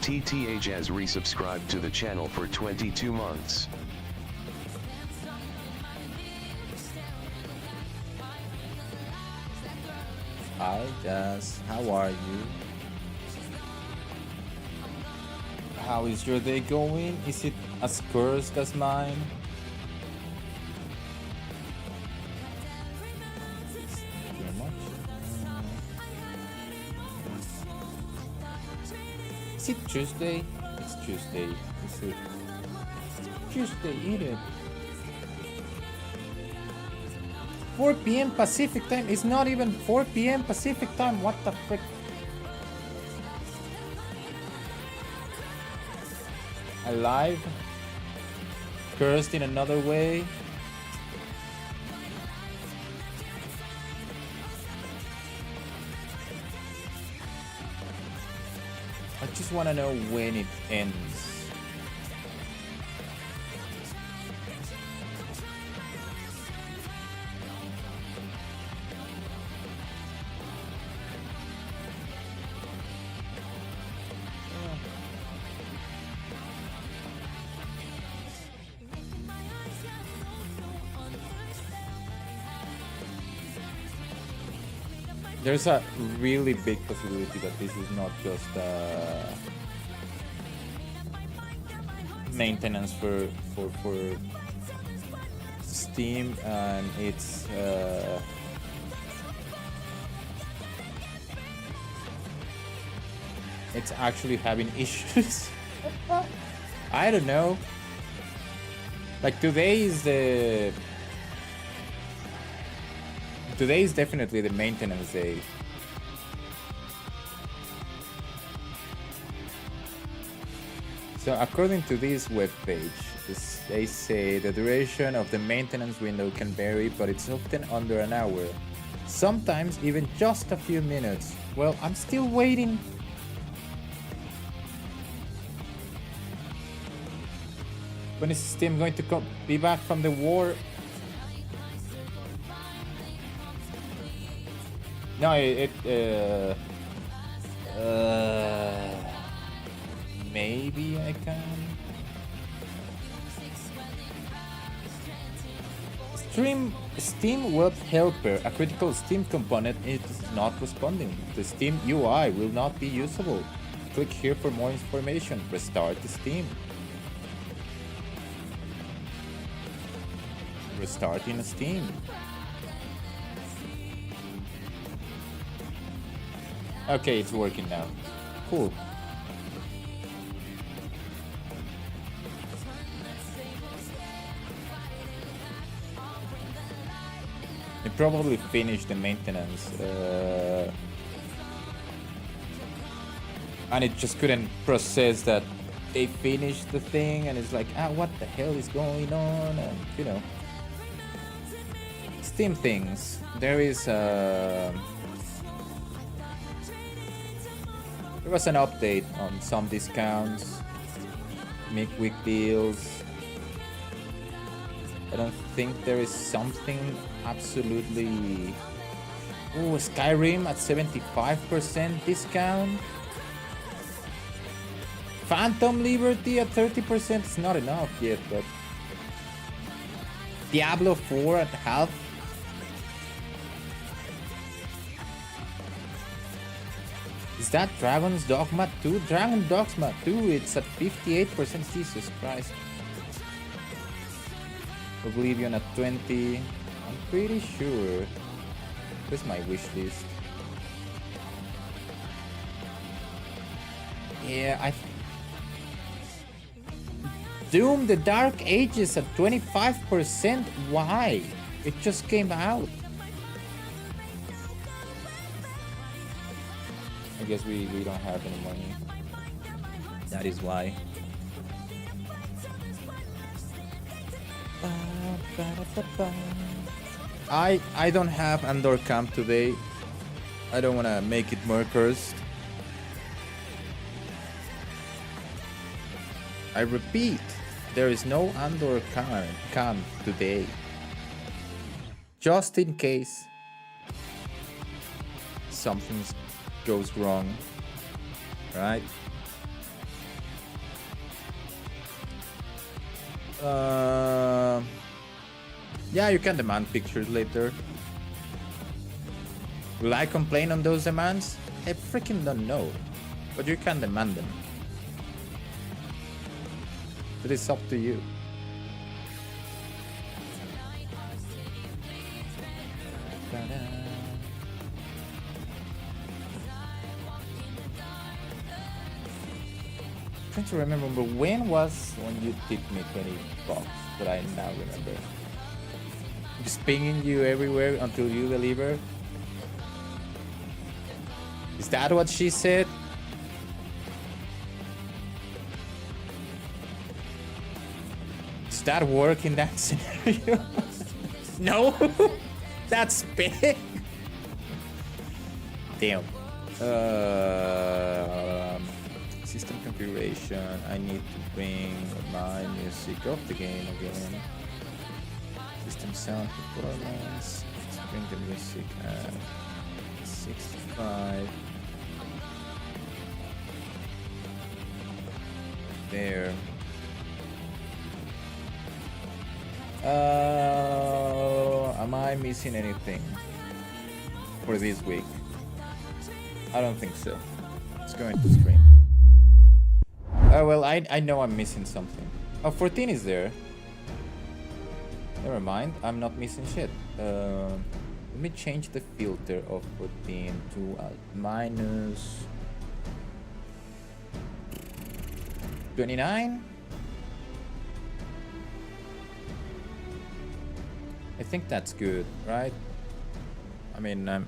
TTH has resubscribed to the channel for 22 months. Hi Jazz, how are you? How is your day going? Is it as cursed as mine? Thank you very much. Is it Tuesday? It's Tuesday. Is it Tuesday? Eat it. 4 p.m. Pacific time. It's not even 4 p.m. Pacific time. What the frick? Alive? Cursed in another way? I just want to know when it ends. There's a really big possibility that this is not just maintenance for Steam, and it's actually having issues. I don't know. Like today is definitely the maintenance day. So according to this webpage, they say the duration of the maintenance window can vary, but it's often under an hour. Sometimes even just a few minutes. Well, I'm still waiting. When is Steam going to be back from the war? No, maybe I can. Steam Web Helper, a critical Steam component, is not responding. The Steam UI will not be usable. Click here for more information. Restart the Steam. Restarting Steam. Okay, it's working now. Cool. They probably finished the maintenance. And it just couldn't process that they finished the thing, and it's like, what the hell is going on? And, you know. Steam things. There is there was an update on some discounts, midweek deals. I don't think there is something absolutely... Oh, Skyrim at 75% discount. Phantom Liberty at 30%. It's not enough yet, but... Diablo 4 at half. Is that Dragon's Dogma 2? Dragon Dogma 2, it's at 58%. Jesus Christ. Oblivion at 20. I'm pretty sure. Where's my wish list? Yeah, Doom the Dark Ages at 25%. Why? It just came out. I guess we don't have any money. That is why. I don't have Andor Camp today. I don't wanna make it more cursed. I repeat, there is no Andor Camp today. Just in case something goes wrong, right? Yeah, you can demand pictures later. Will I complain on those demands? I freaking don't know. But you can demand them. It is up to you. Trying to remember, but when was when you tipped me $20 that I now remember? Just pinging you everywhere until you deliver? Is that what she said? Does that work in that scenario? No? That's big? Damn. System configuration. I need to bring my music off the game again. System sound performance. Let's bring the music at 65. There. Am I missing anything for this week? I don't think so. Let's go into stream. Oh, well, I know I'm missing something. Oh, 14 is there. Never mind, I'm not missing shit. Let me change the filter of 14 to minus 29. I think that's good, right? I mean, I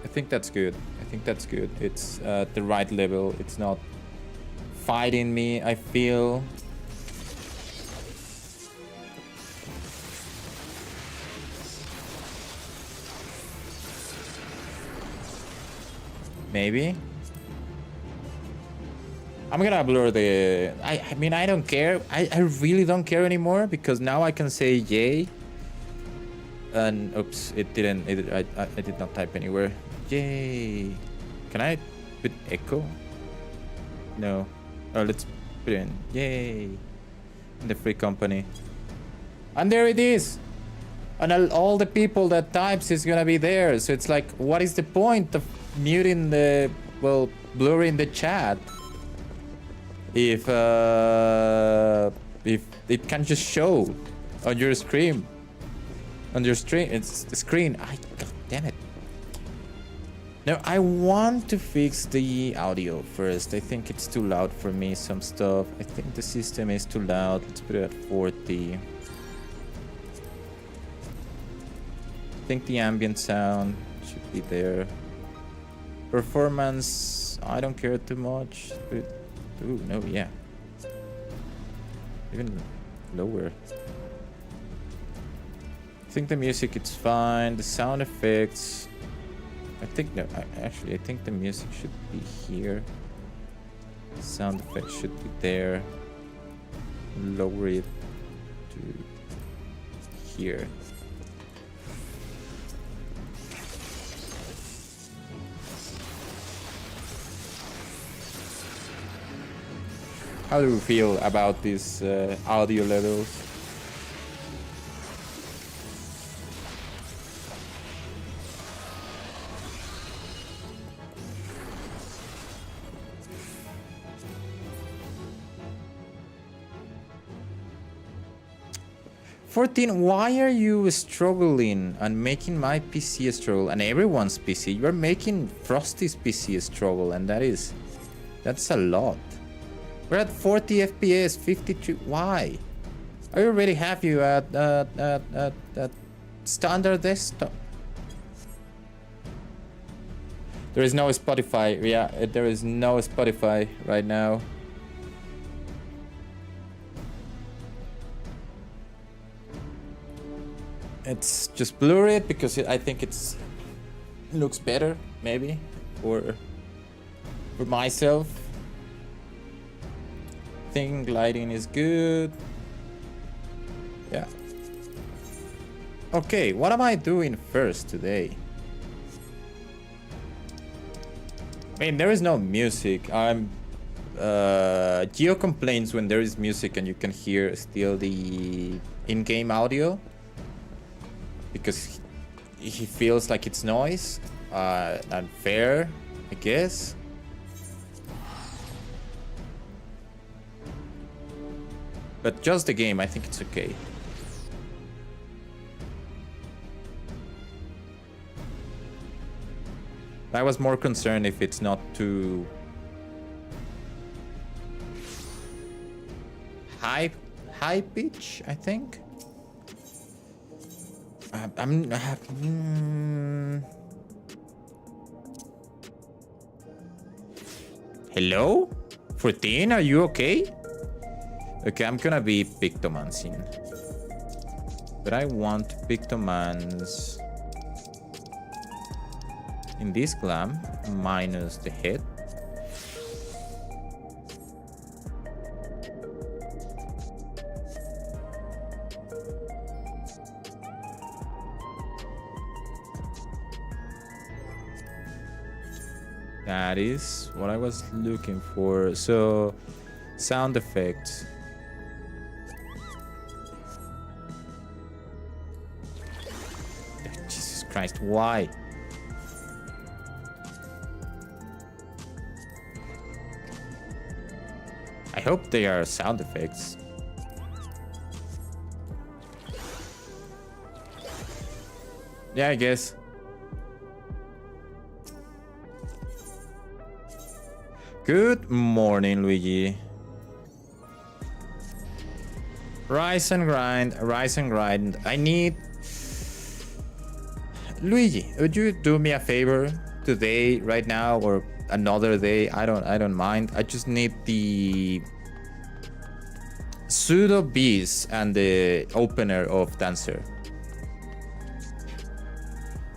think that's good. I think that's good. It's the right level. It's not fighting me, I feel. Maybe. I'm gonna blur the... I mean, I don't care. I really don't care anymore because now I can say yay. And oops, it didn't. I did not type anywhere. Yay. Can I put echo? No. Oh, let's put it in. Yay. In the free company. And there it is. And all the people that types is gonna be there. So it's like, what is the point of muting the... well, blurring the chat? If it can just show on your screen. On your stream, it's the screen. God damn it. Now I want to fix the audio first. I think it's too loud for me, some stuff. I think the system is too loud. Let's put it at 40. I think the ambient sound should be there. Performance, I don't care too much. Ooh, no, yeah. Even lower. I think the music it's fine. The sound effects. I think no. Actually, I think the music should be here. Sound effects should be there. Lower it to here. How do you feel about these audio levels? "14, why are you struggling and making my PC struggle and everyone's PC? You're making Frosty's PC struggle, and that's a lot. We're at 40 FPS, 52. Why? I already have you at standard desktop. There is no Spotify. Yeah, there is no Spotify right now. It's just blur it because I think it looks better, maybe, or for myself. Think lighting is good. Yeah. Okay, what am I doing first today? I mean, there is no music. I'm Geo complains when there is music and you can hear still the in-game audio because he feels like it's noise. Unfair, I guess. But just the game, I think it's okay. I was more concerned if it's not too high pitch, I think. Hello? 14, are you okay? Okay, I'm gonna be Pictomancing. But I want Pictomans in this glam minus the head. That is what I was looking for. So, sound effects. Jesus Christ, why? I hope they are sound effects. Yeah, I guess. Good morning, Luigi. Rise and grind, rise and grind. I need... Luigi, would you do me a favor today, right now, or another day? I don't mind. I just need the pseudo bees and the opener of Dancer.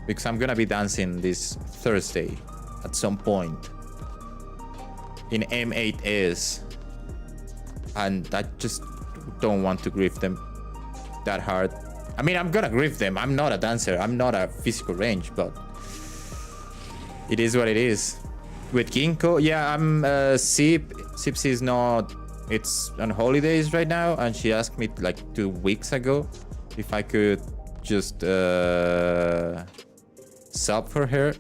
Because I'm gonna be dancing this Thursday at some point in M8S, and I just don't want to grief them that hard. I mean, I'm gonna grief them. I'm not a dancer. I'm not a physical range, but it is what it is. With Ginkgo, yeah, I'm Sip. Sipsy is not. It's on holidays right now, and she asked me like 2 weeks ago if I could just sub for her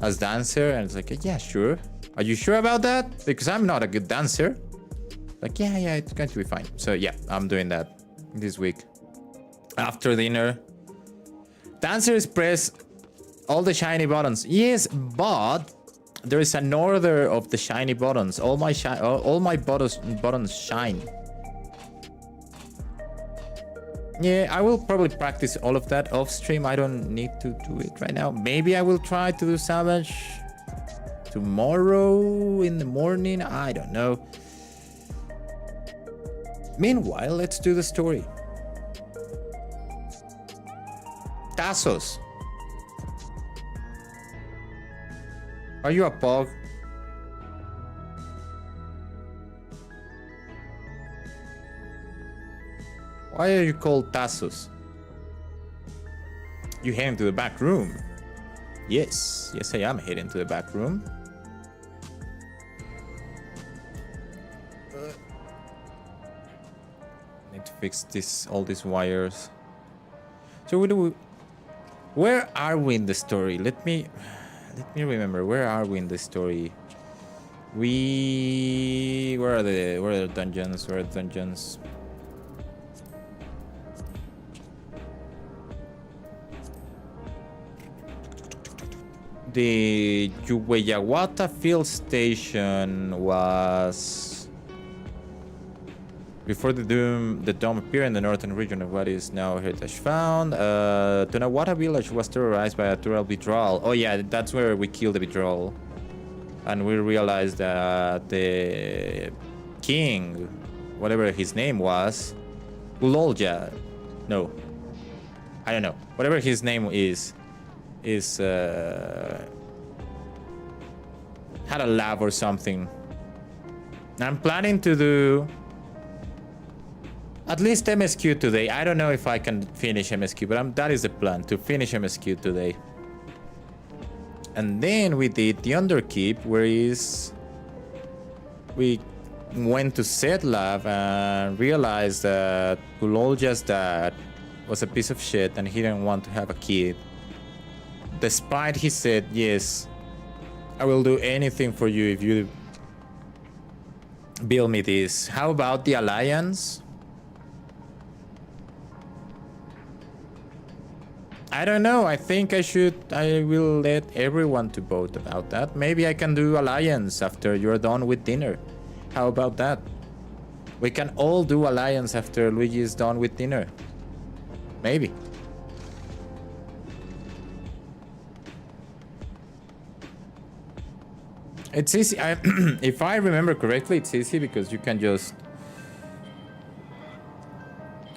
as dancer, and it's like, yeah, sure. Are you sure about that? Because I'm not a good dancer. Like, yeah, it's going to be fine. So yeah, I'm doing that this week. After dinner. Dancers press all the shiny buttons. Yes, but there is an order of the shiny buttons. All my buttons shine. Yeah, I will probably practice all of that off stream. I don't need to do it right now. Maybe I will try to do Savage tomorrow in the morning. I don't know. Meanwhile, let's do the story. Tassos. Are you a pug? Why are you called Tassos? You heading to the back room? Yes, I am heading to the back room. Need to fix all these wires. So where are we in the story? Let me remember. Where are we in the story? Where are the dungeons? Where are the dungeons? The Yuweyawata field station was before the dome appeared in the northern region of what is now Heritage Found. Tunawata village was terrorized by a Tural Betroll. Oh yeah, that's where we killed the Betroll. And we realized that the king, whatever his name was, Ulolja, no, I don't know, whatever his name is had a lab or something. I'm planning to do at least MSQ today. I don't know if I can finish MSQ, but that is the plan, to finish MSQ today. And then we did the Underkeep, where is we went to Set Lab and realized that Kulolja's dad was a piece of shit and he didn't want to have a kid. Despite he said, yes, I will do anything for you if you build me this. How about the Alliance? I don't know. I think I will let everyone to vote about that. Maybe I can do Alliance after you're done with dinner. How about that? We can all do Alliance after Luigi is done with dinner. Maybe. It's easy. If I remember correctly, it's easy because you can just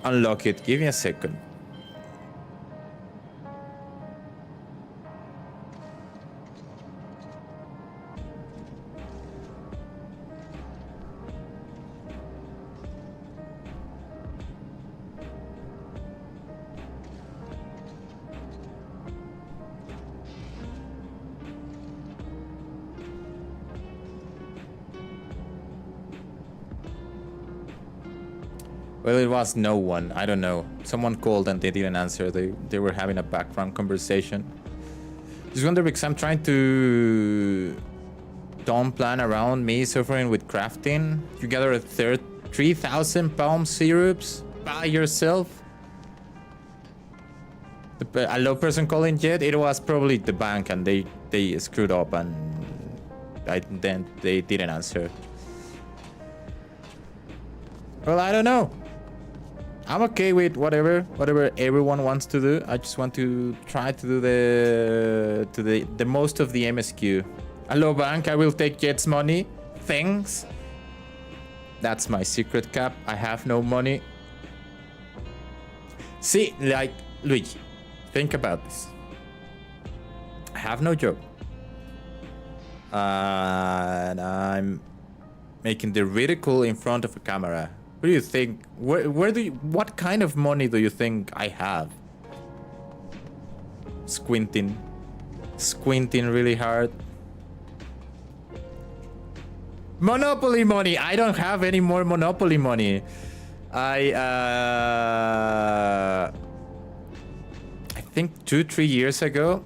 unlock it. Give me a second. Well, it was no one. I don't know. Someone called and they didn't answer. They were having a background conversation. Just wonder because I'm trying to don't plan around me suffering with crafting. You gather a 3,000 palm syrups by yourself. A low person calling yet? It was probably the bank and they screwed up and then they didn't answer. Well, I don't know. I'm okay with whatever everyone wants to do. I just want to try to do the most of the MSQ. Hello, bank. I will take Jet's money. Thanks. That's my secret cap. I have no money. See, like Luigi, think about this. I have no job, and I'm making the ridicule in front of a camera. What do you think? What kind of money do you think I have? Squinting really hard. Monopoly money. I don't have any more Monopoly money. I think 2-3 years ago,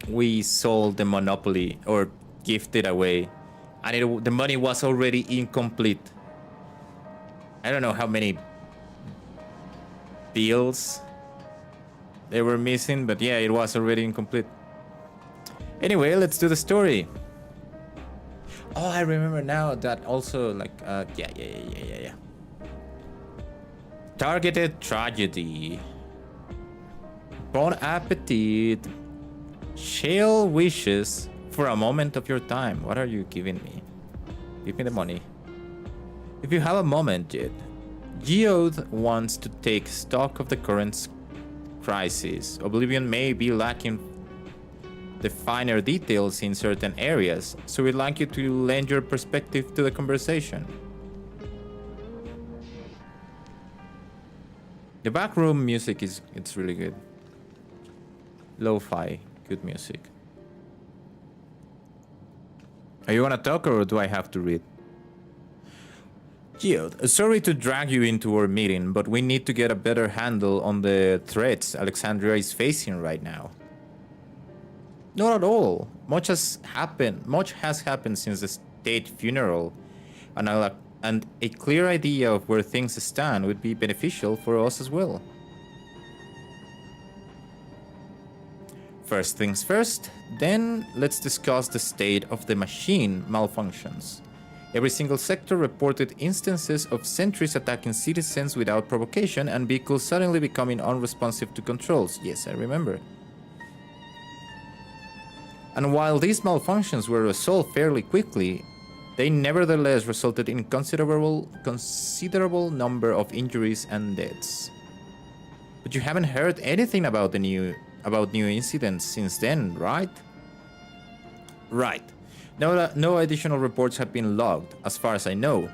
we sold the Monopoly or gifted away, and the money was already incomplete. I don't know how many bills they were missing, but yeah, it was already incomplete. Anyway, let's do the story. Oh, I remember now that also, like, yeah. Targeted tragedy. Bon appetit. Shale wishes for a moment of your time. What are you giving me? Give me the money. If you have a moment, Jed. Geode wants to take stock of the current crisis. Oblivion may be lacking the finer details in certain areas, so we'd like you to lend your perspective to the conversation. The backroom music it's really good. Lo-fi, good music. Are you gonna talk or do I have to read? Geode, sorry to drag you into our meeting, but we need to get a better handle on the threats Alexandria is facing right now. Not at all. Much has happened since the state funeral, and a clear idea of where things stand would be beneficial for us as well. First things first, then let's discuss the state of the machine malfunctions. Every single sector reported instances of sentries attacking citizens without provocation and vehicles suddenly becoming unresponsive to controls. Yes, I remember. And while these malfunctions were resolved fairly quickly, they nevertheless resulted in considerable number of injuries and deaths. But you haven't heard anything about new incidents since then, right? Right. No additional reports have been logged, as far as I know.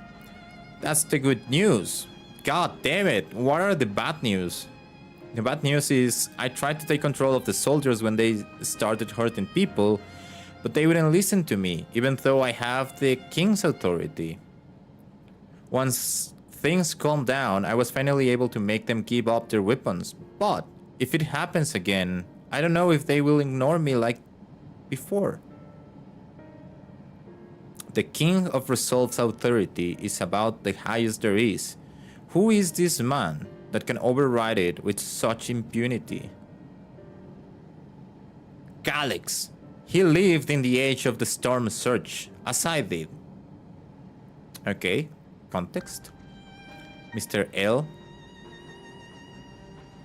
That's the good news. God damn it, what are the bad news? The bad news is I tried to take control of the soldiers when they started hurting people, But they wouldn't listen to me, even though I have the king's authority. Once things calmed down, I was finally able to make them give up their weapons. But if it happens again, I don't know if they will ignore me like before. The King of Resolve's authority is about the highest there is. Who is this man that can override it with such impunity? Calyx. He lived in the age of the Storm Surge, as I did. Okay, context. Mr. L.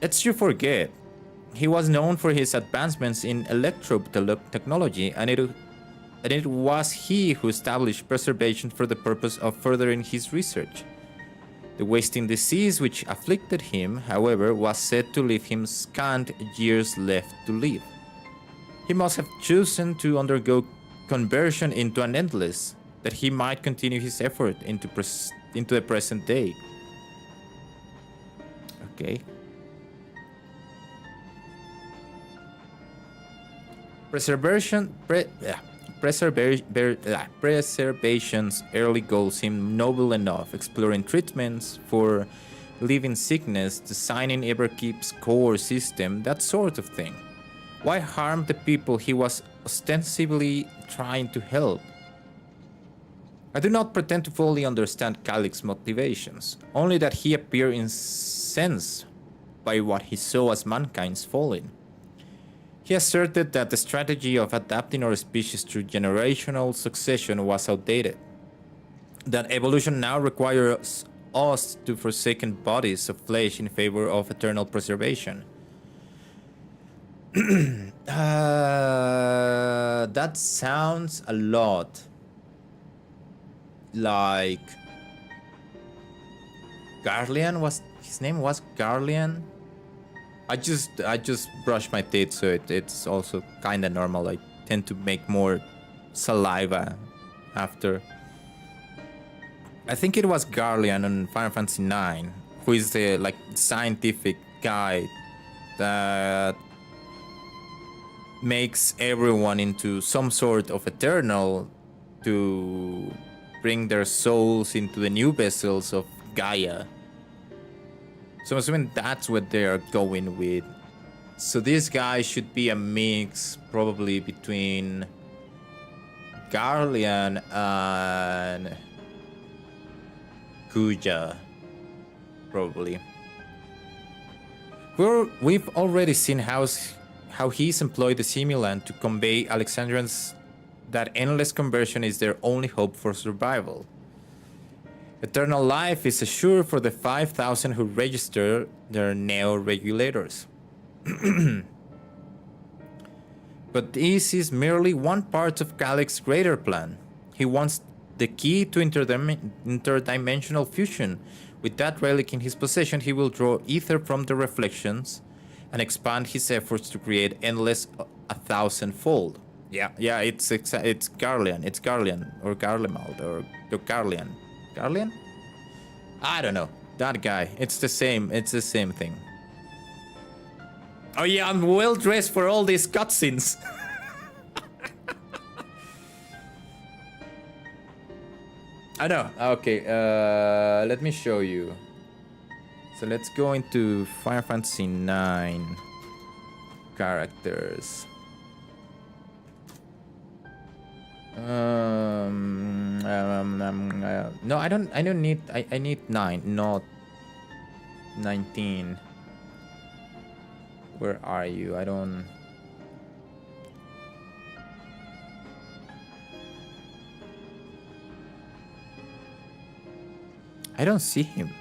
Lest you forget, he was known for his advancements in electro-technology, and it was he who established preservation for the purpose of furthering his research. The wasting disease which afflicted him, however, was said to leave him scant years left to live. He must have chosen to undergo conversion into an endless, that he might continue his effort into the present day. Okay. Preservation's early goals seem noble enough, exploring treatments for living sickness, designing Everkeep's core system, that sort of thing. Why harm the people he was ostensibly trying to help? I do not pretend to fully understand Calyx's motivations, only that he appeared incensed by what he saw as mankind's falling. He asserted that the strategy of adapting our species through generational succession was outdated, that evolution now requires us to forsaken bodies of flesh in favor of eternal preservation. That sounds a lot like Garlean. His name was Garlean? I just brush my teeth, so it's also kind of normal. I tend to make more saliva after. I think it was Garlean on Final Fantasy IX, who is the scientific guy that makes everyone into some sort of eternal to bring their souls into the new vessels of Gaia. So I'm assuming that's what they are going with. So this guy should be a mix probably between Garlean and Kuja, probably. We've already seen how he's employed the simulant to convey Alexandrians that endless conversion is their only hope for survival. Eternal life is assured for the 5,000 who register their neo-regulators. But this is merely one part of Calyx's greater plan. He wants the key to interdimensional fusion. With that relic in his possession, he will draw ether from the reflections and expand his efforts to create endless 1,000-fold. Yeah, it's Garlean. It's Garlean or Garlemald or Garlean. Garlean? I don't know. That guy. It's the same thing. Oh yeah, I'm well dressed for all these cutscenes. I know. Okay, let me show you. So let's go into Final Fantasy IX characters. No, I don't need. I need 9, not 19. Where are you? I don't. I don't see him.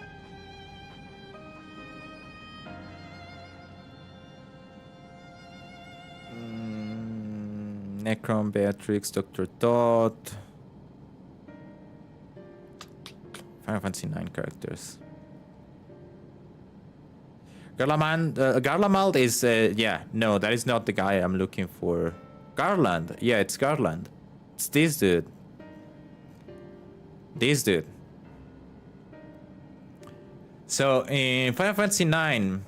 Necron, Beatrix, Dr. Todd. Final Fantasy IX characters. Garlemald is, yeah, no, that is not the guy I'm looking for. Garland, yeah, it's Garland. It's this dude. This dude. So, in Final Fantasy IX,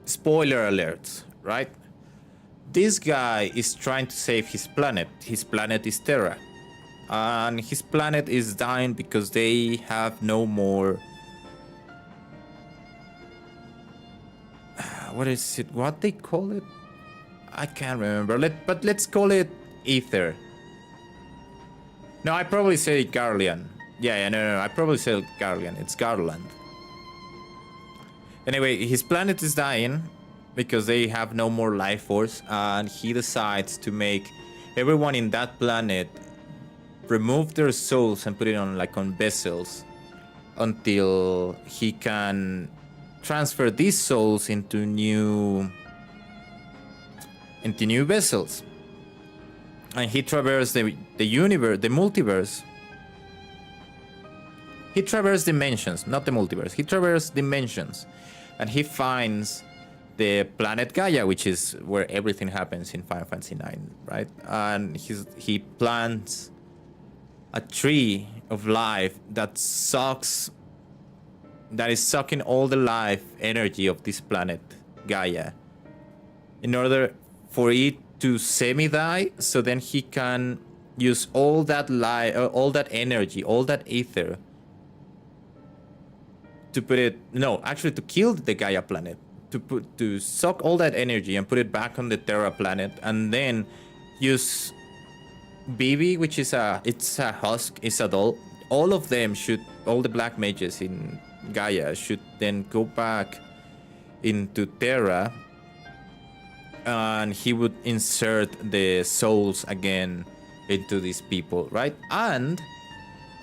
spoiler alert, right? this guy is trying to save his planet. His planet is Terra. And his planet is dying because they have no more... what is it? What they call it? I can't remember. But let's call it Ether. No, I probably say Garlean. Yeah, no, I probably say Garlean. It's Garland. Anyway, his planet is dying because they have no more life force, and he decides to make everyone in that planet remove their souls and put it on vessels until he can transfer these souls into new vessels. And he traversed the universe, the multiverse. He traversed dimensions, not the multiverse. He traversed dimensions, and he finds the planet Gaia, which is where everything happens in Final Fantasy IX, right? And he plants a tree of life that is sucking all the life energy of this planet Gaia, in order for it to semi-die, so then he can use all that life, all that energy, all that ether to put it, no, actually to kill the Gaia planet, to suck all that energy and put it back on the Terra planet, and then use Bibi, which is it's a husk, it's a doll. All of them all the black mages in Gaia should then go back into Terra, and he would insert the souls again into these people, right? And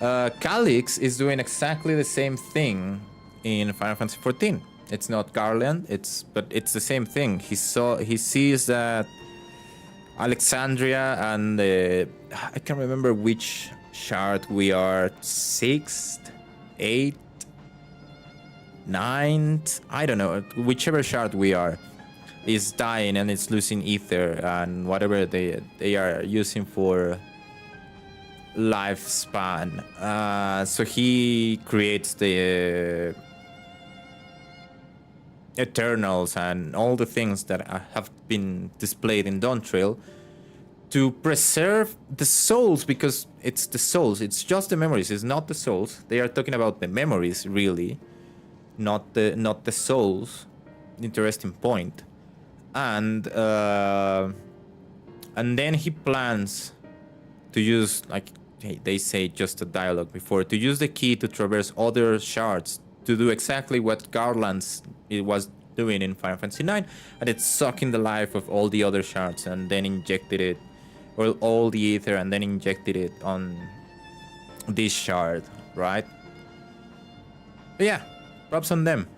Calyx is doing exactly the same thing in Final Fantasy XIV. It's not Garland, but it's the same thing. He sees that Alexandria and I can't remember which shard we are, 6th, 8th, 9th, I don't know, whichever shard we are, is dying and it's losing ether and whatever they are using for lifespan. So he creates the Eternals and all the things that have been displayed in Dawntrail to preserve the souls, because it's the souls, it's just the memories, it's not the souls. They are talking about the memories, really, not the souls. Interesting point. And then he plans to use, they say just a dialogue before, to use the key to traverse other shards to do exactly what Garland's it was doing in Final Fantasy IX, and it's sucking the life of all the other shards and then injected it, or all the ether, and then injected it on this shard, right? But yeah, props on them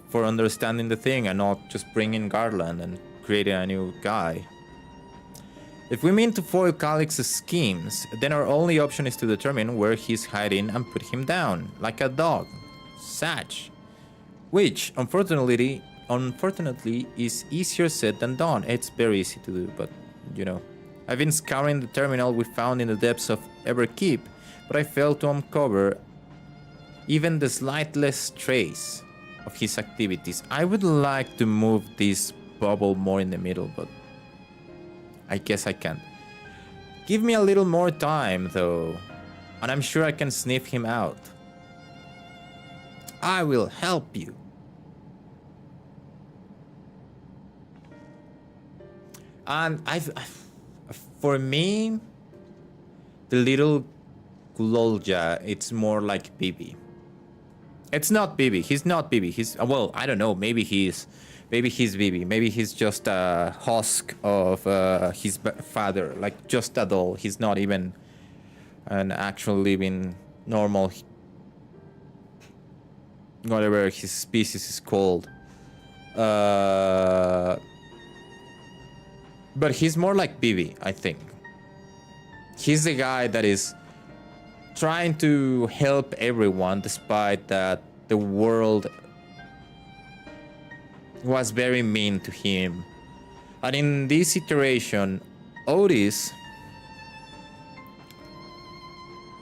for understanding the thing and not just bringing Garland and creating a new guy. If we mean to foil Calyx's schemes, then our only option is to determine where he's hiding and put him down, like a dog. Satch. Which, unfortunately, is easier said than done. It's very easy to do, but, you know. I've been scouring the terminal we found in the depths of Everkeep, but I failed to uncover even the slightest trace of his activities. I would like to move this bubble more in the middle, but I guess I can't. Give me a little more time, though, and I'm sure I can sniff him out. I will help you. And for me, the little Glolja, it's more like Bibi. It's not Bibi. He's not Bibi. Well, I don't know. Maybe he's Bibi. Maybe he's just a husk of his father, like just a doll. He's not even an actual living normal, whatever his species is called. But he's more like Bibi, I think. He's the guy that is trying to help everyone, despite that the world was very mean to him. And in this iteration, Otis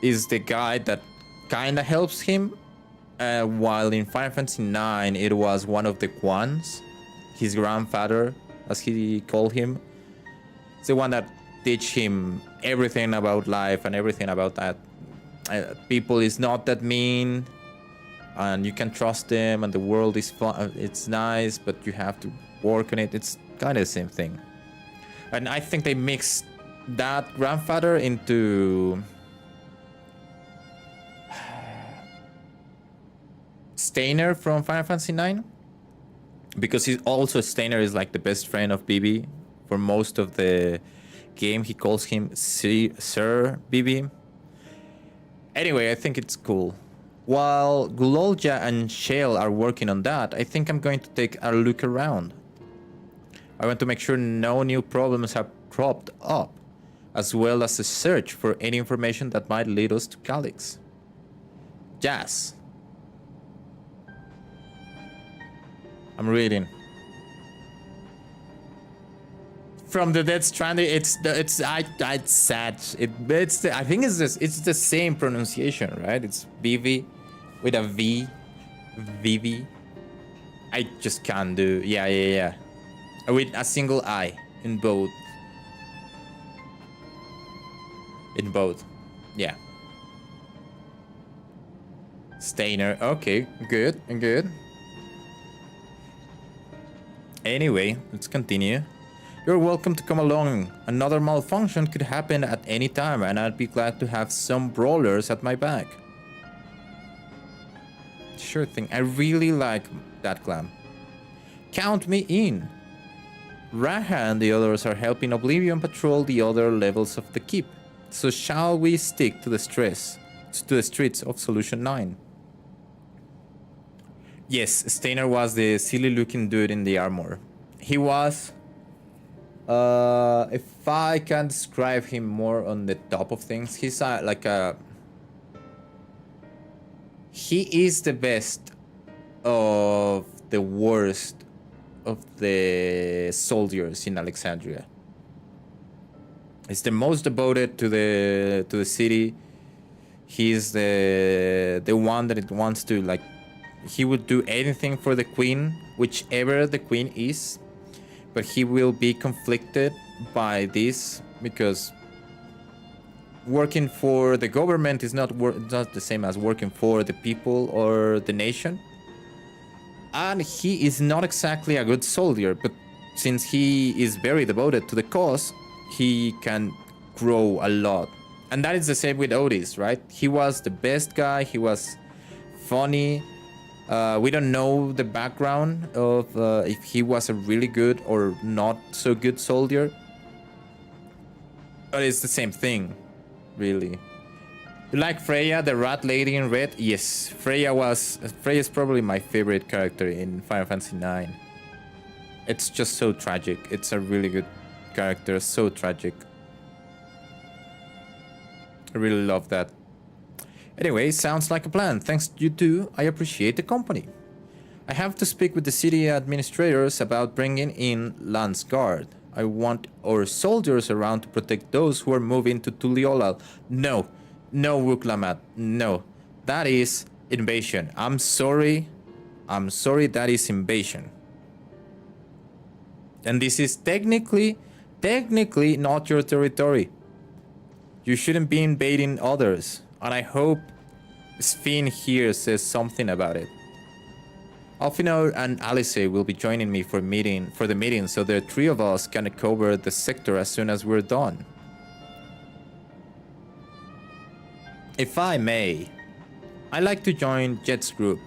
is the guy that kinda helps him, while in Final Fantasy IX it was one of the Quans, his grandfather, as he called him, It's the one that teach him everything about life and everything about that. People is not that mean, and you can trust them, and the world is fun. It's nice, but you have to work on it. It's kind of the same thing. And I think they mixed that grandfather into Steiner from Final Fantasy IX, because he's also Steiner is like the best friend of Bibi for most of the game. He calls him Sir Bibi. Anyway, I think it's cool. While Gulolja and Shale are working on that, I think I'm going to take a look around. I want to make sure no new problems have cropped up, as well as a search for any information that might lead us to Calyx. Jazz. I'm reading. From the Dead Stranding, it's sad. I think it's the same pronunciation, right? It's Vivi with a V, Vivi. I just can't do. Yeah. With a single I in both. In both, yeah. Steiner. Okay, good. Anyway, let's continue. You're welcome to come along. Another malfunction could happen at any time, and I'd be glad to have some brawlers at my back. Sure thing. I really like that glam. Count me in. Raha and the others are helping Oblivion patrol the other levels of the keep. So shall we stick to the streets of Solution 9? Yes, Steiner was the silly-looking dude in the armor. He was... if I can describe him more on the top of things, he's like a... He is the best of the worst of the soldiers in Alexandria. He's the most devoted to the city. He's the one that it wants to, like, he would do anything for the queen, whichever the queen is, but he will be conflicted by this because working for the government is not the same as working for the people or the nation. And he is not exactly a good soldier, but since he is very devoted to the cause, he can grow a lot. And that is the same with Otis, right? He was the best guy, he was funny. We don't know the background of if he was a really good or not so good soldier. But it's the same thing, really. You like Freya, the rat lady in red? Yes, Freya is probably my favorite character in Final Fantasy IX. It's just so tragic. It's a really good character, so tragic. I really love that. Anyway, sounds like a plan. Thanks you too. I appreciate the company. I have to speak with the city administrators about bringing in Lance Guard. I want our soldiers around to protect those who are moving to Tuliolal. No, Wuklamat, no. That is invasion. I'm sorry, that is invasion. And this is technically not your territory. You shouldn't be invading others. And I hope Sven here says something about it. Alfinor and Alice will be joining me for the meeting, so the three of us can cover the sector as soon as we're done. If I may, I'd like to join Jet's group,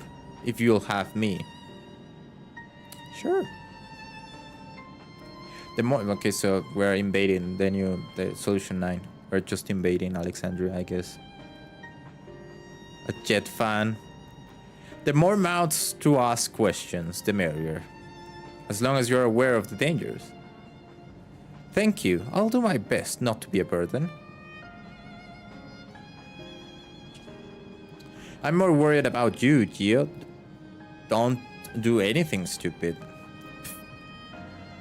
if you'll have me. Sure. Okay, so we're invading the Solution 9. We're just invading Alexandria, I guess. A Jet fan. The more mouths to ask questions, the merrier. As long as you're aware of the dangers. Thank you. I'll do my best not to be a burden. I'm more worried about you, Gio. Don't do anything stupid.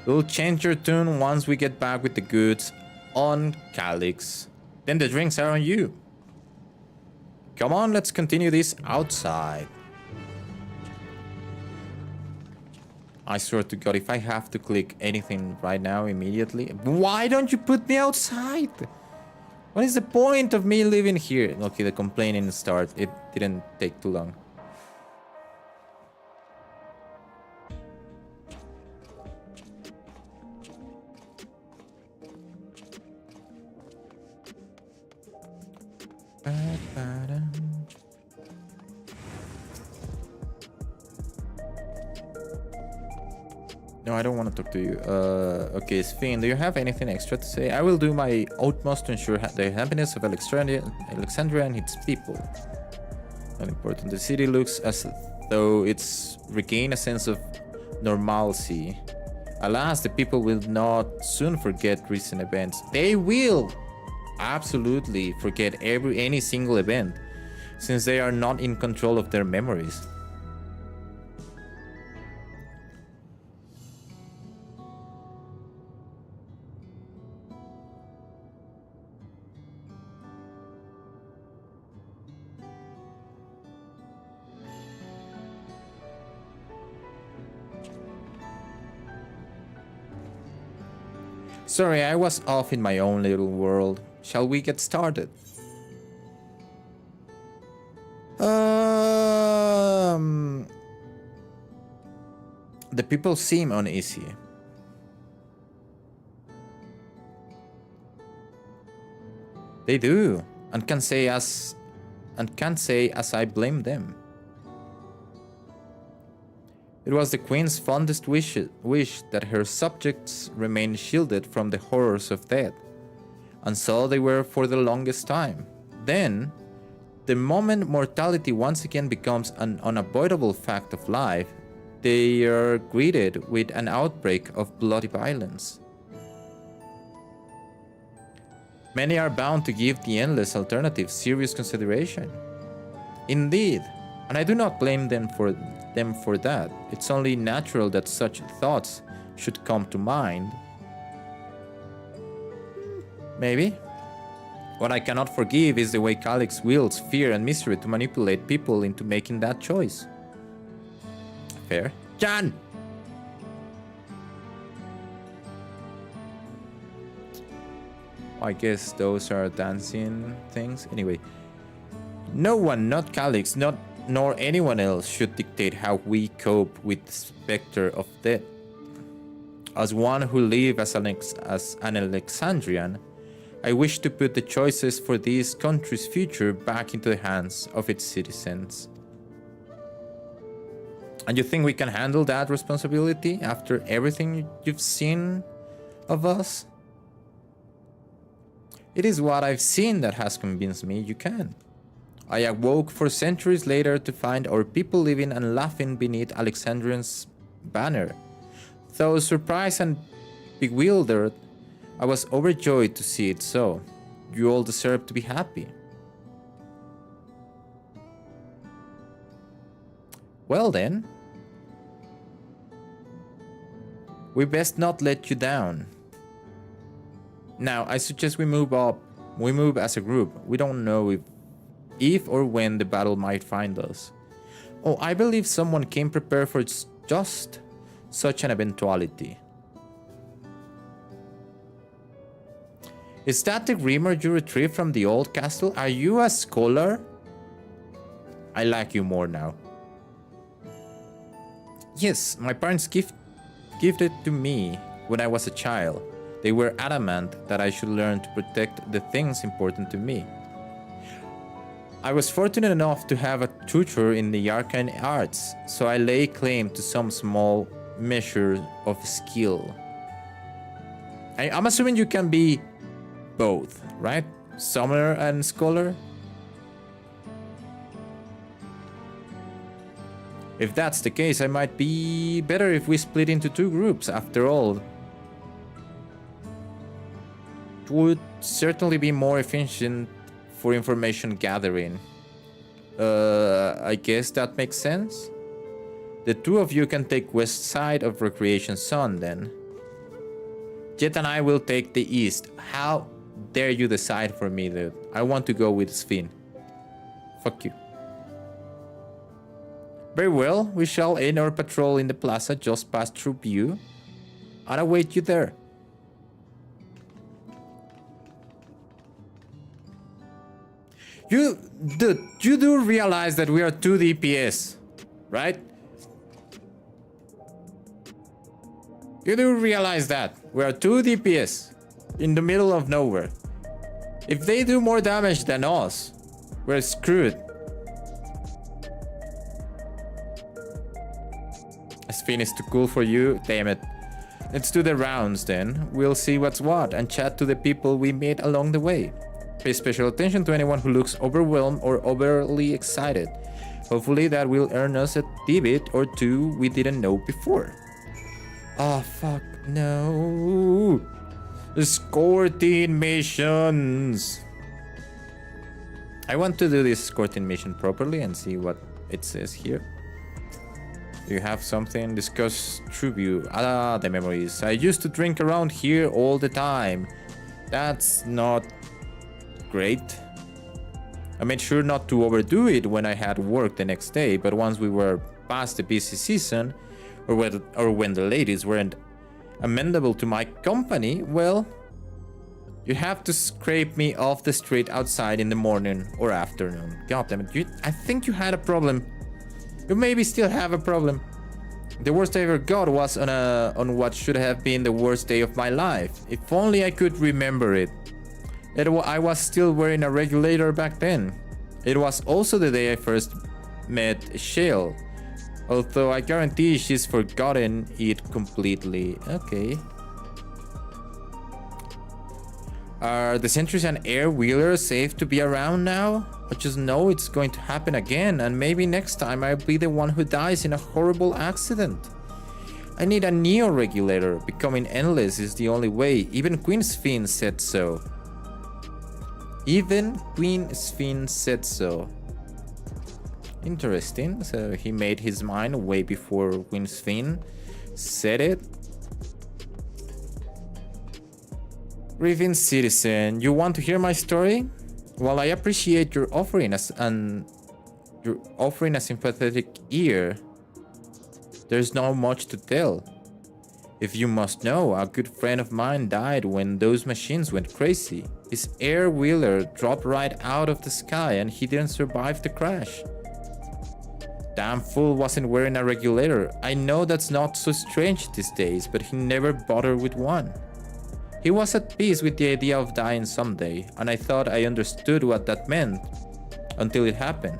We'll change your tune once we get back with the goods on Calyx. Then the drinks are on you. Come on, let's continue this outside. I swear to God, if I have to click anything right now immediately... Why don't you put me outside? What is the point of me living here? Okay, the complaining started. It didn't take too long. No, I don't want to talk to you. Okay, Sven, do you have anything extra to say? I will do my utmost to ensure the happiness of Alexandria and its people. Not important. The city looks as though it's regained a sense of normalcy. Alas, the people will not soon forget recent events. They will absolutely forget any single event, since they are not in control of their memories. Sorry, I was off in my own little world. Shall we get started? The people seem uneasy. They do, and can't say as I blame them. It was the Queen's fondest wish that her subjects remain shielded from the horrors of death, and so they were for the longest time. Then, the moment mortality once again becomes an unavoidable fact of life, they are greeted with an outbreak of bloody violence. Many are bound to give the endless alternative serious consideration. Indeed, and I do not blame them for that. It's only natural that such thoughts should come to mind. Maybe. What I cannot forgive is the way Calix wields fear and misery to manipulate people into making that choice. Fair. Jan! I guess those are dancing things. Anyway. No one, not Calix, nor anyone else, should dictate how we cope with the specter of death. As one who lives as an Alexandrian, I wish to put the choices for this country's future back into the hands of its citizens. And you think we can handle that responsibility after everything you've seen of us? It is what I've seen that has convinced me you can. I awoke 4 centuries later to find our people living and laughing beneath Alexandrian's banner. Though surprised and bewildered, I was overjoyed to see it so. You all deserve to be happy. Well then, we best not let you down. Now, I suggest we move as a group. We don't know if or when the battle might find us. Oh, I believe someone came prepared for just such an eventuality. Is that the Grimmer you retrieved from the old castle? Are you a scholar? I like you more now. Yes, my parents gifted it to me when I was a child. They were adamant that I should learn to protect the things important to me. I was fortunate enough to have a tutor in the arcane arts, so I lay claim to some small measure of skill. I'm assuming you can be both, right? Summoner and scholar? If that's the case, I might be better if we split into 2 groups. After all, it would certainly be more efficient for information gathering. I guess that makes sense. The 2 of you can take west side of Recreation Sun then. Jet and I will take the east. How dare you decide for me, dude? I want to go with Sven. Fuck you. Very well, we shall end our patrol in the plaza just past True I'll await you there. Dude, you do realize that we are 2 DPS, right? You do realize that we are 2 DPS in the middle of nowhere. If they do more damage than us, we're screwed. Sphin is too cool for you, damn it. Let's do the rounds then. We'll see what's what and chat to the people we meet along the way. Pay special attention to anyone who looks overwhelmed or overly excited. Hopefully that will earn us a tidbit or two we didn't know before. Oh fuck, no. Escorting missions. I want to do this escorting mission properly and see what it says here. Do you have something? Discuss tribute. Ah, the memories. I used to drink around here all the time. That's not great. I made sure not to overdo it when I had work the next day, but once we were past the busy season, or when the ladies weren't amenable to my company, well, you have to scrape me off the street outside in the morning or afternoon. God damn it, I think you had a problem. You maybe still have a problem. The worst I ever got was on what should have been the worst day of my life. If only I could remember it. I was still wearing a regulator back then. It was also the day I first met Shale. Although I guarantee she's forgotten it completely. Okay. Are the sentries and air wheelers safe to be around now? I just know it's going to happen again, and maybe next time I'll be the one who dies in a horrible accident. I need a neo regulator. Becoming endless is the only way. Even Queen Sphin said so. Even Queen Sphin said so. Interesting. So he made his mind way before Queen Sphin said it. Grieving citizen, you want to hear my story? Well, I appreciate your offering a sympathetic ear. There's not much to tell. If you must know, a good friend of mine died when those machines went crazy. His air wheeler dropped right out of the sky and he didn't survive the crash. Damn fool wasn't wearing a regulator. I know that's not so strange these days, but he never bothered with one. He was at peace with the idea of dying someday, and I thought I understood what that meant until it happened.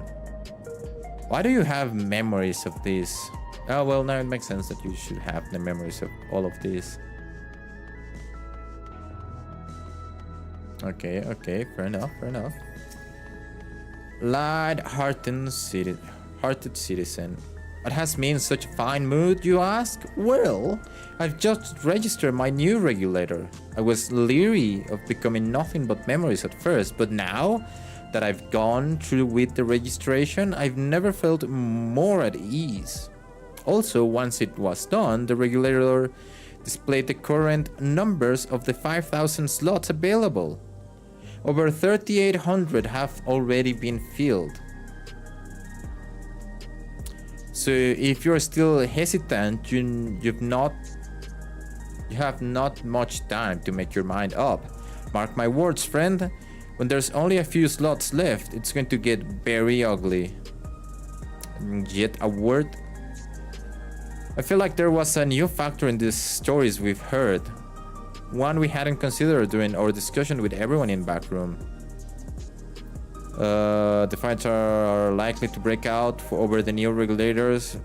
Why do you have memories of this? Oh, well, now it makes sense that you should have the memories of all of this. Okay, fair enough. Light-hearted citizen. What has me in such a fine mood, you ask? Well, I've just registered my new regulator. I was leery of becoming nothing but memories at first, but now that I've gone through with the registration, I've never felt more at ease. Also, once it was done, the regulator displayed the current numbers of the 5,000 slots available. Over 3,800 have already been filled. So if you're still hesitant, you have not much time to make your mind up. Mark my words, friend. When there's only a few slots left, it's going to get very ugly. Yet a word. I feel like there was a new factor in these stories we've heard. One we hadn't considered during our discussion with everyone in Backroom. The fights are likely to break out over the new regulators.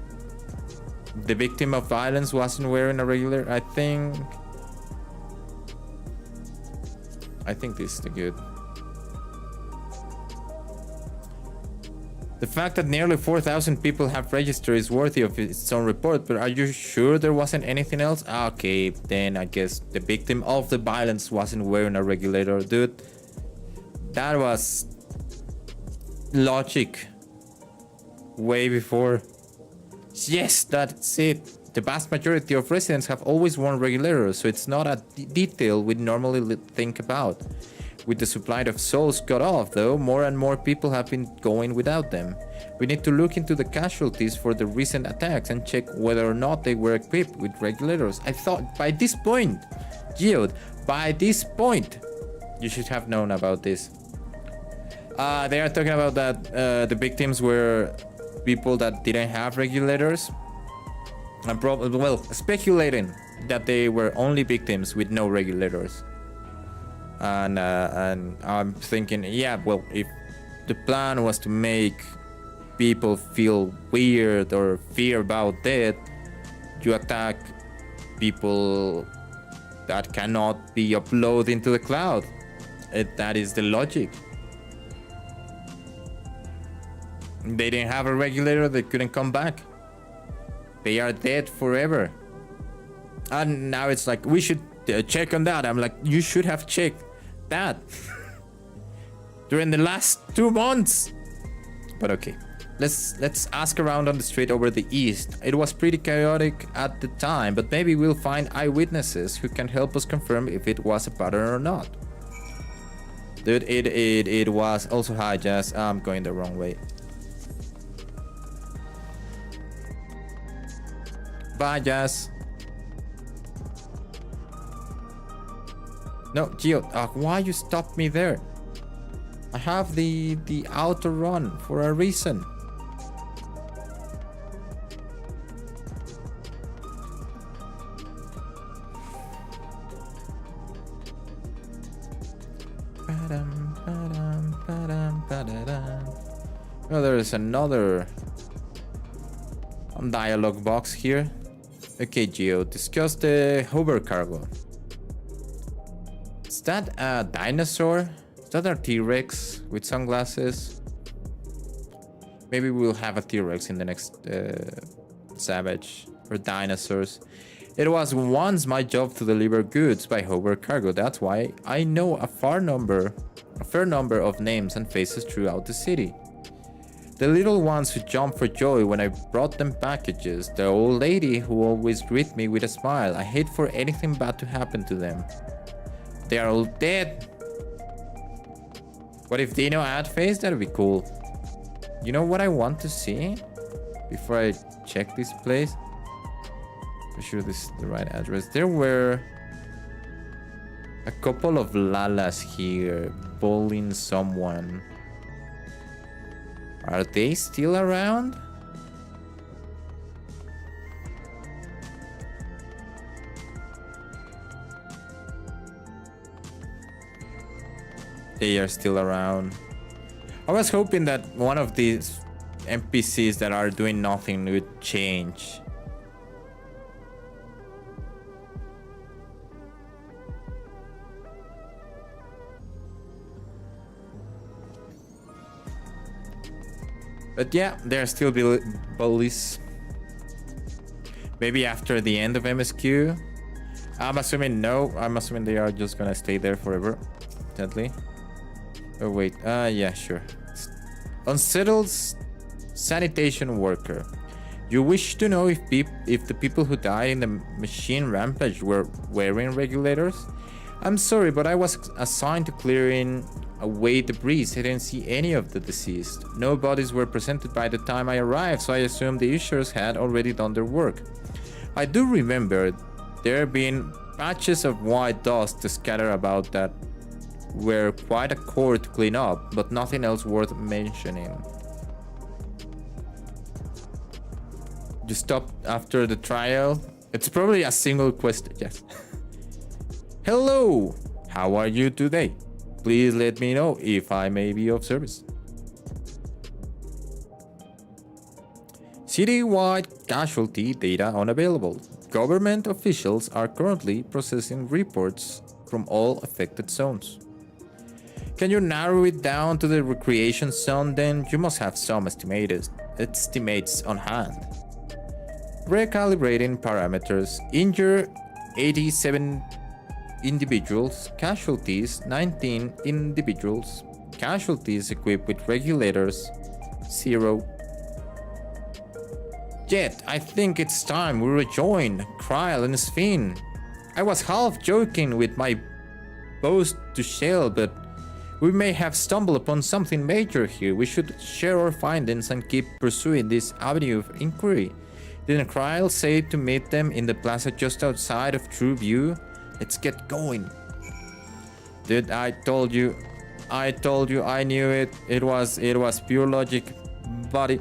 The victim of violence wasn't wearing a regulator. I think this is the good. The fact that nearly 4,000 people have registered is worthy of its own report, but are you sure there wasn't anything else? Okay, then I guess the victim of the violence wasn't wearing a regulator, dude. That was logic way before. Yes, that's it. The vast majority of residents have always worn regulators, so it's not a detail we normally think about. With the supply of souls cut off, though, more and more people have been going without them. We need to look into the casualties for the recent attacks and check whether or not they were equipped with regulators. I thought by this point, Geode, by this point, you should have known about this. They are talking about that the victims were people that didn't have regulators. And well, speculating that they were only victims with no regulators. And I'm thinking, yeah, well, if the plan was to make people feel weird or fear about death, you attack people that cannot be uploaded into the cloud. That is the logic. They didn't have a regulator, they couldn't come back. They are dead forever. And now it's like, we should check on that. I'm like, you should have checked that during the last 2 months. But okay, let's ask around on the street over the east. It was pretty chaotic at the time, but maybe we'll find eyewitnesses who can help us confirm if it was a pattern or not. Dude, it was also high, Jazz. I'm going the wrong way. Bye, Jazz. No, Geo, why you stopped me there? I have the auto run for a reason. Well, there is another dialogue box here. Okay, Geo, discuss the hover cargo. Is that a dinosaur? Is that a T-Rex with sunglasses? Maybe we'll have a T-Rex in the next Savage or dinosaurs. It was once my job to deliver goods by hover cargo. That's why I know a fair number of names and faces throughout the city. The little ones who jumped for joy when I brought them packages. The old lady who always greeted me with a smile. I hate for anything bad to happen to them. They are all dead. What if Dino ad face? That'd be cool. You know what I want to see? Before I check this place. I'm sure this is the right address. There were a couple of Lalas here bullying someone. Are they still around? They are still around. I was hoping that one of these NPCs that are doing nothing would change. But yeah, they're still bullies. Maybe after the end of MSQ. I'm assuming no. I'm assuming they are just gonna stay there forever. Sadly. Oh wait. Yeah, sure. Unsettled sanitation worker. You wish to know if the people who died in the machine rampage were wearing regulators? I'm sorry, but I was assigned to clearing away debris. I didn't see any of the deceased. No bodies were presented by the time I arrived, so I assumed the ushers had already done their work. I do remember there being patches of white dust scattered about that were quite a chore to clean up, but nothing else worth mentioning. You stopped after the trial? It's probably a single question, yes. Hello! How are you today? Please let me know if I may be of service. Citywide casualty data unavailable. Government officials are currently processing reports from all affected zones. Can you narrow it down to the recreation zone then? You must have some estimates on hand. Recalibrating parameters. Injure 87 individuals. Casualties 19 individuals. Casualties equipped with regulators 0. Jet, I think it's time we rejoin Kryl and Sven. I was half joking with my boast to Shell, but We may have stumbled upon something major here. We should share our findings and keep pursuing this avenue of inquiry. Didn't Kryl say to meet them in the plaza just outside of True View? Let's get going. Dude, I told you, I knew it. It was pure logic, buddy.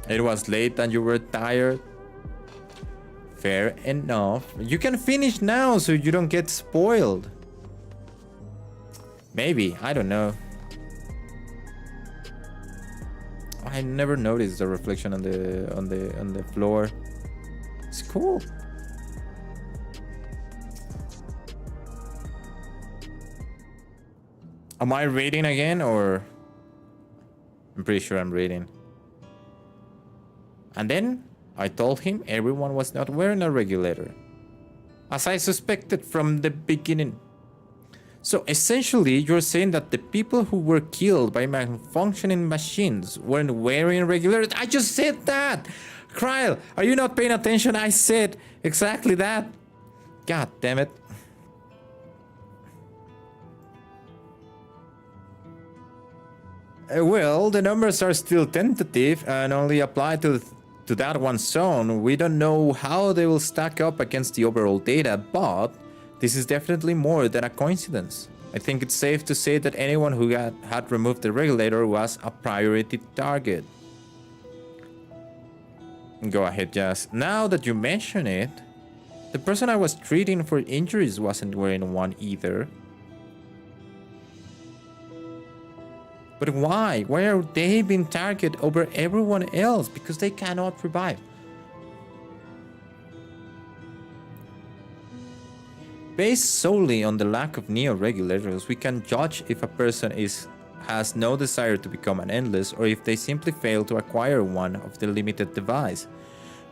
It was late and you were tired. Fair enough. You can finish now so you don't get spoiled. Maybe, I don't know. I never noticed the reflection on the floor. It's cool. Am I reading again or? I'm pretty sure I'm reading. And then I told him everyone was not wearing a regulator, as I suspected from the beginning. So essentially, you're saying that the people who were killed by malfunctioning machines weren't wearing regulators? I just said that! Kryl, are you not paying attention? I said exactly that. God damn it. Well, the numbers are still tentative and only apply to that one zone. We don't know how they will stack up against the overall data, but this is definitely more than a coincidence. I think it's safe to say that anyone who had removed the regulator was a priority target. Go ahead, Jazz. Now that you mention it, the person I was treating for injuries wasn't wearing one either. But why? Why are they being targeted over everyone else? Because they cannot revive. Based solely on the lack of neo-regulators, we can judge if a person has no desire to become an endless or if they simply fail to acquire one of the limited device.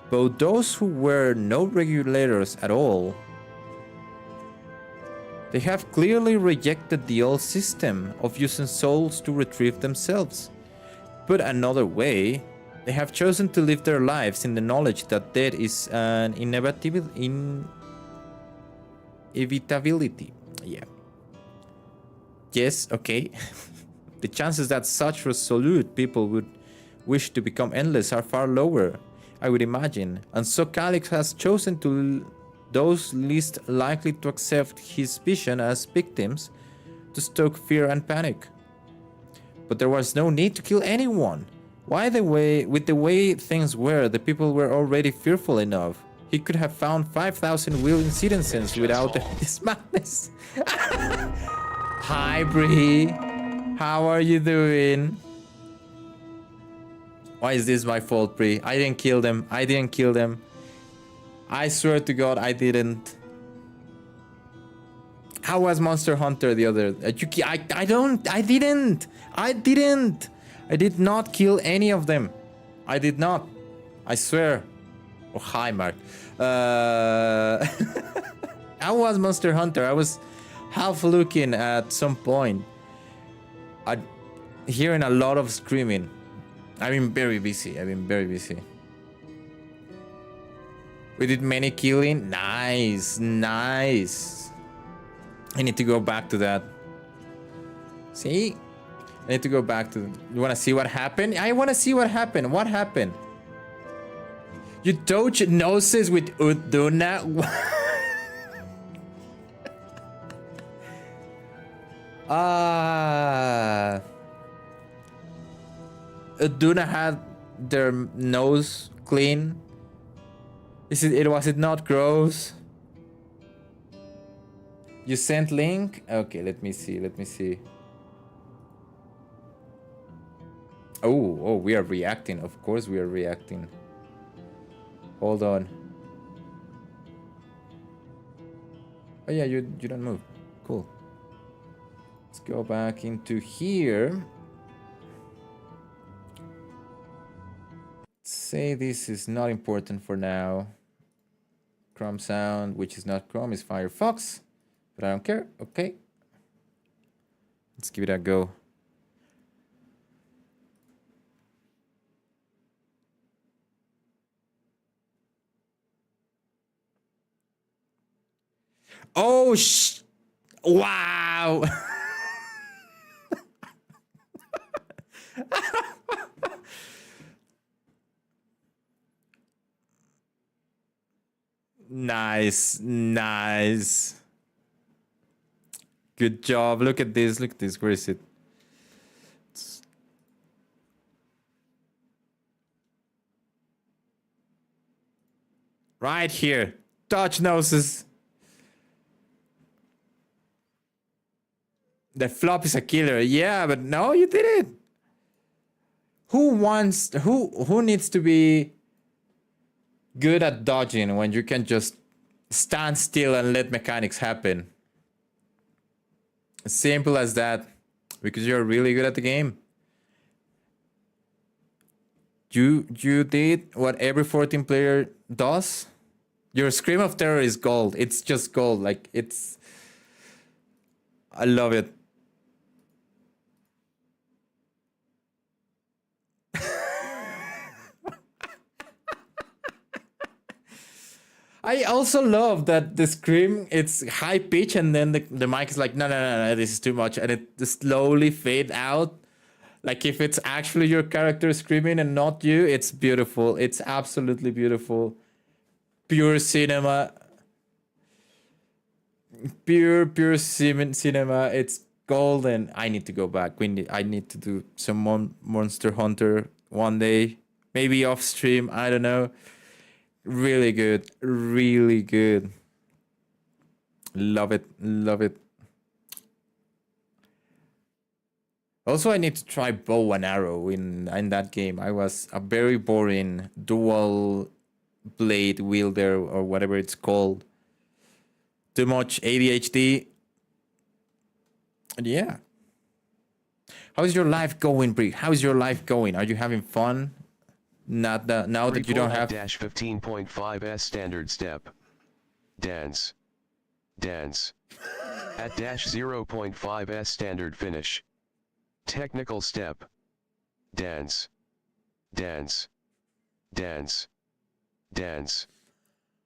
Both those who wear no regulators at all, they have clearly rejected the old system of using souls to retrieve themselves. Put another way, they have chosen to live their lives in the knowledge that death is an inevitability. Yeah. Yes, okay. The chances that such resolute people would wish to become endless are far lower, I would imagine. And so Calyx has chosen to those least likely to accept his vision as victims to stoke fear and panic. But there was no need to kill anyone. With the way things were, the people were already fearful enough. He could have found 5,000 willing citizens without this madness. Hi, Bree. How are you doing? Why is this my fault, Bree? I didn't kill them. I swear to God, I didn't. How was Monster Hunter the other? I didn't. I did not kill any of them. I did not. I swear. Oh, hi, Mark. How was Monster Hunter? I was half looking at some point. I'm hearing a lot of screaming. I've been very busy. We did many killing. Nice. I need to go back to that. See? I need to go back to... You want to see what happened? I want to see what happened. What happened? You touch noses with Uduna? Uduna had their nose clean. Was it not gross? You sent link? Okay, let me see. Oh, we are reacting. Of course we are reacting. Hold on. Oh yeah, you don't move. Cool. Let's go back into here. Say this is not important for now. Chrome sound, which is not Chrome, is Firefox. But I don't care. Okay. Let's give it a go. Oh, Wow. Nice, nice. Good job. Look at this. Look at this. Where is it? Right here. Dodge noses. The flop is a killer. Yeah, but no, you did it. Who needs to be good at dodging when you can just stand still and let mechanics happen? Simple as that. Because you're really good at the game. You did what every 14 player does. Your Scream of Terror is gold. It's just gold. Like, it's... I love it. I also love that the scream, it's high pitch, and then the mic is like, no, this is too much. And it slowly fade out. Like, if it's actually your character screaming and not you, it's beautiful. It's absolutely beautiful. Pure cinema. Pure cinema. It's golden. I need to go back. I need to do some Monster Hunter one day. Maybe off stream. I don't know. Really good. Really good. Love it. Love it. Also, I need to try bow and arrow in that game. I was a very boring dual blade wielder or whatever it's called. Too much ADHD. And yeah. How's your life going, Brie? How's your life going? Are you having fun? Now that you don't have... Dash 15.5s standard step. Dance. Dance. At dash 0.5s standard finish. Technical step. Dance. Dance. Dance. Dance.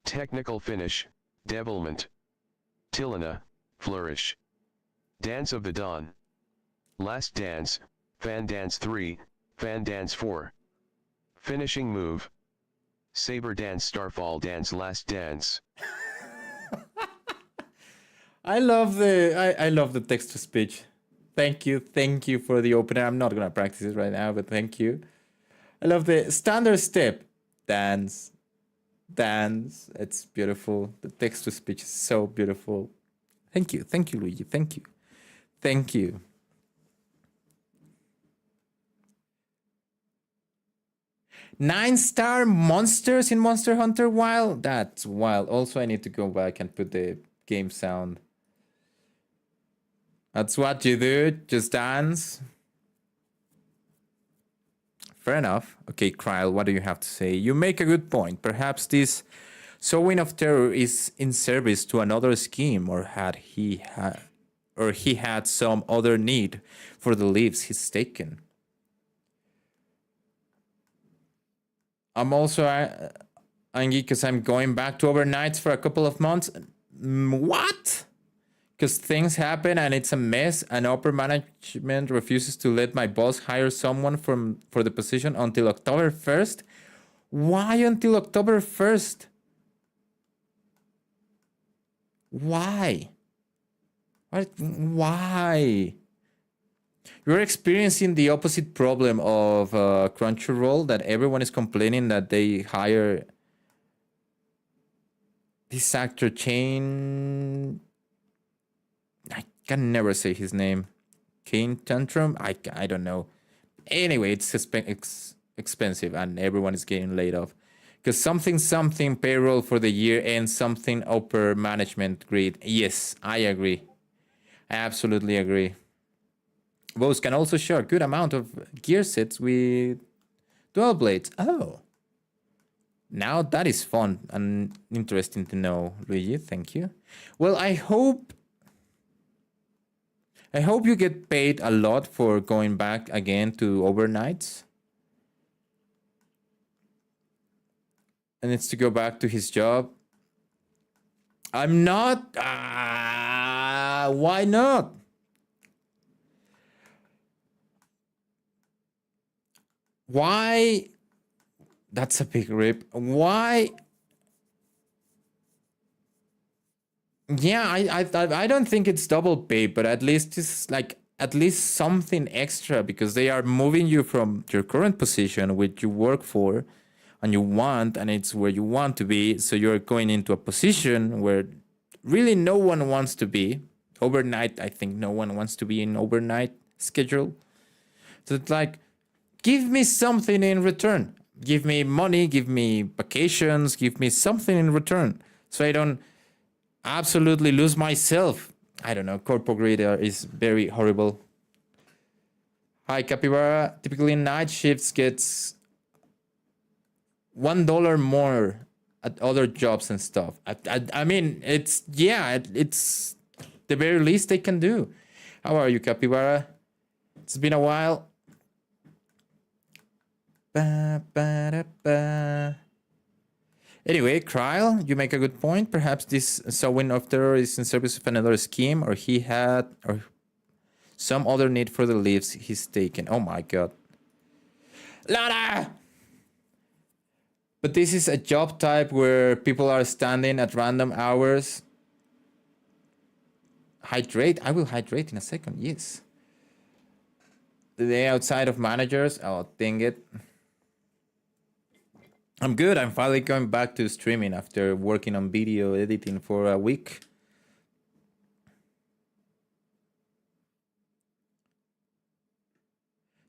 Technical finish. Devilment. Tilana. Flourish. Dance of the Dawn. Last Dance. Fan Dance 3. Fan Dance 4. Finishing move. Saber Dance Starfall Dance Last Dance. I love the text to speech. Thank you for the opener. I'm not gonna practice it right now, but thank you. I love the standard step. Dance. Dance. It's beautiful. The text to speech is so beautiful. Thank you, Luigi. Thank you. 9-star monsters in Monster Hunter Wild? That's wild. Also, I need to go back and put the game sound. That's what you do. Just dance. Fair enough. Okay, Kryl, what do you have to say? You make a good point. Perhaps this sowing of terror is in service to another scheme, or he had some other need for the leaves he's taken. I'm also angry because I'm going back to overnights for a couple of months. What? Because things happen and it's a mess, and upper management refuses to let my boss hire someone for the position until October 1st? Why until October 1st? Why? Why? You're experiencing the opposite problem of Crunchyroll, that everyone is complaining that they hire this actor Chain. I can never say his name. Kane Tantrum? I don't know. Anyway, it's expensive and everyone is getting laid off. Because something payroll for the year and something upper management grid. Yes, I agree. I absolutely agree. Those can also share a good amount of gear sets with dual blades. Oh. Now that is fun and interesting to know, Luigi. Thank you. Well, I hope you get paid a lot for going back again to overnights. And it's to go back to his job. I'm not... Why not? Why? That's a big rip. Why? Yeah, I don't think it's double pay, but at least it's like at least something extra because they are moving you from your current position, which you work for, and you want, and it's where you want to be. So you're going into a position where really no one wants to be. Overnight, I think no one wants to be in overnight schedule. So it's like, give me something in return. Give me money, give me vacations, give me something in return. So I don't absolutely lose myself. I don't know, corporate greed is very horrible. Hi, Capybara. Typically night shifts gets $1 more at other jobs and stuff. I mean, it's the very least they can do. How are you, Capybara? It's been a while. Anyway, Kryle, you make a good point. Perhaps this sowing of terror is in service of another scheme, or he had, or some other need for the leaves he's taken. Oh my god. Lara! But this is a job type where people are standing at random hours. Hydrate? I will hydrate in a second, yes. The day outside of managers? Oh, dang it. I'm good. I'm finally going back to streaming after working on video editing for a week.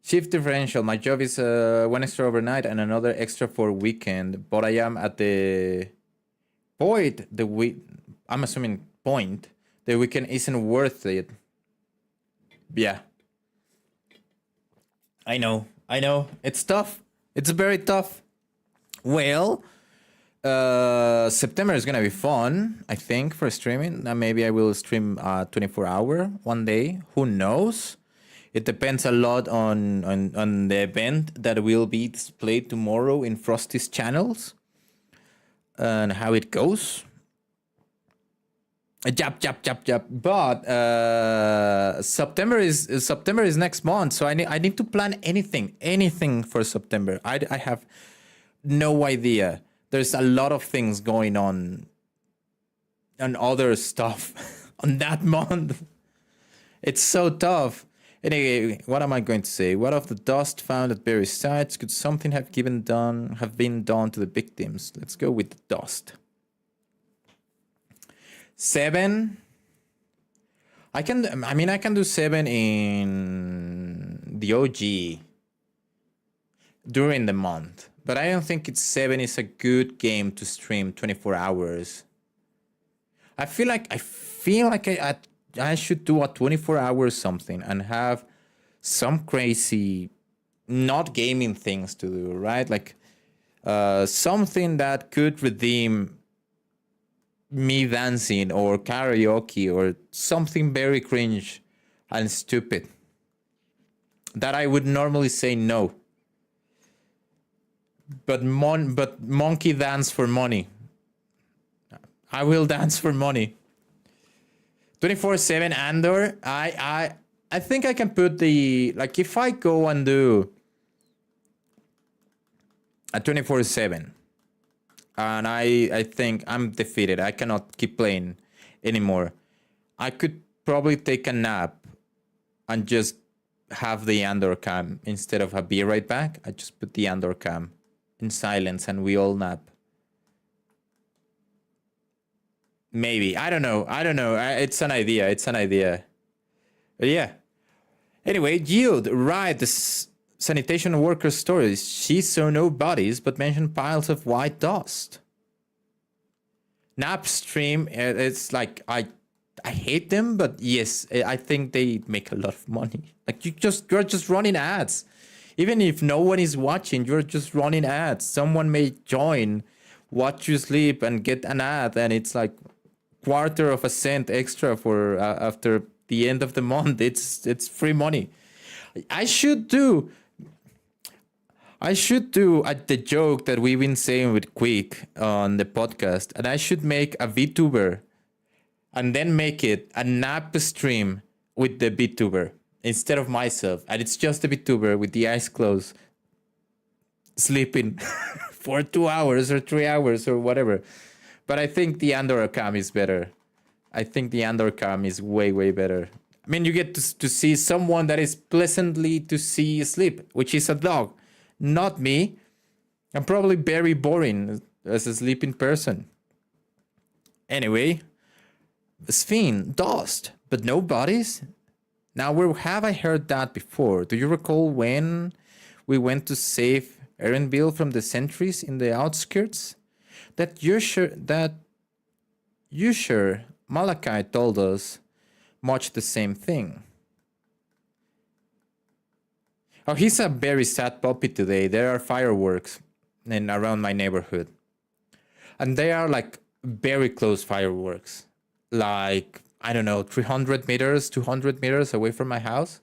Shift differential. My job is one extra overnight and another extra for weekend. But I am at the point. I'm assuming point. The weekend isn't worth it. Yeah. I know. It's tough. It's very tough. Well, September is gonna be fun, I think, for streaming. Maybe I will stream 24-hour one day. Who knows? It depends a lot on the event that will be displayed tomorrow in Frosty's channels and how it goes. Jap. But September is next month, so I need to plan anything for September. I have no idea. There's a lot of things going on and other stuff on that month. It's so tough. Anyway, what am I going to say? What of the dust found at various sites? Could something have been done to the victims? Let's go with the dust. 7. I can do 7 in the OG during the month. But I don't think 7 is a good game to stream 24 hours. I feel like I should do a 24-hour something and have some crazy, not gaming things to do, right? Like something that could redeem me dancing or karaoke or something very cringe and stupid that I would normally say no. But monkey dance for money. I will dance for money. 24/7 Andor. I think I can put like if I go and do a 24/7 and I think I'm defeated. I cannot keep playing anymore. I could probably take a nap and just have the Andor cam instead of a be right back. I just put the Andor cam in silence and we all nap. Maybe. I don't know. It's an idea. But yeah. Anyway, Yield, right. The sanitation worker stories. She saw no bodies but mentioned piles of white dust. Nap stream. It's like I hate them, but yes, I think they make a lot of money. Like you're just running ads. Even if no one is watching, you're just running ads. Someone may join, watch you sleep, and get an ad, and it's like $0.25 extra for after the end of the month. It's free money. I should do the joke that we've been saying with Quick on the podcast, and I should make a VTuber and then make it a nap stream with the VTuber instead of myself. And it's just the VTuber with the eyes closed, sleeping for 2 hours or 3 hours or whatever. But I think the Andorra cam is better. I think the Andorra cam is way, way better. I mean, you get to see someone that is pleasantly to see asleep, which is a dog, not me. I'm probably very boring as a sleeping person. Anyway, Sphinx, dust, but no bodies? Now, where have I heard that before? Do you recall when we went to save Erenville from the sentries in the outskirts? That Usher Malachi told us much the same thing. Oh, he's a very sad puppy today. There are fireworks around my neighborhood. And they are like very close fireworks. Like, I don't know, 300 meters, 200 meters away from my house.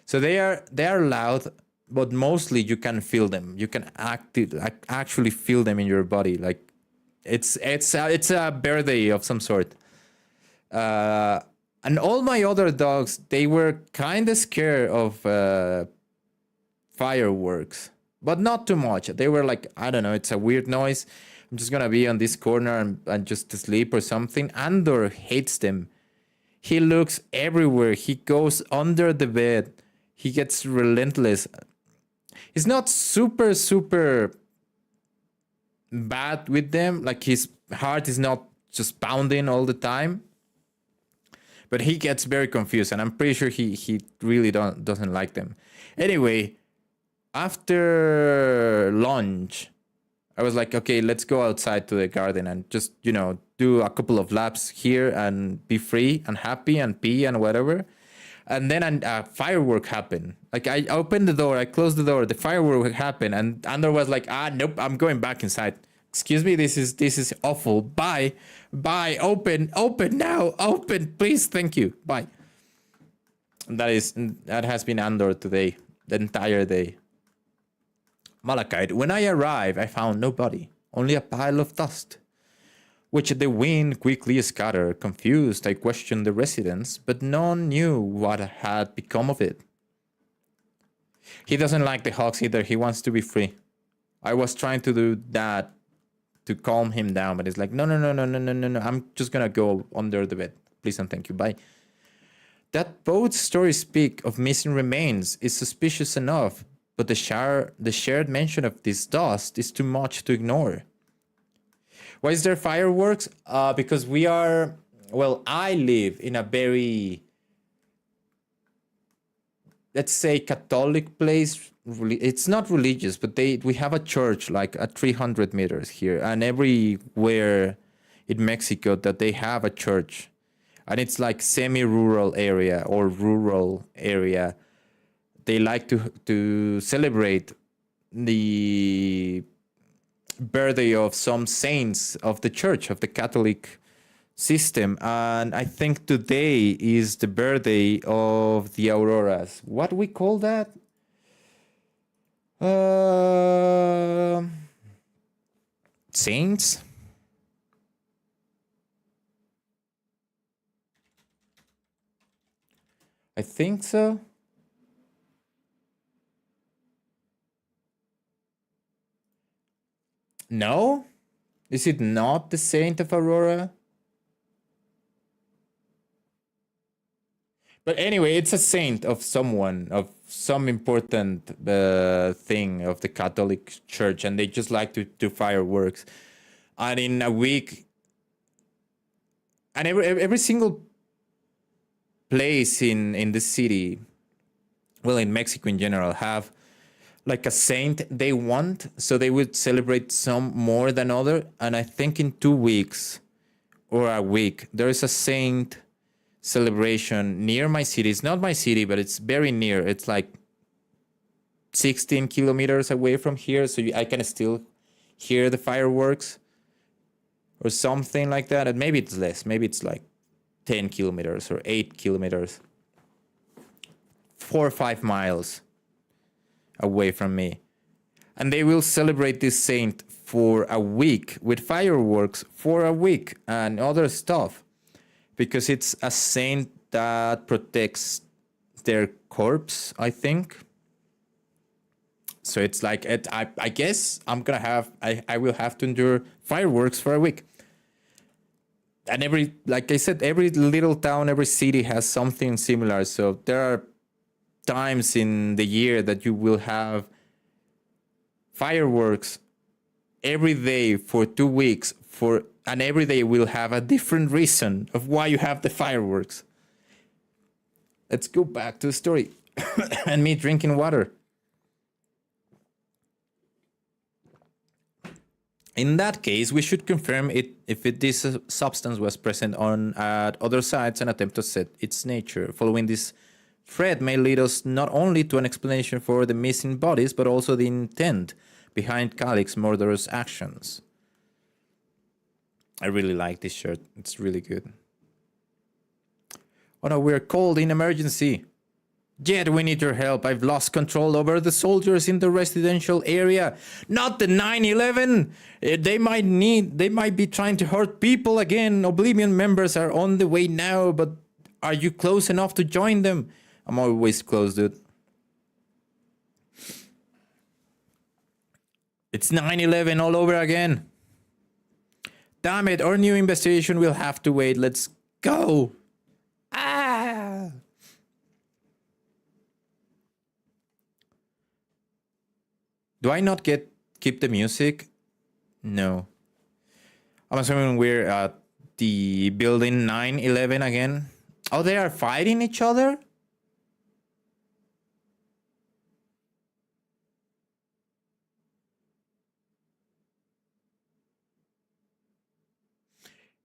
So they are loud, but mostly you can feel them. You can actually feel them in your body. Like it's a birthday of some sort. And all my other dogs, they were kind of scared of fireworks, but not too much. They were like, I don't know, it's a weird noise. I'm just gonna be on this corner and just sleep or something. Andor hates them. He looks everywhere. He goes under the bed. He gets relentless. He's not super bad with them. Like his heart is not just pounding all the time. But he gets very confused, and I'm pretty sure he really doesn't like them. Anyway, after lunch, I was like, okay, let's go outside to the garden and just, do a couple of laps here and be free and happy and pee and whatever. And then a firework happened. Like I opened the door, I closed the door, the firework happened, and Andor was like, nope, I'm going back inside. Excuse me, this is awful. Bye, open now, open, please, thank you, bye. And that has been Andor today, the entire day. Malachite, when I arrived, I found nobody, only a pile of dust, which the wind quickly scattered. Confused, I questioned the residents, but none knew what had become of it. He doesn't like the hawks either, he wants to be free. I was trying to do that to calm him down, but he's like, no, I'm just gonna go under the bed. Please and thank you, bye. That both stories speak of missing remains is suspicious enough, but the shared mention of this dust is too much to ignore. Why is there fireworks? Because I live in a very, let's say, Catholic place. It's not religious, but we have a church like at 300 meters here, and everywhere in Mexico that they have a church, and it's like semi-rural area or rural area. They like to celebrate the birthday of some saints of the church, of the Catholic system. And I think today is the birthday of the Auroras. What we call that? Saints? I think so. No? Is it not the Saint of Aurora? But anyway, it's a saint of someone, of some important thing of the Catholic Church, and they just like to do fireworks. And in a week, and every single place in the city, well, in Mexico in general, have like a saint they want, so they would celebrate some more than other. And I think in 2 weeks or a week, there is a saint celebration near my city. It's not my city, but it's very near. It's like 16 kilometers away from here, so I can still hear the fireworks or something like that. And maybe it's less. Maybe it's like 10 kilometers or 8 kilometers. 4 or 5 miles away from me. And they will celebrate this saint for a week with fireworks for a week and other stuff. because it's a saint that protects their corpse, I think. So it's like I guess I'm gonna have I will have to endure fireworks for a week. And like I said, every little town, every city has something similar. So there are times in the year that you will have fireworks every day for 2 weeks, and every day will have a different reason of why you have the fireworks. Let's go back to the story and me drinking water. In that case, we should confirm it if this substance was present at other sites and attempt to set its nature. Following this thread may lead us not only to an explanation for the missing bodies, but also the intent behind Calic's murderous actions. I really like this shirt. It's really good. Oh no, we're called in emergency. Jet, we need your help. I've lost control over the soldiers in the residential area. Not the 9/11. They might be trying to hurt people again. Oblivion members are on the way now, but are you close enough to join them? I'm always close, dude. It's 9/11 all over again. Damn it, our new investigation will have to wait. Let's go. Ah! Do I not keep the music? No. I'm assuming we're at the building 9/11 again. Oh, they are fighting each other?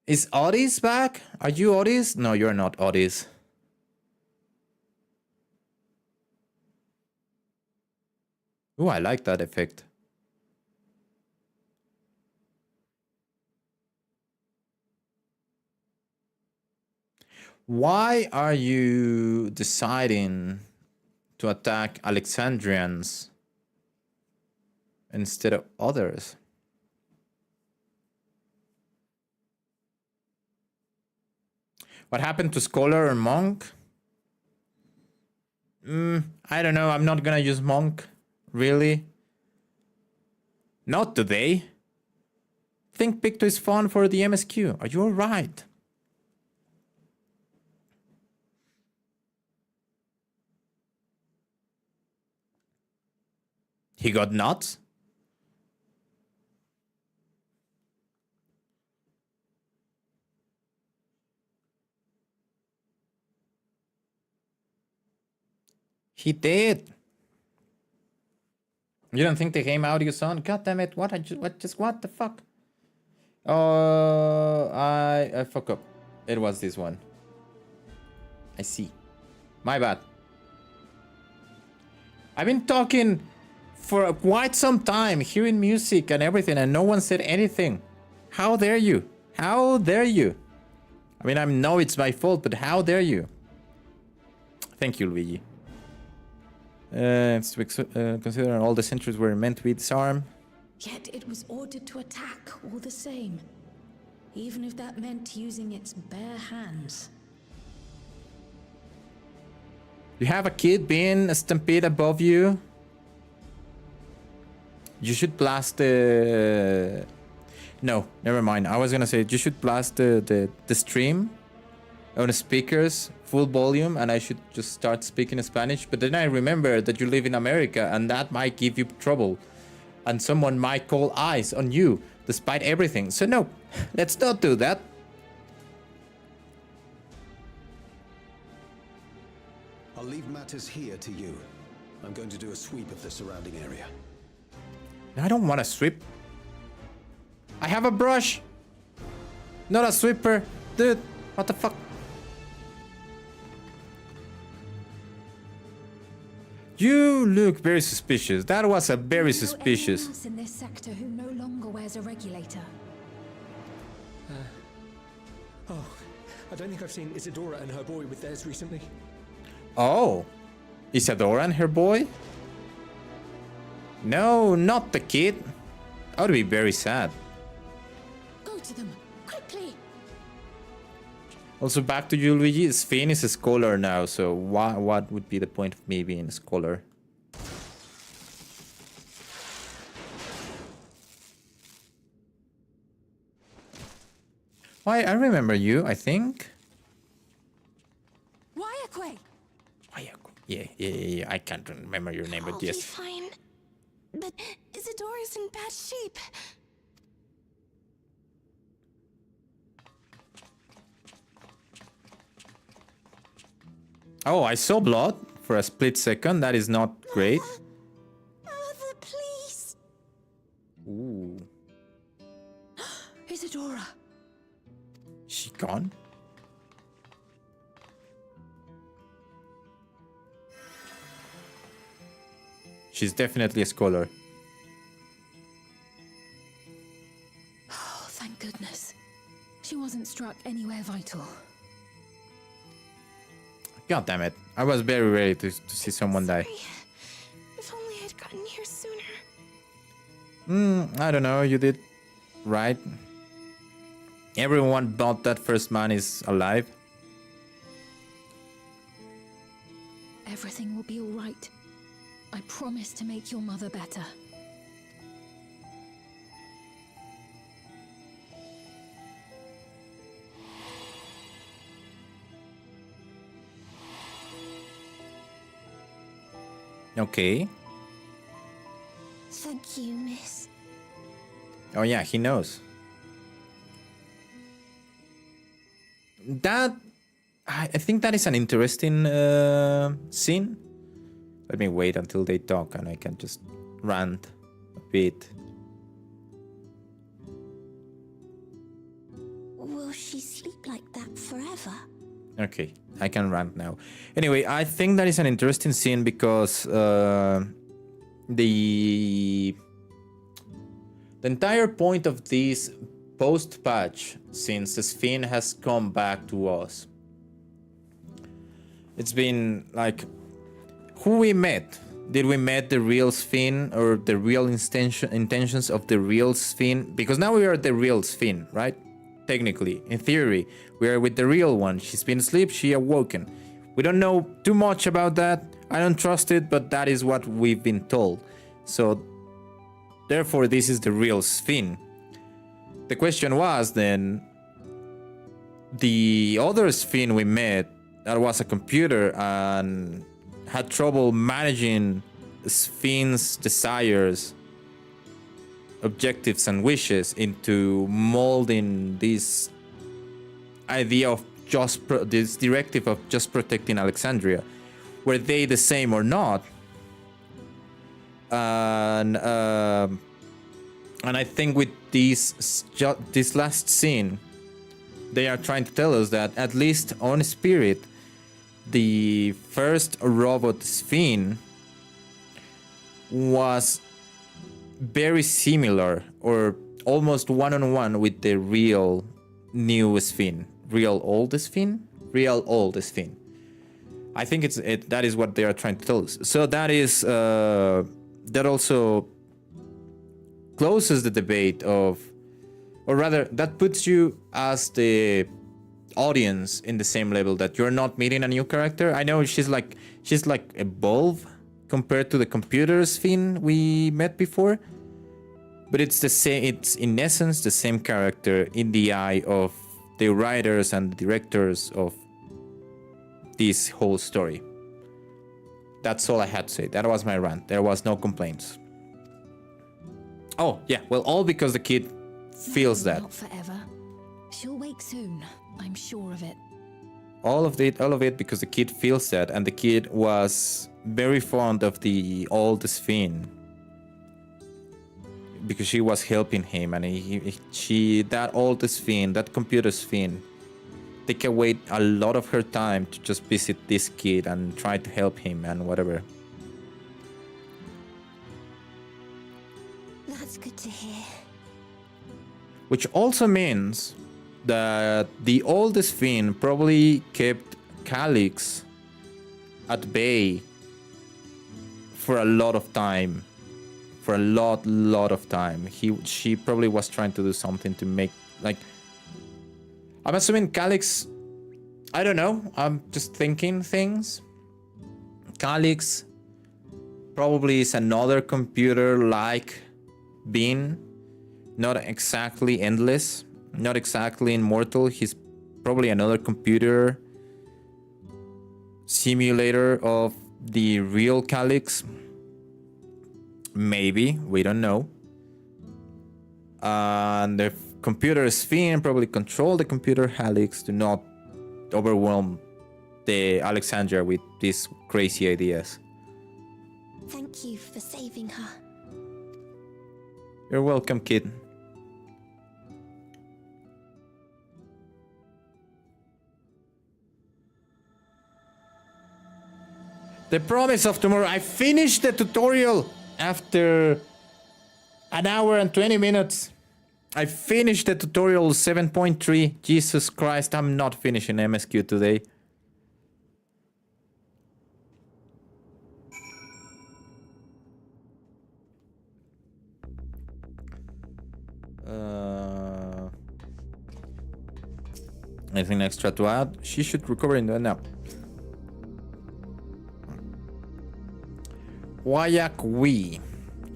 Is Otis back? Are you Otis? No, you're not Otis. Oh, I like that effect. Why are you deciding to attack Alexandrians instead of others? What happened to Scholar or Monk? I don't know. I'm not gonna use Monk. Really? Not today. Think Picto is fun for the MSQ. Are you alright? He got nuts? He did. You don't think the game audio sound? God damn it! What the fuck? Oh, I fuck up. It was this one. I see. My bad. I've been talking for quite some time, hearing music and everything, and no one said anything. How dare you? How dare you? I mean, I know it's my fault, but how dare you? Thank you, Luigi. Considering all the sentries were meant to be disarmed. Yet it was ordered to attack all the same, even if that meant using its bare hands. You have a kid being a stampede above you. You should blast the... No, never mind. I was gonna say you should blast the stream on the speakers full volume, and I should just start speaking Spanish. But then I remember that you live in America, and that might give you trouble, and someone might call eyes on you despite everything. So no, let's not do that. I'll leave matters here to you. I'm going to do a sweep of the surrounding area. I don't want to sweep. I have a brush, not a sweeper. Dude, what the fuck? You look very suspicious. That was a very suspicious. Anyone else in this sector who no longer wears a regulator? Oh, I don't think I've seen Isadora and her boy with theirs recently. Oh, Isadora and her boy? No, not the kid. I would be very sad. Go to them, quickly! Also, back to you, Luigi. Sven is a scholar now, so what would be the point of me being a scholar? Why, I remember you, I think. Wyaquay! Yeah, I can't remember your name, but I'll be yes. fine. But Isadora's in bad shape. Oh, I saw blood for a split second. That is not great. Mother, please. Ooh. Isadora! She gone? She's definitely a scholar. Oh, thank goodness. She wasn't struck anywhere vital. God damn it. I was very ready to see someone die. Sorry. If only I'd gotten here sooner. I don't know. You did right. Everyone but that first man is alive. Everything will be all right. I promise to make your mother better. Okay. Thank you, miss. Oh yeah, he knows. That... I think that is an interesting scene. Let me wait until they talk and I can just rant a bit. Will she sleep like that forever? Okay, I can rant now. Anyway, I think that is an interesting scene because the entire point of this post-patch, since the Sven has come back to us, it's been like, who we met? Did we met the real Sven or the real intentions of the real Sven? Because now we are the real Sven, right? Technically, in theory, we are with the real one. She's been asleep, she awoken. We don't know too much about that. I don't trust it, but that is what we've been told. So, therefore, this is the real Sven. The question was then, the other Sven we met, that was a computer and had trouble managing Sven's desires, objectives and wishes into molding this idea of this directive of just protecting Alexandria. Were they the same or not? And I think with this last scene, they are trying to tell us that at least on spirit, the first robot Sven was very similar or almost one-on-one with the real new Sven. Real old Sven? Real old Sven. I think that is what they are trying to tell us. So that is that also closes the debate of, or rather that puts you as the audience in the same level, that you're not meeting a new character. I know she's like evolved compared to the computer Sven we met before, but it's the same. It's in essence the same character in the eye of the writers and the directors of this whole story. That's all I had to say. That was my rant. There was no complaints. Oh yeah, well, all because the kid feels that. Not forever. She'll wake soon. I'm sure of it. All of it because the kid feels that, and the kid was very fond of the old Sven because she was helping him, and that old Sven, that computer Sven, take away a lot of her time to just visit this kid and try to help him and whatever. That's good to hear. Which also means that the old Sven probably kept Calix at bay for a lot of time. For a lot of time. She probably was trying to do something to make, like, I'm assuming Calix I don't know. I'm just thinking things. Calyx probably is another computer like Bean. Not exactly endless. Not exactly immortal. He's probably another computer simulator of the real Calyx. Maybe. We don't know. And the computer Sphere probably control the computer Helix to not overwhelm the Alexandria with these crazy ideas. Thank you for saving her. You're welcome, kid. The promise of tomorrow. I finished the tutorial after an hour and 20 minutes. I finished the tutorial 7.3. Jesus Christ, I'm not finishing MSQ today. Anything extra to add? She should recover in the now. Wayakwi.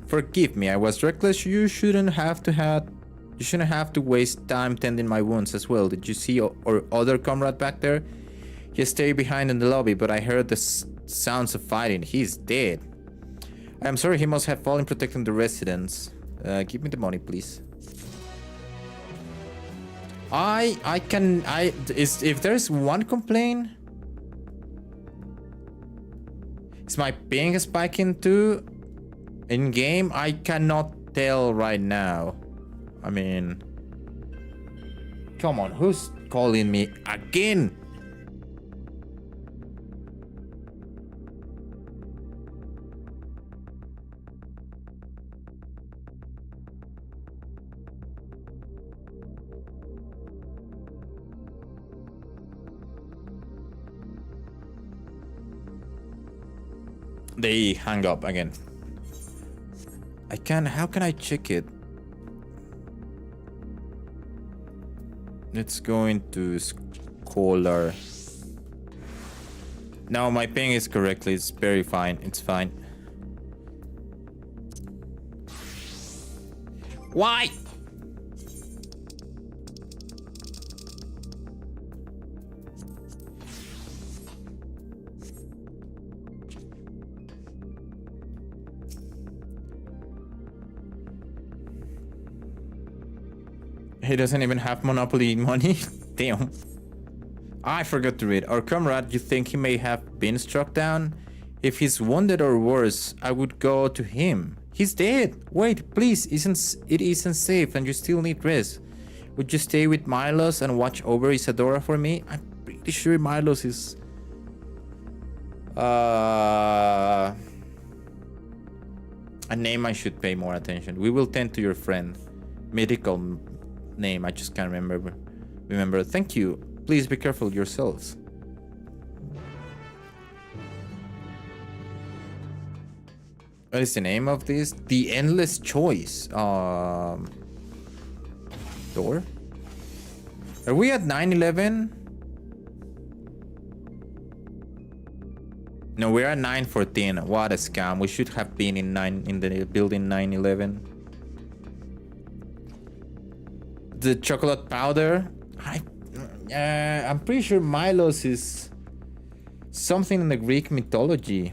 Forgive me, I was reckless. You shouldn't have to waste time tending my wounds as well. Did you see our other comrade back there? He stayed behind in the lobby, but I heard the sounds of fighting. He's dead. I am sorry, he must have fallen protecting the residents. Give me the money, please. If there's one complaint, is my ping spiking too? In game, I cannot tell right now. I mean, come on, who's calling me again? They hang up again. How can I check it? Let's go into Scholar. No, my ping is correctly. It's very fine. It's fine. Why? He doesn't even have Monopoly money. Damn. I forgot to read. Our comrade, you think he may have been struck down? If he's wounded or worse, I would go to him. He's dead. Wait, please. It isn't safe and you still need rest. Would you stay with Milos and watch over Isadora for me? I'm pretty sure Milos is... a name I should pay more attention. We will tend to your friend. Medical name, I just can't remember. Thank you. Please be careful yourselves. What is the name of this? The Endless Choice. Door? Are we at 911? No, we're at 914. What a scam. We should have been in the building 911. The chocolate powder. I'm pretty sure Milos is something in the Greek mythology.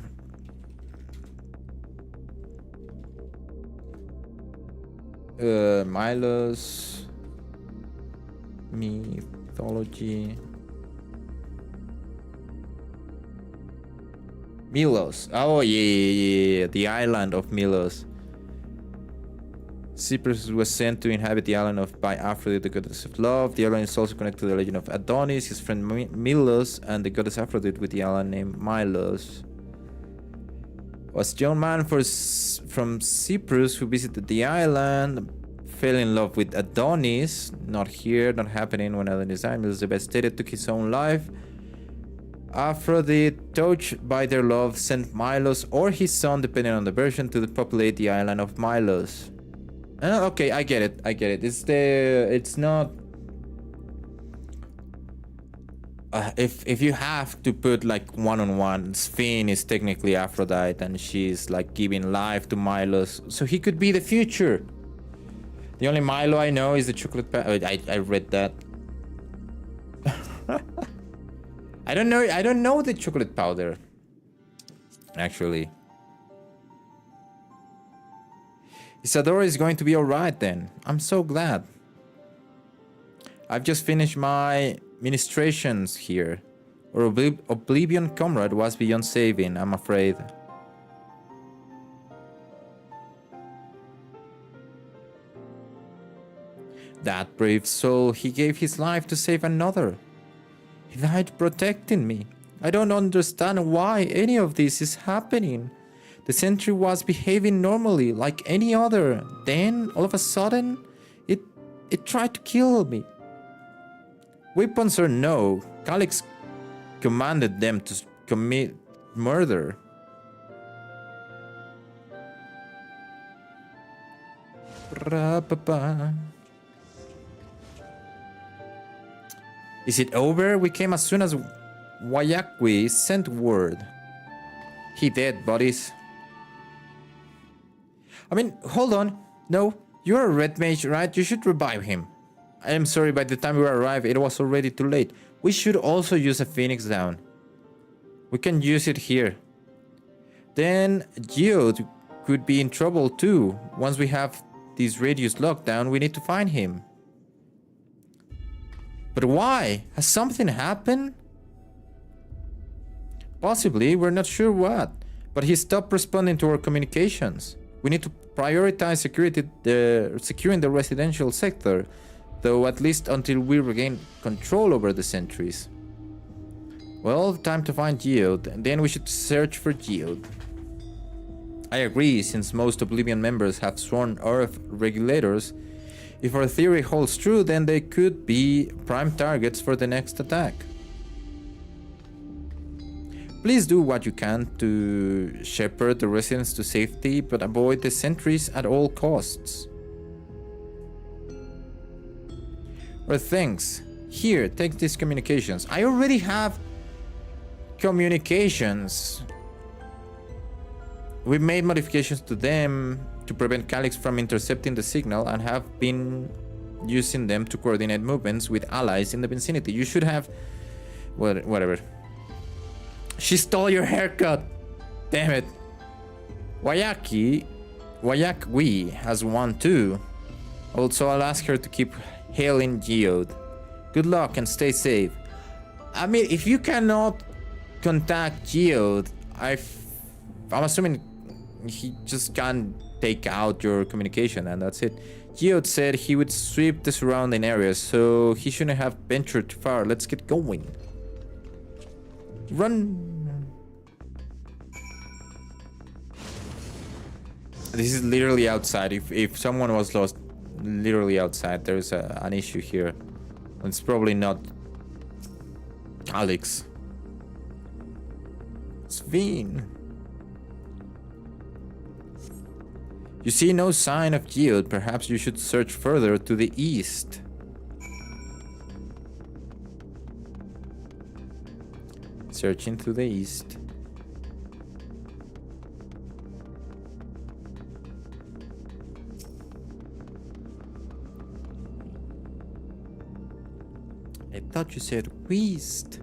Milos mythology. Milos. Oh yeah. The island of Milos. Cyprus was sent to inhabit the island by Aphrodite, the goddess of love. The island is also connected to the legend of Adonis, his friend Milos, and the goddess Aphrodite with the island named Milos. Was a young man from Cyprus who visited the island, fell in love with Adonis. Not here, not happening when Adonis died. Milos, devastated, took his own life. Aphrodite, touched by their love, sent Milos or his son, depending on the version, to populate the island of Milos. Okay, I get it. It's not if you have to put like one-on-one, Sphene is technically Aphrodite and she's like giving life to Milos, so he could be the future. The only Milo I know is the chocolate I read that. I don't know the chocolate powder, actually. Isadora is going to be alright then. I'm so glad. I've just finished my ministrations here. Our Oblivion comrade was beyond saving, I'm afraid. That brave soul, he gave his life to save another. He died protecting me. I don't understand why any of this is happening. The sentry was behaving normally, like any other. Then, all of a sudden, it tried to kill me. Weapons or no, Calix commanded them to commit murder. Is it over? We came as soon as Wayakwi sent word. He dead, buddies. I mean, hold on. No, you're a red mage, right? You should revive him. I am sorry, by the time we arrived, it was already too late. We should also use a Phoenix down. We can use it here. Then Geode could be in trouble too. Once we have this radius locked down, we need to find him. But why? Has something happened? Possibly, we're not sure what. But he stopped responding to our communications. We need to prioritize securing the residential sector, though at least until we regain control over the sentries. Well, time to find Geode, and then we should search for Geode. I agree, since most Oblivion members have sworn Earth regulators. If our theory holds true, then they could be prime targets for the next attack. Please do what you can to shepherd the residents to safety, but avoid the sentries at all costs. Well, thanks. Here, take these communications. I already have communications. We made modifications to them to prevent Calix from intercepting the signal and have been using them to coordinate movements with allies in the vicinity. You should have... whatever. She stole your haircut! Damn it. Wayakwi has one too. Also, I'll ask her to keep hailing Geode. Good luck and stay safe. I mean, if you cannot contact Geode, I'm assuming he just can't take out your communication and that's it. Geode said he would sweep the surrounding areas, so he shouldn't have ventured too far. Let's get going. Run! This is literally outside. If someone was lost literally outside, there's an issue here. It's probably not Calix. Sphene. You see no sign of Geode. Perhaps you should search further to the east. Searching to the east. I thought you said west.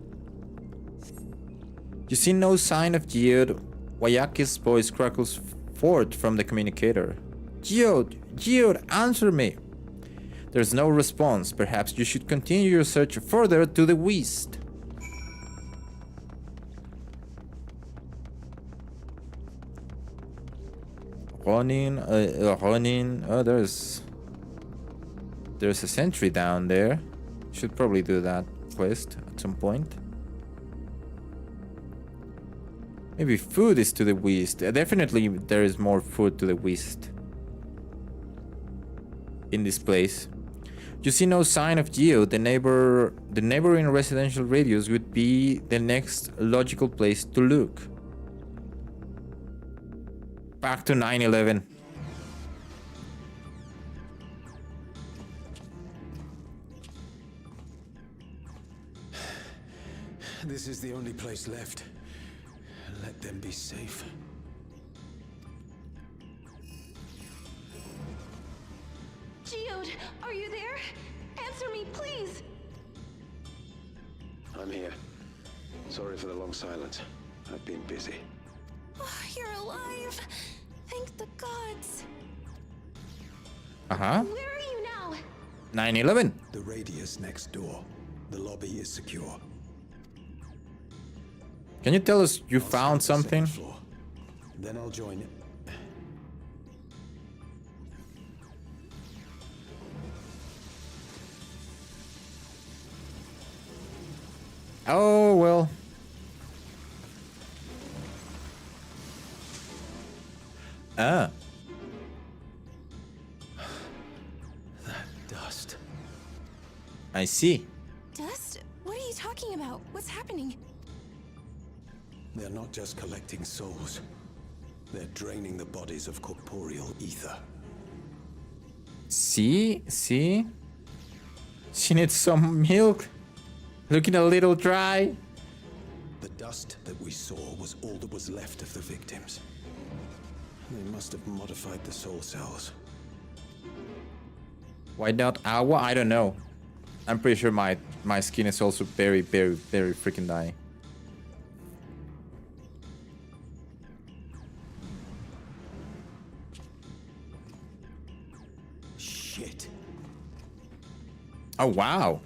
You see no sign of Geode. Wayaki's voice crackles forth from the communicator. Geode! Geode, answer me! There's no response. Perhaps you should continue your search further to the west. Running. Oh, there's a sentry down there. Should probably do that quest at some point. Maybe food is to the west. Definitely there is more food to the west in this place. You see no sign of Geode. The neighboring residential radius would be the next logical place to look. Back to 9/11. This is the only place left. Let them be safe. Geode, are you there? Answer me, please! I'm here. Sorry for the long silence. I've been busy. Oh, you're alive! Thank the gods! Uh-huh. Where are you now? 9/11. The radius next door. The lobby is secure. Can you tell us you I'll found stay on the something? second floor. Then I'll join it. Oh, well. Ah. That dust. I see. Dust? What are you talking about? What's happening? They're not just collecting souls. They're draining the bodies of corporeal ether. See? See? She needs some milk. Looking a little dry. The dust that we saw was all that was left of the victims. They must have modified the soul cells. Why not agua? I don't know. I'm pretty sure my skin is also very, very, very freaking dry. Shit. Oh, wow.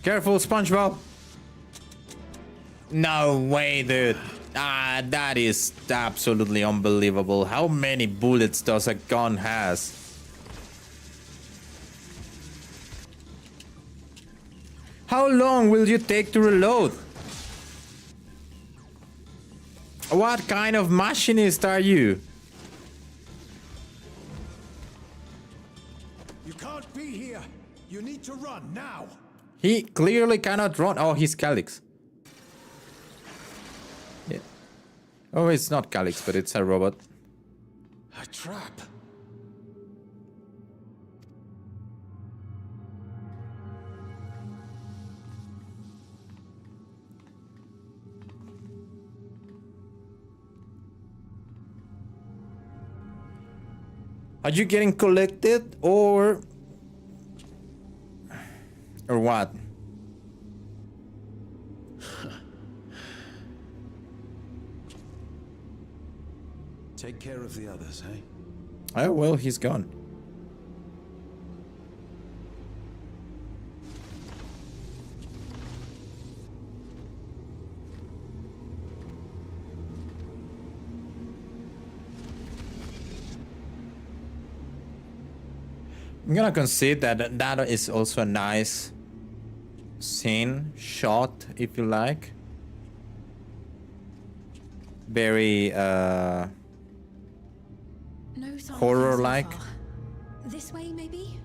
Careful, SpongeBob. No way, dude. Ah, that is absolutely unbelievable. How many bullets does a gun has? How long will you take to reload? What kind of machinist are you? You can't be here. You need to run now. He clearly cannot run. Oh, he's Calyx. Yeah. Oh, it's not Calyx, but it's a robot. A trap. Are you getting collected or what? Take care of the others, eh? Oh, well, he's gone. I'm gonna concede that that is also a nice scene, shot, if you like. Very, No sign of him horror-like. so far. This way, maybe?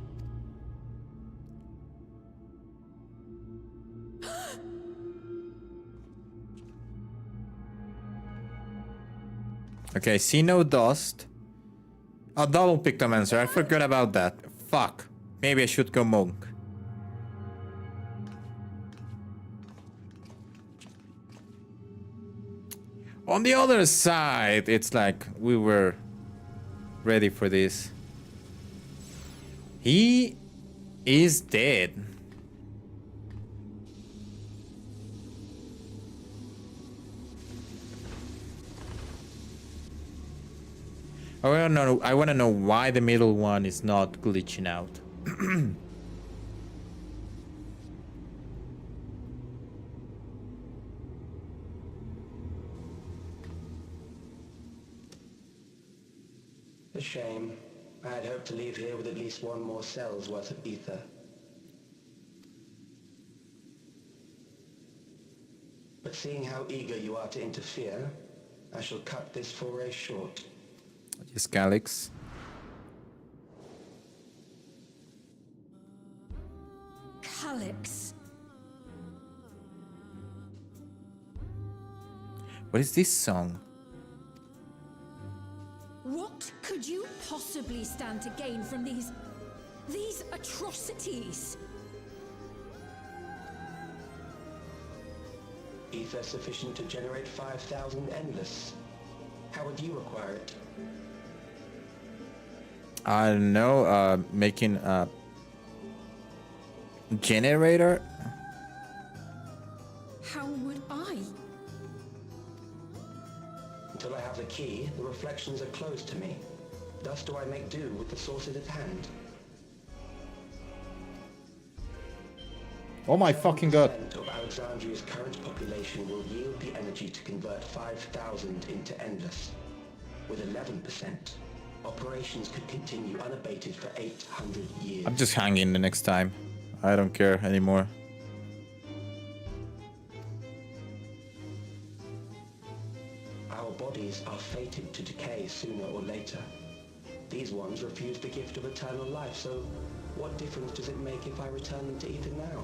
Okay, see no dust. Oh, double Pictomancer, I forgot about that. Fuck. Maybe I should go monk. On the other side, it's like we were ready for this. He is dead. I want to know why the middle one is not glitching out. A shame. I had hoped to leave here with at least one more cell's worth of ether. But seeing how eager you are to interfere, I shall cut this foray short. Yes, Calyx. Calyx. What is this song? What could could you possibly stand to gain from these atrocities? Ether sufficient to generate 5,000 endless. How would you acquire it? I don't know, making a generator? How would I? Until I have the key, the reflections are closed to me. Thus do I make do with the sources at hand. Oh my fucking god. 7% of Alexandria's current population will yield the energy to convert 5,000 into endless. With 11%, operations could continue unabated for 800 years. I'm just hanging the next time. I don't care anymore. Our bodies are fated to decay sooner or later. These ones refuse the gift of eternal life, so what difference does it make if I return them to Ether now?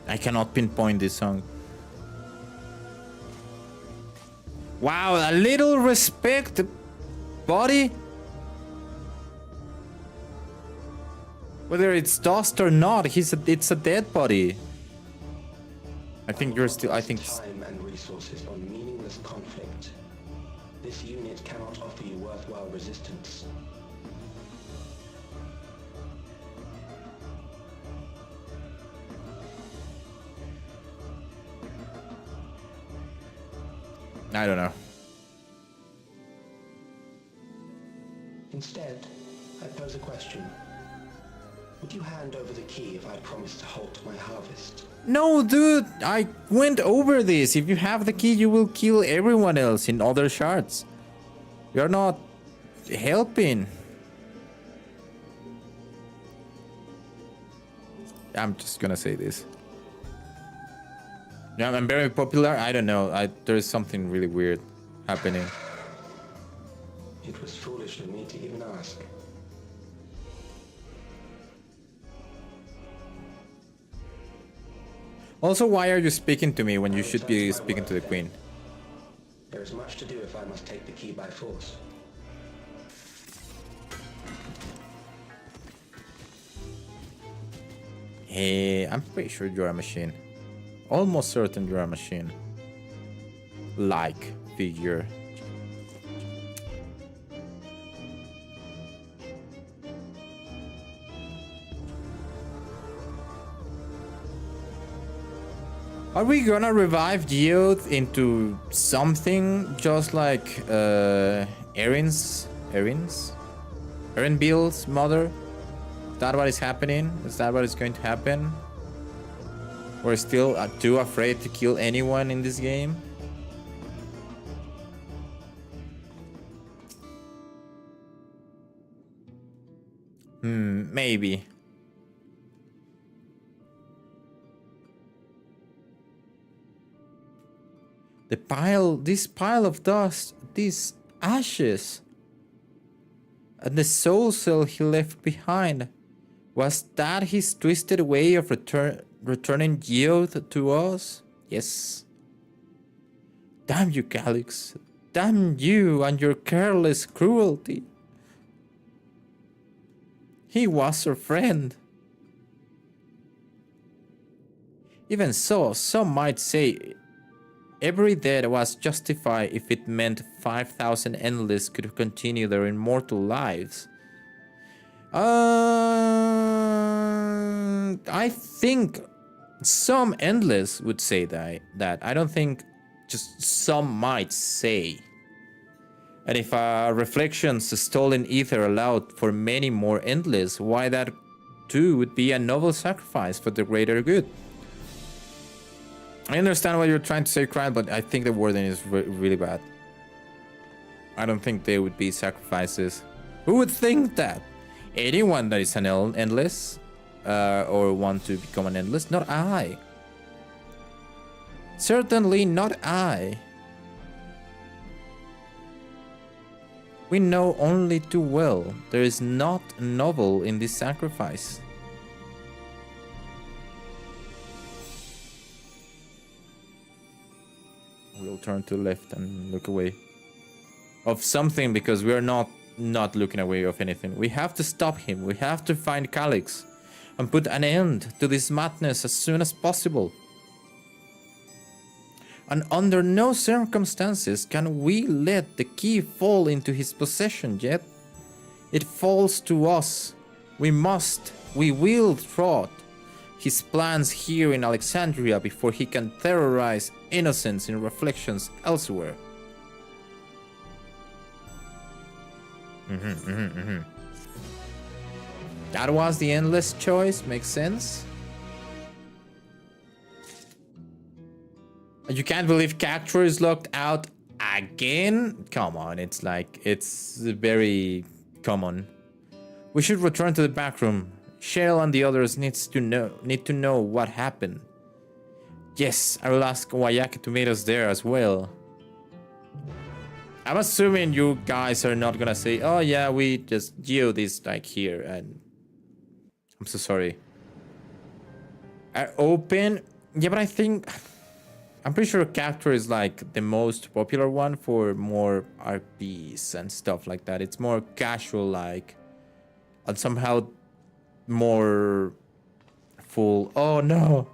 I cannot pinpoint this song. Wow, a little respect, buddy. Whether it's dust or not, it's a dead body. I think you're still. I think. Time and resources on meaningless conflict. This unit cannot offer you worthwhile resistance. I don't know. Instead, I pose a question. Would you hand over the key if I promised to halt my harvest? No, dude, I went over this. If you have the key, you will kill everyone else in other shards. You're not helping. I'm just gonna say this. Yeah, I'm very popular. I don't know. There's something really weird happening. It was foolish of me to even ask. Also, why are you speaking to me when you should be speaking to the queen? There is much to do if I must take the key by force. Hey, I'm pretty sure you're a machine. Almost certain you're a machine. Like figure. Are we gonna revive Geoth into something just like Erin's Bill's mother? Is that what is happening? Is that what is going to happen? We're still too afraid to kill anyone in this game? Maybe. This pile of dust, these ashes, and the soul cell he left behind. Was that his twisted way of returning Geoth to us? Yes. Damn you, Calyx. Damn you and your careless cruelty. He was our friend. Even so, some might say every death was justified if it meant 5,000 endless could continue their immortal lives. I think some endless would say that. I don't think just some might say. And if reflections stolen ether allowed for many more endless, why that too would be a noble sacrifice for the greater good. I understand what you're trying to say, Cran, but I think the wording is really bad. I don't think there would be sacrifices. Who would think that? Anyone that is an endless or want to become an endless? Not I. Certainly not I. We know only too well there is not noble in this sacrifice. We'll turn to left and look away. of something because we are not looking away of anything. We have to stop him. We have to find Calyx and put an end to this madness as soon as possible. And under no circumstances can we let the key fall into his possession yet. It falls to us. We will thwart his plans here in Alexandria before he can terrorize innocents in reflections elsewhere. That was the endless choice. Makes sense. You can't believe Cactuar is locked out again? Come on, it's very common. We should return to the back room. Cheryl and the others need to know what happened. Yes, I will ask Wayaka to meet us there as well. I'm assuming you guys are not gonna say, oh yeah, we just geoed this like here, and I'm so sorry. I open, yeah, but I'm pretty sure Cactuar is like the most popular one for more RPs and stuff like that. It's more casual like, and somehow more full. Oh no.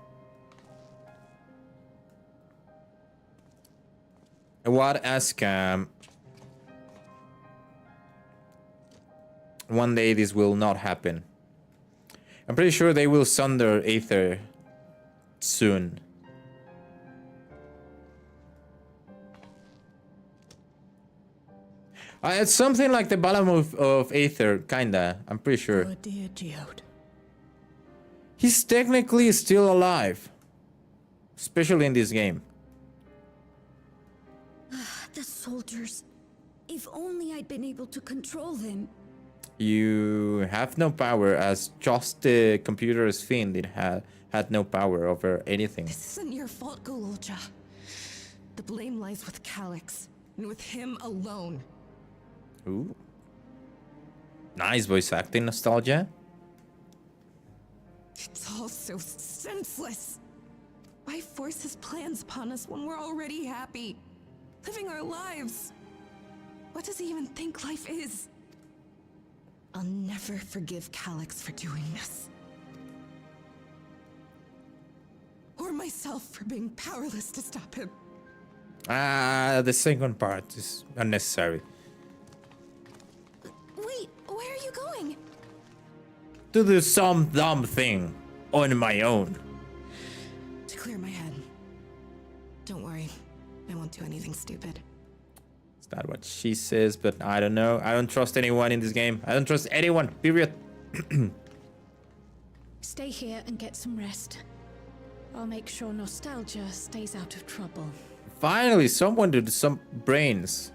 What a scam. One day this will not happen. I'm pretty sure they will sunder Aether soon. It's something like the Balam of Aether, kinda. I'm pretty sure. Oh dear, Geode. He's technically still alive. Especially in this game. The soldiers. If only I'd been able to control them. You have no power, as just the computer's fiend had no power over anything. This isn't your fault, Gololja. The blame lies with Calyx, and with him alone. Ooh. Nice voice acting, Nostalgia. It's all so senseless. Why force his plans upon us when we're already happy? Living our lives. What does he even think life is? I'll never forgive Calyx for doing this. Or myself for being powerless to stop him. The second part is unnecessary. Wait, where are you going? To do some dumb thing on my own. To clear my head. Don't worry, I won't do anything stupid. Is that what she says? But I don't know. I don't trust anyone in this game. I don't trust anyone, period. Stay here and get some rest. I'll make sure Nostalgia stays out of trouble. Finally, someone did some brains.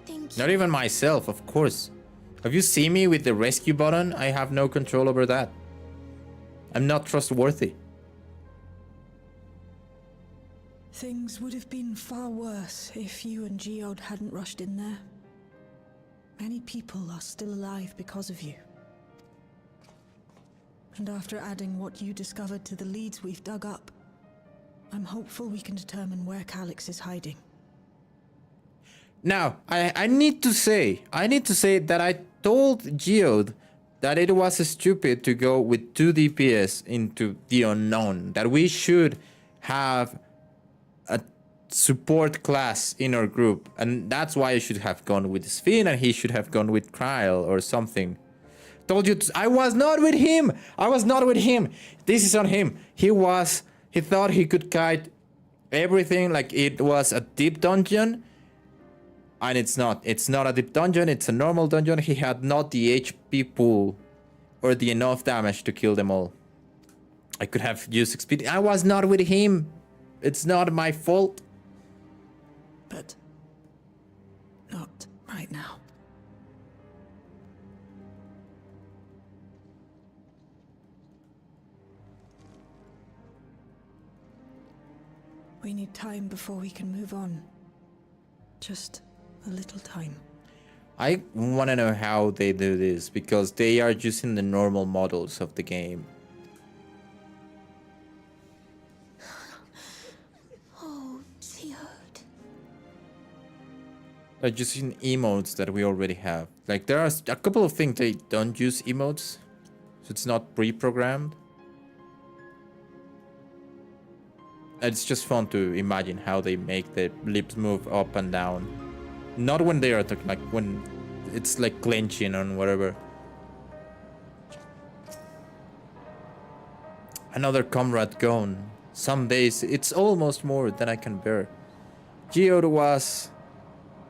Thank you. Not even myself, of course. Have you seen me with the rescue button? I have no control over that. I'm not trustworthy. Things would have been far worse if you and Geode hadn't rushed in there. Many people are still alive because of you. And after adding what you discovered to the leads we've dug up, I'm hopeful we can determine where Calyx is hiding. Now, I need to say that I told Geode that it was stupid to go with 2 DPS into the unknown. That we should have a support class in our group. And that's why I should have gone with Sven and he should have gone with Trial or something. Told you, I was not with him. I was not with him. This is on him. He thought he could kite everything like it was a deep dungeon. And it's not. It's not a deep dungeon. It's a normal dungeon. He had not the HP pool or the enough damage to kill them all. I could have used experience. I was not with him. It's not my fault. But not right now. We need time before we can move on. Just a little time. I want to know how they do this because they are using the normal models of the game. Oh, Geode. Like using emotes that we already have. Like there are a couple of things they don't use emotes, so it's not pre-programmed. It's just fun to imagine how they make the lips move up and down. Not when they are talking, like when it's like clenching and whatever. Another comrade gone. Some days it's almost more than I can bear. Geode was...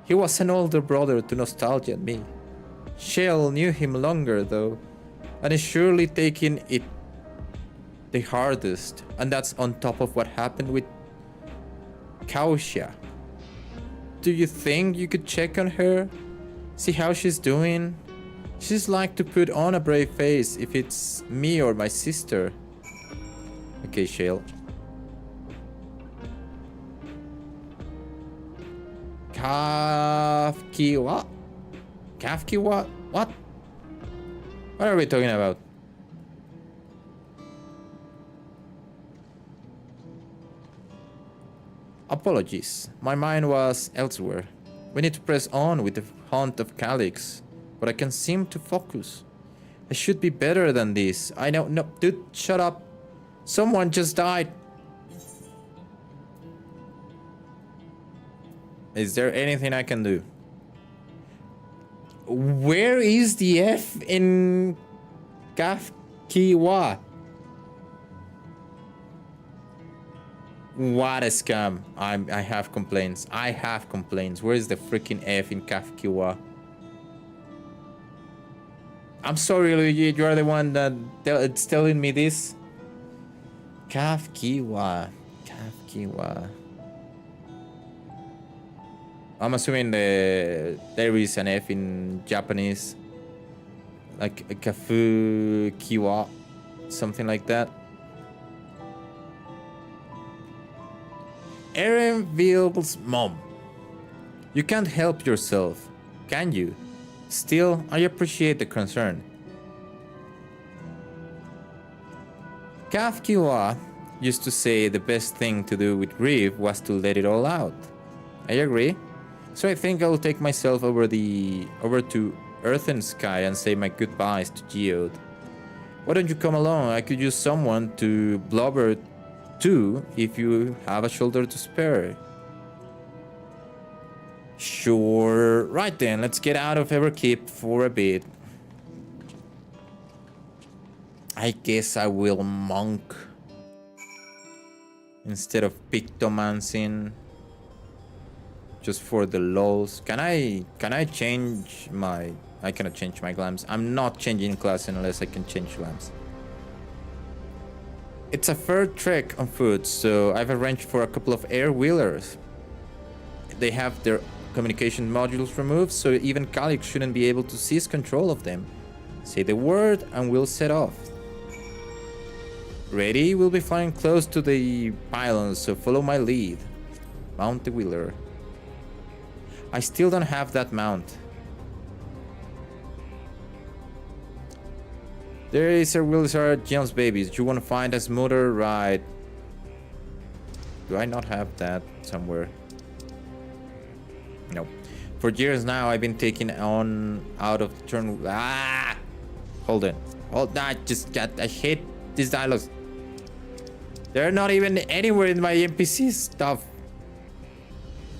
He was an older brother to nostalgia and me. Shell knew him longer though, and is surely taking it the hardest, and that's on top of what happened with Kausha. Do you think you could check on her? See how she's doing? She's like to put on a brave face if it's me or my sister. Okay, Shale. Kafki what? Kafki what? What? What are we talking about? Apologies, my mind was elsewhere. We need to press on with the hunt of Calyx, but I can't seem to focus. I should be better than this. I know, no, dude, shut up. Someone just died. Is there anything I can do? Where is the F in Kafkiwa? What a scam. I have complaints. I have complaints. Where is the freaking F in Kafkiwa? I'm sorry, Luigi, you are the one that's telling me this. Kafkiwa. Kafkiwa. I'm assuming there is an F in Japanese. Like a Kafu Kiwa. Something like that. Erenville's mom. You can't help yourself, can you? Still, I appreciate the concern. Kafkiwa used to say the best thing to do with grief was to let it all out. I agree. So I think I'll take myself over to Earth and Sky and say my goodbyes to Geode. Why don't you come along? I could use someone to blubber to if you have a shoulder to spare. Sure. Right then, let's get out of Everkeep for a bit. I guess I will monk instead of pictomancing. Just for the lols. Can I change my... I cannot change my glams. I'm not changing class unless I can change glams. It's a fair trek on foot, so I've arranged for a couple of air wheelers. They have their communication modules removed, so even Calyx shouldn't be able to seize control of them. Say the word and we'll set off. Ready? We'll be flying close to the pylons, so follow my lead. Mount the wheeler. I still don't have that mount. There is a wheelers Jones babies. You want to find a smoother ride? Do I not have that somewhere? No. For years now, I've been taking on out of the turn. Ah! Hold on. Hold on. I hate these dialogues. They're not even anywhere in my NPC stuff.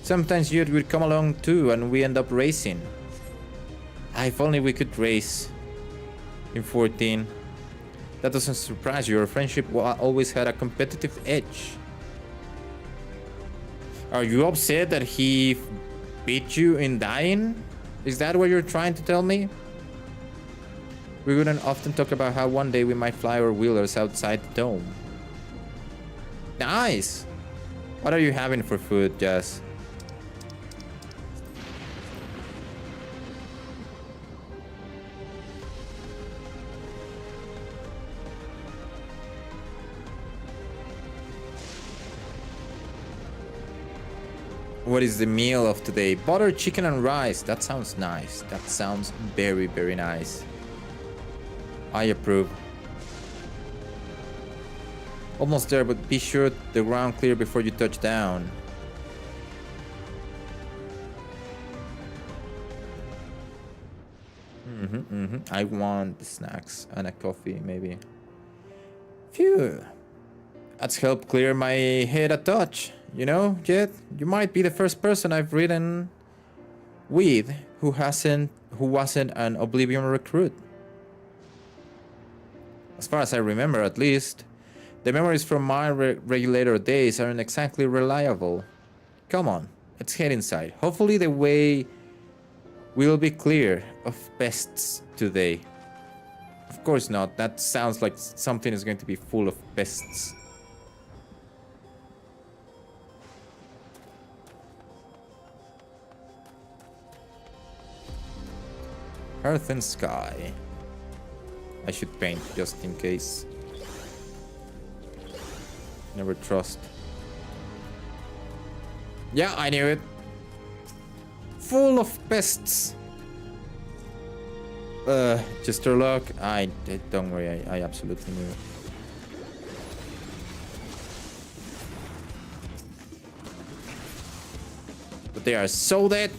Sometimes you would come along too, and we end up racing. If only we could race in 14. That doesn't surprise you. Our friendship always had a competitive edge. Are you upset that he beat you in dying? Is that what you're trying to tell me? We wouldn't often talk about how one day we might fly our wheelers outside the dome. Nice! What are you having for food, Jess? What is the meal of today? Butter, chicken, and rice. That sounds nice. That sounds very, very nice. I approve. Almost there, but be sure the ground clear before you touch down. I want snacks and a coffee, maybe. Phew. That's helped clear my head a touch. You know, Jet, you might be the first person I've ridden with who wasn't an Oblivion recruit. As far as I remember, at least. The memories from my regulator days aren't exactly reliable. Come on, let's head inside. Hopefully the way will be clear of pests today. Of course not. That sounds like something is going to be full of pests. Earth and sky. I should paint just in case. Never trust. Yeah, I knew it. Full of pests. Just your luck. Don't worry, I absolutely knew it. But they are so dead.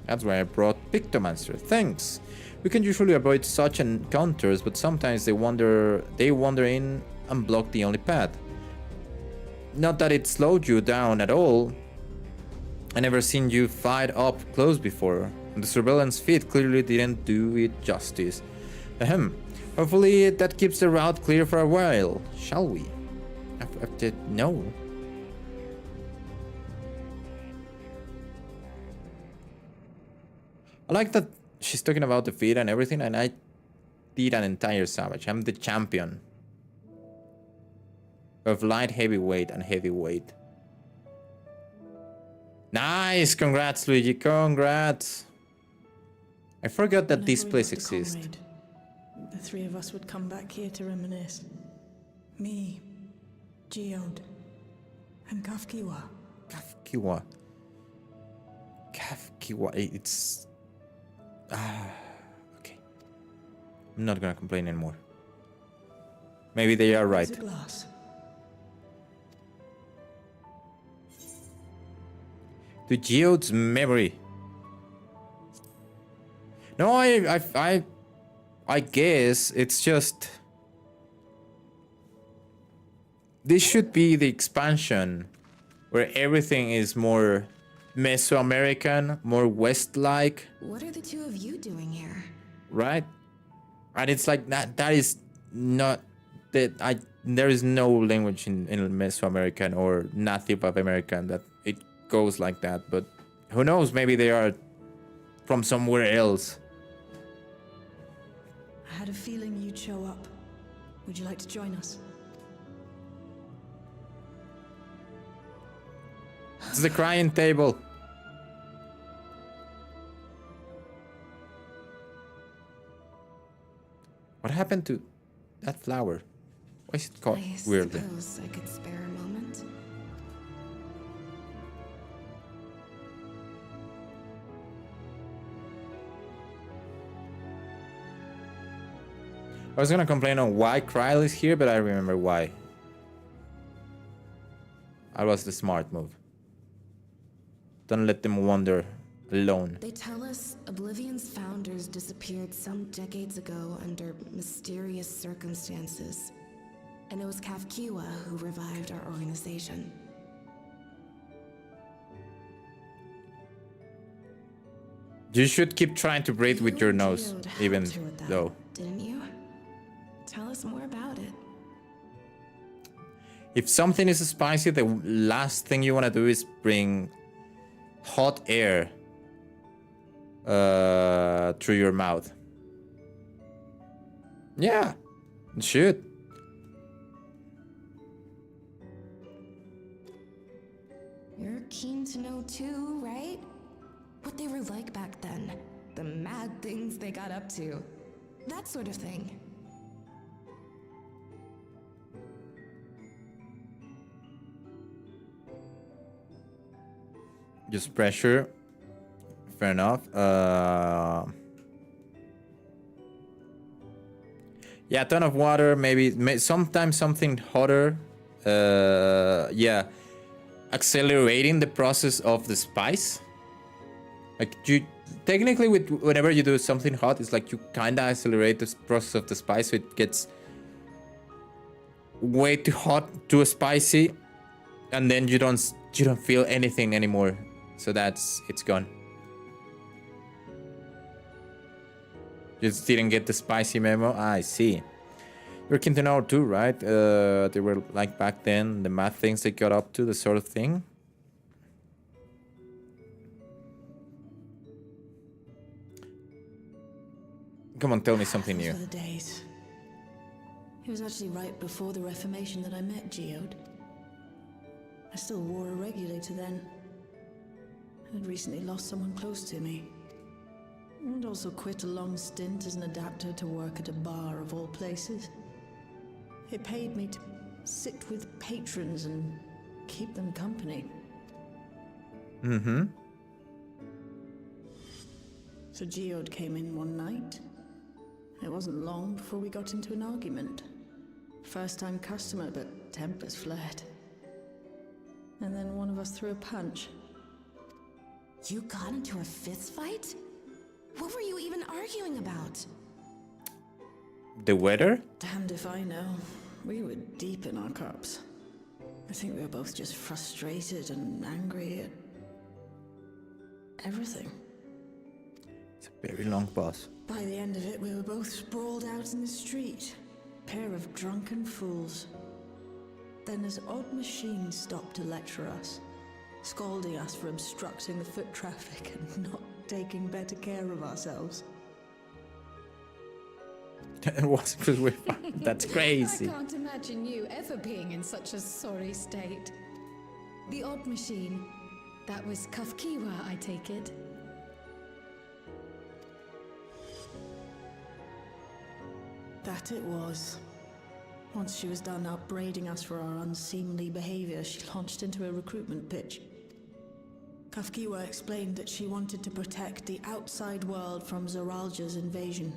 That's why I brought Pictomancer. Thanks. We can usually avoid such encounters, but sometimes they wander in and block the only path. Not that it slowed you down at all. I never seen you fight up close before, and the surveillance feed clearly didn't do it justice. Ahem. Hopefully that keeps the route clear for a while, shall we? No. I like that she's talking about the feed and everything, and I did an entire savage. I'm the champion of light heavyweight and heavyweight. Nice! Congrats, Luigi. Congrats! I forgot that this place exists. The three of us would come back here to reminisce. Me, Geode, and Kafkiwa. Kafkiwa. It's... okay. I'm not gonna complain anymore. Maybe they are right. There's a glass. To Geode's memory. No, I guess it's just... This should be the expansion where everything is more Mesoamerican, more West-like. What are the two of you doing here? Right? And it's like that is not that there is no language in Mesoamerican or Native American that it goes like that, but who knows, maybe they are from somewhere else. I had a feeling you'd show up. Would you like to join us? It's the crying table. What happened to that flower? Why is it called weirdly? I suppose I could spare a moment. I was gonna complain on why Kryl is here, but I remember why. That was the smart move. Don't let them wander alone. They tell us Oblivion's founders disappeared some decades ago under mysterious circumstances. And it was Kafkiwa who revived our organization. You should keep trying to breathe with your nose, even though. Didn't you? Tell us more about it. If something is spicy, the last thing you want to do is bring hot air through your mouth. Yeah, it should. You're keen to know too, right? What they were like back then. The mad things they got up to. That sort of thing. Just pressure. Fair enough. Yeah, a ton of water. Maybe sometimes something hotter. Yeah, accelerating the process of the spice. Like you technically with whenever you do something hot, it's like you kind of accelerate the process of the spice, so it gets way too hot, too spicy, and then you don't feel anything anymore. So it's gone. You just didn't get the spicy memo. I see. You're keen to know too, right? They were like back then, the mad things they got up to, the sort of thing. Come on, tell me something new. Those were the days. It was actually right before the Reformation that I met Geode. I still wore a regulator then. I'd recently lost someone close to me. And also quit a long stint as an adapter to work at a bar of all places. It paid me to sit with patrons and keep them company. Mm-hmm. So Geode came in one night. It wasn't long before we got into an argument. First-time customer, but tempers flared. And then one of us threw a punch. You got into a fist fight? What were you even arguing about? The weather? Damned if I know. We were deep in our cups. I think we were both just frustrated and angry at everything. It's a very long pause. By the end of it, we were both sprawled out in the street. Pair of drunken fools. Then his odd machine stopped to lecture us, scolding us for obstructing the foot traffic and not taking better care of ourselves. It was because we're that's crazy. I can't imagine you ever being in such a sorry state. The odd machine. That was Kafkiwa, I take it. That it was. Once she was done upbraiding us for our unseemly behavior, she launched into a recruitment pitch. Kafkiwa explained that she wanted to protect the outside world from Zoralja's invasion,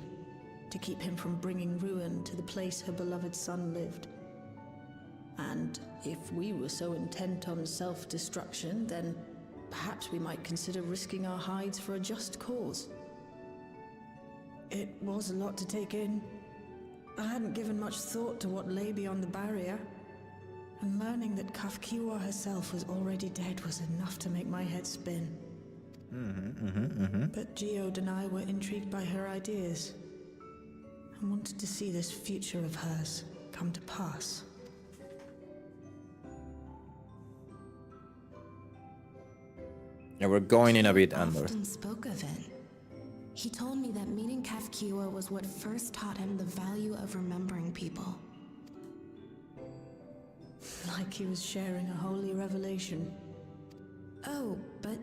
to keep him from bringing ruin to the place her beloved son lived. And if we were so intent on self-destruction, then perhaps we might consider risking our hides for a just cause. It was a lot to take in. I hadn't given much thought to what lay beyond the barrier, and learning that Kafkiwa herself was already dead was enough to make my head spin. But Geode and I were intrigued by her ideas, and wanted to see this future of hers come to pass. Yeah, we're going in a bit, Andor. Often spoke of it. He told me that meeting Kafkiwa was what first taught him the value of remembering people. Like he was sharing a holy revelation. Oh, but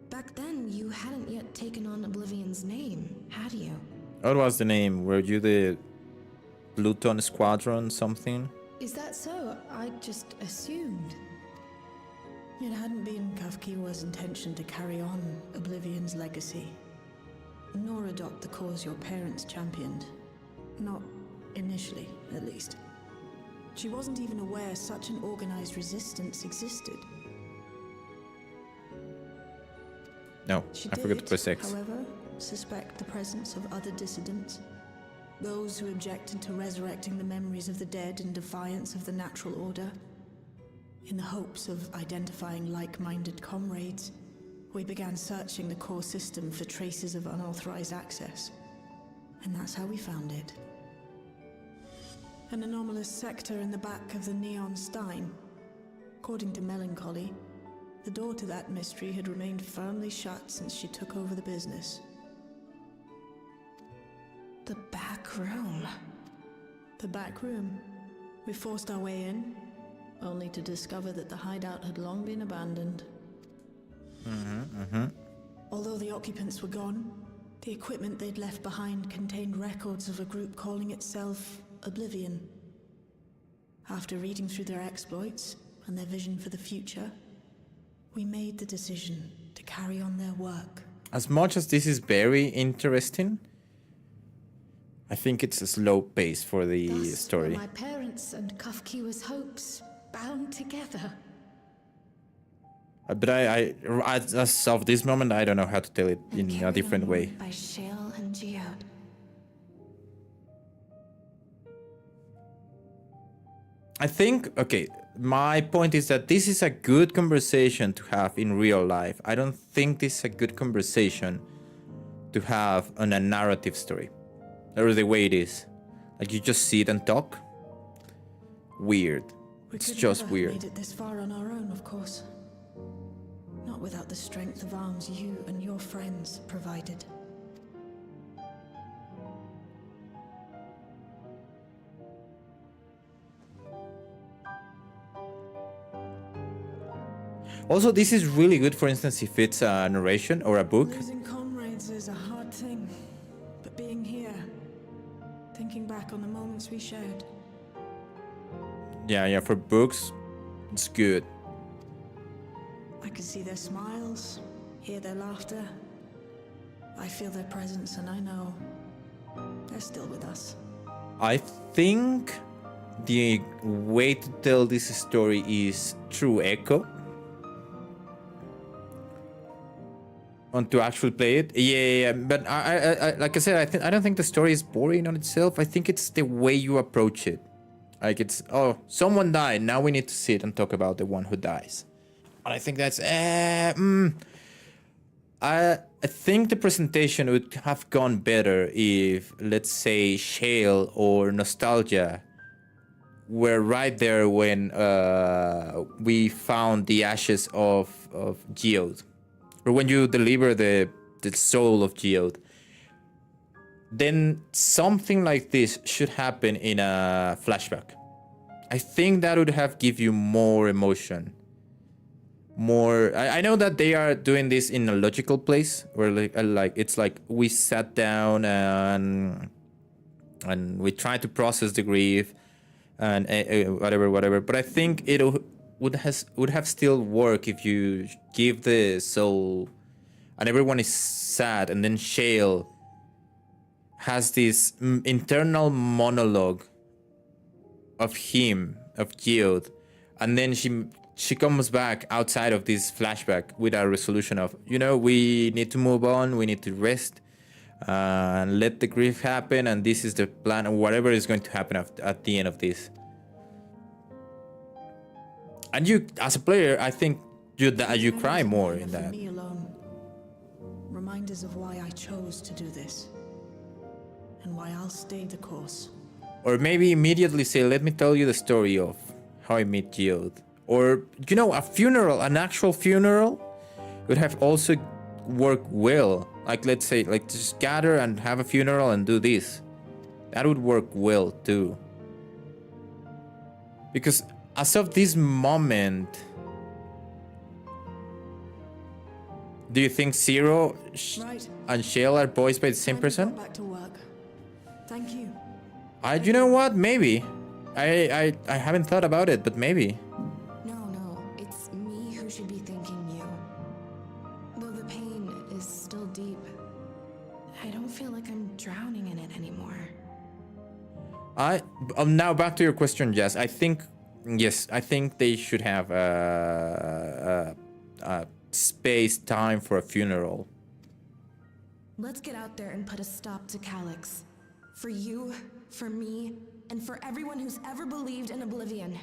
back then you hadn't yet taken on Oblivion's name, had you? What was the name? Were you the Pluton Squadron something? Is that so? I just assumed. It hadn't been Kafkiwa's intention to carry on Oblivion's legacy, nor adopt the cause your parents championed. Not initially, at least. She wasn't even aware such an organized resistance existed. No, She I forgot to did, press X. however, suspect the presence of other dissidents. Those who objected to resurrecting the memories of the dead in defiance of the natural order. In the hopes of identifying like-minded comrades, we began searching the core system for traces of unauthorized access. And that's how we found it. An anomalous sector in the back of the Neon Stein. According to Melancholy, the door to that mystery had remained firmly shut since she took over the business. The back room. The back room. We forced our way in, only to discover that the hideout had long been abandoned. Although the occupants were gone, the equipment they'd left behind contained records of a group calling itself Oblivion. After reading through their exploits and their vision for the future, we made the decision to carry on their work. As much as this is very interesting, I think it's a slow pace for the Thus story. were my parents and Kafkiwa's hopes bound together. But as of this moment, I don't know how to tell it in a different way. By Shale and Geode. I think, okay, my point is that this is a good conversation to have in real life. I don't think this is a good conversation to have on a narrative story. Or the way it is. Like, you just sit and talk. Weird. It's just weird. We could never have made it this far on our own, of course. Not without the strength of arms you and your friends provided. Also, this is really good, for instance, if it's a narration or a book. Losing comrades is a hard thing, but being here, thinking back on the moments we shared. Yeah, for books, it's good. I can see their smiles, hear their laughter. I feel their presence and I know they're still with us. I think the way to tell this story is through echo. On to actually play it. Yeah, but I like I said, I don't think the story is boring on itself. I think it's the way you approach it. Like, it's, oh, someone died, now we need to sit and talk about the one who dies. And I think that's I think the presentation would have gone better if, let's say, Shale or Nostalgia were right there when we found the ashes of Geode. Or when you deliver the soul of Geode. Then something like this should happen in a flashback. I think that would have give you more emotion. More, I know that they are doing this in a logical place where like it's like we sat down and we tried to process the grief and whatever. But I think it would have still work if you give the soul and everyone is sad, and then Shale has this internal monologue of him, of Geode, and then she comes back outside of this flashback with a resolution of, you know, we need to move on, we need to rest and let the grief happen, and this is the plan, or whatever is going to happen at the end of this. And you, as a player, I think you cry more in that. Me alone. Reminders of why I chose to do this. And why I'll stay the course. Or maybe immediately say, let me tell you the story of how I met Geode. Or, you know, a funeral, an actual funeral would have also worked well. Like, let's say, like, just gather and have a funeral and do this. That would work well too. Because as of this moment, do you think Zero and Shale are voiced by the same person? Back to work. Thank you. You know what? Maybe. I haven't thought about it, but maybe. No, it's me who should be thanking you. Though the pain is still deep, I don't feel like I'm drowning in it anymore. Now back to your question, Jess. I think they should have a space time for a funeral. Let's get out there and put a stop to Calyx. For you, for me, and for everyone who's ever believed in Oblivion.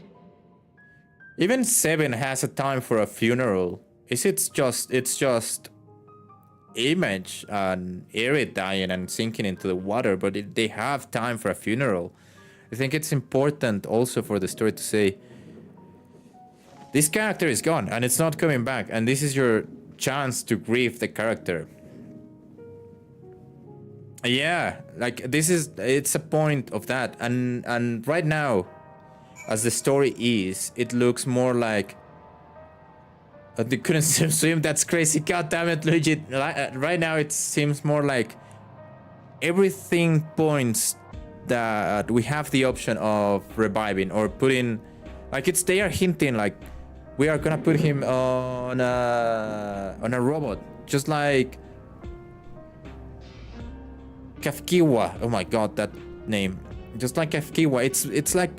Even Seven has a time for a funeral. It's just Image and Aerith dying and sinking into the water, but they have time for a funeral. I think it's important also for the story to say, this character is gone and it's not coming back, and this is your chance to grieve the character. Yeah, like it's a point of that, and right now, as the story is, it looks more like they couldn't swim. That's crazy. God damn it, Luigi. Right now, it seems more like everything points that we have the option of reviving or putting, like they are hinting like we are gonna put him on a robot, just like Kafkiwa. Oh my god, that name. Just like Kafkiwa. It's like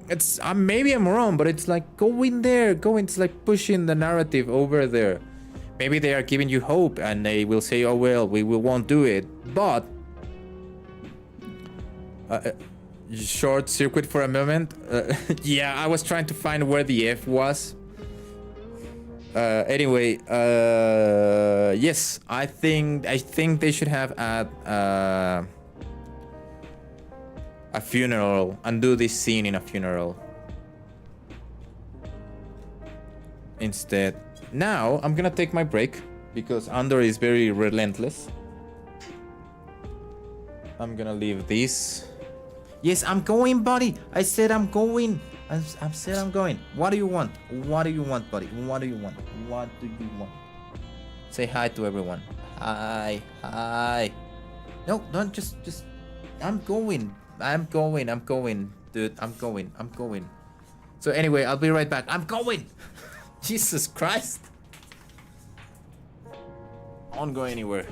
It's maybe I'm wrong, but it's like go in there, go in. It's like pushing the narrative over there. Maybe they are giving you hope, and they will say, "Oh well, we won't do it." But short circuit for a moment. Yeah, I was trying to find where the F was. Anyway, yes, I think they should have at a funeral and do this scene in a funeral instead. Now I'm gonna take my break because Andor is very relentless. I'm gonna leave this. Yes, I'm going, buddy. I said I'm going. I said I'm going. What do you want? What do you want, buddy? What do you want? What do you want? Say hi to everyone. Hi. Hi. No, don't just. I'm going. I'm going. Dude, I'm going. So anyway, I'll be right back. I'm going. Jesus Christ. I won't go anywhere.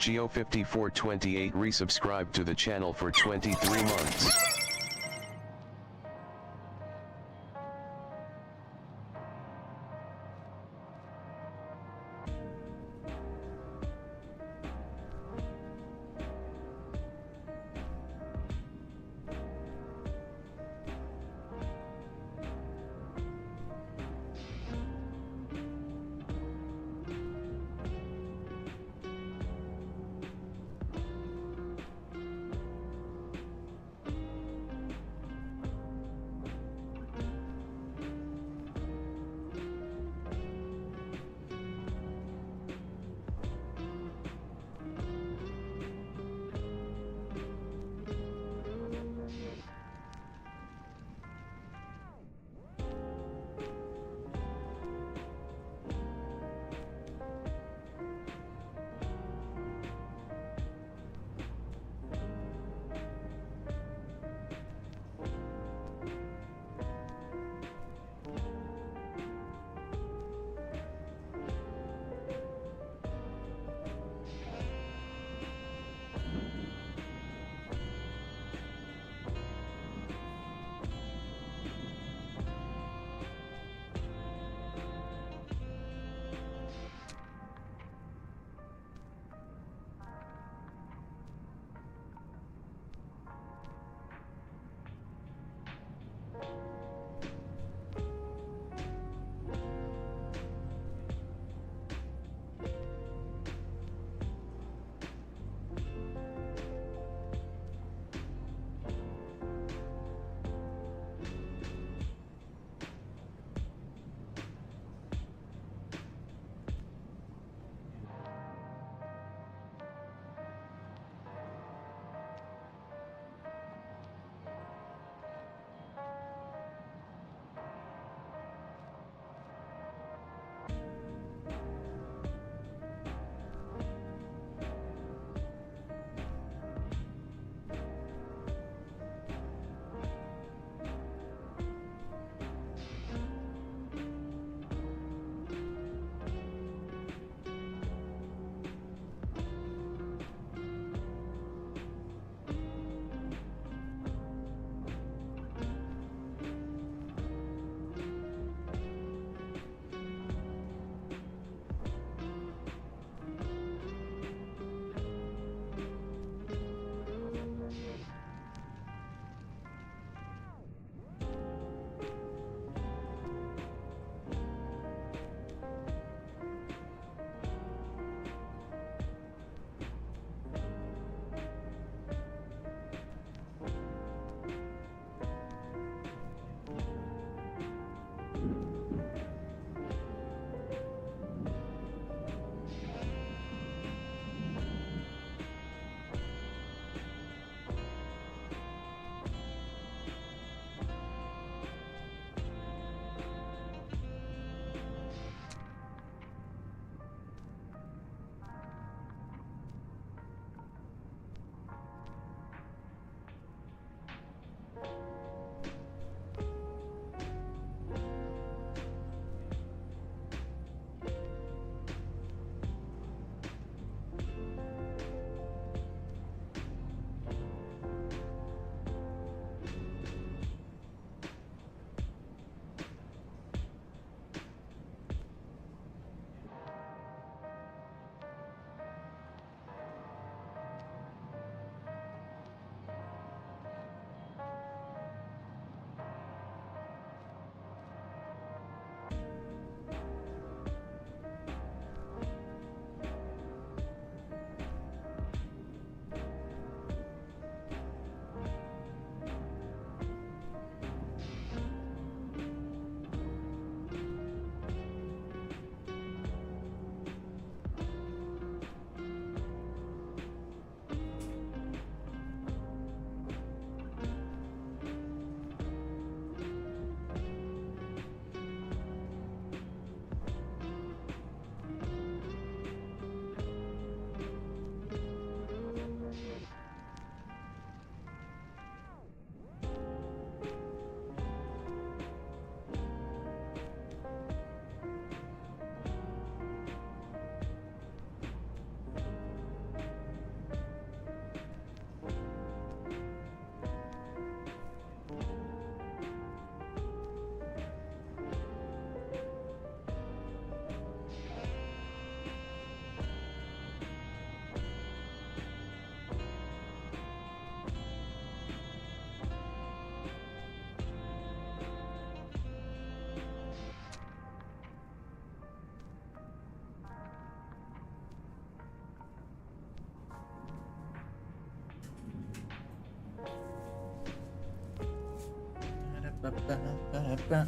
Geo5428 resubscribed to the channel for 23 months.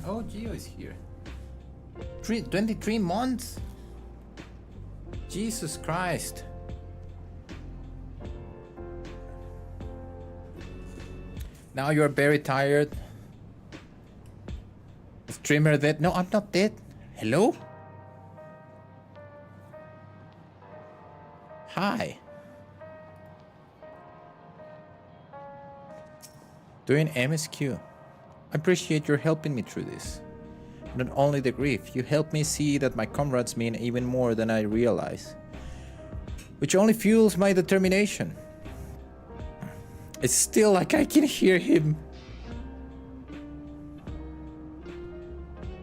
Oh, Gio is here. 23 months? Jesus Christ. Now you're very tired. Streamer dead? No, I'm not dead. Hello? Hi. Doing MSQ. I appreciate your helping me through this. Not only the grief, you help me see that my comrades mean even more than I realize. Which only fuels my determination. It's still like I can hear him.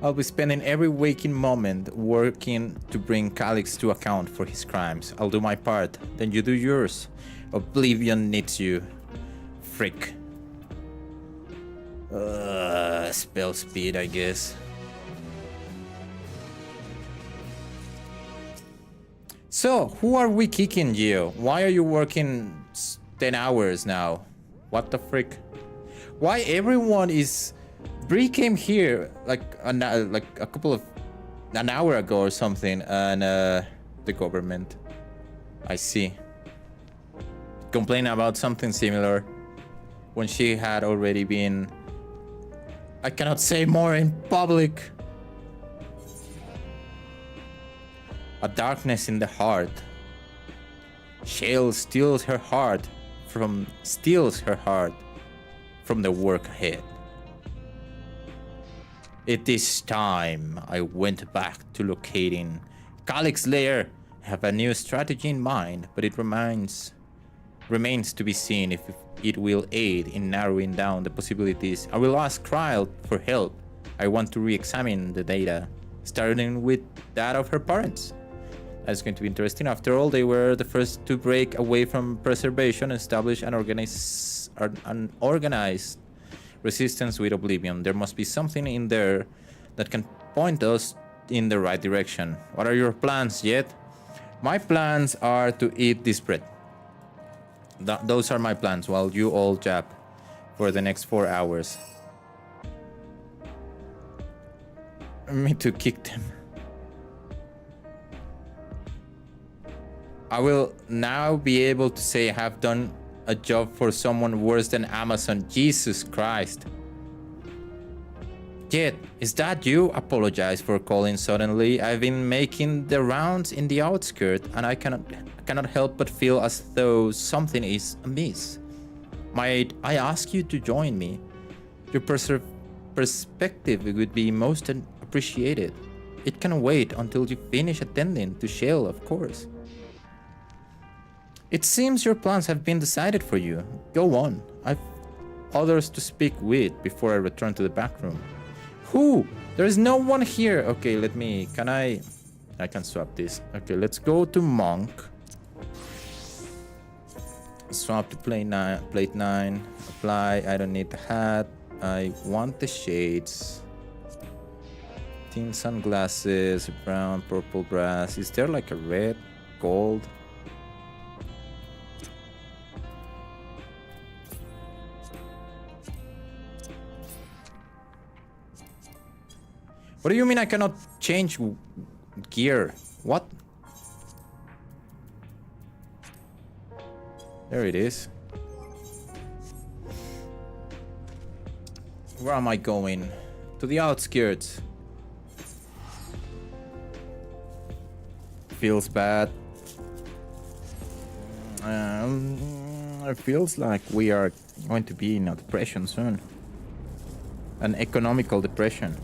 I'll be spending every waking moment working to bring Calix to account for his crimes. I'll do my part, then you do yours. Oblivion needs you. Frick. Spell speed, I guess. So, who are we kicking, Gio? Why are you working 10 hours now? What the frick? Why everyone is... Bree came here like an hour ago or something, and the government. I see. Complain about something similar when she had already been... I cannot say more in public. A darkness in the heart. Shale steals her heart from the work ahead. It is time I went back to locating Calix's lair. I have a new strategy in mind, but it remains to be seen if it will aid in narrowing down the possibilities. I will ask Kryl for help. I want to re-examine the data, starting with that of her parents. That's going to be interesting. After all, they were the first to break away from preservation and establish an organized resistance with Oblivion. There must be something in there that can point us in the right direction. What are your plans, Jet? My plans are to eat this bread. Those are my plans while you all jab for the next 4 hours. Me to kick them. I will now be able to say I have done a job for someone worse than Amazon. Jesus Christ. Jet, is that you? Apologize for calling suddenly. I've been making the rounds in the outskirts, and I cannot help but feel as though something is amiss. Might I ask you to join me? Your perspective would be most appreciated. It can wait until you finish attending to Shale, of course. It seems your plans have been decided for you. Go on. I've others to speak with before I return to the back room. Who? There is no one here. Okay, I can swap this. Okay, let's go to Monk. Swap to plate 9. Apply. I don't need the hat. I want the shades. Thin sunglasses, brown, purple brass. Is there like a red, gold? What do you mean I cannot change gear? What? There it is. Where am I going? To the outskirts. Feels bad. It feels like we are going to be in a depression soon. An economical depression.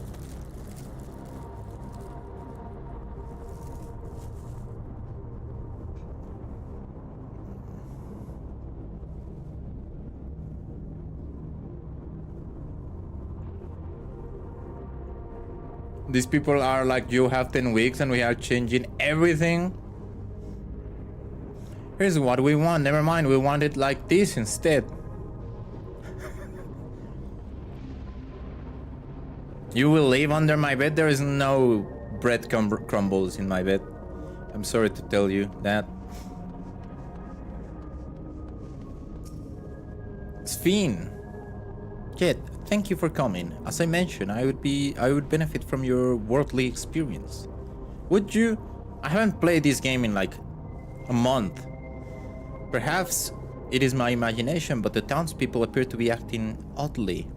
These people are like, you have 10 weeks and we are changing everything. Here's what we want. Never mind, we want it like this instead. You will live under my bed? There is no bread crumbles in my bed. I'm sorry to tell you that. Sphene. Jet, thank you for coming. As I mentioned, I would benefit from your worldly experience. Would you? I haven't played this game in like a month. Perhaps it is my imagination, but the townspeople appear to be acting oddly.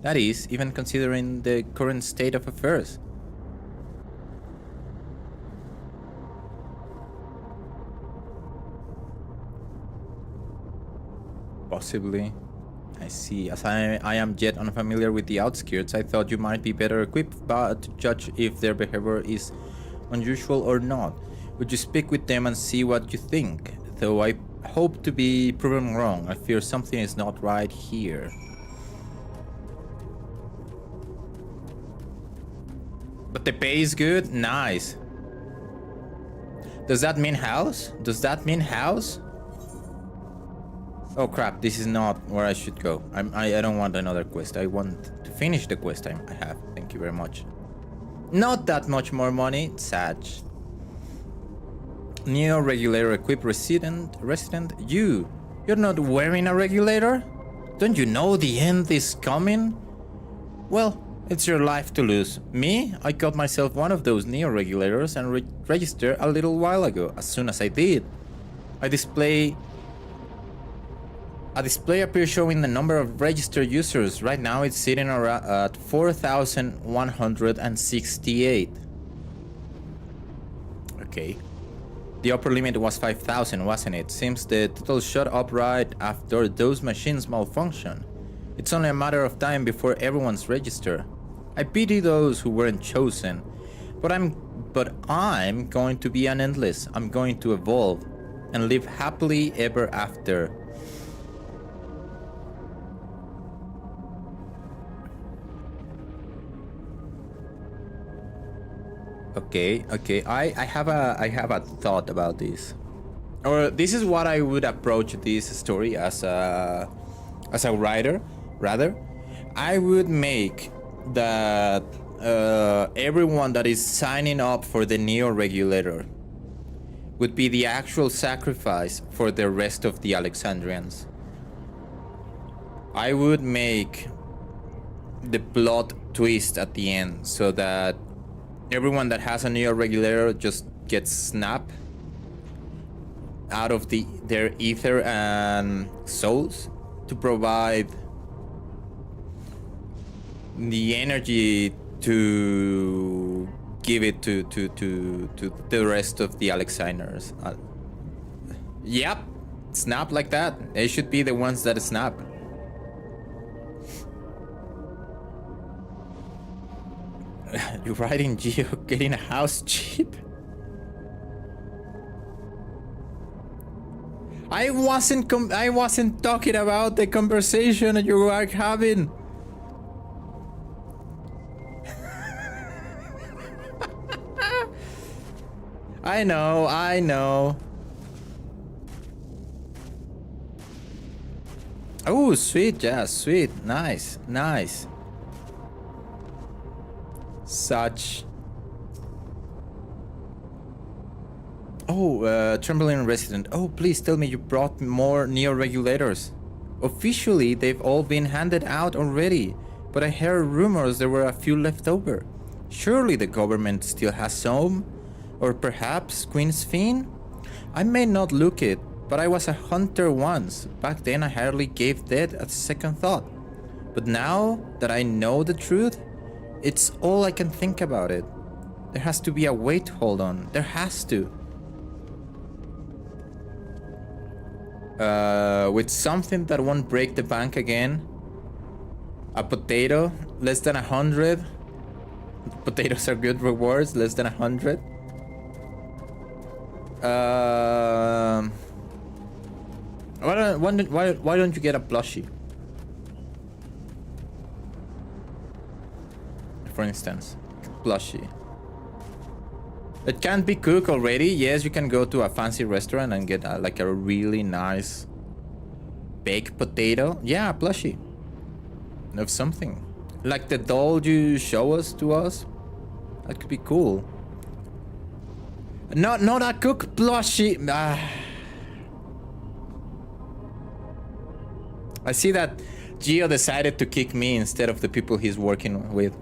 That is, even considering the current state of affairs. Possibly. I see. As I am yet unfamiliar with the outskirts, I thought you might be better equipped to judge if their behavior is unusual or not. Would you speak with them and see what you think? Though I hope to be proven wrong, I fear something is not right here. But the pay is good? Nice. Does that mean house? Does that mean house? Oh crap, this is not where I should go. I don't want another quest. I want to finish the quest I have. Thank you very much. Not that much more money. Sad. Neo regulator equipped resident. You're not wearing a regulator? Don't you know the end is coming? Well, it's your life to lose. Me? I got myself one of those Neo regulators and registered a little while ago. As soon as I did, a display appears showing the number of registered users. Right now it's sitting around at 4,168. Okay. The upper limit was 5,000, wasn't it? Seems the total shot up right after those machines malfunction. It's only a matter of time before everyone's registered. I pity those who weren't chosen. But I'm going to be an endless. I'm going to evolve and live happily ever after. Okay. I have a thought about this. Or this is what I would approach this story as a writer, rather. I would make that everyone that is signing up for the Neo regulator would be the actual sacrifice for the rest of the Alexandrians. I would make the plot twist at the end so that everyone that has a Neo regulator just gets snapped out of their ether and souls to provide the energy to give it to the rest of the Alexanders. Yep, snap like that. They should be the ones that snap. You're writing Geo getting a house cheap? I wasn't talking about the conversation that you were having. I know. Oh, sweet, yeah, sweet, nice. Such. Oh, Trembling resident. Oh, please tell me you brought more Neo regulators. Officially, they've all been handed out already, but I heard rumors there were a few left over. Surely the government still has some, or perhaps Queen's Fiend? I may not look it, but I was a hunter once. Back then I hardly gave that a second thought. But now that I know the truth, it's all I can think about it. There has to be a way to hold on. There has to. With something that won't break the bank again. A potato, less than 100. Potatoes are good rewards, less than 100. Why don't you get a plushie? For instance, plushie. It can't be cooked already. Yes, you can go to a fancy restaurant and get like a really nice baked potato. Yeah, a plushie of something like the doll you show us to us. That could be cool. Not a cooked plushie. I see that Gio decided to kick me instead of the people he's working with.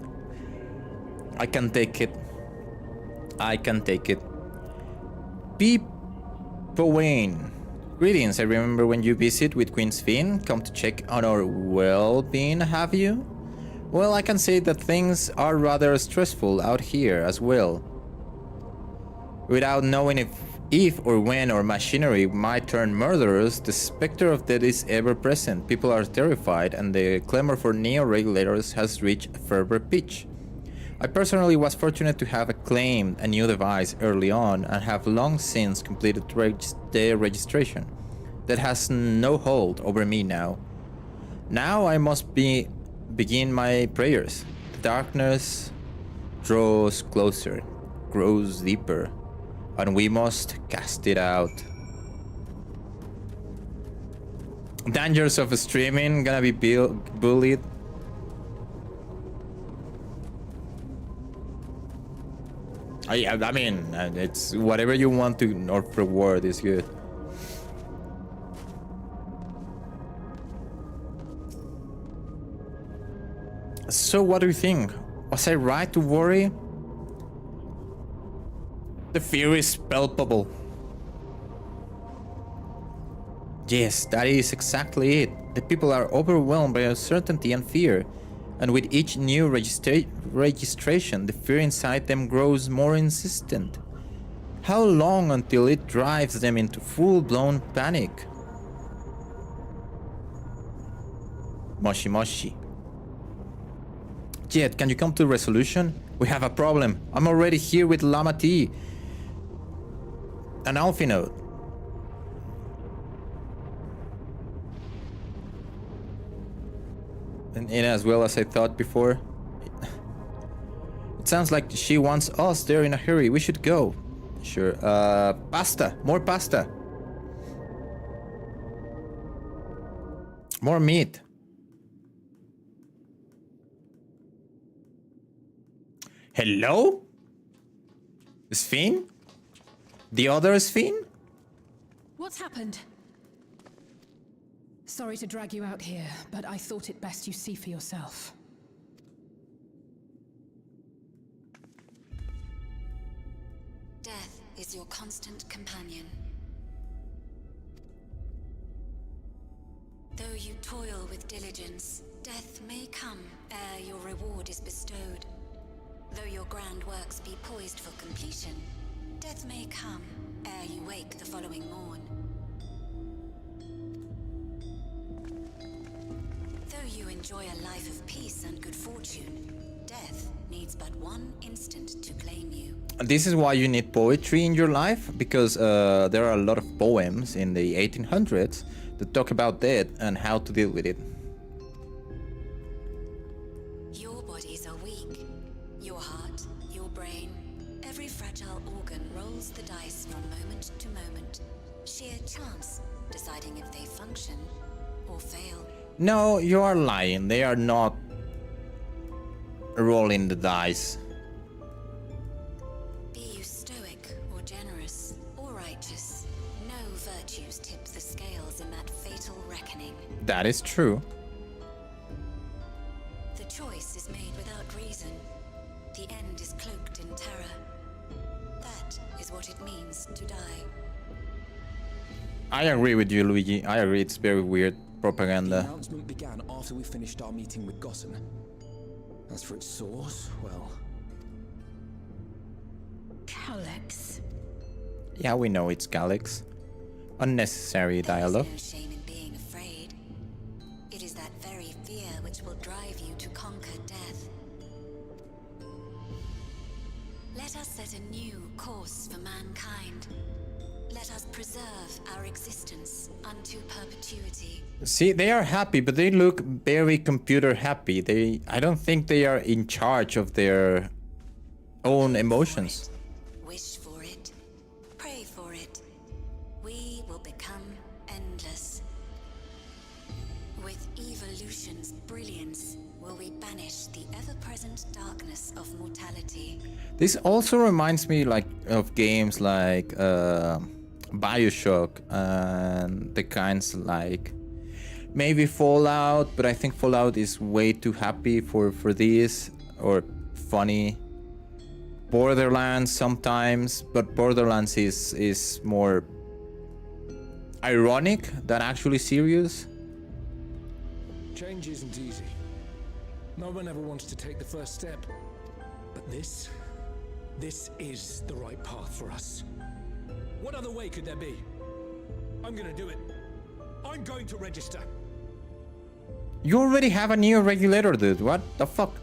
I can take it. I can take it. Wayne. Greetings, I remember when you visit with Queen's Finn, come to check on our well-being, have you? Well, I can say that things are rather stressful out here as well. Without knowing if or when our machinery might turn murderous, the specter of death is ever present. People are terrified and the clamor for neo-regulators has reached a fervor pitch. I personally was fortunate to have claimed a new device early on and have long since completed the registration. That has no hold over me now. Now I must begin my prayers. The darkness draws closer, grows deeper, and we must cast it out. Dangers of streaming, gonna be bullied. I mean, it's whatever you want to or reward is good. So what do you think? Was I right to worry? The fear is palpable. Yes, that is exactly it. The people are overwhelmed by uncertainty and fear. And with each new registration, the fear inside them grows more insistent. How long until it drives them into full-blown panic? Moshi Moshi. Jet, can you come to resolution? We have a problem. I'm already here with Lama T. An Alphinote. And as well as I thought before. It sounds like she wants us there in a hurry. We should go. Sure. Pasta. More pasta. More meat. Hello? Sphene? The other Sphene? What's happened? Sorry to drag you out here, but I thought it best you see for yourself. Death is your constant companion. Though you toil with diligence, death may come ere your reward is bestowed. Though your grand works be poised for completion, death may come ere you wake the following morn. Though you enjoy a life of peace and good fortune, death needs but one instant to claim you. This is why you need poetry in your life, because there are a lot of poems in the 1800s that talk about death and how to deal with it. Your bodies are weak. Your heart, your brain, every fragile organ rolls the dice from moment to moment. Sheer chance deciding if they function or fail. No, you are lying. They are not rolling the dice. Be you stoic or generous or righteous, no virtues tip the scales in that fatal reckoning. That is true. The choice is made without reason. The end is cloaked in terror. That is what it means to die. I agree with you, Luigi. I agree. It's very weird propaganda. The announcement began after we finished our meeting with Gossen. As for its source, well... Calyx. Yeah, we know it's Calyx. Unnecessary dialogue. There is no shame in being afraid. It is that very fear which will drive you to conquer death. Let us set a new course for mankind. Let us preserve our existence unto perpetuity. See, they are happy, but they look very computer happy. I don't think they are in charge of their own emotions. Wish for it. Pray for it. We will become endless. With evolution's brilliance, will we banish the ever-present darkness of mortality. This also reminds me of games like BioShock and the kinds like maybe Fallout, but I think Fallout is way too happy for this, or funny. Borderlands sometimes, but Borderlands is more ironic than actually serious. Change isn't easy. No one ever wants to take the first step. But this is the right path for us. What other way could there be? I'm gonna do it. I'm going to register. You already have a new regulator, dude. What the fuck?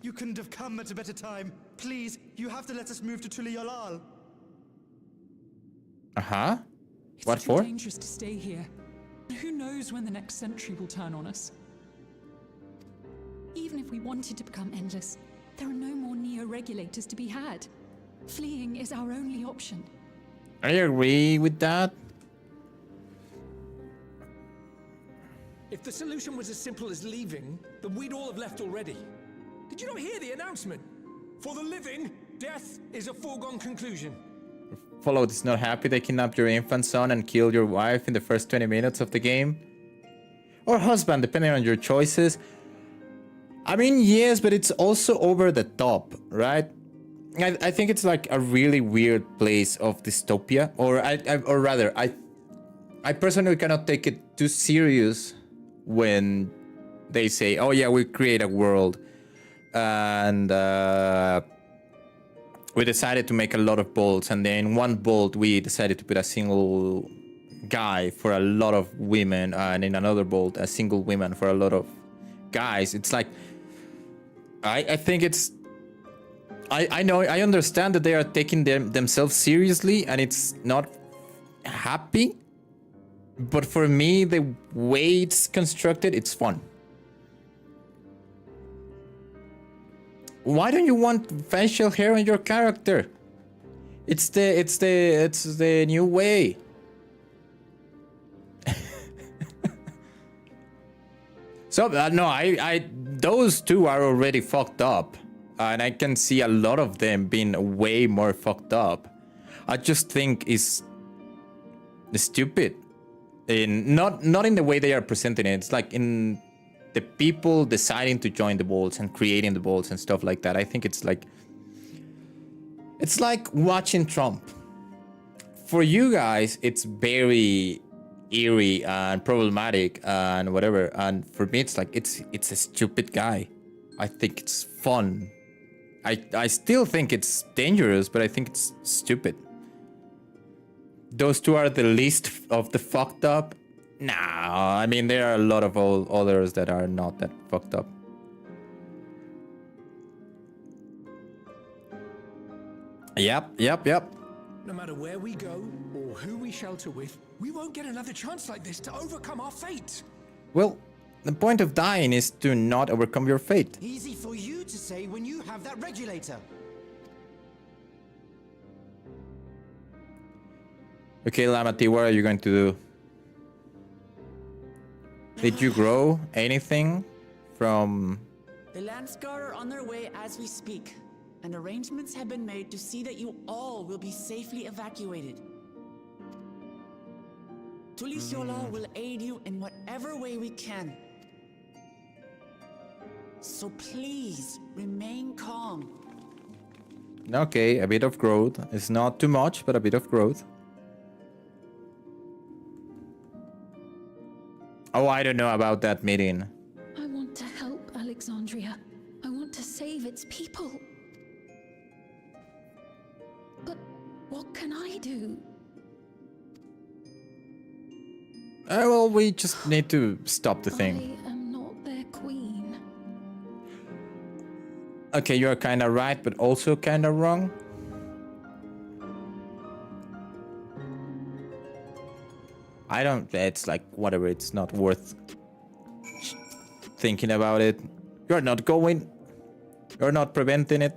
You couldn't have come at a better time. Please, you have to let us move to Tuliolal. Uh-huh. It's What too for? dangerous to stay here. Who knows when the next century will turn on us? Even if we wanted to become endless, there are no more neo-regulators to be had. Fleeing is our only option. I agree with that. If the solution was as simple as leaving, then we'd all have left already. Did you not hear the announcement? For the living, death is a foregone conclusion. Fallout is not happy they kidnapped your infant son and killed your wife in the first 20 minutes of the game. Or husband, depending on your choices. I mean, yes, but it's also over the top, right? I think it's like a really weird place of dystopia. Or rather, I personally cannot take it too serious when they say, oh yeah, we create a world. And we decided to make a lot of bolts, and then in one bolt we decided to put a single guy for a lot of women, and in another bolt a single woman for a lot of guys. It's like I think it's I know, I understand that they are taking themselves seriously and it's not happy, but for me the way it's constructed, it's fun. Why don't you want facial hair on your character? It's the new way. So no, I those two are already fucked up, and I can see a lot of them being way more fucked up. I just think it's stupid, not in the way they are presenting it. It's like in the people deciding to join the bolts and creating the bolts and stuff like that. I think it's like watching Trump. For you guys, it's very eerie and problematic and whatever. And for me, it's like it's a stupid guy. I think it's fun. I still think it's dangerous, but I think it's stupid. Those two are the least of the fucked up. Nah, I mean, there are a lot of others that are not that fucked up. Yep. No matter where we go or who we shelter with, we won't get another chance like this to overcome our fate. Well, the point of dying is to not overcome your fate. Easy for you to say when you have that regulator. Okay, Lamati, what are you going to do? Did you grow anything from... The Landsguard are on their way as we speak, and arrangements have been made to see that you all will be safely evacuated. Tulishola will aid you in whatever way we can. So please, remain calm. Okay, a bit of growth. It's not too much, but a bit of growth. Oh, I don't know about that meeting. I want to help Alexandria. I want to save its people. But what can I do? Well, we just need to stop the thing. I am not their queen. Okay, you're kind of right, but also kind of wrong. It's like, whatever, it's not worth thinking about it. You're not going. You're not preventing it.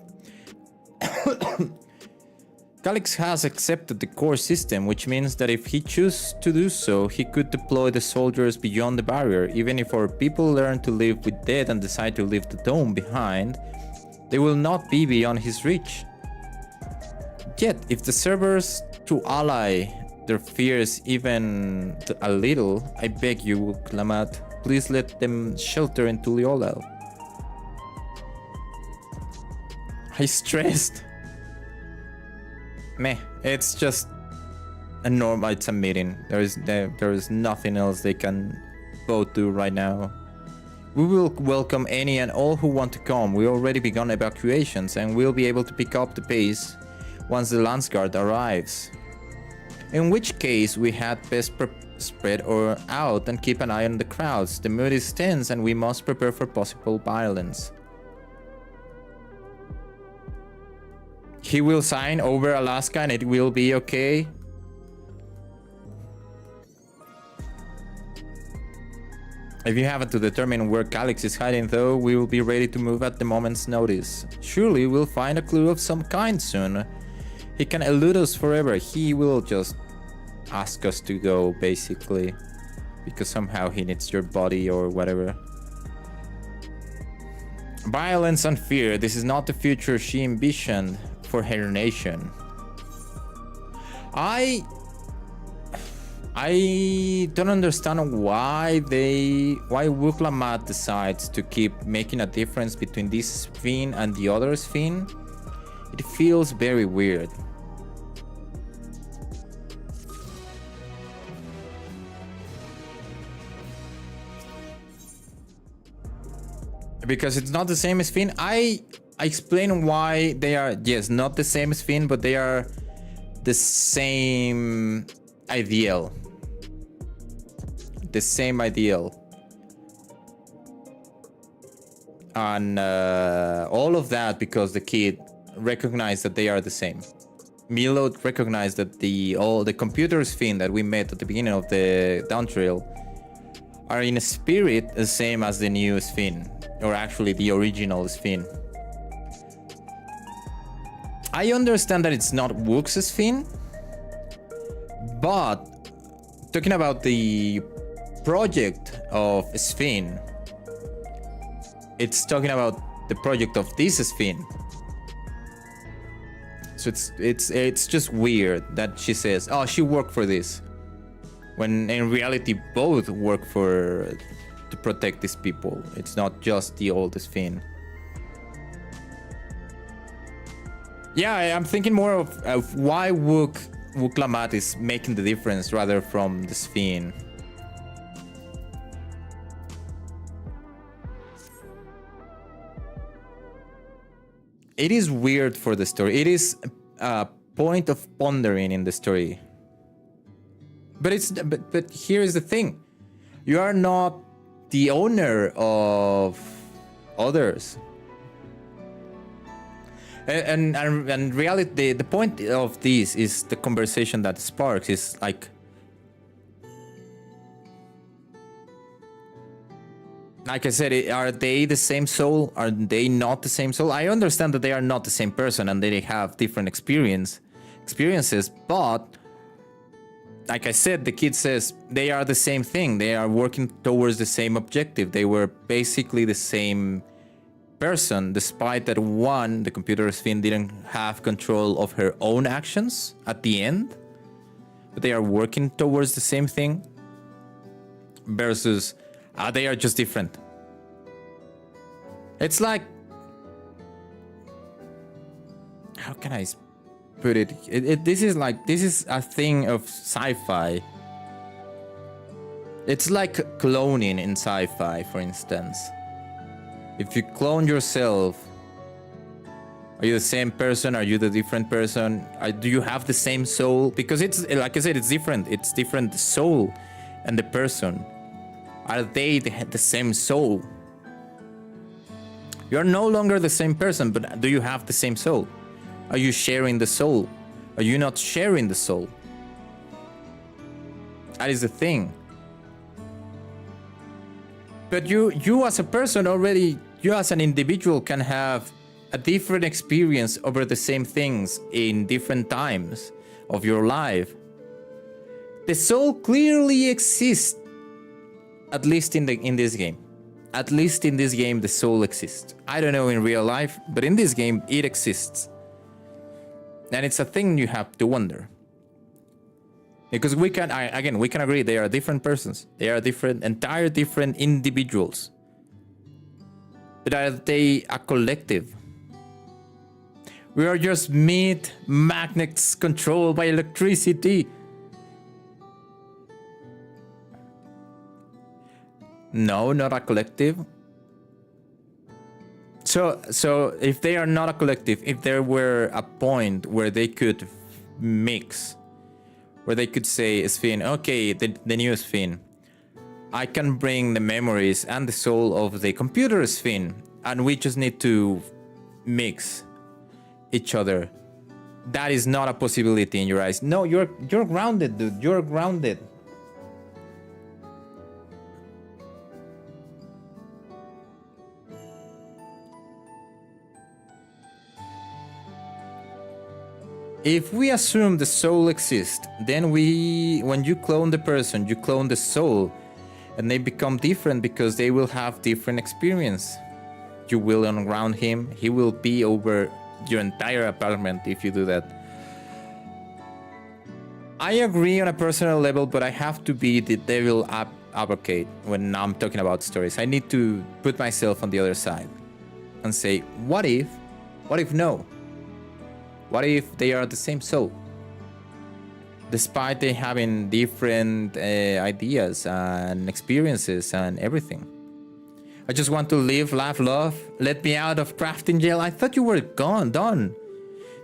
Calix has accepted the core system, which means that if he chooses to do so, he could deploy the soldiers beyond the barrier. Even if our people learn to live with death and decide to leave the dome behind, they will not be beyond his reach. Yet, if the servers to ally their fears even a little, I beg you, Klamat, please let them shelter in Tuliolal. I stressed. Meh, it's just a normal, it's a meeting. There is nothing else they can both do right now. We will welcome any and all who want to come. We already begun evacuations and we'll be able to pick up the pace once the Landsguard arrives. In which case, we had best spread out and keep an eye on the crowds. The mood is tense and we must prepare for possible violence. He will sign over Alaska and it will be okay. If you happen to determine where Calix is hiding though, we will be ready to move at the moment's notice. Surely we'll find a clue of some kind soon. He can elude us forever. He will just ask us to go, basically. Because somehow he needs your body or whatever. Violence and fear. This is not the future she envisioned for her nation. I don't understand why Wuklamat decides to keep making a difference between this sphin and the other sphin. It feels very weird. Because it's not the same sphin. I explain why they are, yes, not the same sphin, but they are the same ideal. The same ideal. And all of that because the kid recognized that they are the same. Milo recognized that all the computer sphin that we met at the beginning of the down trail are in spirit the same as the new sphin, or actually the original sphin. I understand that it's not Wook's sphin, but talking about the project of sphin, it's talking about the project of this sphin. So it's just weird that she says, oh, she worked for this, when in reality both work to protect these people. It's not just the old sphin. Yeah, I'm thinking more of why Wuklamat is making the difference rather from the sphin. It is weird for the story. It is a point of pondering in the story. But here is the thing. You are not the owner of others. And reality, the point of this is the conversation that sparks is like I said, are they the same soul? Are they not the same soul? I understand that they are not the same person and they have different experiences, but like I said, the kid says they are the same thing. They are working towards the same objective. They were basically the same person, despite that one, the computer sphin, didn't have control of her own actions at the end. But they are working towards the same thing. Versus, they are just different. It's like, how can I put it? This is a thing of sci-fi. It's like cloning in sci-fi, for instance. If you clone yourself, are you the same person? Are you the different person? Do you have the same soul? Because it's, like I said, it's different. It's different, the soul and the person. Are they the same soul? You're no longer the same person, but do you have the same soul? Are you sharing the soul? Are you not sharing the soul? That is the thing. But you as a person already, you as an individual can have a different experience over the same things in different times of your life. The soul clearly exists, at least in this game. At least in this game, the soul exists. I don't know in real life, but in this game, it exists. And it's a thing you have to wonder. Because we can agree they are different persons. They are entire different individuals. But are they a collective? We are just meat magnets controlled by electricity. No, not a collective. So if they are not a collective, if there were a point where they could mix, where they could say, Sphin, okay, the new Sphin, I can bring the memories and the soul of the computer Sphin, and we just need to mix each other. That is not a possibility in your eyes. No, you're grounded, dude. You're grounded. If we assume the soul exists, then when you clone the person, you clone the soul, and they become different because they will have different experience. You will unground him. He will be over your entire apartment if you do that. I agree on a personal level, but I have to be the devil advocate when I'm talking about stories. I need to put myself on the other side and say, what if no? What if they are the same soul? Despite they having different ideas and experiences and everything. I just want to live, laugh, love. Let me out of crafting jail. I thought you were done.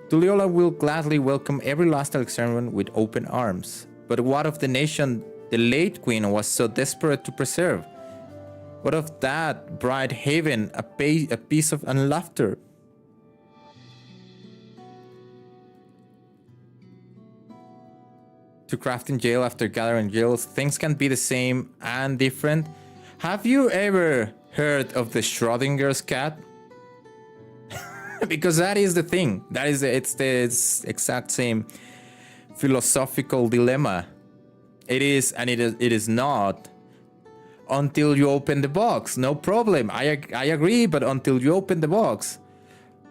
Tuliyola will gladly welcome every last Alexandrian with open arms. But what of the nation the late queen was so desperate to preserve? What of that bright haven, a piece of laughter? To crafting jail after gathering jails, things can be the same and different. Have you ever heard of the Schrodinger's cat? Because that is the thing. It's the exact same philosophical dilemma. It is and it is not until you open the box. No problem. I agree, but until you open the box,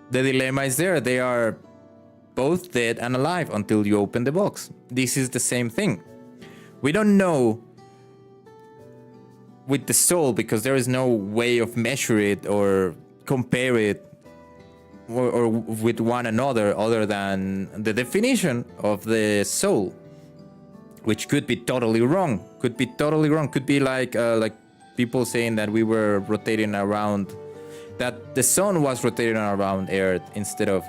the dilemma is there. They are both dead and alive until you open the box. This is the same thing. We don't know with the soul because there is no way of measure it or compare it or with one another other than the definition of the soul, which could be totally wrong. Could be like people saying that we were rotating around, that the sun was rotating around Earth instead of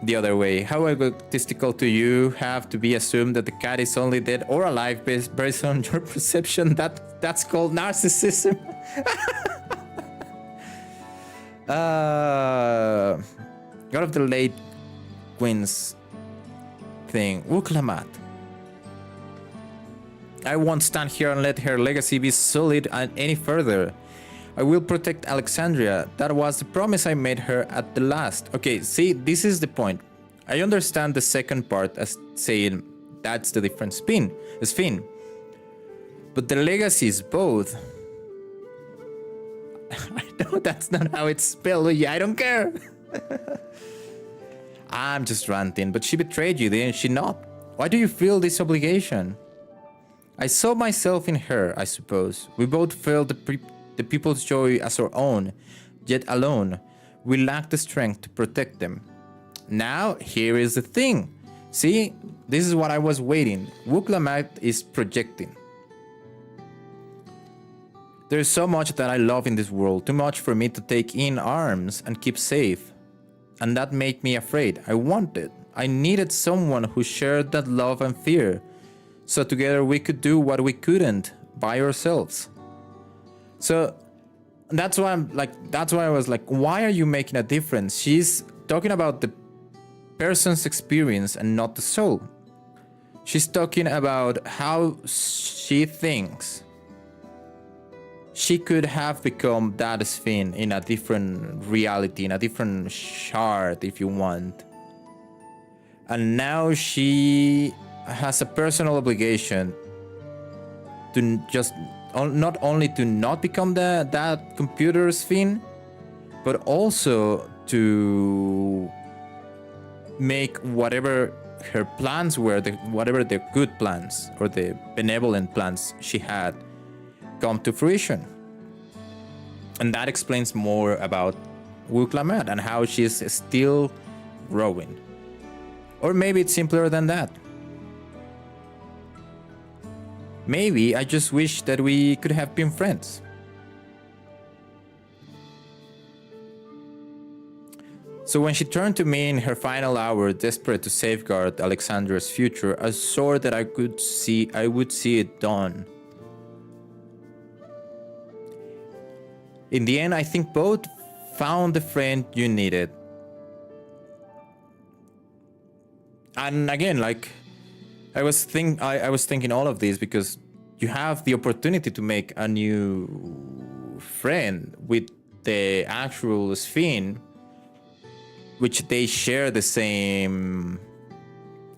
the other way. How egotistical do you have to be assumed that the cat is only dead or alive based on your perception? That's called narcissism. God of the late queen's thing. Wuklamat. I won't stand here and let her legacy be sullied any further. I will protect Alexandria. That was the promise I made her at the last. Okay, see, this is the point. I understand the second part as saying that's the different spin. But the legacy is both. I know that's not how it's spelled. Yeah, I don't care. I'm just ranting, but she betrayed you, didn't she not? Why do you feel this obligation? I saw myself in her, I suppose. We both felt the people's joy as our own, yet alone, we lack the strength to protect them. Now, here is the thing. See, this is what I was waiting. Wuklamat is projecting. There is so much that I love in this world, too much for me to take in arms and keep safe. And that made me afraid. I needed someone who shared that love and fear, so together we could do what we couldn't by ourselves. So that's why I was like, why are you making a difference? She's talking about the person's experience and not the soul. She's talking about how she thinks she could have become that Sphin in a different reality, in a different shard, if you want. And now she has a personal obligation to just not only to not become that computer Sphin, but also to make whatever her plans were, whatever the good plans or the benevolent plans she had, come to fruition. And that explains more about Wu-Cla-Mat and how she's still growing. Or maybe it's simpler than that. Maybe I just wish that we could have been friends. So when she turned to me in her final hour, desperate to safeguard Alexandra's future, I saw that I would see it dawn. In the end, I think both found the friend you needed. And again, like I was thinking all of this because you have the opportunity to make a new friend with the actual Sphinx, which they share the same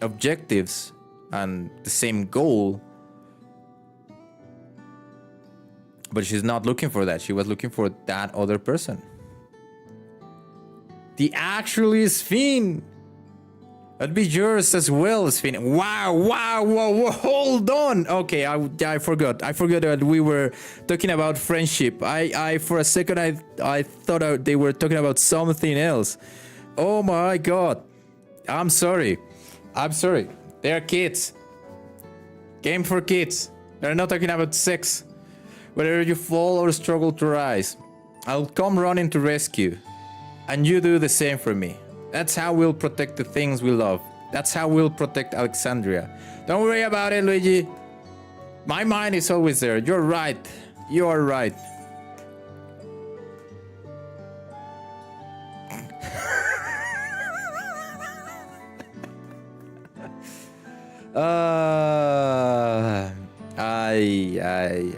objectives and the same goal. But she's not looking for that. She was looking for that other person. The actual Sphinx. That'd be yours as well, Sphinx. Wow, whoa, hold on. Okay, I forgot. I forgot that we were talking about friendship. I for a second, I thought they were talking about something else. Oh my God. I'm sorry. They're kids. Game for kids. They're not talking about sex. Whether you fall or struggle to rise, I'll come running to rescue. And you do the same for me. That's how we'll protect the things we love. That's how we'll protect Alexandria. Don't worry about it, Luigi. My mind is always there. You're right. You're right.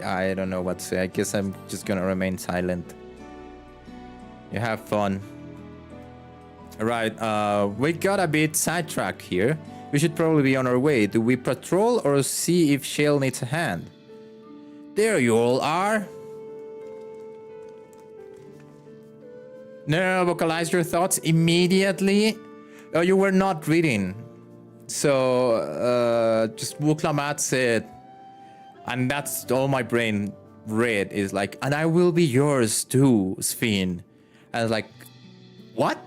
I don't know what to say. I guess I'm just gonna remain silent. You have fun. Alright, we got a bit sidetracked here. We should probably be on our way. Do we patrol or see if Shale needs a hand? There you all are. No, vocalize your thoughts immediately. Oh, you were not reading. So, just Wu-Cla-Mat said, and that's all my brain read, is like, and I will be yours too, Sphinx. And I was like, what?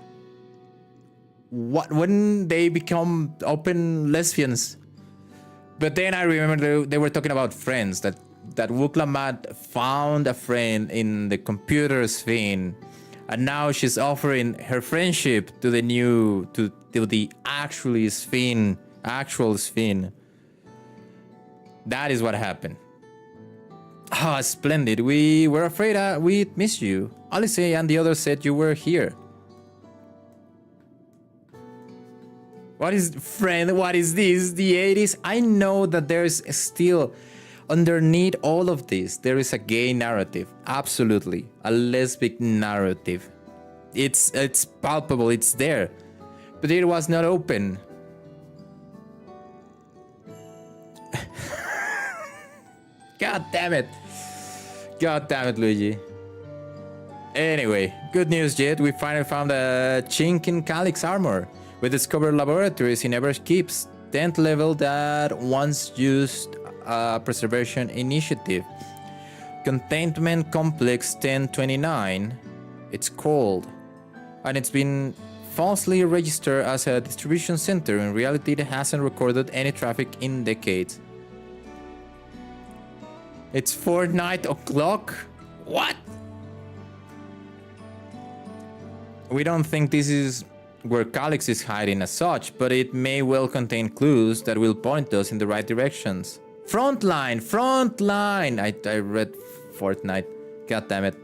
What, when they become open lesbians? But then I remember they were talking about friends, that Wu-Cla-Mat found a friend in the computer Sphinx, and now she's offering her friendship to the new, to the actual Sphinx. That is what happened. Ah, splendid. We were afraid we'd miss you. Alice and the others said you were here. What is, friend, what is this? The 80s? I know that there's still, underneath all of this, there is a gay narrative. Absolutely. A lesbic narrative. It's palpable, it's there. But it was not open. God damn it. God damn it, Luigi. Anyway, good news, Jet. We finally found a chink in Calyx armor. We discovered laboratories in Everkeep's 10th level that once used a preservation initiative. Containment Complex 1029, it's called. And it's been falsely registered as a distribution center. In reality, it hasn't recorded any traffic in decades. It's Fortnite o'clock? What? We don't think this is where Calyx is hiding as such, but it may well contain clues that will point us in the right directions. Frontline! Frontline! I read Fortnite. God damn it.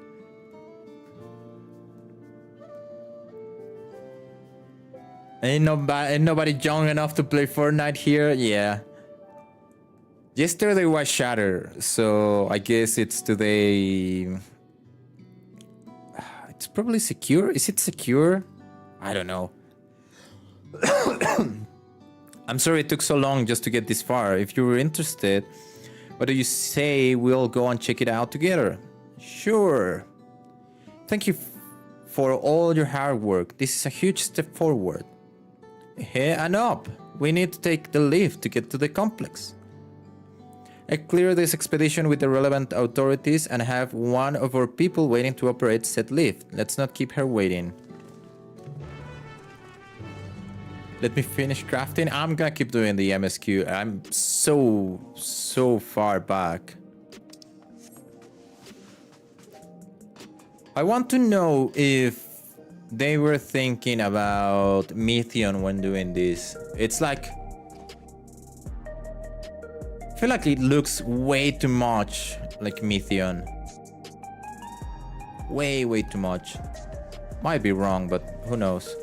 Ain't nobody young enough to play Fortnite here? Yeah. Yesterday was Shatter, so I guess it's today. It's probably secure. Is it secure? I don't know. I'm sorry it took so long just to get this far. If you were interested, what do you say we'll go and check it out together? Sure. Thank you for all your hard work. This is a huge step forward. and up. We need to take the lift to get to the complex. I clear this expedition with the relevant authorities and have one of our people waiting to operate said lift. Let's not keep her waiting. Let me finish crafting. I'm gonna keep doing the MSQ. I'm so far back. I want to know if they were thinking about Metheon when doing this. It's like, I feel like it looks way too much like Metheon. Way too much. Might be wrong, but who knows.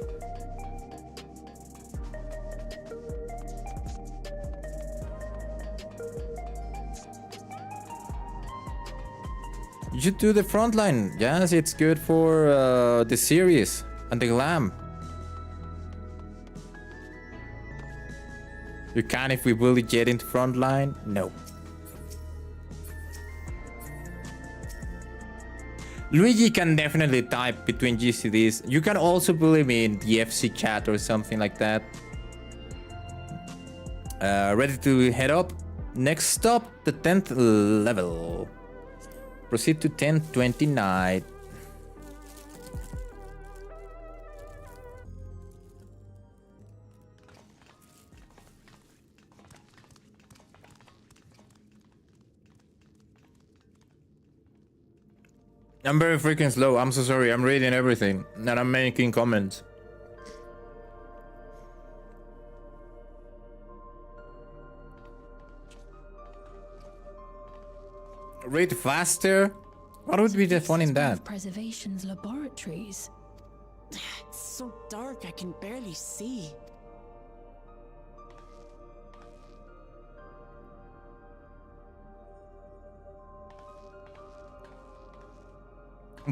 You should do the frontline. Yes, it's good for the series and the glam. You can if we really get into frontline? No. Luigi can definitely type between GCDs. You can also believe me in the FC chat or something like that. Ready to head up? Next stop, the 10th level. Proceed to 1029. I'm very freaking slow. I'm so sorry. I'm reading everything and I'm making comments. Read faster? What would be the fun in that? Preservation's laboratories. It's so dark I can barely see.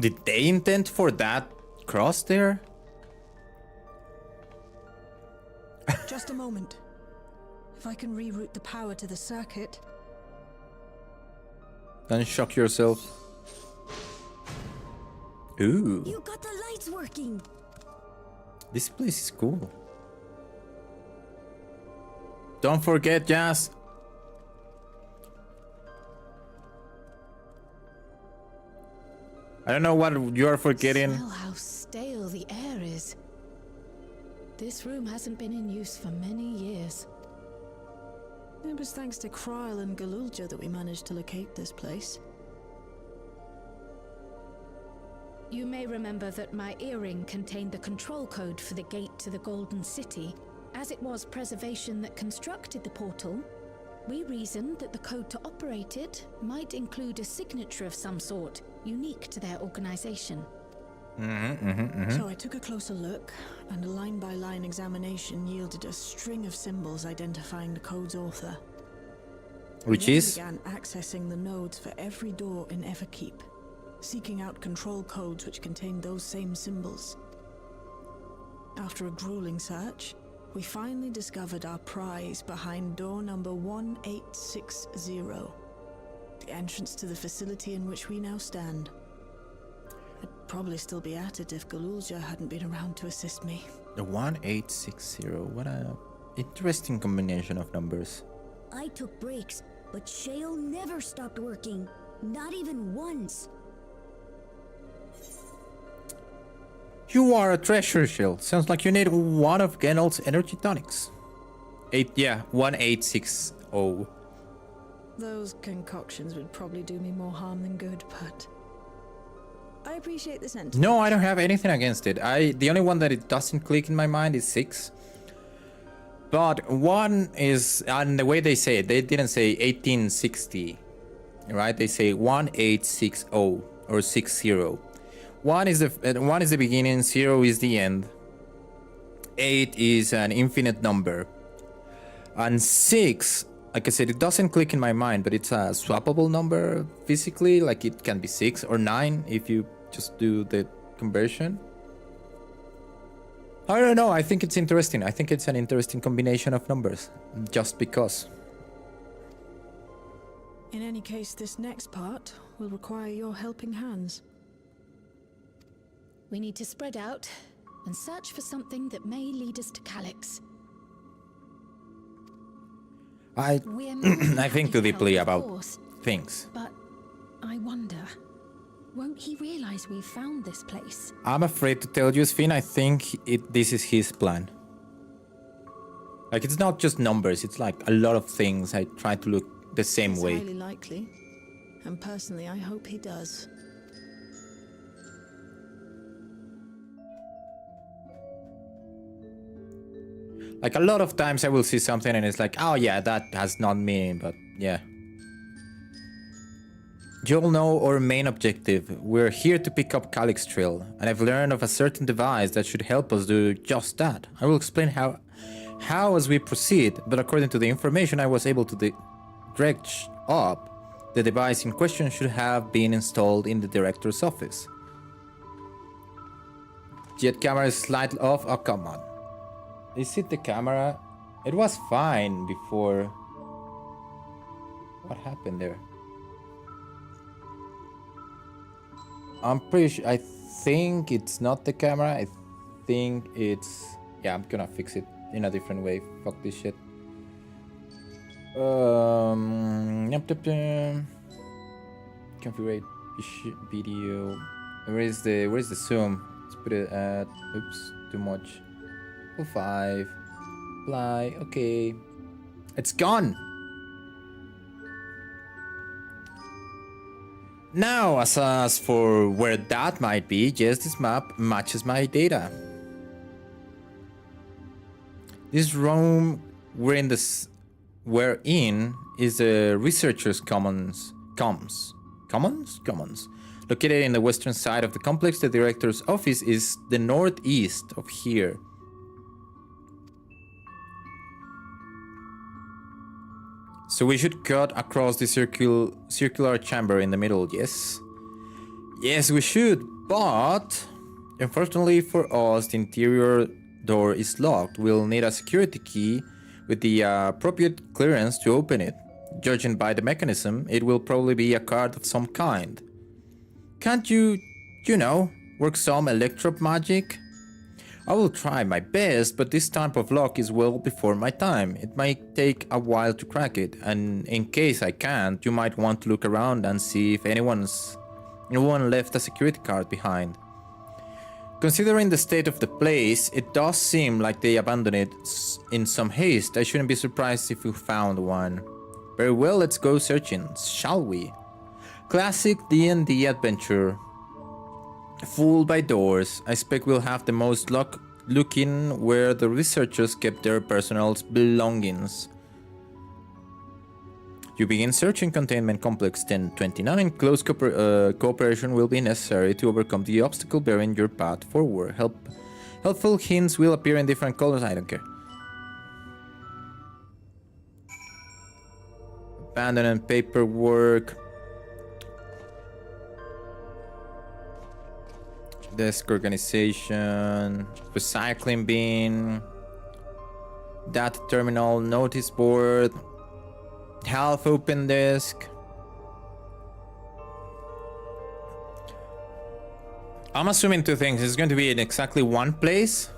Did they intend for that cross there? Just a moment. If I can reroute the power to the circuit. Don't shock yourself. Ooh. You got the lights working. This place is cool. Don't forget, Jazz. I don't know what you are forgetting. Smell how stale the air is. This room hasn't been in use for many years. It was thanks to Kryl and Galulja that we managed to locate this place. You may remember that my earring contained the control code for the gate to the Golden City. As it was Preservation that constructed the portal, we reasoned that the code to operate it might include a signature of some sort, unique to their organization. So I took a closer look, and a line-by-line examination yielded a string of symbols identifying the code's author. Which I is? began accessing the nodes for every door in Everkeep, seeking out control codes which contained those same symbols. After a grueling search, we finally discovered our prize behind door number 1860, the entrance to the facility in which we now stand. I'd probably still be at it if Galulja hadn't been around to assist me. The 1860. What a interesting combination of numbers. I took breaks, but Shale never stopped working. Not even once. You are a treasure shell. Sounds like you need one of Gennel's energy tonics. 1860. Those concoctions would probably do me more harm than good, but I appreciate the sentiment. No, I don't have anything against it. The only one that it doesn't click in my mind is 6. But 1 is, and the way they say it, they didn't say 1860, right? They say 1860 or 60. 1 is the beginning, 0 is the end. 8 is an infinite number. And 6, like I said, it doesn't click in my mind, but it's a swappable number physically. Like it can be 6 or 9 if you just do the conversion. I don't know. I think it's interesting. I think it's an interesting combination of numbers, just because. In any case, this next part will require your helping hands. We need to spread out and search for something that may lead us to Calyx. I I think too deeply about things. But I wonder, won't he realize we found this place? I'm afraid to tell you, Sven, I think this is his plan. Like, it's not just numbers, it's like a lot of things. I try to look the same It's way. highly likely. And personally, I hope he does. Like, a lot of times I will see something and it's like, oh yeah, that has not meaning, but yeah. You'll know our main objective. We're here to pick up Calyx Trail, and I've learned of a certain device that should help us do just that. I will explain how as we proceed, but according to the information I was able to dredge up, the device in question should have been installed in the director's office. Jet camera is slightly off. Oh, come on. Is it the camera? It was fine before. What happened there? I'm pretty sure. I think it's not the camera. I think it's. Yeah, I'm gonna fix it in a different way. Fuck this shit. Configure video. Where's the zoom? Let's put it at. Oops, too much. 05. Apply. Okay. It's gone. Now, as for where that might be, yes, this map matches my data. This room we're in is the researchers' commons. Located in the western side of the complex, the director's office is the northeast of here. So we should cut across the circular chamber in the middle, yes? Yes, we should, but unfortunately for us, the interior door is locked. We'll need a security key with the appropriate clearance to open it. Judging by the mechanism, it will probably be a card of some kind. Can't you know, work some electro magic? I will try my best, but this type of lock is well before my time. It might take a while to crack it, and in case I can't, you might want to look around and see if no one left a security card behind. Considering the state of the place, it does seem like they abandoned it in some haste. I shouldn't be surprised if you found one. Very well, let's go searching, shall we? Classic D&D adventure. Fooled by doors. I expect we'll have the most luck looking where the researchers kept their personal belongings. You begin searching Containment Complex 1029. Close cooperation will be necessary to overcome the obstacle bearing your path forward. Helpful hints will appear in different colors. I don't care. Abandoned paperwork. Desk organization, recycling bin, data terminal, notice board, half open desk. I'm assuming two things. It's going to be in exactly one place.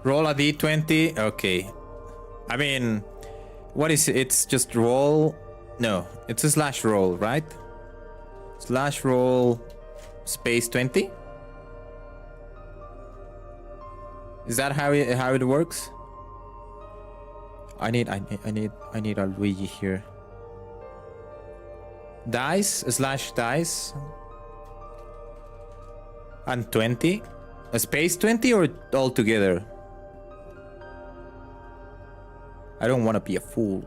Roll a d20. Okay. I mean, what is it? It's just roll. No, it's a slash roll, right? Slash roll space 20? Is that how it works? I need a Luigi here. Dice slash dice and 20? A space 20 or all together? I don't want to be a fool.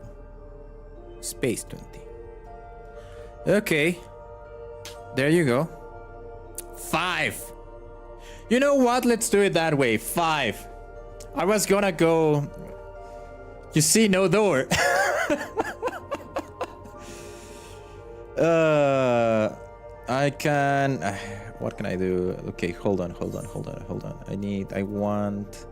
Space 20. Okay. There you go. 5. You know what? Let's do it that way. 5. I was gonna go... You see, no door. I can... what can I do? Okay, hold on. I want...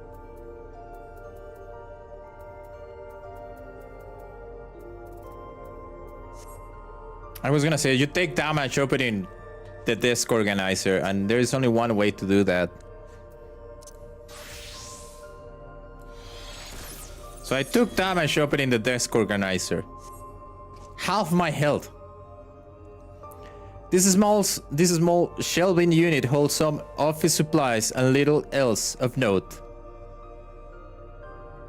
I was gonna say, you take damage opening the desk organizer, and there is only one way to do that. So I took damage opening the desk organizer. Half my health. This small shelving unit holds some office supplies and little else of note.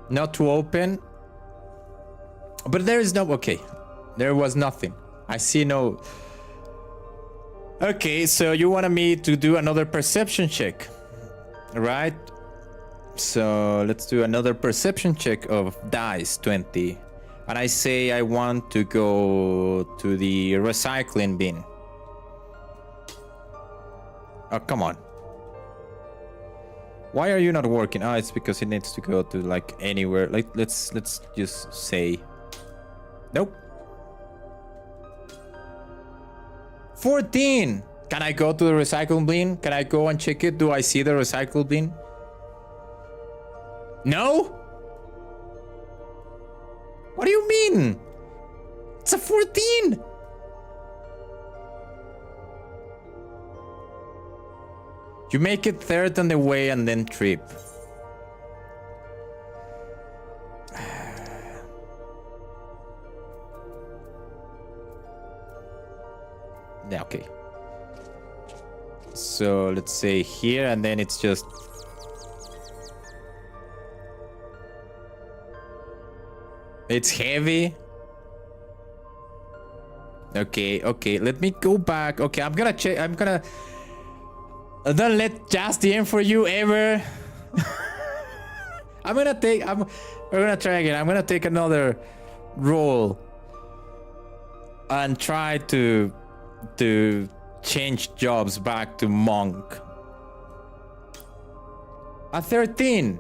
Not to open. But there is no... Okay. There was nothing. I see no... Okay, so you wanted me to do another perception check. Right? So let's do another perception check of dice 20. And I say I want to go to the recycling bin. Oh, come on. Why are you not working? Oh, it's because it needs to go to like anywhere. Like let's just say nope. 14. Can I go to the recycle bin? Can I go and check it? Do I see the recycle bin? No? What do you mean? It's a 14. You make it third on the way and then trip. Yeah, okay. So let's say here and then it's just... It's heavy. Okay, okay. Let me go back. Okay, I'm gonna check. I'm gonna... Don't let just the end for you ever. We're gonna try again. I'm gonna take another roll and try to change jobs back to monk. A 13.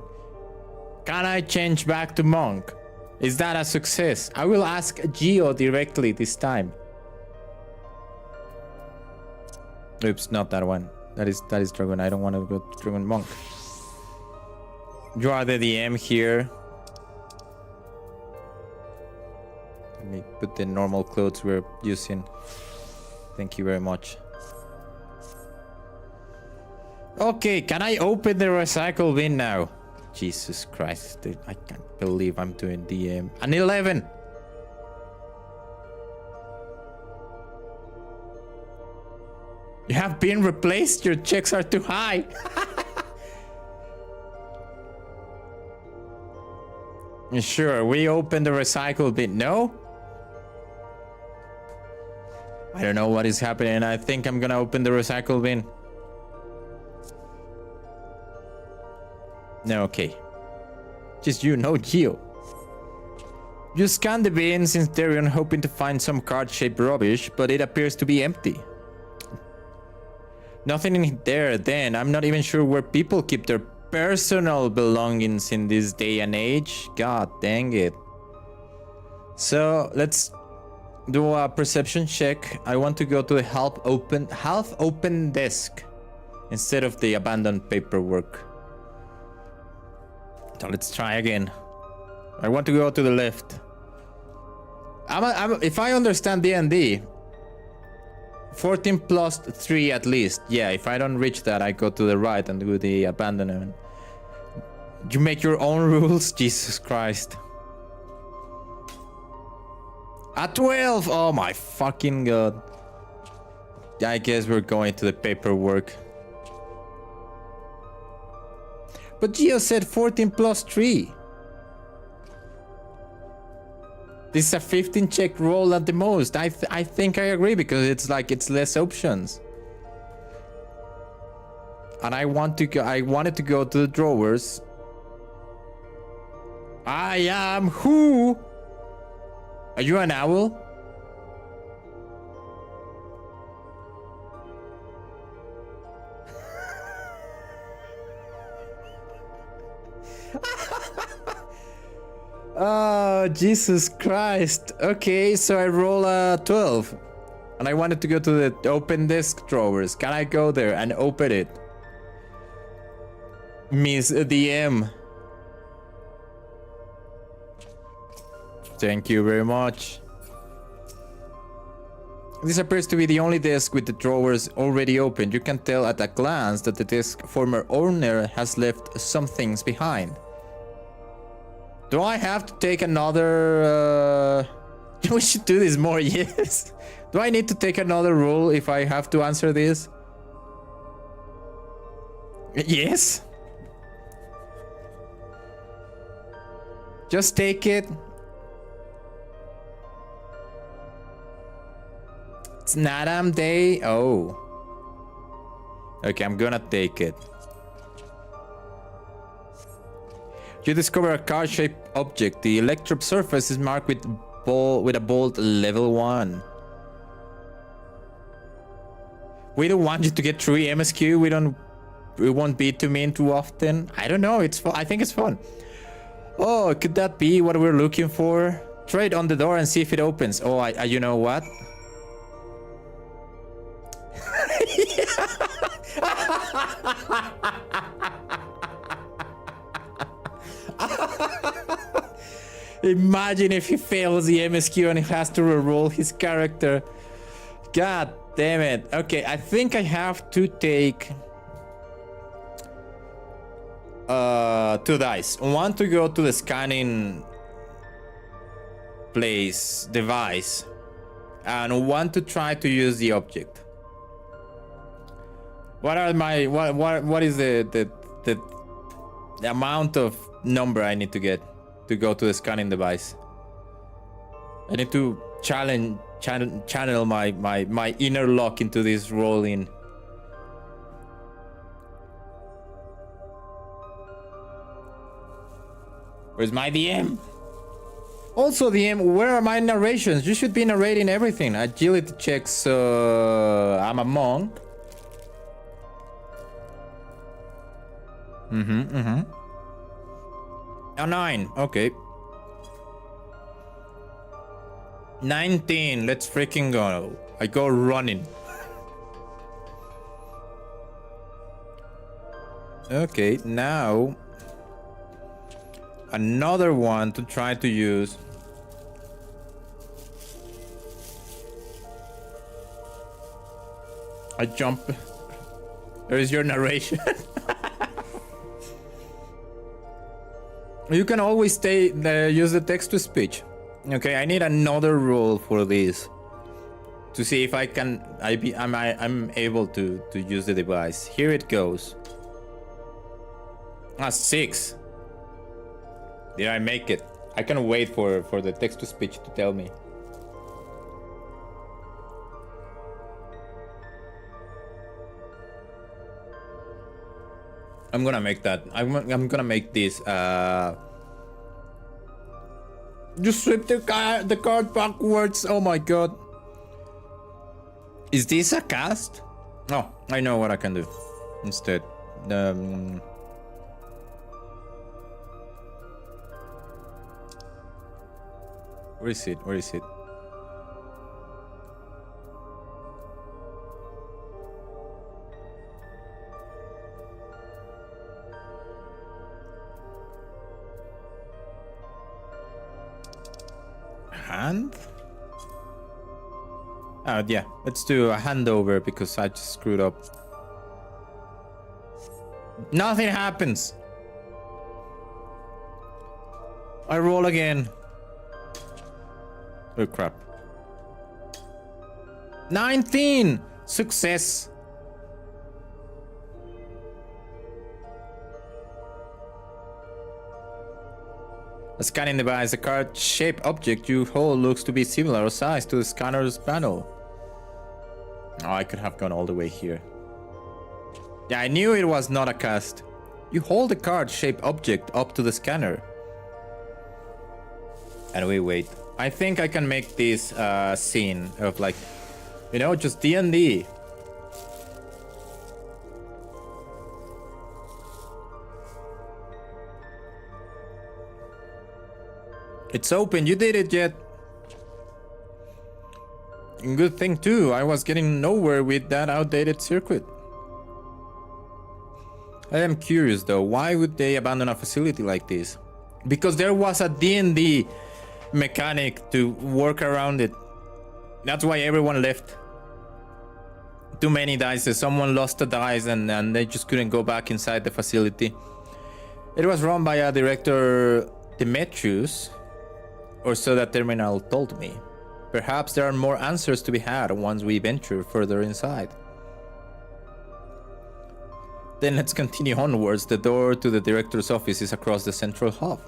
Can I change back to monk? Is that a success? I will ask Geo directly this time. Oops, not that one. That is Dragon. I don't want to go to Dragon Monk. You are the DM here. Let me put the normal clothes we're using. Thank you very much. Okay, can I open the recycle bin now? Jesus Christ, dude, I can't believe I'm doing DM. An 11. You have been replaced. Your checks are too high. Sure, we open the recycle bin. No? I don't know what is happening. I think I'm gonna open the recycle bin. No, okay. Just you, no Geo. You scan the bin since they're hoping to find some card-shaped rubbish, but it appears to be empty. Nothing in there then. I'm not even sure where people keep their personal belongings in this day and age. God dang it. So let's do a perception check. I want to go to the half open desk instead of the abandoned paperwork. So let's try again. I want to go to the left. If I understand D&D, 14 plus 3 at least. Yeah, if I don't reach that, I go to the right and do the abandonment. You make your own rules? Jesus Christ. At 12! Oh my fucking god. I guess we're going to the paperwork. But Geo said 14 plus 3. This is a 15 check roll at the most. I think I agree because it's like it's less options. And I wanted to go to the drawers. I am who? Are you an owl? Oh, Jesus Christ. Okay, so I roll a 12. And I wanted to go to the open desk drawers. Can I go there and open it? Miss DM. Thank you very much. This appears to be the only desk with the drawers already open. You can tell at a glance that the desk's former owner has left some things behind. Do I have to take another... We should do this more, yes. Do I need to take another rule if I have to answer this? Yes. Just take it. It's Nadam Day. Oh. Okay, I'm gonna take it. You discover a card-shaped object. The electrode surface is marked with a bold level 1. We don't want you to get 3 MSQ. We won't be too mean too often. I don't know. It's fun. I think it's fun. Oh, could that be what we're looking for? Try it on the door and see if it opens. Oh, you know what? Imagine if he fails the MSQ and he has to reroll his character. God damn it. Okay, I think I have to take 2 dice. 1 to go to the scanning device, and 1 to try to use the object. What are my what is the amount of number I need to get to go to the scanning device? I need to channel my inner lock into this rolling. Where's my DM? Also, DM, where are my narrations? You should be narrating everything. Agility checks. I'm a monk. A 9. Okay. 19. Let's freaking go. I go running. Okay, now another one to try to use. I jump. There is your narration. You can always use the text to speech. Okay, I need another rule for this to see if I'm able to use the device. Here it goes. 6. Did I make it? I can wait for the text to speech to tell me. I'm gonna make that. I'm gonna make this. Just sweep the card backwards. Oh my god. Is this a cast? Oh, I know what I can do instead. Where is it? Where is it? Hand? Oh yeah, let's do a handover because I just screwed up. Nothing happens. I roll again. Oh crap. 19! Success! A scanning device, a card-shaped object you hold looks to be similar size to the scanner's panel. Oh, I could have gone all the way here. Yeah, I knew it was not a cast. You hold a card-shaped object up to the scanner. And we wait. I think I can make this scene of like, you know, just D&D. It's open, you did it yet. Good thing too, I was getting nowhere with that outdated circuit. I am curious though, why would they abandon a facility like this? Because there was a D&D mechanic to work around it. That's why everyone left. Too many dice, someone lost a dice and they just couldn't go back inside the facility. It was run by a director Demetrius, or so that terminal told me. Perhaps there are more answers to be had once we venture further inside. Then let's continue onwards. The door to the director's office is across the central hub.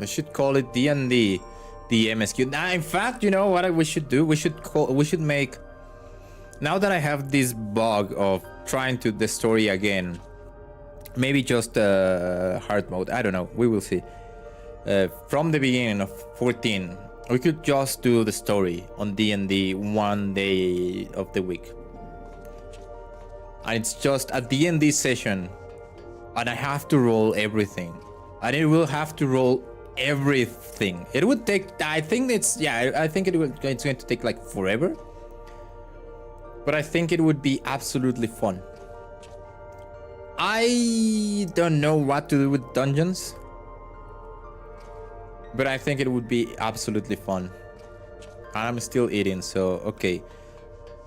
I should call it D&D, the MSQ. Nah, in fact, you know what we should do? We should make... Now that I have this bug of trying to the story again, maybe just hard mode. I don't know. We will see. From the beginning of 14, we could just do the story on D&D one day of the week. And it's just a D&D session. And I have to roll everything. And it will have to roll everything. It would take... I think it's... Yeah, I think it's going to take like forever. But I think it would be absolutely fun. I don't know what to do with dungeons. But I think it would be absolutely fun. I'm still eating, so okay.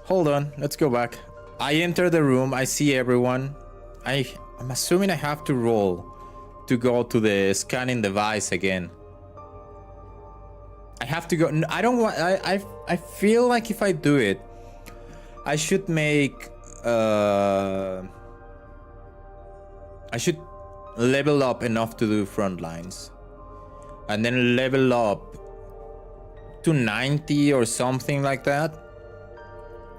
Hold on, let's go back. I enter the room, I see everyone. I'm assuming I have to roll to go to the scanning device again. I have to go... I don't want... I feel like if I do it, I should make... I should level up enough to do front lines. And then level up to 90 or something like that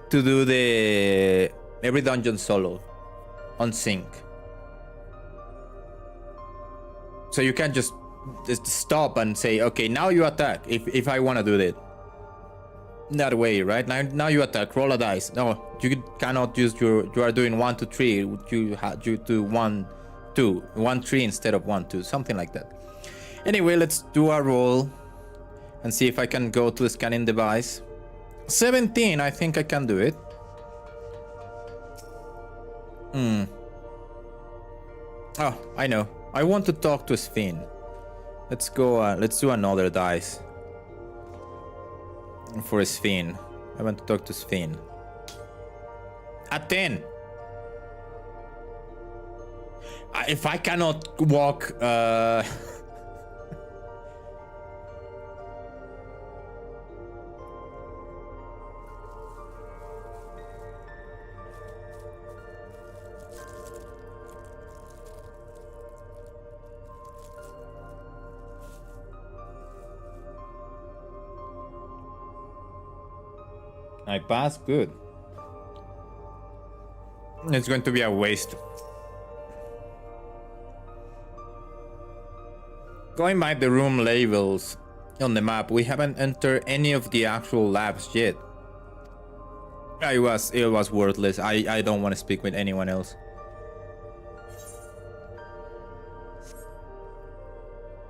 to do the every dungeon solo on sync. So you can just stop and say, okay, now you attack if I want to do that. That way, right? Now you attack, roll a dice. No, you cannot use you are doing 1, 2, 3. You do 1, 2, 1, 3 instead of 1, 2, something like that. Anyway, let's do a roll and see if I can go to the scanning device. 17, I think I can do it. Oh, I know. I want to talk to Sven. Let's go, let's do another dice. For Sven. I want to talk to Sven. A 10. If I cannot walk, I passed, good. It's going to be a waste. Going by the room labels on the map, we haven't entered any of the actual labs yet. It was worthless. I don't want to speak with anyone else.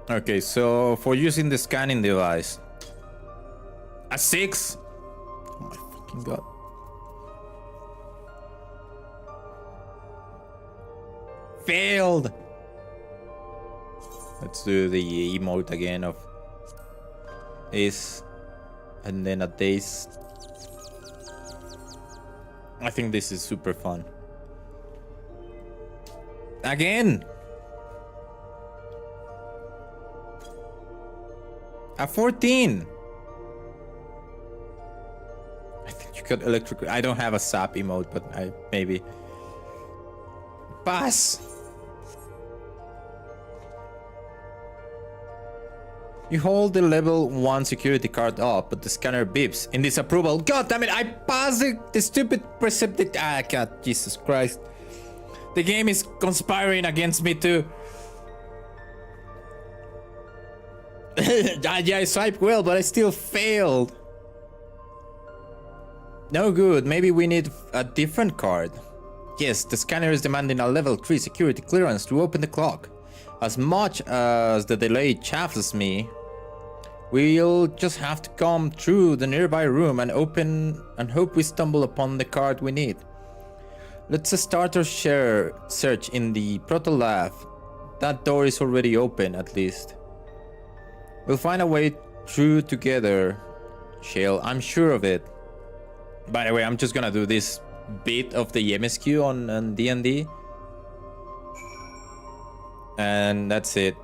Okay, so for using the scanning device, a 6. Oh my fucking god. Failed. Let's do the emote again of Ace and then a Dace. I think this is super fun. Again. A 14. I think you got electric. I don't have a sap emote, but I maybe. Pass. You hold the level 1 security card up, but the scanner beeps in disapproval. God damn it, I passed the stupid perceptive. Ah, God, Jesus Christ. The game is conspiring against me too. Yeah, I swiped well, but I still failed. No good, maybe we need a different card. Yes, the scanner is demanding a level 3 security clearance to open the clock. As much as the delay chaffs me, we'll just have to come through the nearby room and open and hope we stumble upon the card we need. Let's start our search in the Proto Lab. That door is already open, at least. We'll find a way through together, Shale. I'm sure of it. By the way, I'm just gonna do this bit of the MSQ on D&D. And that's it.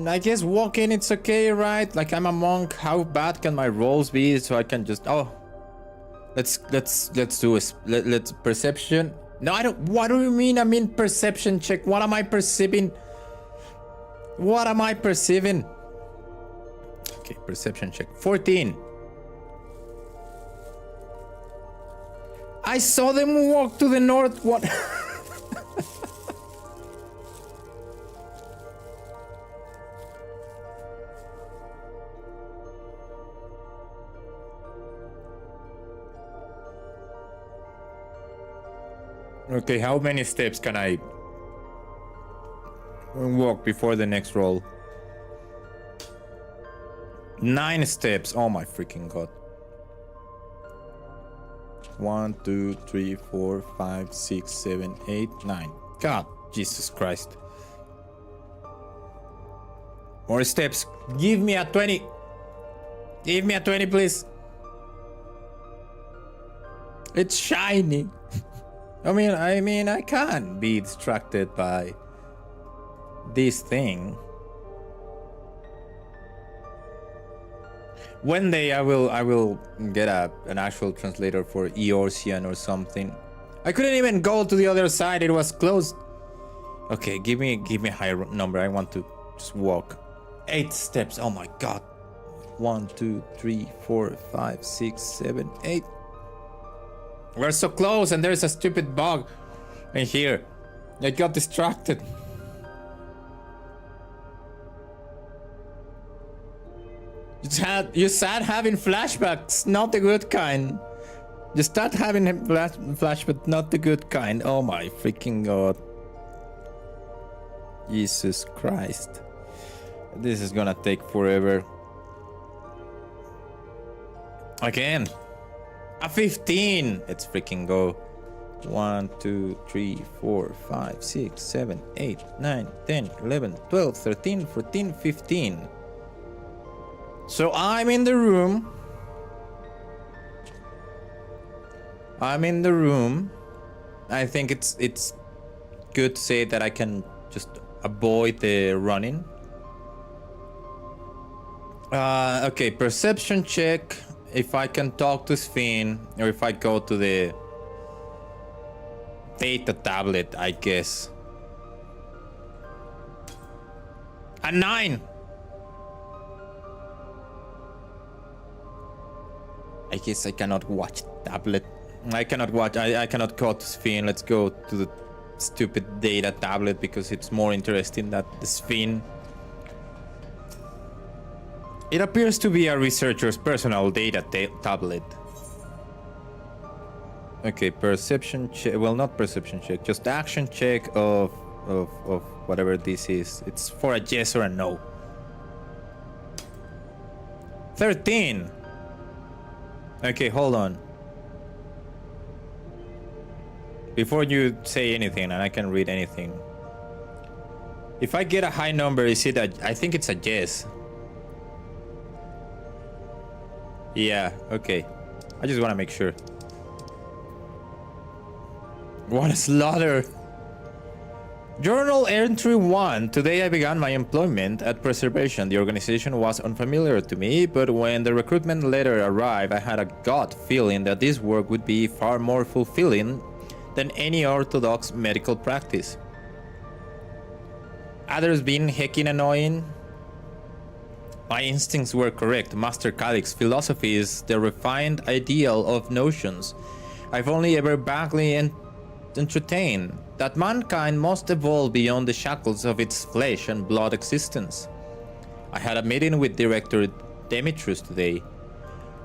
I guess walking it's okay, right? Like I'm a monk. How bad can my rolls be? So I can just let's do let's perception. No, I don't. What do you mean? I mean perception check. What am I perceiving? What am I perceiving? Okay, perception check. 14. I saw them walk to the north. What? Okay, how many steps can I walk before the next roll? 9 steps. Oh my freaking god. 1, 2, 3, 4, 5, 6, 7, 8, 9. God, Jesus Christ. More steps. Give me a 20. Give me a 20, please. It's shiny. I mean, I can't be distracted by this thing. One day I will get an actual translator for Eorzean or something. I couldn't even go to the other side; it was closed. Okay, give me a higher number. I want to just walk. 8 steps. Oh my god. 1, 2, 3, 4, 5, 6, 7, 8. We're so close, and there's a stupid bug in here. I got distracted. You start having flashbacks, not the good kind. You start having flashbacks, not the good kind. Oh my freaking god. Jesus Christ. This is gonna take forever. Again. A 15. Let's freaking go. 1, 2, 3, 4, 5, 6, 7, 8, 9, 10, 11, 12, 13, 14, 15. So I'm in the room. I think it's good to say that I can just avoid the running. Okay, perception check. If I can talk to Sven, or if I go to the data tablet, I guess. A 9. I guess I cannot watch tablet. I cannot go to Sven. Let's go to the stupid data tablet because it's more interesting than the Sven. It appears to be a researcher's personal data tablet. Okay, perception check. Well, not perception check, just action check of whatever this is. It's for a yes or a no. 13. Okay, hold on. Before you say anything, and I can read anything. If I get a high number, is it I think it's a yes. Yeah, okay. I just want to make sure. What a slaughter. Journal entry 1. Today I began my employment at Preservation. The organization was unfamiliar to me, but when the recruitment letter arrived, I had a gut feeling that this work would be far more fulfilling than any orthodox medical practice. Others been heckin' annoying? My instincts were correct. Master Calix's philosophy is the refined ideal of notions I've only ever vaguely entertained, that mankind must evolve beyond the shackles of its flesh and blood existence. I had a meeting with Director Demetrius today.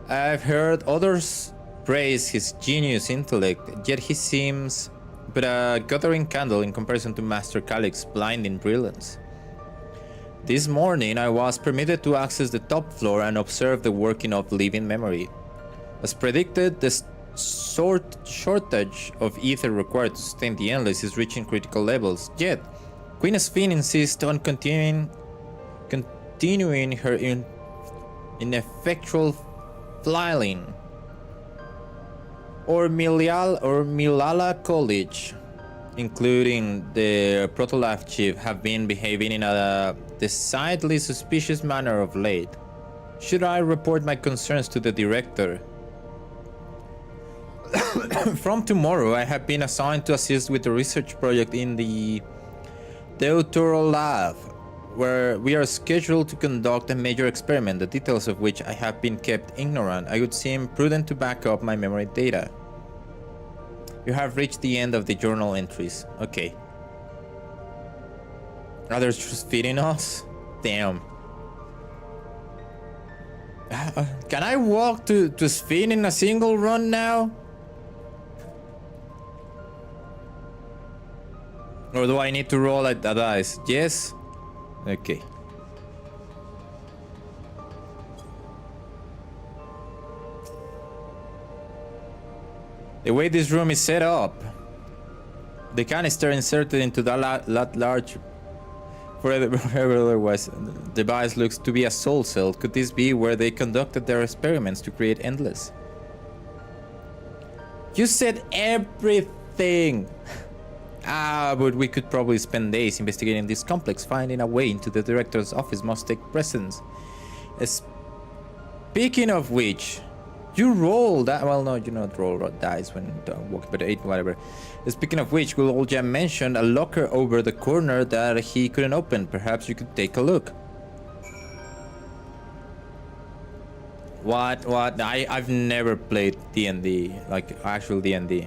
I've heard others praise his genius intellect, yet he seems but a guttering candle in comparison to Master Calix's blinding brilliance. This morning I was permitted to access the top floor and observe the working of living memory. As predicted, the shortage of ether required to sustain the Endless is reaching critical levels, yet Queen Sven insists on continuing her ineffectual flailing. or Milala College, including the Protolab chief, have been behaving in a decidedly suspicious manner of late. Should I report my concerns to the director? From tomorrow, I have been assigned to assist with the research project in the Deuteral Lab, where we are scheduled to conduct a major experiment, the details of which I have been kept ignorant. I would seem prudent to back up my memory data. You have reached the end of the journal entries. Okay. Are they just feeding us? Damn. Can I walk to spin in a single run now? Or do I need to roll a dice? Yes? Okay. The way this room is set up, the canister inserted into that large forever otherwise device looks to be a soul cell. Could this be where they conducted their experiments to create Endless? You said everything! But we could probably spend days investigating this complex. Finding a way into the director's office must take precedence. Speaking of which, you roll that. Well, no, you not roll dice when walking, but 8, whatever. Speaking of which, Gulolja mentioned a locker over the corner that he couldn't open. Perhaps you could take a look. What? I've never played D&D, like actual D&D.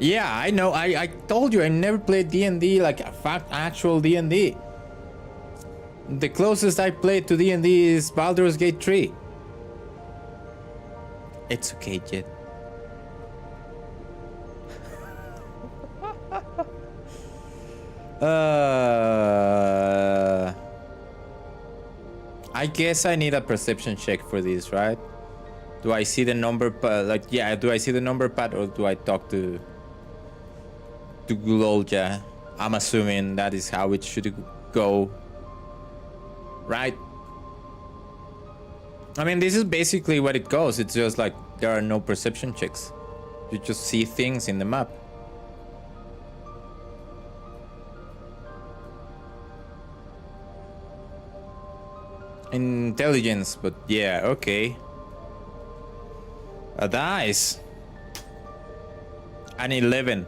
Yeah, I know. I told you I never played D&D, like actual D&D. The closest I played to D&D is Baldur's Gate 3. It's okay, Jet. I guess I need a perception check for this, right? Do I see the number pad? Do I see the number pad, or do I talk to Gulolja? I'm assuming that is how it should go, right? I mean, this is basically what it goes. It's just like there are no perception checks. You just see things in the map. Intelligence, but yeah, okay. A dice. An 11.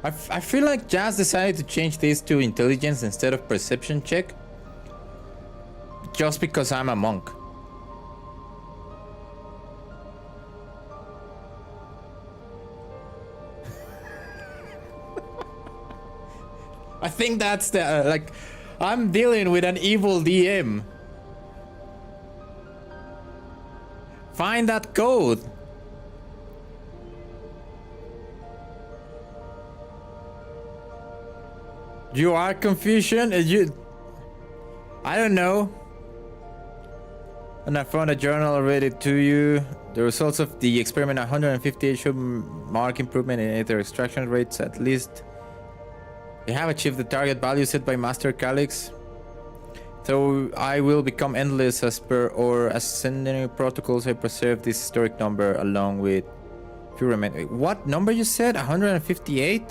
I feel like Jazz decided to change this to intelligence instead of perception check. Just because I'm a monk. I think that's the, I'm dealing with an evil DM. Find that code. You are confusion? I don't know. And I found a journal already to you. The results of the experiment 158 should mark improvement in ether extraction rates at least. You have achieved the target value set by Master Calyx. So I will become endless as per or ascending protocols. I preserve this historic number along with few remaining. What number you said? 158?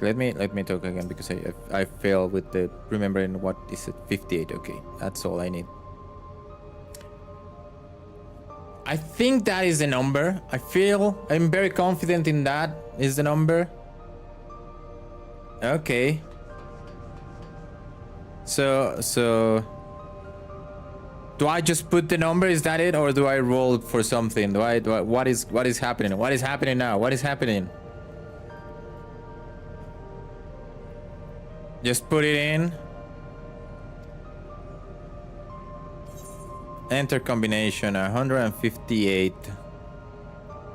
Let me talk again because I fail with the remembering what is it. 58. Okay, that's all I need. I think that is the number. I'm very confident in that is the number. Okay. So do I just put the number? Is that it, or do I roll for something? What is happening? What is happening now? What is happening? Just put it in. Enter combination 158.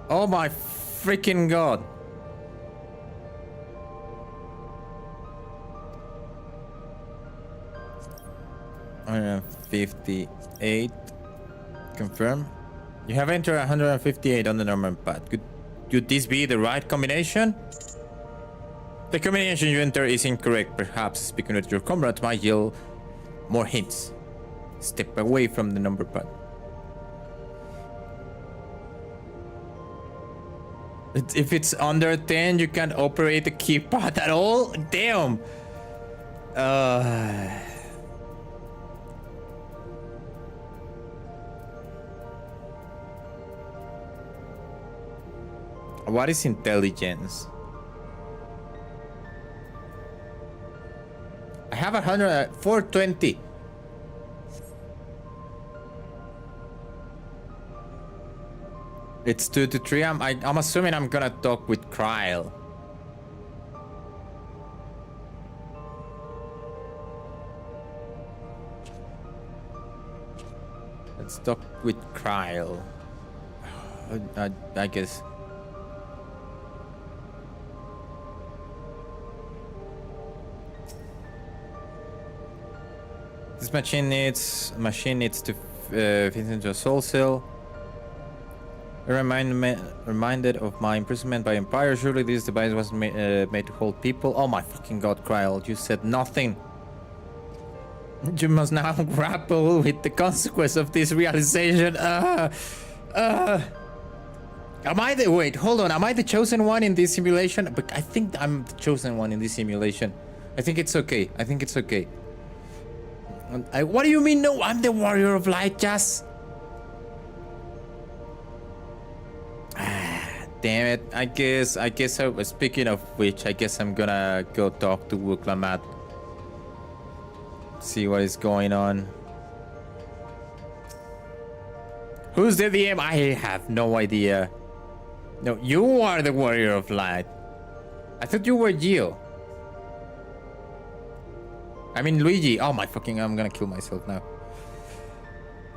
Oh my freaking god. $158. Confirm. You have entered 158 on the number pad. Could this be the right combination? The combination you enter is incorrect. Perhaps speaking with your comrades might yield more hints. Step away from the number pad. If it's under 10, you can't operate the keypad at all? Damn! What is intelligence? I have 420. It's 2 to 3. I'm assuming I'm gonna talk with Kryl. Let's talk with Kryl. I guess. This machine needs to fit into a soul cell. Reminded of my imprisonment by Empire. Surely this device was made to hold people. Oh my fucking god, Kryl, you said nothing. You must now grapple with the consequence of this realization. Am I the— wait, hold on. Am I the chosen one in this simulation? But I think I'm the chosen one in this simulation. I think it's okay. I think it's okay. What do you mean? No, I'm the warrior of light, Jazz. Damn it. I guess speaking of which, I guess I'm gonna go talk to Wuklamat. See what is going on. Who's the DM? I have no idea. No, you are the warrior of light. I thought you were Gio. I mean Luigi. Oh my fucking, I'm gonna kill myself now.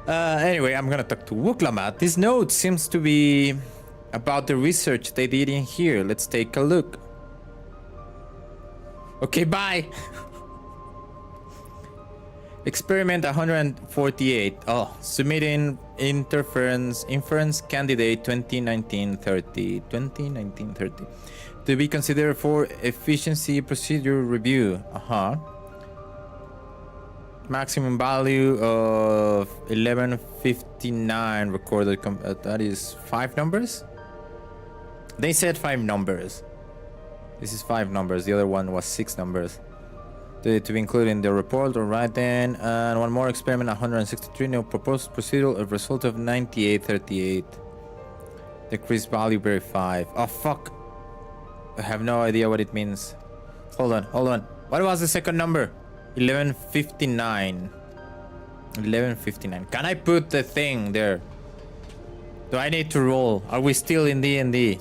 Anyway, I'm gonna talk to Wuklamat. This note seems to be about the research they did in here. Let's take a look. Okay, bye. Experiment 148. Oh, submitting inference candidate 2019-30. 2019-30. To be considered for efficiency procedure review. Maximum value of 1159 recorded. That is 5 numbers? They said 5 numbers. This is 5 numbers. The other one was 6 numbers. To be included in the report. Alright then. And one more experiment 163. No proposed procedural. A result of 9838. Decreased value verified. Oh fuck. I have no idea what it means. Hold on. What was the second number? 1159. 1159. Can I put the thing there? Do I need to roll? Are we still in D&D?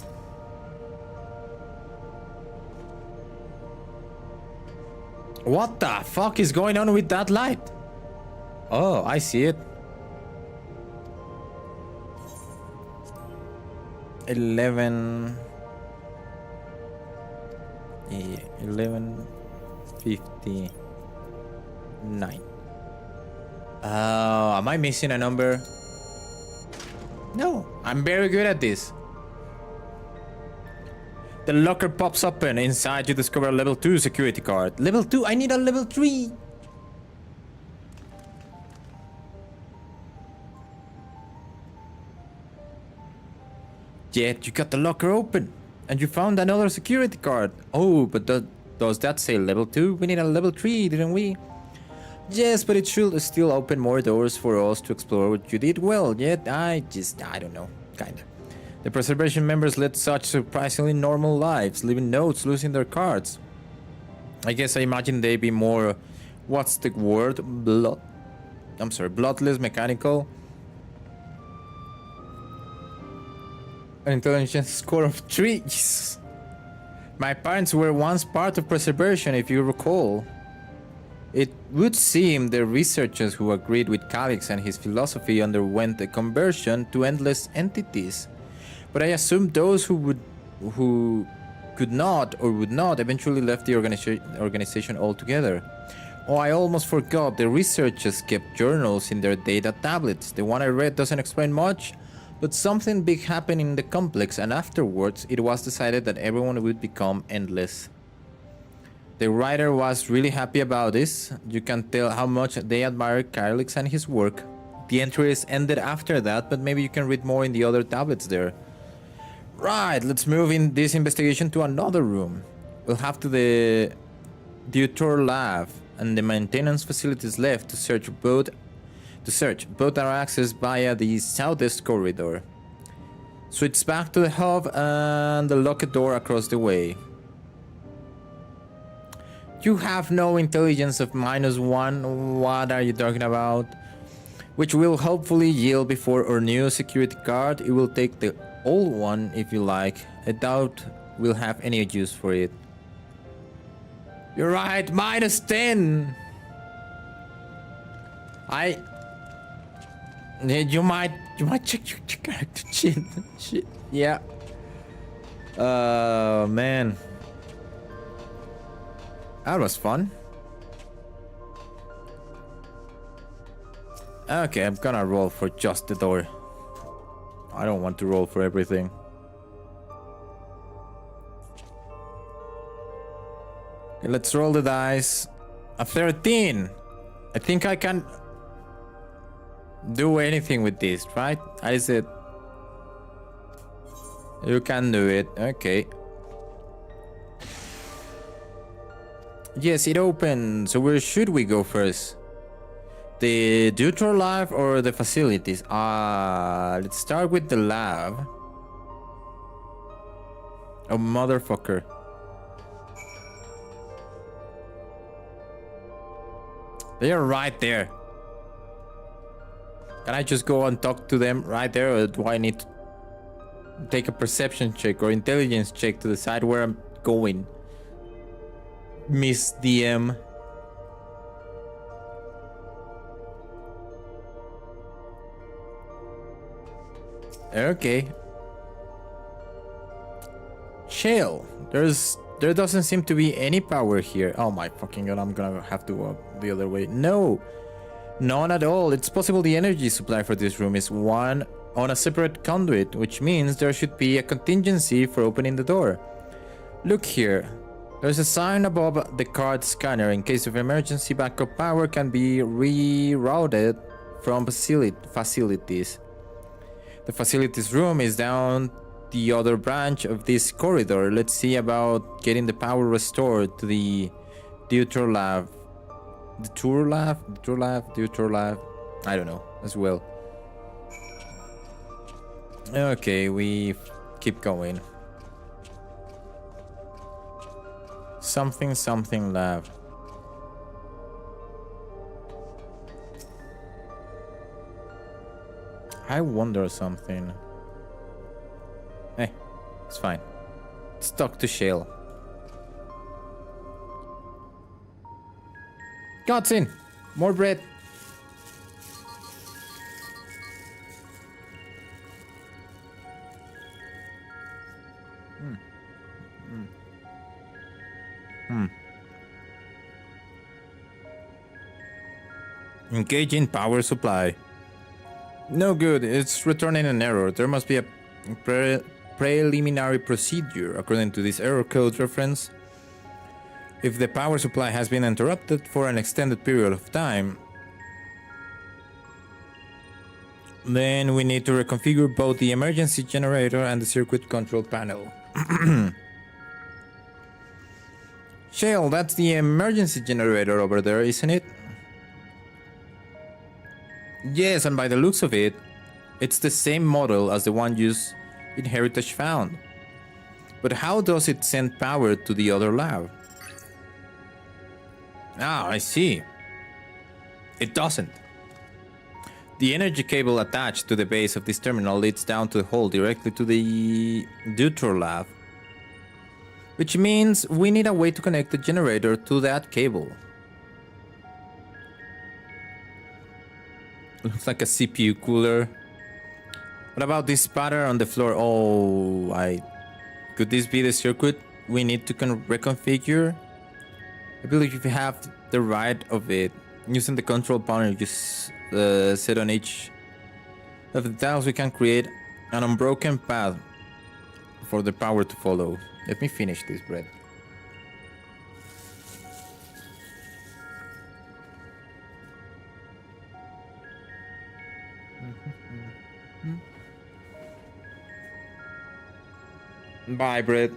What the fuck is going on with that light? Oh, I see it. 1159. Am I missing a number? No, I'm very good at this. The locker pops open. Inside you discover a level 2 security card. Level 2? I need a level 3. Yet you got the locker open. And you found another security card. Oh, but does that say level 2? We need a level 3, didn't we? Yes, but it should still open more doors for us to explore what you did well. Yet I don't know. Kinda. The preservation members led such surprisingly normal lives, leaving notes, losing their cards. I guess I imagine they'd be more, what's the word? Bloodless, mechanical. An intelligence score of 3. Jesus. My parents were once part of preservation, if you recall. It would seem the researchers who agreed with Calix and his philosophy underwent a conversion to endless entities. But I assume those who could not or would not eventually left the organization altogether. Oh, I almost forgot. The researchers kept journals in their data tablets. The one I read doesn't explain much, but something big happened in the complex, and afterwards it was decided that everyone would become endless. The writer was really happy about this. You can tell how much they admire Kyrlix and his work. The entries ended after that, but maybe you can read more in the other tablets there. Right, let's move in this investigation to another room. We'll have to the Deuter lab and the maintenance facilities left to search. Both are accessed via the southeast corridor. Switch back to the hub and the locked door across the way. You have no intelligence of -1. What are you talking about? Which will hopefully yield before our new security guard. It will take the old one if you like. I doubt we'll have any use for it. You're right, -10. You might check your character shit. Yeah. Man. That was fun. Okay, I'm gonna roll for just the door. I don't want to roll for everything. Okay, let's roll the dice. A 13. I think I can do anything with this, right? I said you can do it. Okay. Yes, it opens. So where should we go first? The Deuter lab or the facilities? Let's start with the lab. Oh, motherfucker. They are right there. Can I just go and talk to them right there, or do I need to take a perception check or intelligence check to decide where I'm going? Miss DM. Okay. Shale. There doesn't seem to be any power here. Oh my fucking god, I'm gonna have to go the other way. No. None at all. It's possible the energy supply for this room is one on a separate conduit, which means there should be a contingency for opening the door. Look here. There's a sign above the card scanner. In case of emergency, backup power can be rerouted from facilities. The facilities room is down the other branch of this corridor. Let's see about getting the power restored to the Deuter lab. Deuter lab. I don't know as well. Okay, we keep going. Something lab. I wonder something. Hey, it's fine. Let's talk to Shale. God's in. More bread. Engaging power supply. No good. It's returning an error. There must be a preliminary procedure according to this error code reference. If the power supply has been interrupted for an extended period of time, then we need to reconfigure both the emergency generator and the circuit control panel. Shale, that's the emergency generator over there, isn't it? Yes, and by the looks of it, it's the same model as the one used in Heritage Found. But how does it send power to the other lab? Ah, I see. It doesn't. The energy cable attached to the base of this terminal leads down to the hole directly to the Deuter lab. Which means we need a way to connect the generator to that cable. Looks like a CPU cooler. What about this spatter on the floor? Oh, could this be the circuit we need to reconfigure? I believe if you have the right of it, using the control panel, just set on each of the tiles, we can create an unbroken path for the power to follow. Let me finish this bread. Bye, Brett.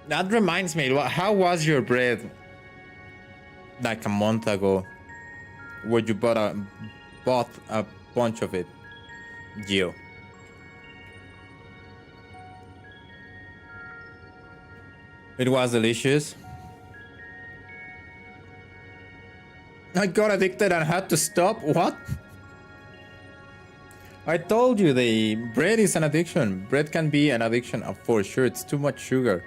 That reminds me, how was your bread like a month ago? Where you bought a bunch of it, Gio? It was delicious. I got addicted and had to stop. What? I told you the bread is an addiction. Bread can be an addiction for sure. It's too much sugar.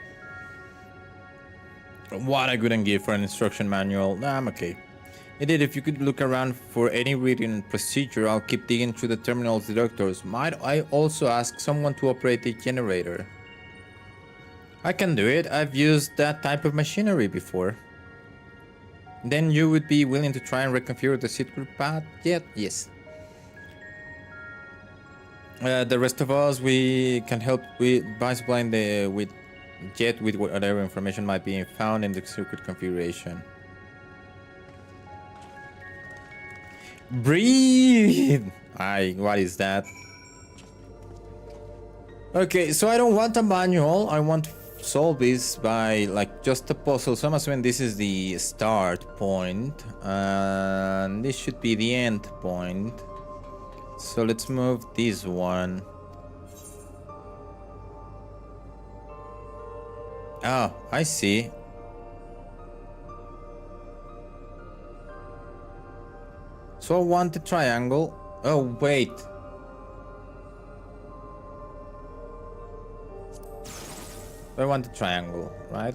What I couldn't give for an instruction manual. Nah, I'm okay. Indeed, if you could look around for any reading procedure, I'll keep digging through the terminal's deductors. Might I also ask someone to operate the generator? I can do it. I've used that type of machinery before. Then you would be willing to try and reconfigure the secret path? Yet? Yes. The rest of us, we can help by supplying with whatever information might be found in the circuit configuration. Breathe! What is that? Okay, so I don't want a manual. I want to solve this by like just a puzzle. So I'm assuming this is the start point, and this should be the end point. So let's move this one. Oh, I see. So I want the triangle. Oh, wait. I want the triangle, right?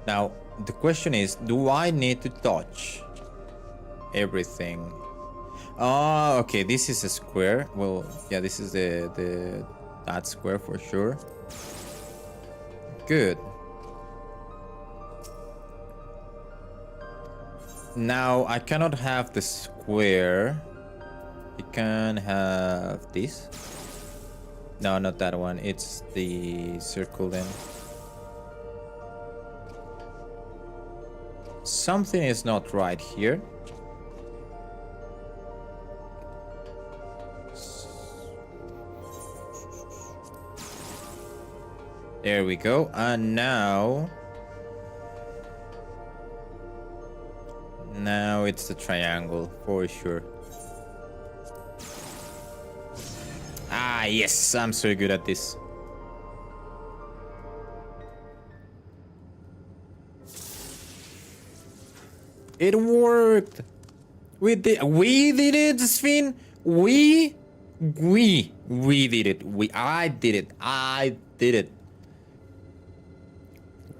Now, the question is, do I need to touch everything? Oh, okay, this is a square. Well, yeah, this is that square for sure. Good. Now, I cannot have the square. I can have this. No, not that one. It's the circle then. Something is not right here. There we go. And now it's the triangle for sure. Ah, yes, I'm so good at this. It worked. We did it, Sven. We did it. I did it.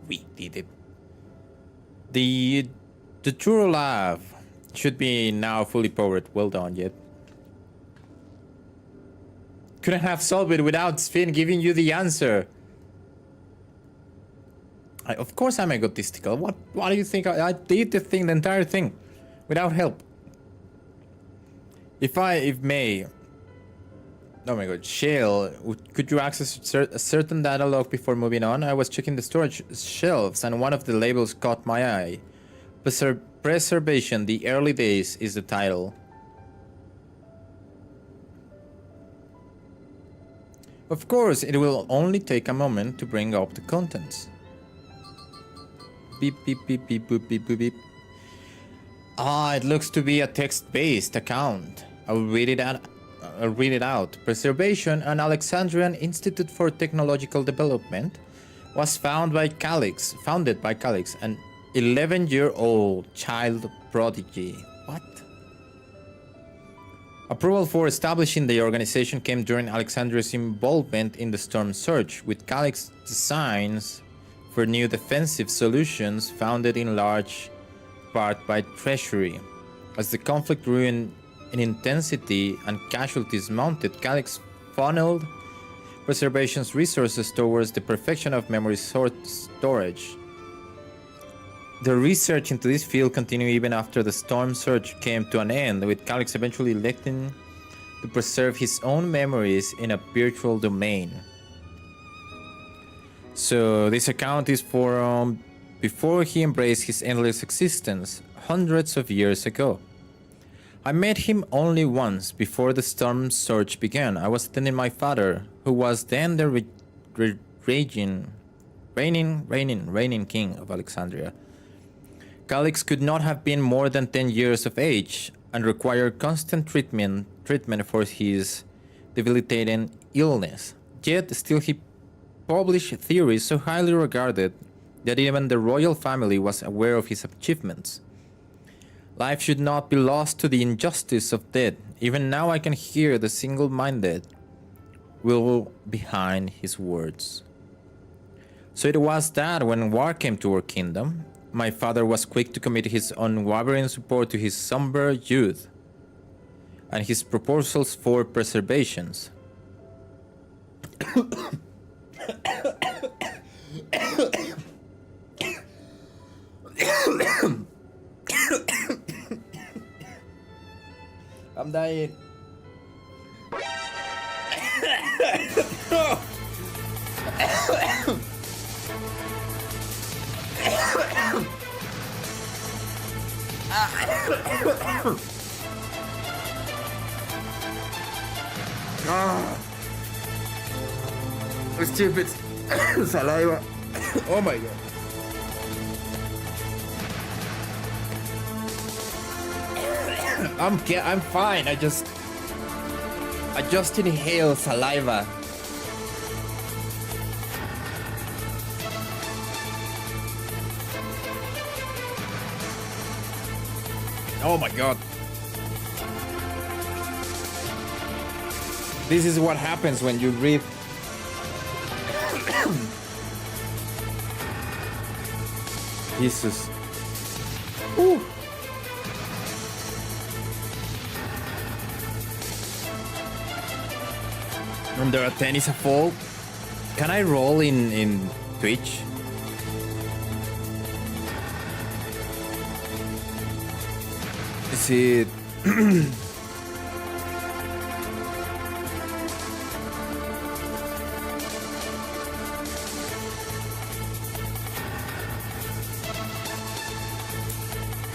We did it. The True Lab should be now fully powered. Well done, yet. Couldn't have solved it without Sven giving you the answer. Of course I'm egotistical. What do you think? I did the entire thing, without help. If may. Oh my god, Shale, could you access a certain data log before moving on? I was checking the storage shelves and one of the labels caught my eye. Preservation, the early days is the title. Of course, it will only take a moment to bring up the contents. Beep, beep, beep, beep, boop, beep, boop, beep. Ah, it looks to be a text-based account. I'll read it out. Preservation, an Alexandrian Institute for Technological Development, was founded by Calix, an 11-year-old child prodigy. What? Approval for establishing the organization came during Alexandria's involvement in the Storm Surge, with Calix designs for new defensive solutions founded in large part by Treasury. As the conflict grew in intensity and casualties mounted, Calix funneled Preservation's resources towards the perfection of memory storage. The research into this field continued even after the Storm Surge came to an end, with Calix eventually electing to preserve his own memories in a virtual domain. So this account is for before he embraced his endless existence, hundreds of years ago. I met him only once before the storm surge began. I was attending my father, who was then the reigning king of Alexandria. Calix could not have been more than 10 years of age and required constant treatment for his debilitating illness. Yet still he published theories so highly regarded that even the royal family was aware of his achievements. Life should not be lost to the injustice of death. Even now I can hear the single-minded will behind his words. So it was that when war came to our kingdom, my father was quick to commit his unwavering support to his somber youth and his proposals for preservations. I'm dying. Stupid saliva. Oh my god. I'm fine. I just inhale saliva. Oh my god. This is what happens when you breathe. Jesus. Ooh. Under a tennis a fall. Can I roll in Twitch? Is it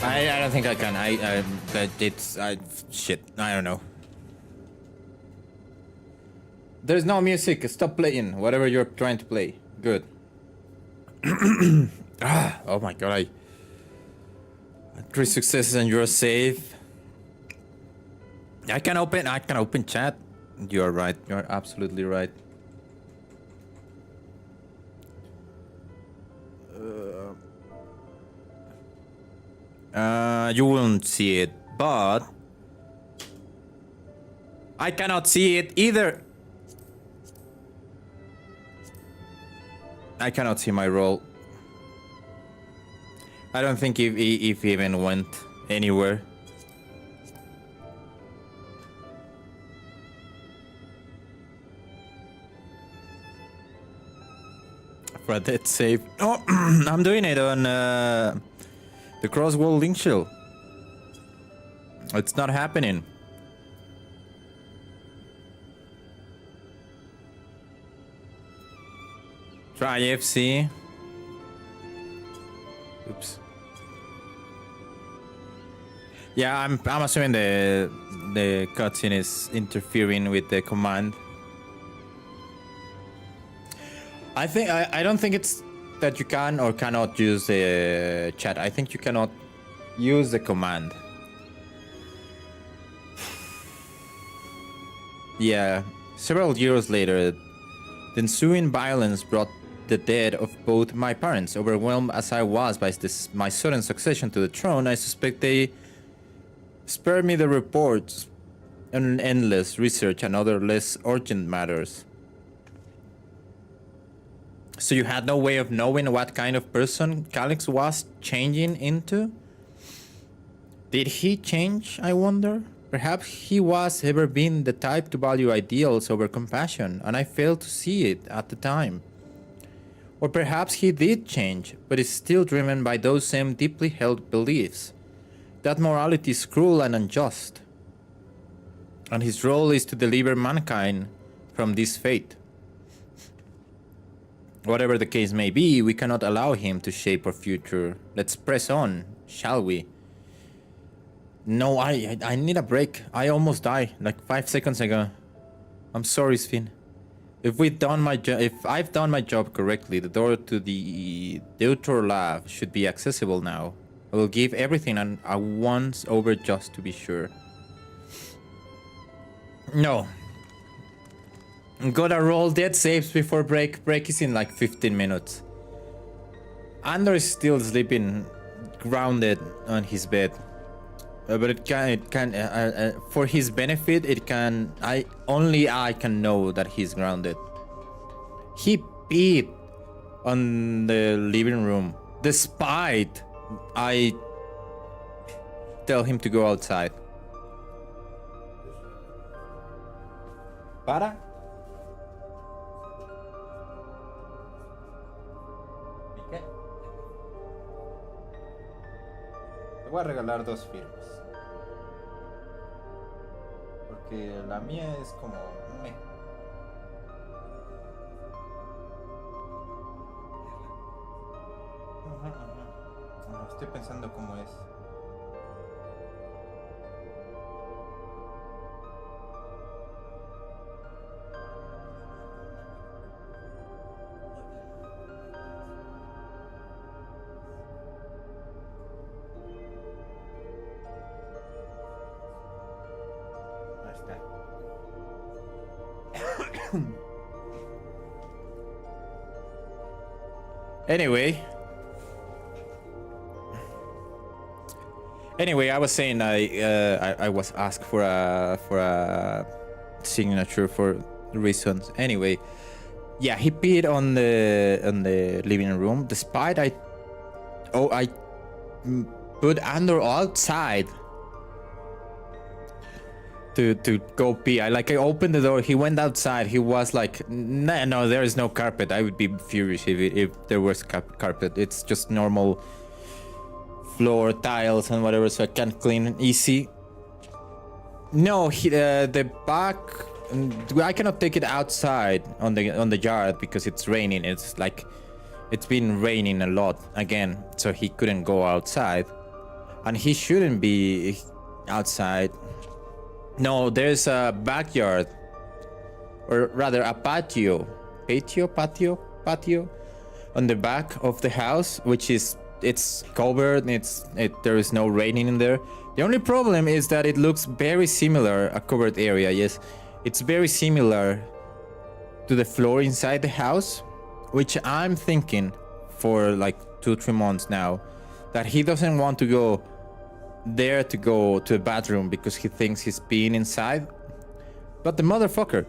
I don't think I can. Shit. I don't know. There's no music. Stop playing. Whatever you're trying to play. Good. Oh my god. 3 successes and you're safe. I can open chat. You're right. You're absolutely right. You won't see it, but I cannot see it either. I cannot see my roll. I don't think if even went anywhere. For a death save. Oh, I'm doing it on the crosswall link shield. It's not happening. Try FC. Oops. Yeah, I'm assuming the cutscene is interfering with the command. I don't think it's that you can or cannot use the chat. I think you cannot use the command. Yeah, several years later, the ensuing violence brought the death of both my parents. Overwhelmed as I was by my sudden succession to the throne, I suspect they spared me the reports and endless research and other less urgent matters. So you had no way of knowing what kind of person Calix was changing into? Did he change, I wonder? Perhaps he was ever been the type to value ideals over compassion, and I failed to see it at the time. Or perhaps he did change, but is still driven by those same deeply held beliefs, that morality is cruel and unjust, and his role is to deliver mankind from this fate. Whatever the case may be, we cannot allow him to shape our future. Let's press on, shall we? No, I need a break. I almost died like 5 seconds ago. I'm sorry, Sven. If I've done my job correctly, the door to the Deuter lab should be accessible now. I will give everything a once over just to be sure. No. Gotta roll dead saves before break. Break is in like 15 minutes. Andor is still sleeping, grounded on his bed. But it can for his benefit, it can, only I can know that he's grounded. He peed on the living room, despite I tell him to go outside. Para. ¿Qué? Te voy a regalar 2 firmas. Porque la mía es como meh. Estoy pensando cómo es. Ahí está. Anyway, I was saying I was asked for a signature for reasons. Anyway, yeah, he peed on the living room. Despite I put Andor outside to go pee. I opened the door. He went outside. He was like, no, there is no carpet. I would be furious if there was carpet. It's just normal floor tiles and whatever, so I can clean easy. No, the back, I cannot take it outside on the yard because it's raining. It's been raining a lot again, so he couldn't go outside, and he shouldn't be outside. No, there's a backyard, or rather a patio on the back of the house, which is, it's covered. There is no raining in there. The only problem is that it looks very similar, a covered area. Yes, it's very similar to the floor inside the house, which I'm thinking for like 2-3 months now, that he doesn't want to go there to go to the bathroom because he thinks he's peeing inside. But the motherfucker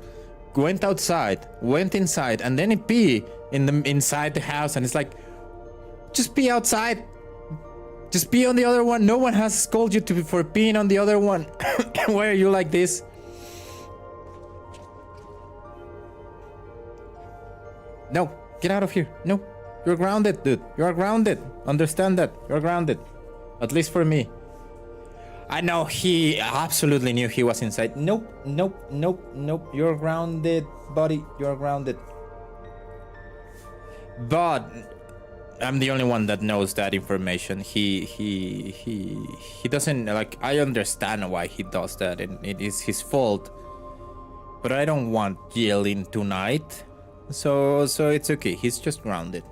went outside, went inside, and then he pee inside the house, and it's like, just pee outside. Just pee on the other one. No one has scolded you for peeing on the other one. Why are you like this? No, get out of here. No, you're grounded, dude. You're grounded. Understand that. You're grounded. At least for me. I know he absolutely knew he was inside. Nope. You're grounded, buddy. You're grounded. But I'm the only one that knows that information. He doesn't, like, I understand why he does that, and it is his fault. But I don't want yelling tonight. So it's okay. He's just grounded.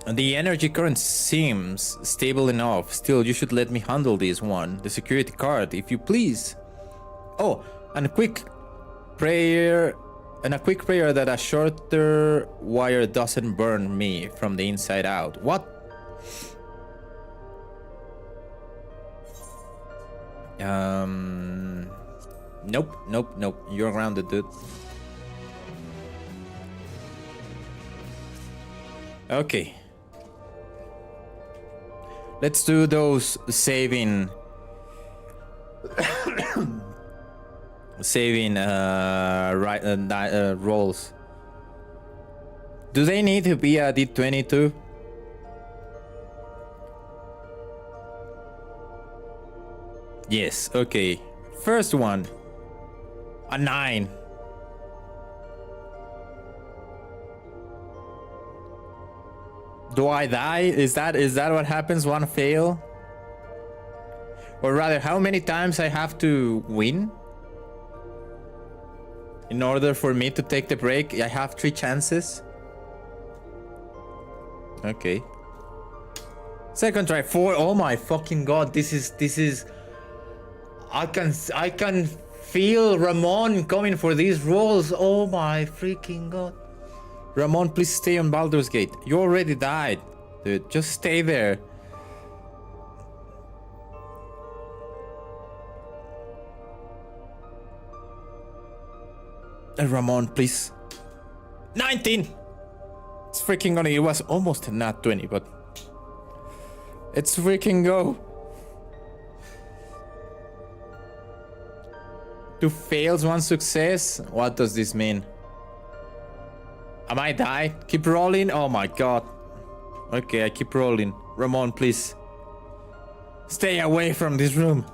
The energy current seems stable enough. Still, you should let me handle this one. The security card, if you please. Oh, and a quick prayer that a shorter wire doesn't burn me from the inside out. What? Nope. You're grounded, dude. Okay. Let's do those saving rolls. Do they need to be a D20 too? Yes, okay. First one, a 9. Do I die? Is that what happens? One fail? Or rather, how many times I have to win? In order for me to take the break, I have 3 chances. Okay. Second try, 4. Oh my fucking god, this is I can feel Ramon coming for these rolls. Oh my freaking god. Ramon, please stay on Baldur's Gate. You already died, dude. Just stay there. Ramon, please. 19! It's freaking gonna. It was almost a nat 20, but it's freaking go. 2 fails, 1 success. What does this mean? I might die. Keep rolling. Oh my god. Okay, I keep rolling. Ramon, please. Stay away from this room.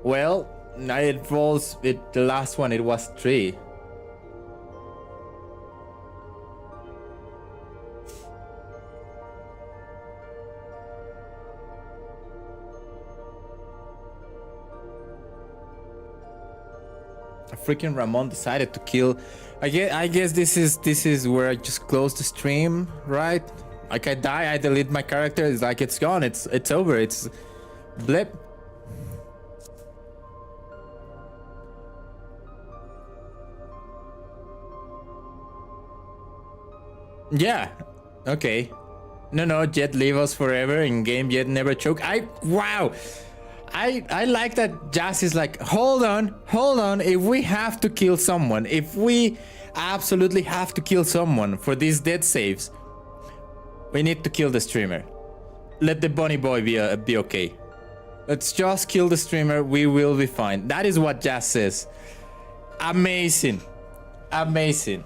Well, it falls. The last one, it was 3. Freaking Ramon decided to kill. I guess this is where I just close the stream, right? Like I die, I delete my character. It's like it's gone. It's over. It's blip. Yeah. Okay. No, Jet leave us forever. In game, Jet never choke. Wow. I like that Jazz is like, hold on. If we have to kill someone, if we absolutely have to kill someone for these death saves, we need to kill the streamer. Let the bunny boy be okay. Let's just kill the streamer. We will be fine. That is what Jazz says. Amazing. Amazing.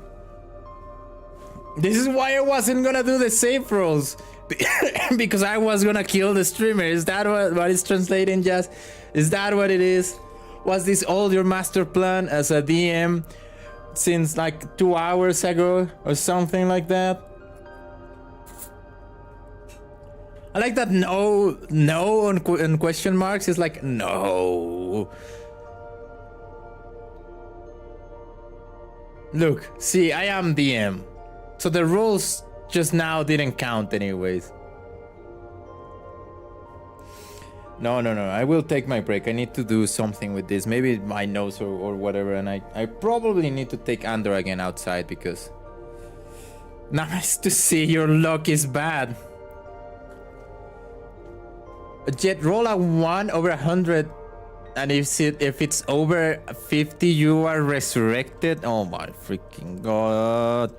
This is why I wasn't gonna do the save rolls. Because I was gonna kill the streamer. Is that what is translating, Jazz? Is that what it is? Was this all your master plan as a DM since like 2 hours ago or something like that? I like that no on question marks is like no. Look, see, I am DM. So the rules just now didn't count anyways. No. I will take my break. I need to do something with this. Maybe my nose or whatever. And I probably need to take Andor again outside because... Nice to see your luck is bad. Jet, roll a 1 over 100. And if it's over 50, you are resurrected. Oh my freaking god.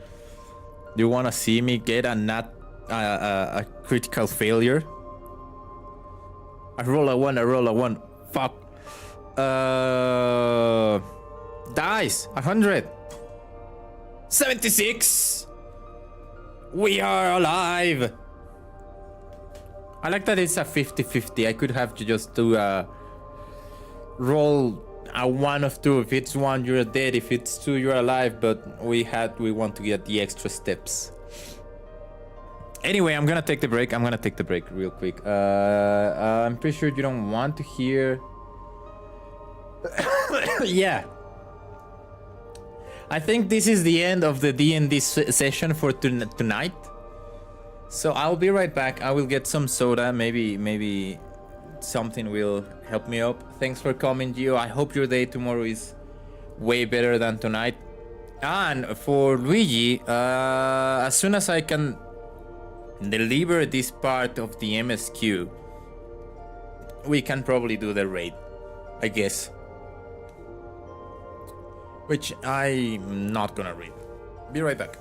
Do you want to see me get a critical failure? I roll a 1. Fuck. Dice. 100. 76. We are alive. I like that it's a 50-50. I could have to just do a roll a 1 of 2. If it's 1, you're dead. If it's 2, you're alive. But we want to get the extra steps. Anyway, I'm gonna take the break. Real quick. I'm pretty sure you don't want to hear. Yeah. I think this is the end of the D&D session for tonight. So I'll be right back. I will get some soda. Maybe something will help me up. Thanks for coming, Gio. I hope your day tomorrow is way better than tonight. And for Luigi, as soon as I can deliver this part of the MSQ, we can probably do the raid, I guess. Which I'm not gonna read. Be right back.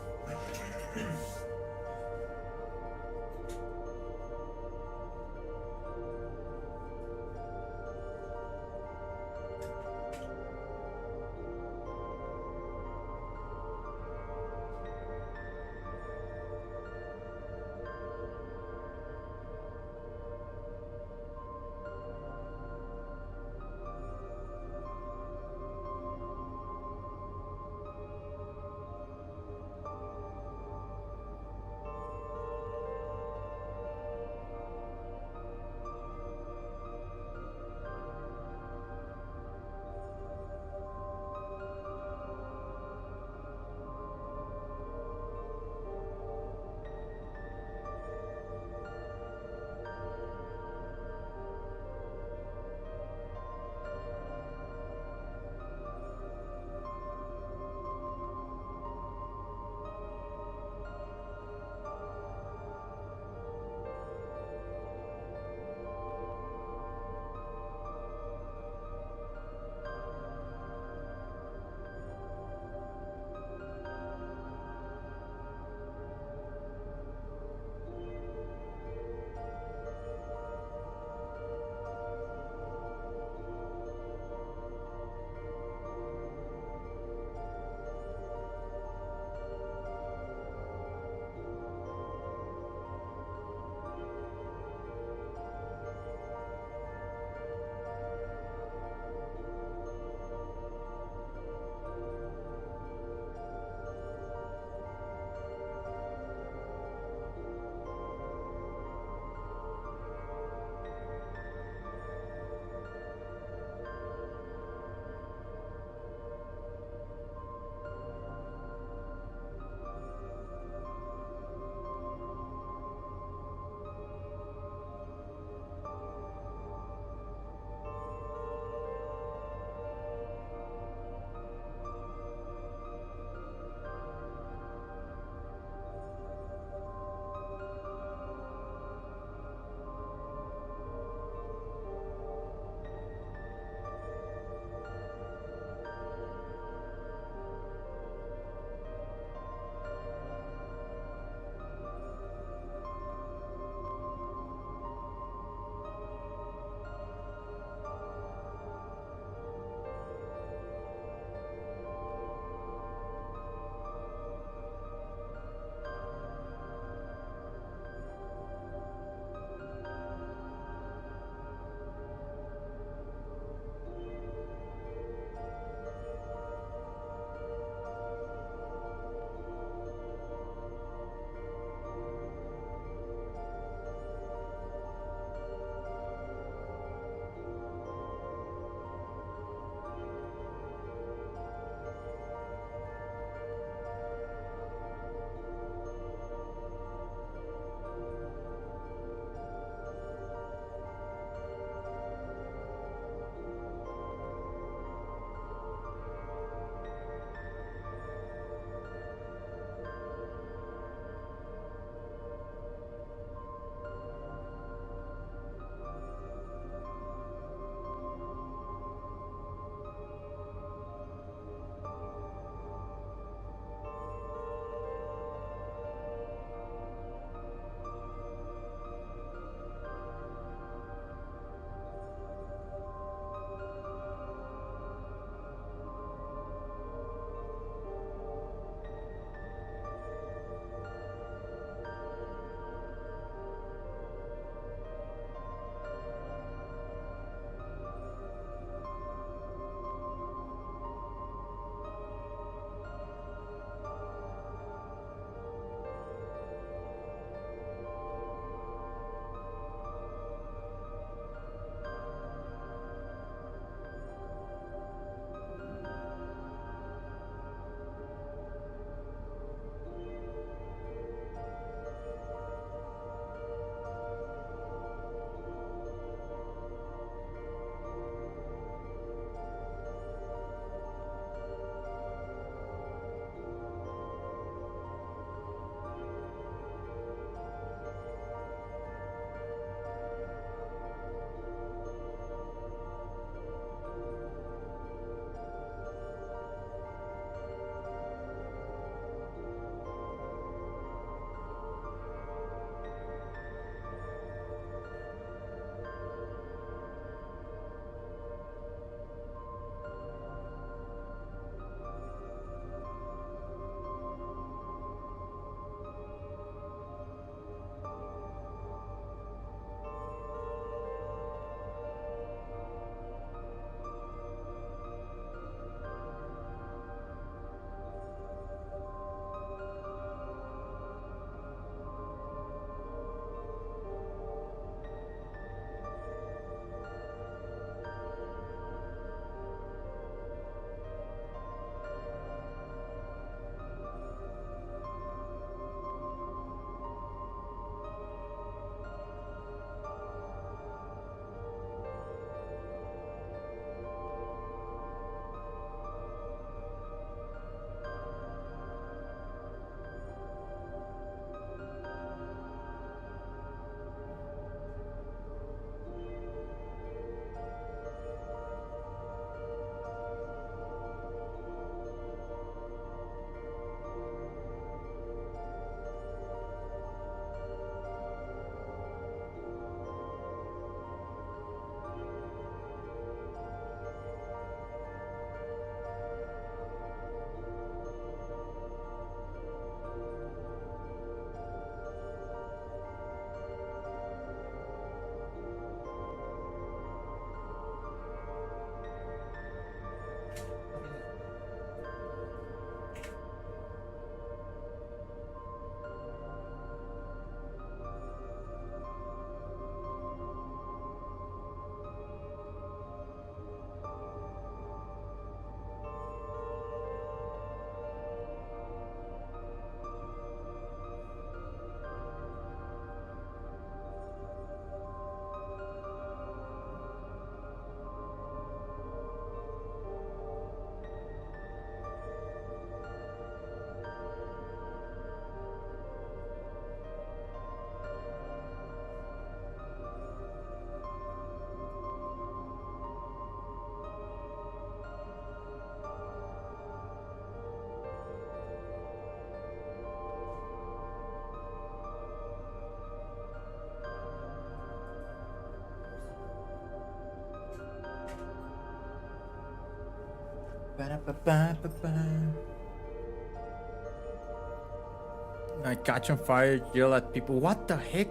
I catch on fire, yell at people. What the heck?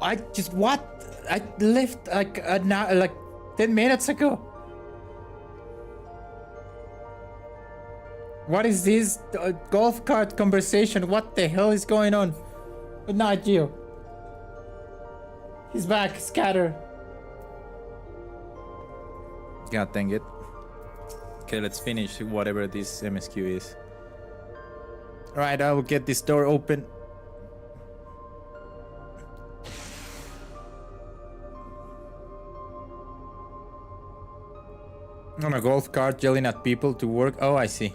I just what? I left like now, like 10 minutes ago. What is this golf cart conversation? What the hell is going on? Good night, Gio. He's back. Scatter. God dang it. Okay, let's finish whatever this MSQ is. Alright, I will get this door open. On a golf cart yelling at people to work. Oh, I see.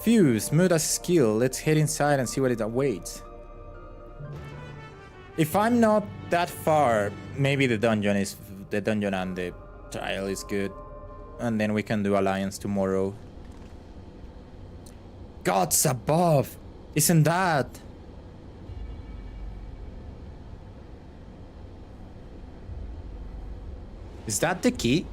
Phew, smooth as skill. Let's head inside and see what it awaits. If I'm not that far, maybe the dungeon and the trial is good. And then we can do alliance tomorrow. Gods above! Isn't that? Is that the key?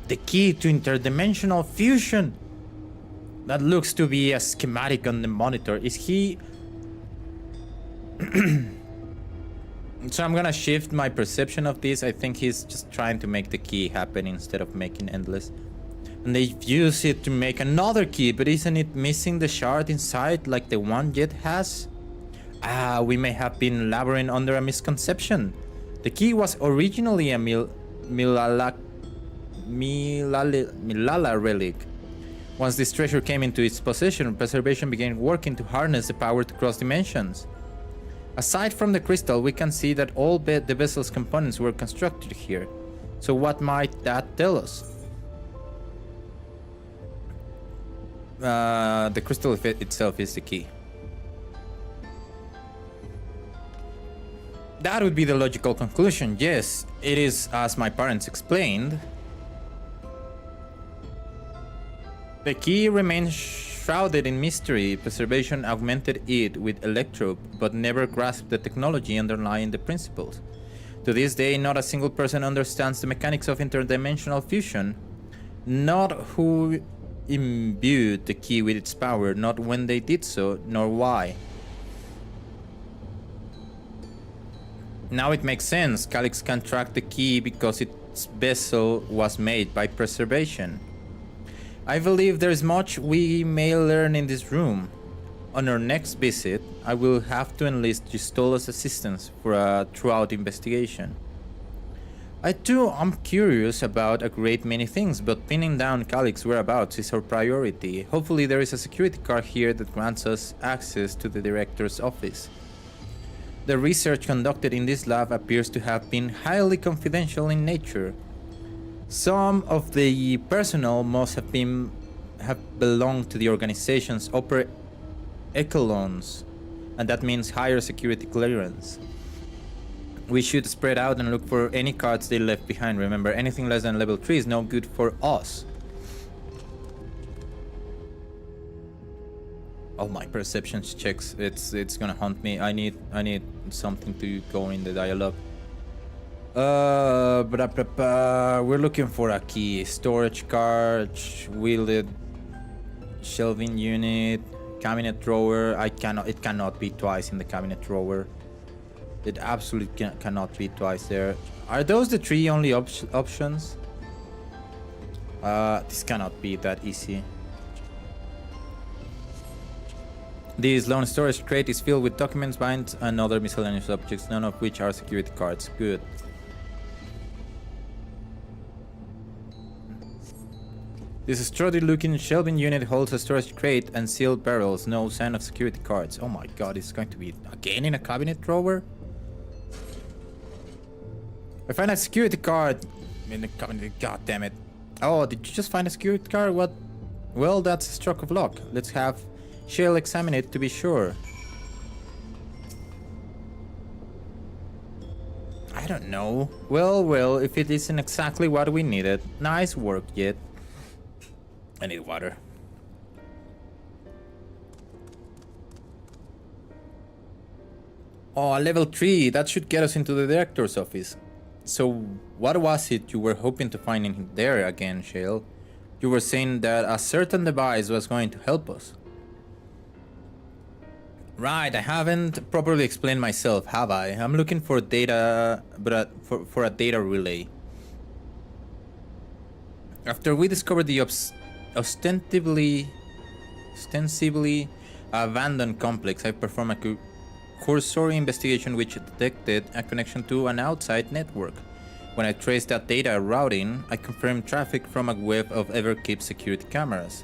The key to interdimensional fusion. That looks to be a schematic on the monitor. Is he... So I'm gonna shift my perception of this. I think he's just trying to make the key happen instead of making endless. And they use it to make another key, but isn't it missing the shard inside like the one Jet has? Ah, we may have been laboring under a misconception. The key was originally a Milala relic. Once this treasure came into its possession, preservation began working to harness the power to cross dimensions. Aside from the crystal, we can see that all the vessel's components were constructed here. So what might that tell us? The crystal itself is the key. That would be the logical conclusion. Yes, it is as my parents explained. The key remains shrouded in mystery. Preservation augmented it with electrope, but never grasped the technology underlying the principles. To this day, not a single person understands the mechanics of interdimensional fusion. Not who imbued the key with its power, not when they did so, nor why. Now it makes sense. Calyx can track the key because its vessel was made by preservation. I believe there is much we may learn in this room. On our next visit, I will have to enlist Gistola's assistance for a thorough investigation. I too am curious about a great many things, but pinning down Calyx's whereabouts is our priority. Hopefully there is a security card here that grants us access to the director's office. The research conducted in this lab appears to have been highly confidential in nature. Some of the personnel must have belonged to the organization's upper echelons, and that means higher security clearance. We should spread out and look for any cards they left behind. Remember, anything less than level 3 is no good for us. Oh, my perception checks. It's gonna haunt me. I need something to go in the dialogue. We're looking for a key. Storage card, wielded shelving unit, cabinet drawer. It cannot be twice in the cabinet drawer. It absolutely cannot be twice there. Are those the 3 only options? This cannot be that easy. This lone storage crate is filled with documents, binds, and other miscellaneous objects, none of which are security cards. Good. This sturdy-looking shelving unit holds a storage crate and sealed barrels. No sign of security cards. Oh my god, it's going to be again in a cabinet drawer? I find a security card in the cabinet. God damn it. Oh, did you just find a security card? What? Well, that's a stroke of luck. Let's have Shale examine it to be sure. I don't know. Well, if it isn't exactly what we needed. Nice work, Jet. I need water. Oh, level 3. That should get us into the director's office. So, what was it you were hoping to find in there again, Shale? You were saying that a certain device was going to help us. Right, I haven't properly explained myself, have I? I'm looking for data, but for a data relay. After we discovered the ostensibly abandoned complex, I performed a cursory investigation which detected a connection to an outside network. When I traced that data routing, I confirmed traffic from a web of Everkeep security cameras.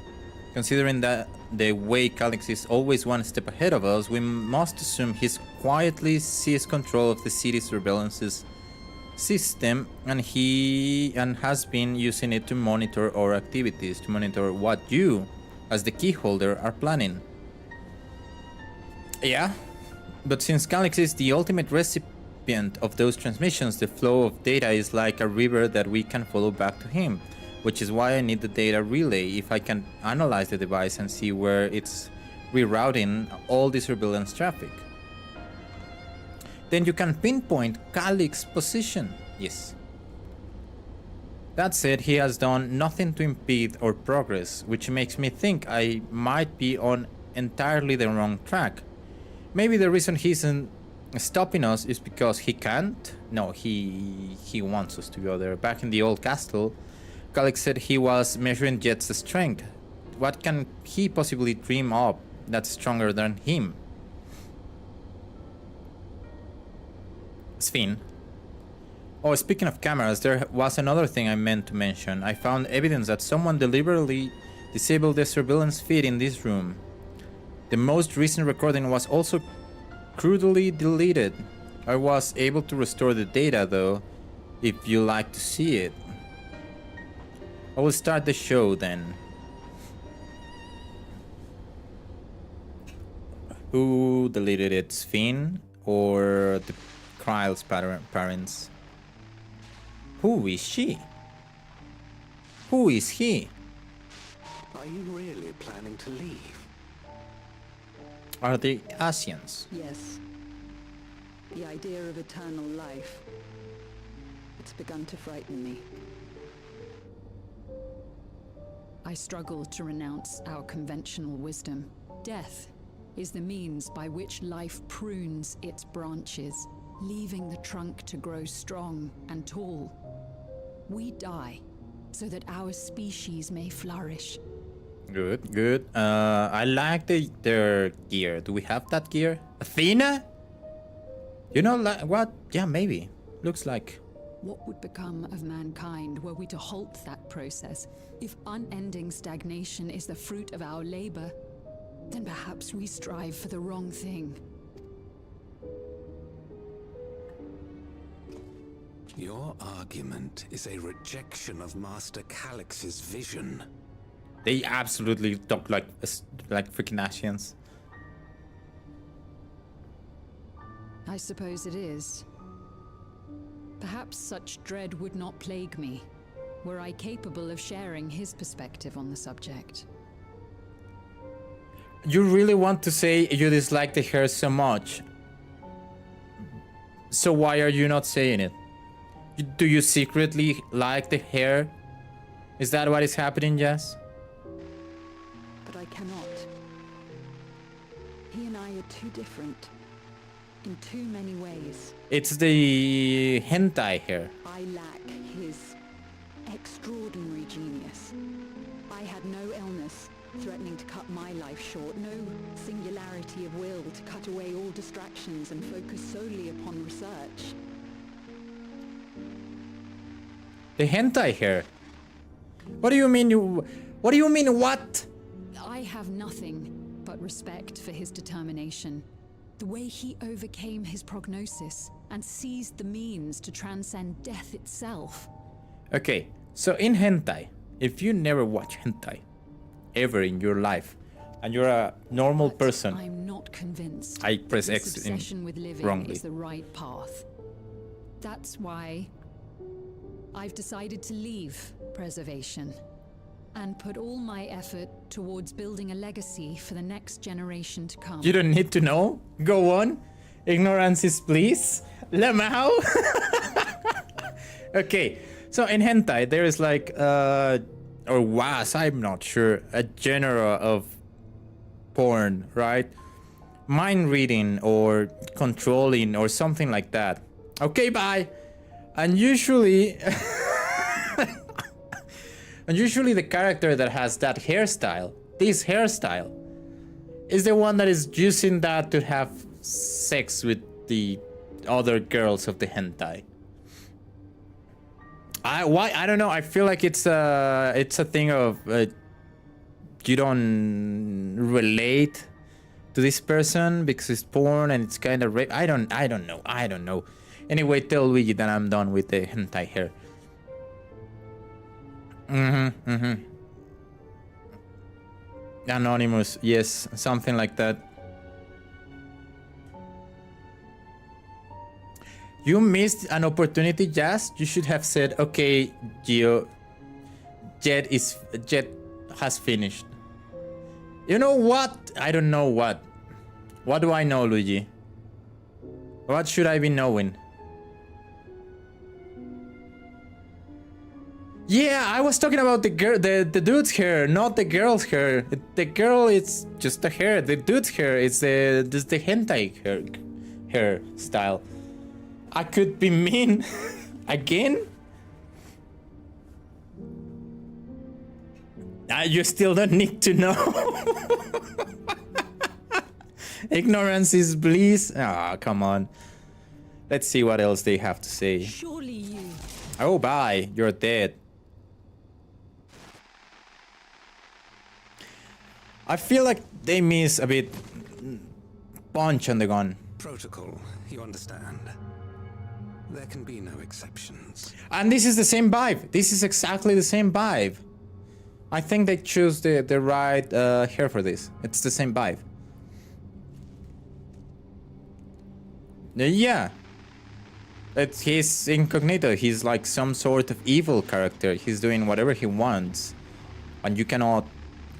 Considering that the way Calix is always one step ahead of us, we must assume he's quietly seized control of the city's surveillance system and has been using it to monitor our activities, to monitor what you, as the key holder, are planning. Yeah, but since Calix is the ultimate recipient of those transmissions, the flow of data is like a river that we can follow back to him, which is why I need the data relay. If I can analyze the device and see where it's rerouting all the surveillance traffic, then you can pinpoint Calix's position. Yes. That said, he has done nothing to impede our progress, which makes me think I might be on entirely the wrong track. Maybe the reason he isn't stopping us is because he can't? No, he wants us to go there. Back in the old castle, Calix said he was measuring Jet's strength. What can he possibly dream up that's stronger than him? Sven. Oh, speaking of cameras, there was another thing I meant to mention. I found evidence that someone deliberately disabled the surveillance feed in this room. The most recent recording was also crudely deleted. I was able to restore the data though, if you like to see it. I will start the show then. Who deleted it, Sven or the Kryle's parents? Who is she? Who is he? Are you really planning to leave? Are they Asians? Yes. The idea of eternal life. It's begun to frighten me. I struggle to renounce our conventional wisdom. Death is the means by which life prunes its branches, leaving the trunk to grow strong and tall. We die so that our species may flourish. Good, good. I like their gear. Do we have that gear? Athena? You know, like what? Yeah, maybe. Looks like. What would become of mankind were we to halt that process? If unending stagnation is the fruit of our labor, then perhaps we strive for the wrong thing. Your argument is a rejection of Master Calix's vision. They absolutely talk like freaking Asians. I suppose it is. Perhaps such dread would not plague me, were I capable of sharing his perspective on the subject. You really want to say you dislike the hair so much. So why are you not saying it? Do you secretly like the hair? Is that what is happening, Jess? But I cannot. He and I are too different. In too many ways. It's the hentai hair. I lack his extraordinary genius. I had no illness threatening to cut my life short, no singularity of will to cut away all distractions and focus solely upon research. The hentai hair? What do you mean what do you mean what? I have nothing but respect for his determination. The way he overcame his prognosis and seized the means to transcend death itself. Okay, so in hentai, if you never watch hentai ever in your life and you're a normal person, I'm not convinced. I press this X obsession with living wrongly. is the right path. That's why I've decided to leave preservation and put all my effort towards building a legacy for the next generation to come. You don't need to know. Go on. Ignorance is bliss. Lamau. Okay, so in hentai there is like or was, I'm not sure, a genre of porn, right? Mind reading or controlling or something like that. Okay, bye. And usually the character that has that hairstyle, this hairstyle, is the one that is using that to have sex with the other girls of the hentai. I don't know. I feel like it's a thing of you don't relate to this person because it's porn and it's kind of rape. I don't know. Anyway, tell Luigi that I'm done with the hentai hair. Anonymous, yes, something like that. You missed an opportunity, Jazz. You should have said, okay, Gio, Jet has finished. You know what? I don't know what. What do I know, Luigi? What should I be knowing? Yeah, I was talking about the girl, the dude's hair, not the girl's hair. The girl is just the hair. The dude's hair is the hentai hair style. I could be mean again. You still don't need to know. Ignorance is bliss. Ah, come on. Let's see what else they have to say. Surely you. Oh, bye. You're dead. I feel like they miss a bit punch on the gun. Protocol, you understand. There can be no exceptions. And this is the same vibe. This is exactly the same vibe. I think they choose the right hair for this. It's the same vibe. Yeah. He's incognito. He's like some sort of evil character. He's doing whatever he wants. And you cannot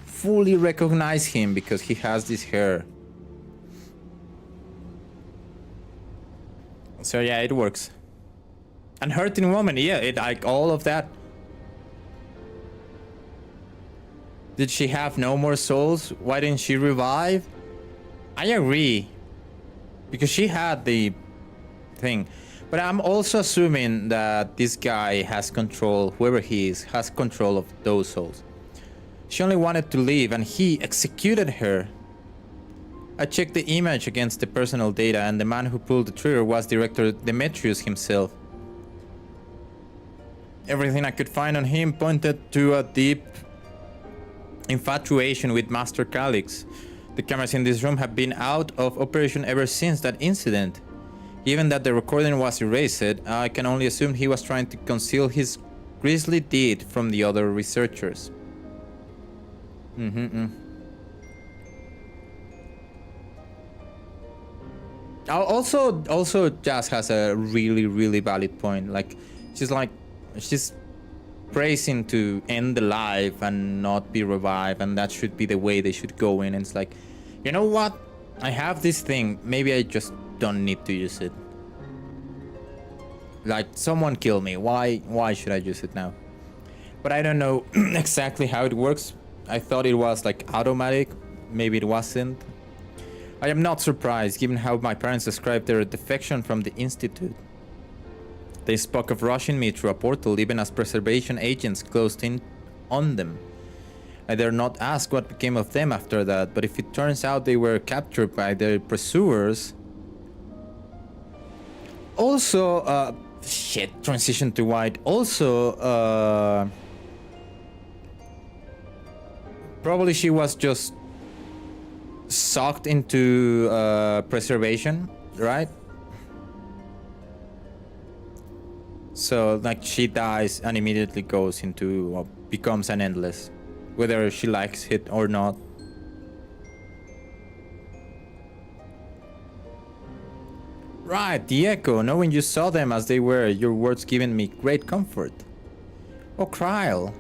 fully recognize him because he has this hair. So yeah, it works. And hurting woman, yeah, it like all of that. Did she have no more souls? Why didn't she revive? I agree. Because she had the thing. But I'm also assuming that this guy has control, whoever he is, has control of those souls. She only wanted to leave and he executed her. I checked the image against the personal data and the man who pulled the trigger was Director Demetrius himself. Everything I could find on him pointed to a deep infatuation with Master Calix. The cameras in this room have been out of operation ever since that incident. Given that the recording was erased, I can only assume he was trying to conceal his grisly deed from the other researchers. Also, Jazz has a really valid point. Like, she's praising to end the life and not be revived, and that should be the way they should go in. And it's like, you know what? I have this thing. Maybe I just don't need to use it. Like, someone kill me. Why should I use it now? But I don't know exactly how it works. I thought it was like automatic. Maybe it wasn't. I am not surprised, given how my parents described their defection from the Institute. They spoke of rushing me through a portal even as preservation agents closed in on them. I dare not ask what became of them after that, but if it turns out they were captured by their pursuers... Also, shit, transition to white. Also, probably she was just sucked into preservation, right? So, like, she dies and immediately goes into, becomes an endless, whether she likes it or not. Right, the echo, knowing you saw them as they were, your words given me great comfort. Oh, Kryl.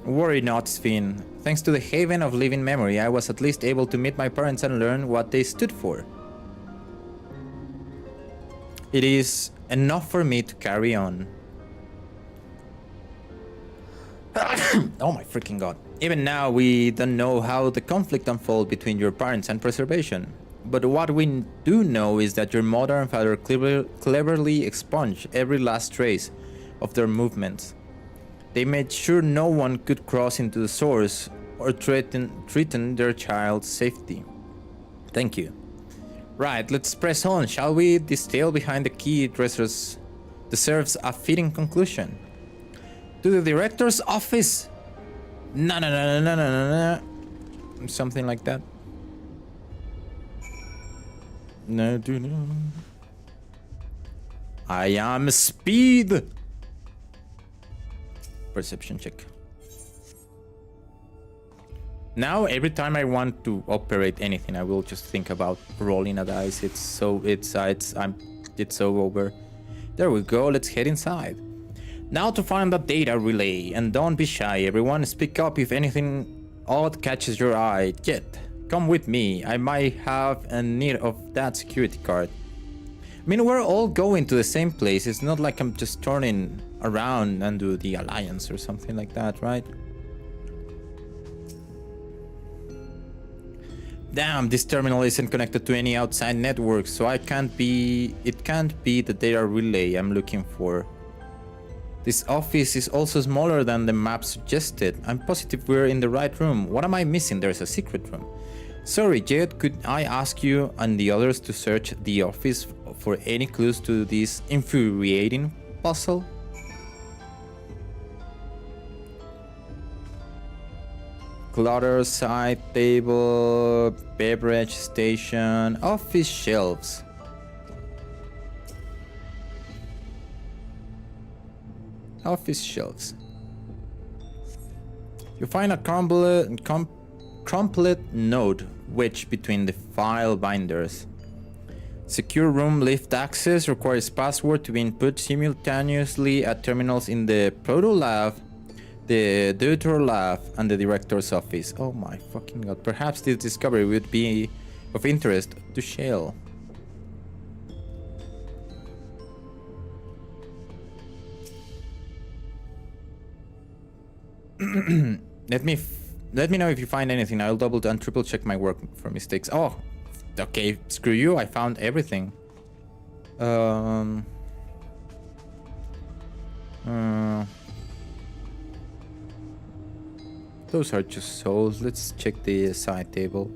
Worry not, Sven. Thanks to the Haven of Living Memory, I was at least able to meet my parents and learn what they stood for. It is enough for me to carry on. Oh my freaking god. Even now, we don't know how the conflict unfolded between your parents and preservation. But what we do know is that your mother and father cleverly expunged every last trace of their movements. They made sure no one could cross into the source or threaten their child's safety. Thank you. Right, let's press on, shall we? This tale behind the key dressers deserves a fitting conclusion. To the director's office! No. Something like that. No. I am speed! Perception check. Now, every time I want to operate anything, I will just think about rolling a dice. It's so over. There we go. Let's head inside. Now to find the data relay, and don't be shy, everyone. Speak up if anything odd catches your eye. Jet, come with me. I might have a need of that security card. I mean, we're all going to the same place. It's not like I'm just turning around and do the Alliance or something like that, right? Damn, this terminal isn't connected to any outside network, so it can't be the data relay I'm looking for. This office is also smaller than the map suggested. I'm positive we're in the right room. What am I missing? There's a secret room. Sorry, Jed, could I ask you and the others to search the office for any clues to this infuriating puzzle? Clutter, side table, beverage station, office shelves. Office shelves. You find a crumpled note wedged between the file binders. Secure room lift access requires password to be input simultaneously at terminals in the Proto Lab, the Deuter Lab, and the Director's office. Oh my fucking god. Perhaps this discovery would be of interest to Shale. Let me know if you find anything. I'll double and triple check my work for mistakes. Oh, okay. Screw you. I found everything. Those are just souls. Let's check the side table.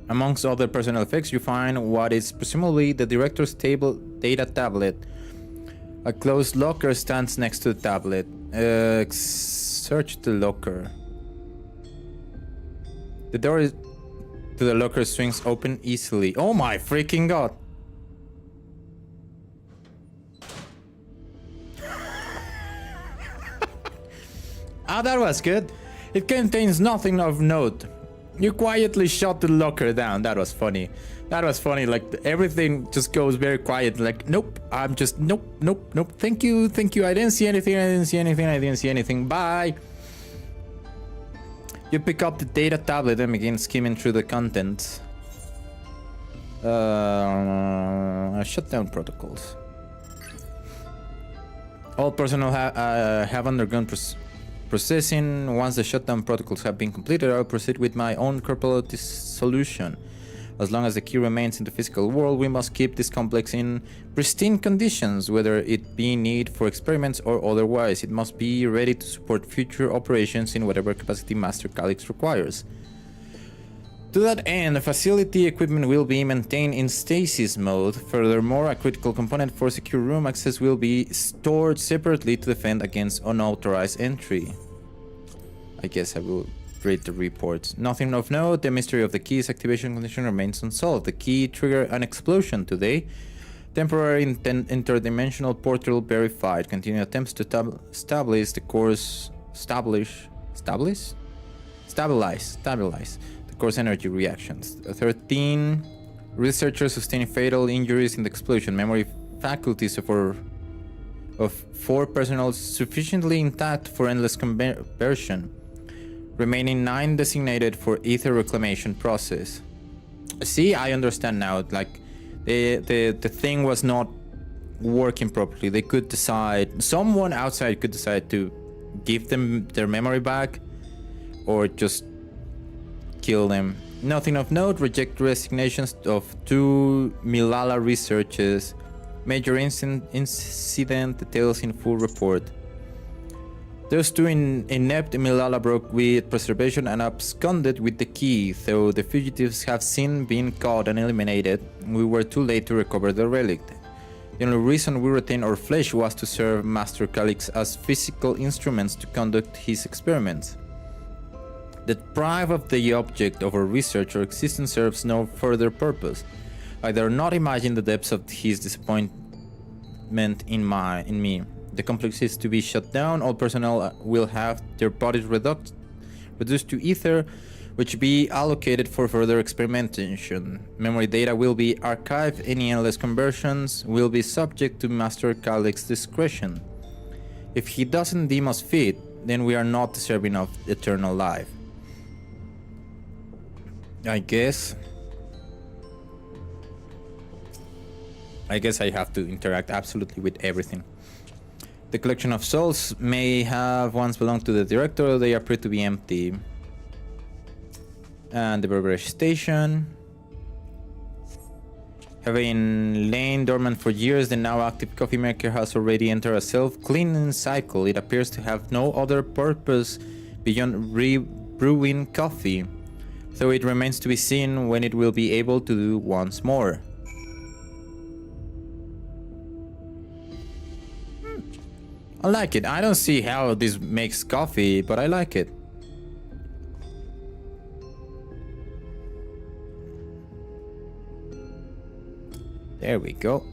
Amongst other personal effects, you find what is presumably the director's table data tablet. A closed locker stands next to the tablet. Search the locker. The door to the locker swings open easily. Oh my freaking god! Ah, that was good. It contains nothing of note. You quietly shut the locker down. That was funny. That was funny. Like, everything just goes very quiet. Like, nope. I'm just, nope. Thank you. I didn't see anything. Bye. You pick up the data tablet and begin skimming through the contents. Shutdown protocols. All personnel have undergone processing. Once the shutdown protocols have been completed, I'll proceed with my own corporal dissolution. As long as the key remains in the physical world, we must keep this complex in pristine conditions, whether it be need for experiments or otherwise. It must be ready to support future operations in whatever capacity Master Calyx requires. To that end, the facility equipment will be maintained in stasis mode. Furthermore, a critical component for secure room access will be stored separately to defend against unauthorized entry. I guess I will read the report. Nothing of note. The mystery of the key's activation condition remains unsolved. The key triggered an explosion today. Temporary interdimensional portal verified. Continuing attempts to stabilize the course. Stabilize the course energy reactions. 13 researchers sustained fatal injuries in the explosion. Memory faculties of 4 personnel sufficiently intact for endless conversion, remaining 9 designated for ether reclamation process. See, I understand now. Like, the thing was not working properly. They could decide, someone outside could decide to give them their memory back or just kill them. Nothing of note, reject resignations of 2 Milala researchers. Major incident details in full report. Those 2 inept Milala broke with preservation and absconded with the key, though the fugitives have since been caught and eliminated. We were too late to recover the relic. The only reason we retained our flesh was to serve Master Calix as physical instruments to conduct his experiments. Deprived of the object of our research, our existence serves no further purpose. I dare not imagine the depths of his disappointment in me. The complex is to be shut down. All personnel will have their bodies reduced to ether, which be allocated for further experimentation. Memory data will be archived. Any endless conversions will be subject to Master Calix's discretion. If he doesn't deem us fit, then we are not deserving of eternal life. I guess I have to interact absolutely with everything. The collection of souls may have once belonged to the director. They appear to be empty. And the beverage station. Having lain dormant for years, the now active coffee maker has already entered a self-cleaning cycle. It appears to have no other purpose beyond re-brewing coffee, though it remains to be seen when it will be able to do once more. I like it. I don't see how this makes coffee, but I like it. There we go.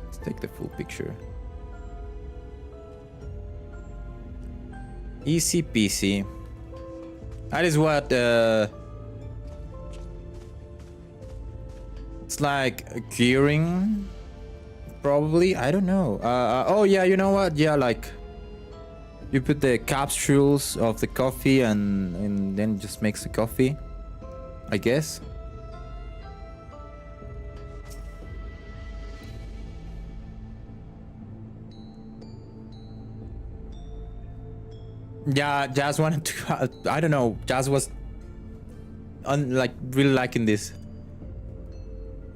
Let's take the full picture. Easy peasy. That is what it's like curing, probably. I don't know. Oh yeah, you know what? Yeah, like you put the capsules of the coffee and then just makes the coffee, I guess. Yeah, Jazz wanted to. I don't know. Jazz was like really liking this.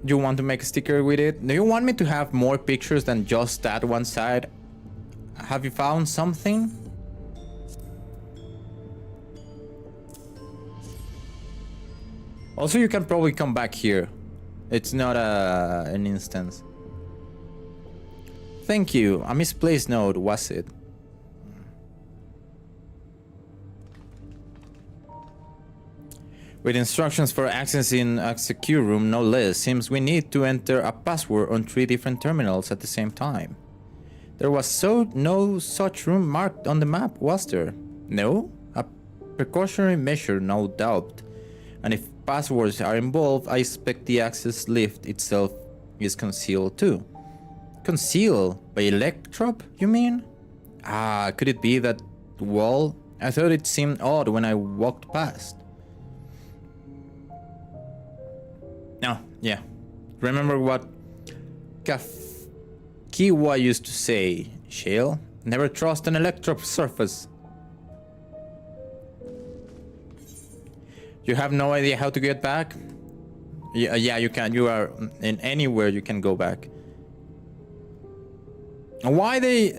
Do you want to make a sticker with it? Do you want me to have more pictures than just that one side? Have you found something? Also, you can probably come back here. It's not an instance. Thank you. A misplaced note, was it? With instructions for accessing a secure room, no less, seems we need to enter a password on 3 different terminals at the same time. There was no such room marked on the map, was there? No? A precautionary measure, no doubt. And if passwords are involved, I expect the access lift itself is concealed too. Concealed? By Electrop, you mean? Ah, could it be that wall? I thought it seemed odd when I walked past. No, yeah. Remember what Kiwa used to say, Shale? Never trust an Electrop surface. You have no idea how to get back? Yeah, you can. You are in anywhere you can go back. Why they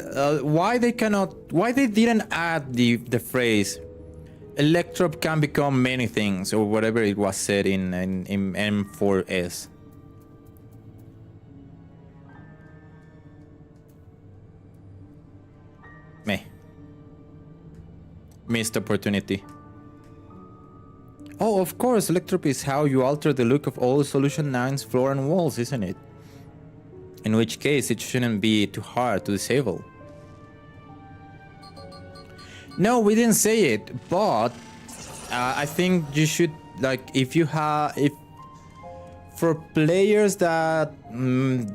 didn't add the phrase Electrop can become many things, or whatever it was said in M4S. Meh. Missed opportunity. Oh, of course, Electrop is how you alter the look of all Solution 9's floor and walls, isn't it? In which case, it shouldn't be too hard to disable. No, we didn't say it, but I think you should, like, if For players that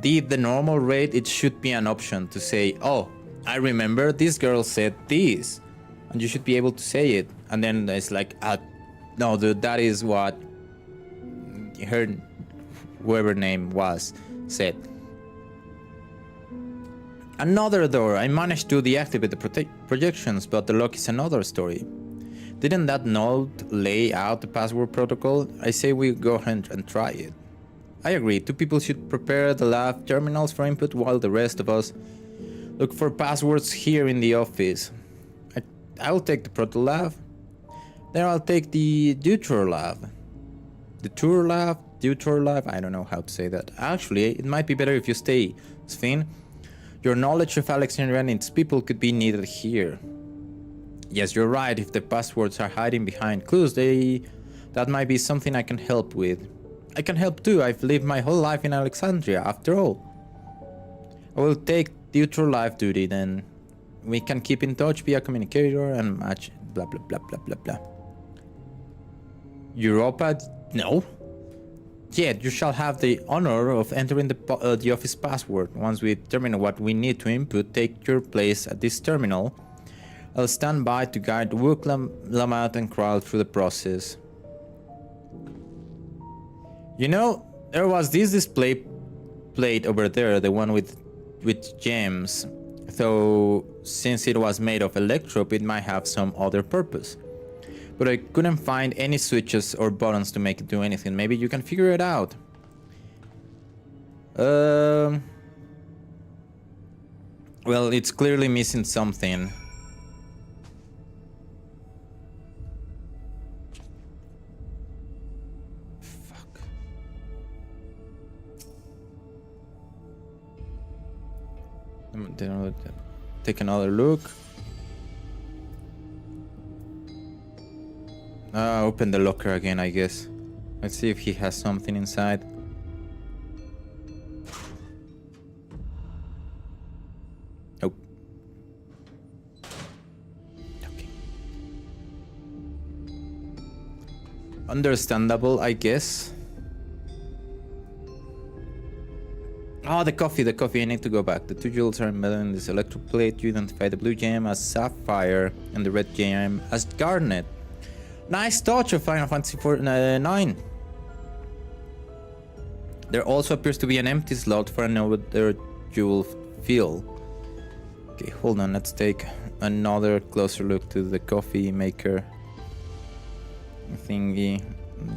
did the normal raid, it should be an option to say, oh, I remember this girl said this, and you should be able to say it. And then it's like, no, dude, that is what her, whoever name was, said. Another door. I managed to deactivate the projections, but the lock is another story. Didn't that note lay out the password protocol? I say we go ahead and try it. I agree. 2 people should prepare the lab terminals for input while the rest of us look for passwords here in the office. I'll take the proto lab. Then I'll take the Deuter lab. The tour lab? Deuter lab? I don't know how to say that. Actually, it might be better if you stay, Sven. Your knowledge of Alexandria and its people could be needed here. Yes, you're right. If the passwords are hiding behind clues, that might be something I can help with. I can help too. I've lived my whole life in Alexandria, after all. I will take Deuter live duty then. We can keep in touch via communicator and match blah blah blah blah blah blah. Europa? No. Yet you shall have the honor of entering the office password. Once we determine what we need to input, take your place at this terminal. I'll stand by to guide Wook, Lamat and Kral through the process. You know, there was this display plate over there, the one with gems. Though, since it was made of electrope, it might have some other purpose. But I couldn't find any switches or buttons to make it do anything. Maybe you can figure it out. Well, it's clearly missing something. Fuck. Take another look. Open the locker again, I guess. Let's see if he has something inside. Nope. Okay. Understandable, I guess. Oh, the coffee. I need to go back. The 2 jewels are embedded in this electric plate. You identify the blue gem as sapphire and the red gem as garnet. Nice touch of Final Fantasy IX. There also appears to be an empty slot for another jewel fill. Okay, hold on. Let's take another closer look to the coffee maker thingy.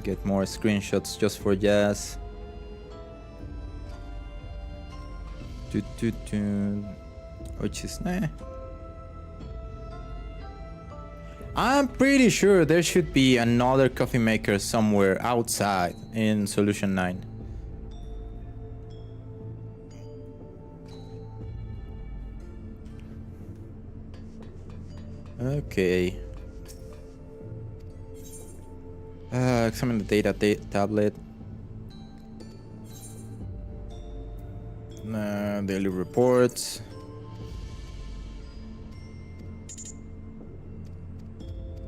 Get more screenshots just for jazz. Which is I'm pretty sure there should be another coffee maker somewhere outside in Solution 9. Okay. Examine the data tablet. Daily reports.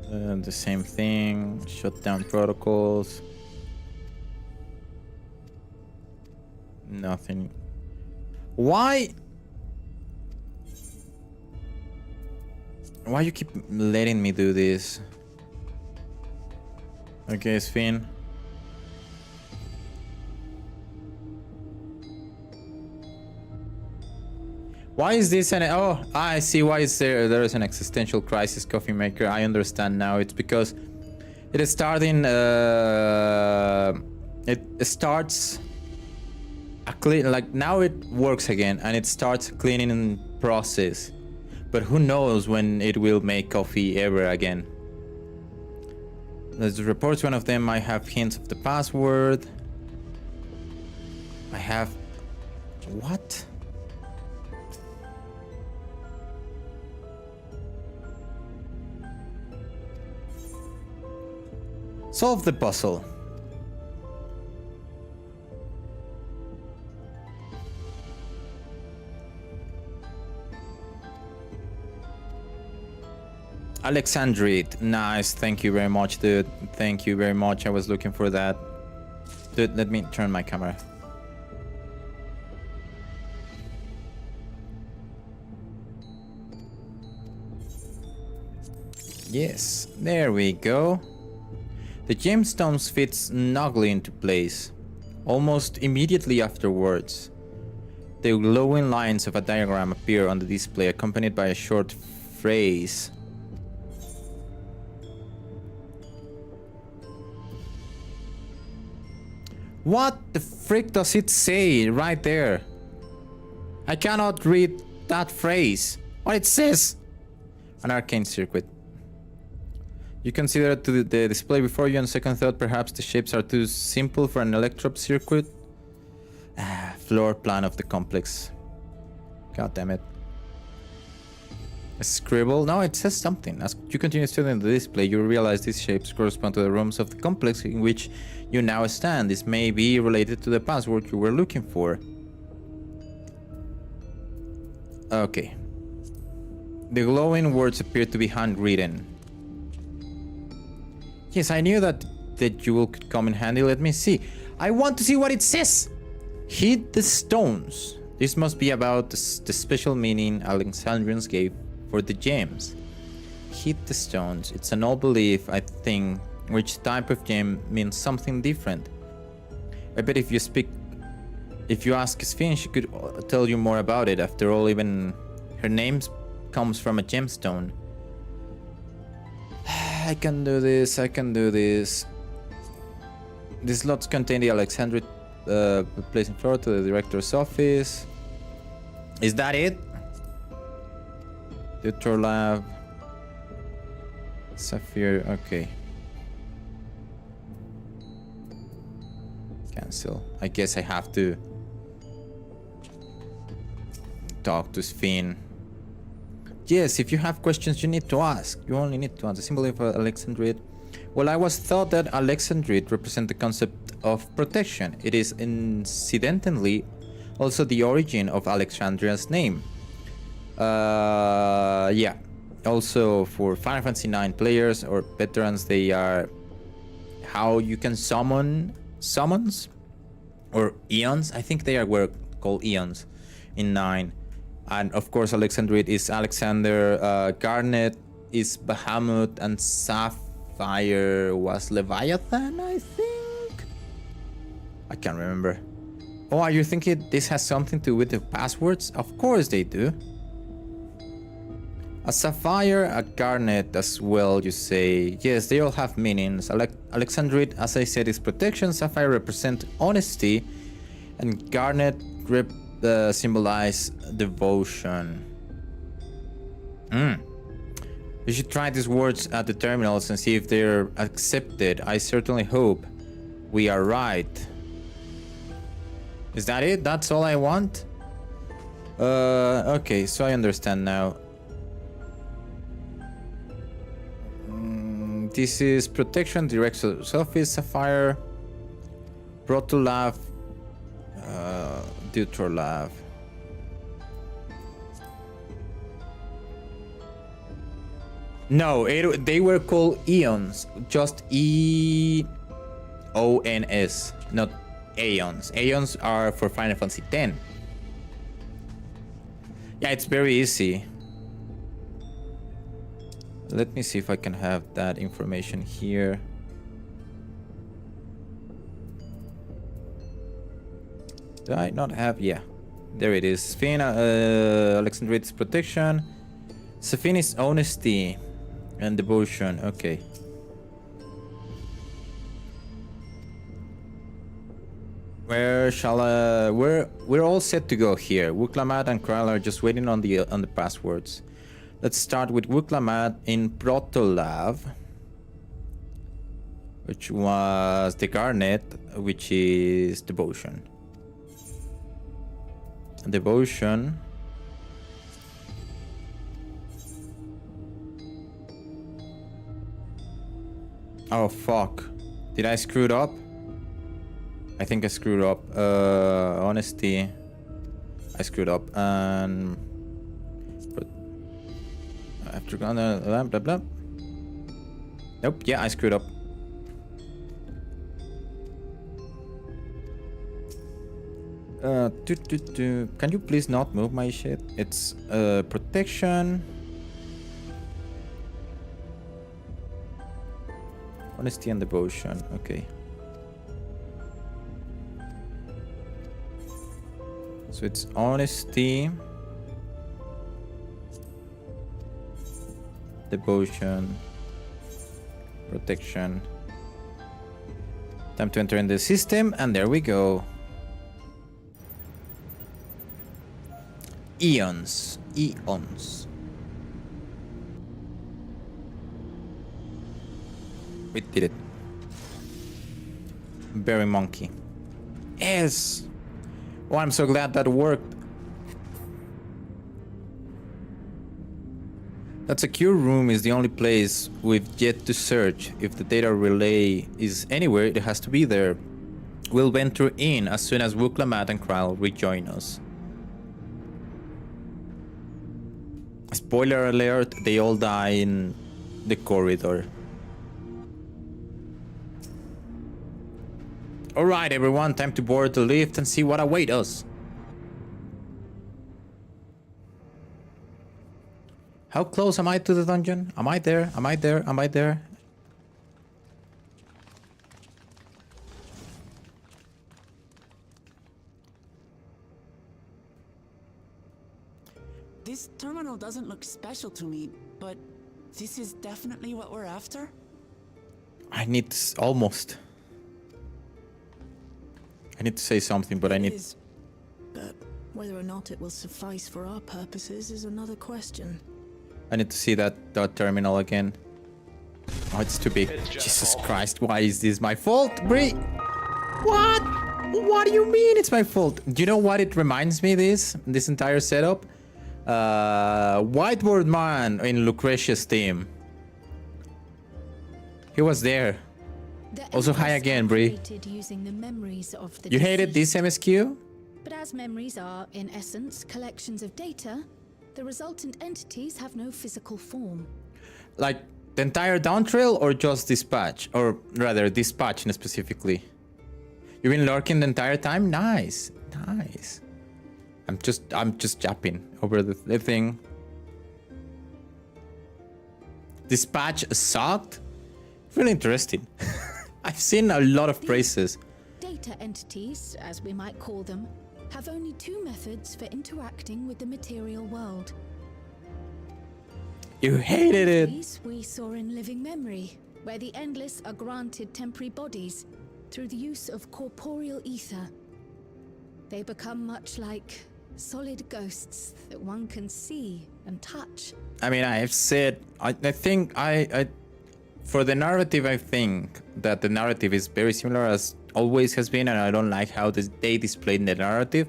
The same thing. Shutdown protocols. Nothing. Why you keep letting me do this? Okay, Sven. Why is this an... Oh, I see why is there is an existential crisis coffee maker. I understand now. It's because it is starting... it starts... like now it works again and it starts cleaning process. But who knows when it will make coffee ever again. There's reports one of them might have hints of the password. I have... What? Solve the puzzle. Alexandrite, nice, thank you very much, dude. Thank you very much, I was looking for that. Dude, let me turn my camera. Yes, there we go. The gemstones fit snugly into place, almost immediately afterwards. The glowing lines of a diagram appear on the display, accompanied by a short phrase. What the frick does it say right there? I cannot read that phrase. What it says? An arcane circuit. You consider the display before you on second thought, perhaps the shapes are too simple for an electrode circuit. Floor plan of the complex. God damn it. A scribble? No, it says something. As you continue studying the display, you realize these shapes correspond to the rooms of the complex in which you now stand. This may be related to the password you were looking for. Okay. The glowing words appear to be handwritten. Yes, I knew that you will come in handy. Let me see. I want to see what it says. Hit the stones. This must be about the special meaning Alexandrians gave for the gems. Hit the stones. It's an old belief, I think, which type of gem means something different. I bet if you ask Sphine, she could tell you more about it. After all, even her name comes from a gemstone. I can do this, I can do this. These slots contain the Alexandrite placing floor to the director's office. Is that it? Tutor lab. Sapphire, okay. Cancel. I guess I have to talk to Sphine. Yes, if you have questions you need to ask. You only need to ask. The symbol of Alexandrite. Well, I was thought that Alexandrite represent the concept of protection. It is incidentally also the origin of Alexandria's name. Yeah. Also for Final Fantasy IX players or veterans, they are how you can summons or eons. I think they were called eons in 9. And of course, Alexandrite is Alexander, Garnet is Bahamut, and Sapphire was Leviathan, I think? I can't remember. Oh, are you thinking this has something to do with the passwords? Of course they do. A Sapphire, a Garnet as well, you say. Yes, they all have meanings. Alexandrite, as I said, is protection. Sapphire represent honesty. And Garnet symbolize devotion. You should try these words at the terminals and see if they're accepted. I certainly hope we are right. Is that it? That's all I want? Okay, so I understand now. This is protection, director's office, Sapphire, Protolab, Deutrolab. No, they were called Eons, just E-O-N-S, not Aeons. Aeons are for Final Fantasy X. Yeah, it's very easy. Let me see if I can have that information here. Do I not have? Yeah, there it is. Sphine, Alexandrite's protection. Sphine is honesty and devotion. Okay. Where shall we're all set to go here. Wuklamat and Kral are just waiting on the passwords. Let's start with Wuklamat in Protolab, which was the Garnet, which is devotion. Devotion. Oh fuck. Did I screw it up? I think I screwed up. Honesty. I screwed up. And after gonna blah blah blah. Nope, yeah, I screwed up. Can you please not move my shit? It's protection. Honesty and devotion. Okay. So it's honesty, devotion, protection. Time to enter in the system, and there we go. Eons. Eons. We did it. Berry monkey. Yes! Oh, I'm so glad that worked. That secure room is the only place we've yet to search. If the data relay is anywhere, it has to be there. We'll venture in as soon as Wuklamat and Kral rejoin us. Spoiler alert, they all die in the corridor. Alright everyone, time to board the lift and see what awaits us. How close am I to the dungeon? Am I there? Am I there? Am I there? This terminal doesn't look special to me, but this is definitely what we're after? I need almost. I need to say something, but I need... But whether or not it will suffice for our purposes is another question. I need to see that terminal again. Oh, it's too big. Jesus Christ, why is this my fault, Brie? What? What do you mean it's my fault? Do you know what it reminds me this entire setup? Whiteboard Man in Lucretia's team. He was there. Also, hi again, Brie. You hated this MSQ? But as memories are, in essence, collections of data, the resultant entities have no physical form. Like the entire down trail or just dispatch? Or rather, dispatch specifically. You've been lurking the entire time? Nice. Nice. I'm just jumping over the thing. Dispatch sucked? Really interesting. I've seen a lot of praises. Data entities, as we might call them, have only two methods for interacting with the material world. You hated it. These we saw in Living Memory, where the Endless are granted temporary bodies through the use of corporeal ether. They become much like solid ghosts that one can see and touch. I mean, I have said, I think for the narrative, I think that the narrative is very similar as always has been, and I don't like how they displayed the narrative.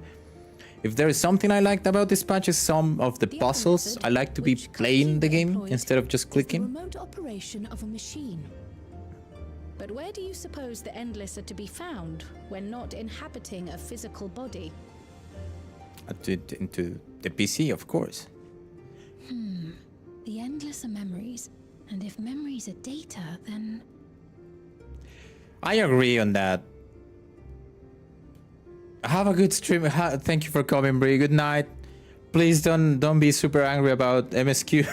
If there is something I liked about Dispatch is some of the puzzles. I like to be playing the game instead of just clicking. The remote operation of a machine. But where do you suppose the Endless are to be found when not inhabiting a physical body? Into the PC, of course. The Endless are memories, and if memories are data, then... I agree on that. Have a good stream. Thank you for coming, Brie. Good night. Please don't be super angry about MSQ.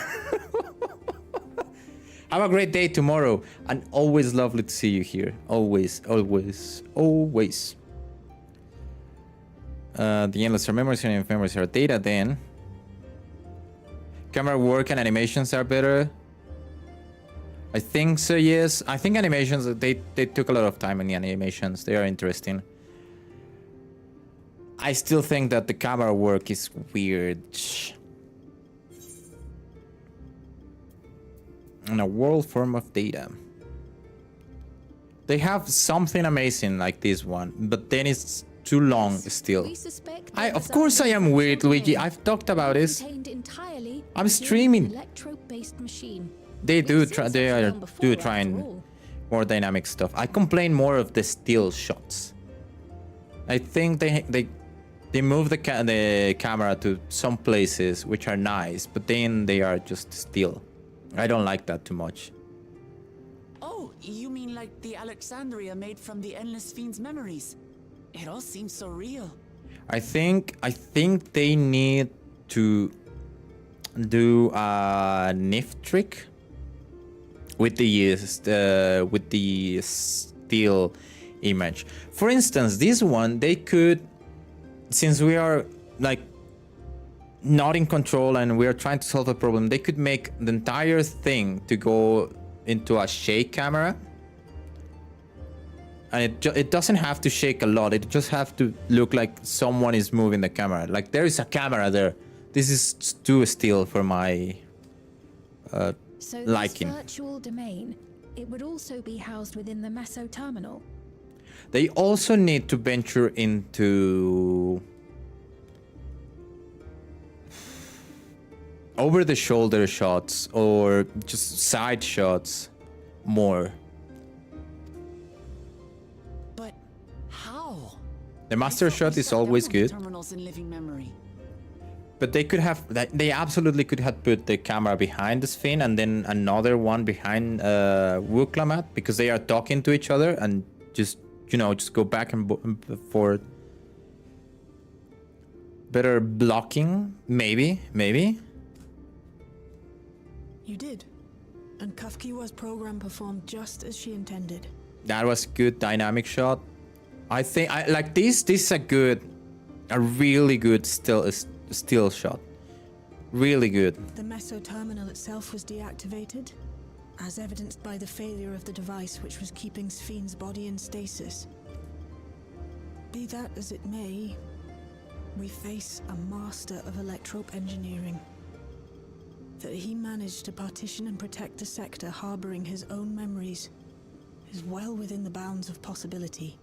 Have a great day tomorrow. And always lovely to see you here. Always, always, always. The Endless are memories, and if memories are data, then... Camera work and animations are better. I think so, yes. I think animations, they took a lot of time in the animations. They are interesting. I still think that the camera work is weird. In a world form of data. They have something amazing like this one, but then it's too long still. Of course I am weird, Luigi. I've talked about this. I'm streaming. They do try and more dynamic stuff. I complain more of the still shots. I think they move the camera to some places which are nice, but then they are just still. I don't like that too much. Oh, you mean like the Alexandria made from the Endless Fiend's memories? It all seems so real. I think they need to do a NIF trick with the steel image. For instance, this one they could, since we are like not in control and we are trying to solve a problem, they could make the entire thing to go into a shake camera. And it doesn't have to shake a lot. It just have to look like someone is moving the camera. Like there is a camera there. This is too still for my liking. This virtual domain, it would also be housed within the Meso terminal. They also need to venture into over-the-shoulder shots or just side shots more. But how? The master shot is always good. Terminals in living memory. But they could have, they absolutely could have put the camera behind the Sphin and then another one behind Wuklamat, because they are talking to each other and just, you know, just go back and forth. Better blocking, maybe. You did. And Kafkiwa's program performed just as she intended. That was good dynamic shot. I think, like this is a really good still shot. Really good. The Meso terminal itself was deactivated, as evidenced by the failure of the device which was keeping Sphin's body in stasis. Be that as it may, we face a master of electrope engineering. That he managed to partition and protect the sector harboring his own memories is well within the bounds of possibility.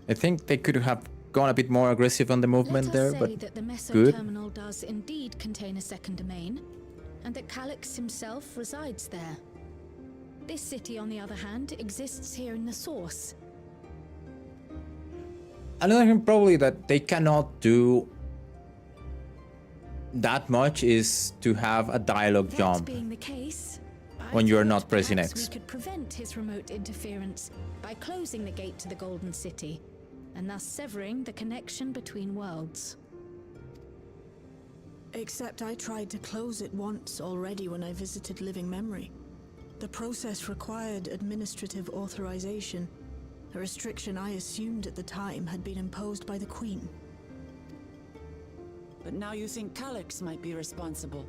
I think they could have gone a bit more aggressive on the movement there, but that the Meso good. terminal does indeed contain a second domain, and that Calyx himself resides there. This city, on the other hand, exists here in the source. Another thing probably that they cannot do that much is to have a dialogue jump Being the case, when you're not pressing perhaps X. we could prevent his remote interference by closing the gate to the Golden City, and thus severing the connection between worlds. Except I tried to close it once already when I visited Living Memory. The process required administrative authorization, a restriction I assumed at the time had been imposed by the Queen. But now you think Calyx might be responsible.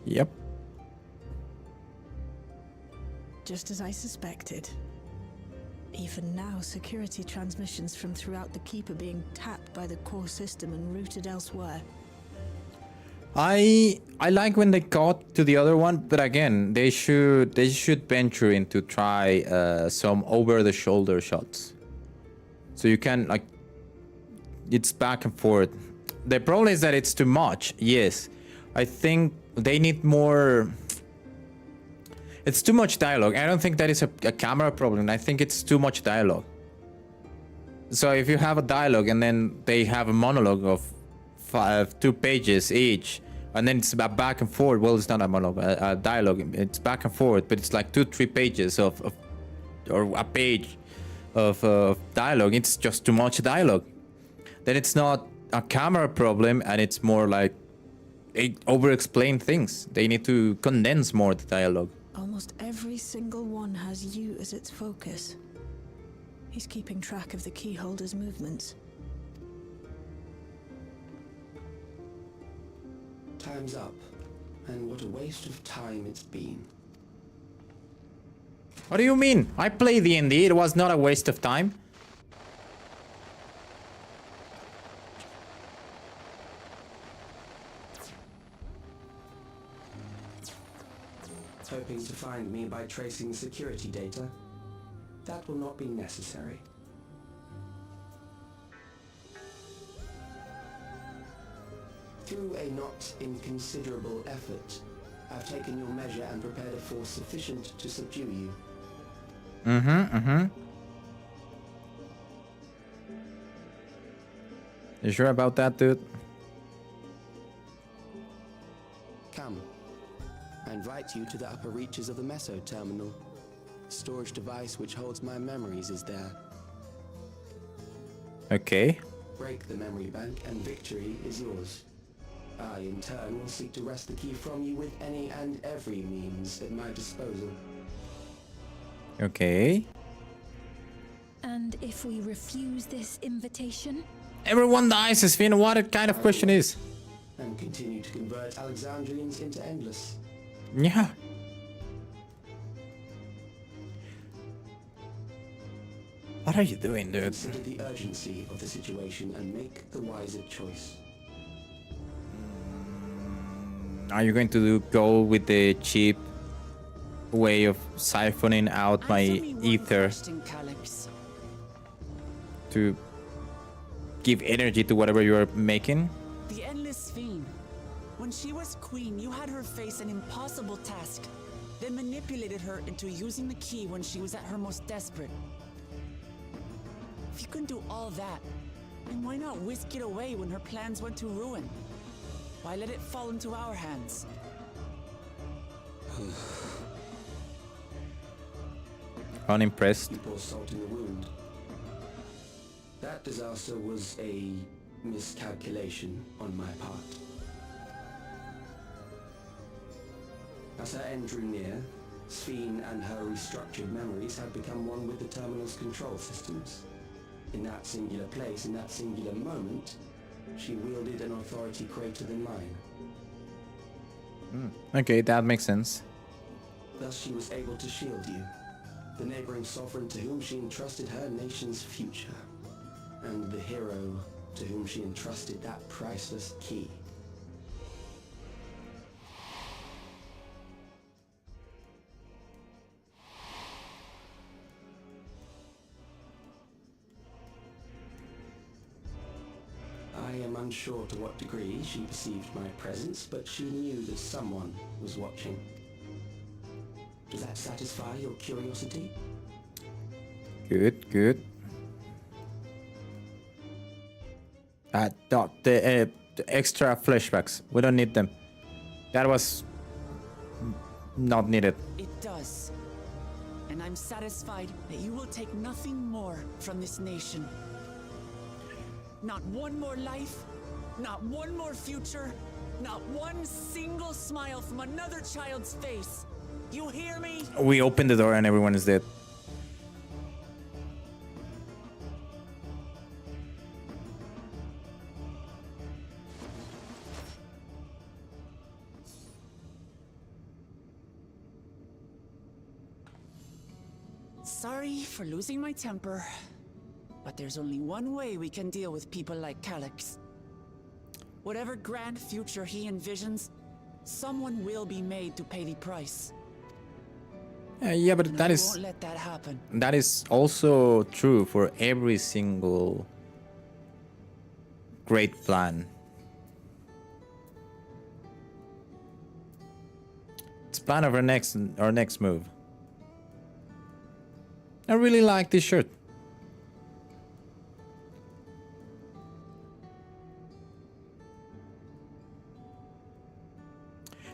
Yep. Just as I suspected. Even now, security transmissions from throughout the keep are being tapped by the core system and routed elsewhere. I like when they got to the other one, but again, they should venture into try some over-the-shoulder shots. So you can, like, it's back and forth. The problem is that it's too much. Yes, I think they need more. It's too much dialogue. I don't think that is a camera problem. I think it's too much dialogue. So if you have a dialogue and then they have a monologue of 2 pages each, and then it's about back and forth. Well, it's not a monologue, a dialogue. It's back and forth, but it's like 2-3 pages of or a page of dialogue. It's just too much dialogue. Then it's not a camera problem, and it's more like they over-explain things. They need to condense more the dialogue. Almost every single one has you as its focus. He's keeping track of the keyholder's movements. Time's up, and what a waste of time it's been. What do you mean? I played D&D. It was not a waste of time. Hoping to find me by tracing security data? That will not be necessary. Through a not inconsiderable effort, I've taken your measure and prepared a force sufficient to subdue you. You sure about that, dude? Come. I invite you to the upper reaches of the Meso terminal. storage device which holds my memories is there. Okay. Break the memory bank and victory is yours. I, in turn, will seek to wrest the key from you with any and every means at my disposal. Okay. And if we refuse this invitation? Everyone dies, Sven. What kind of question is? And continue to convert Alexandrians into endless. Yeah. What are you doing, dude? Consider the urgency of the situation and make the wiser choice. Are you going to go with the cheap way of siphoning out my ether to give energy to whatever you are making? The Endless Fiend. When she was queen, you had her face an impossible task, then manipulated her into using the key when she was at her most desperate. If you can do all that, then why not whisk it away when her plans went to ruin? Why let it fall into our hands? Unimpressed. You pour salt in the wound. That disaster was a miscalculation on my part. As her end drew near, Sphene and her restructured memories had become one with the terminal's control systems. In that singular place, in that singular moment, she wielded an authority greater than mine. Okay, that makes sense. Thus she was able to shield you, the neighboring sovereign to whom she entrusted her nation's future, and the hero to whom she entrusted that priceless key. I am unsure to what degree she perceived my presence, but she knew that someone was watching. Does that satisfy your curiosity? Good, good. The extra flashbacks. We don't need them. That was not needed. It does. And I'm satisfied that you will take nothing more from this nation. Not one more life, not one more future, not one single smile from another child's face. You hear me? We open the door and everyone is dead. Sorry for losing my temper, but there's only one way we can deal with people like Calyx. Whatever grand future he envisions, someone will be made to pay the price. Yeah, but And that I is won't let that happen. that is also true for every single great plan. It's plan of our next move. I really like this shirt.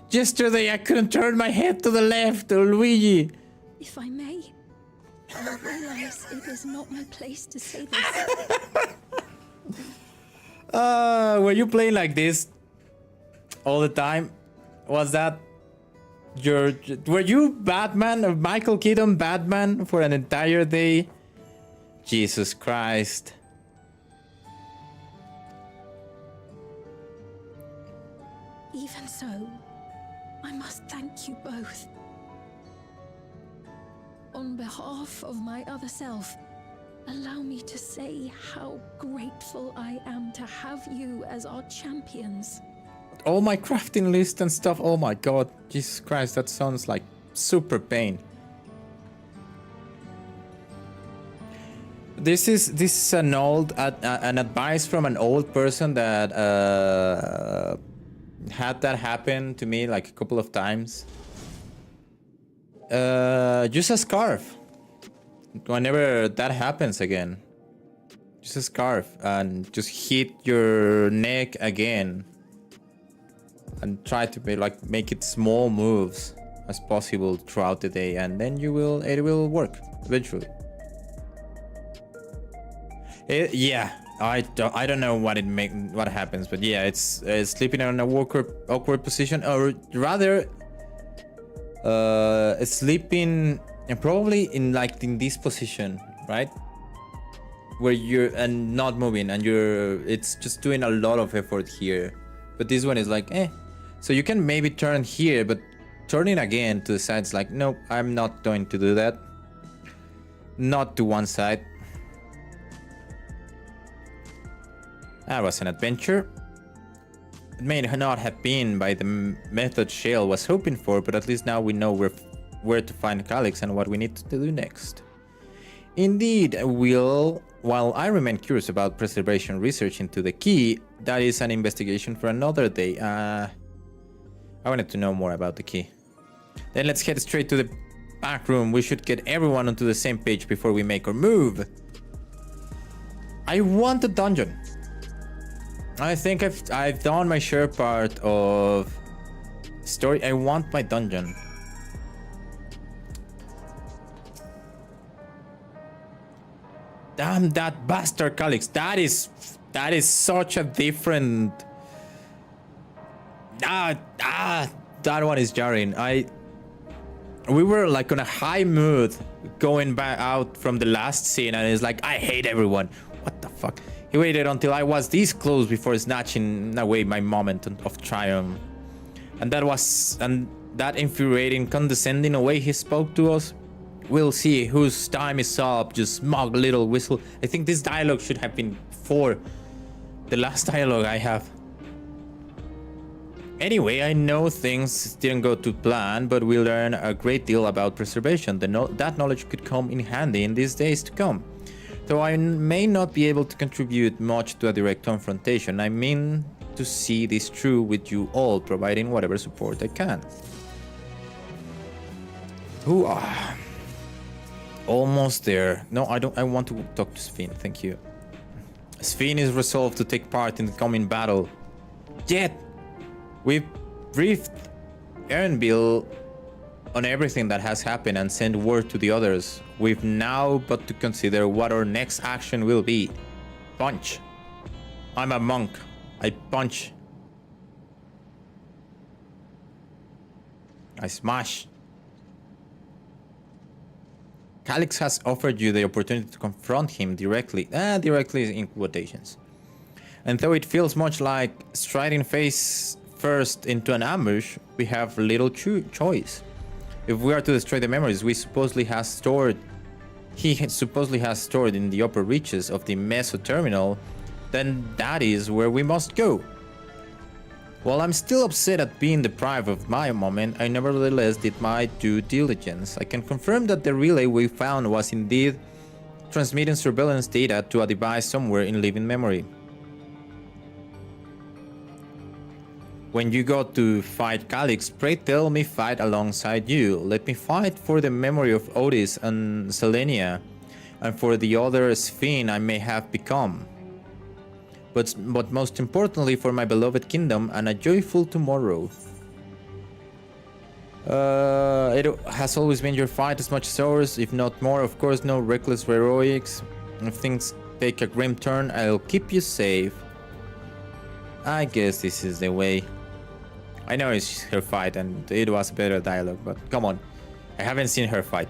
Yesterday I couldn't turn my head to the left, Luigi. If I may, I realize it is not my place to say this. Were you playing like this all the time? Was that were you Batman, Michael Keaton Batman for an entire day? Jesus Christ. Even so, I must thank you both. On behalf of my other self, allow me to say how grateful I am to have you as our champions. All my crafting list and stuff. Oh my god. Jesus Christ, that sounds like super pain. This is an old an advice from an old person that had that happen to me like a couple of times. Use a scarf whenever that happens again. Use a scarf and just hit your neck again and try to make it small moves as possible throughout the day, and then it will work eventually. Yeah, I don't know what happens, but yeah, it's sleeping in an awkward position, or rather, sleeping and probably in this position, right, where you're and not moving, and it's just doing a lot of effort here. But this one is like, so you can maybe turn here, but turning again to the side's like, nope, I'm not going to do that. Not to one side. That was an adventure. It may not have been by the method Shale was hoping for, but at least now we know where to find Calyx and what we need to do next. Indeed, while I remain curious about preservation research into the key, that is an investigation for another day. I wanted to know more about the key. Then let's head straight to the back room. We should get everyone onto the same page before we make our move. I want a dungeon. I think I've done my share part of story. I want my dungeon. Damn that bastard Calyx. That is such a different. That one is jarring. We were like on a high mood going back out from the last scene, and it's like, I hate everyone. What the fuck? He waited until I was this close before snatching away my moment of triumph. And that infuriating, condescending way he spoke to us. We'll see whose time is up, just smug little whistle. I think this dialogue should have been for the last dialogue I have. Anyway, I know things didn't go to plan, but we learned a great deal about preservation. That knowledge could come in handy in these days to come. Though I may not be able to contribute much to a direct confrontation, I mean to see this through with you all, providing whatever support I can. Almost there. No, I don't. I want to talk to Sven. Thank you. Sven is resolved to take part in the coming battle. Yet, we've briefed Ehrenbill on everything that has happened and sent word to the others. We've now but to consider what our next action will be. Punch. I'm a monk. I punch. I smash. Calyx has offered you the opportunity to confront him directly. Directly in quotations. And though it feels much like striding face first into an ambush, we have little choice. If we are to destroy the memories he supposedly has stored in the upper reaches of the Meso Terminal, then that is where we must go. While I'm still upset at being deprived of my moment, I nevertheless did my due diligence. I can confirm that the relay we found was indeed transmitting surveillance data to a device somewhere in living memory. When you go to fight Calyx, pray tell me fight alongside you. Let me fight for the memory of Otis and Selenia, and for the other Sven I may have become. But most importantly for my beloved kingdom and a joyful tomorrow. It has always been your fight as much as ours, if not more. Of course, no reckless heroics. If things take a grim turn, I'll keep you safe. I guess this is the way. I know it's her fight and it was better dialogue, but come on. I haven't seen her fight.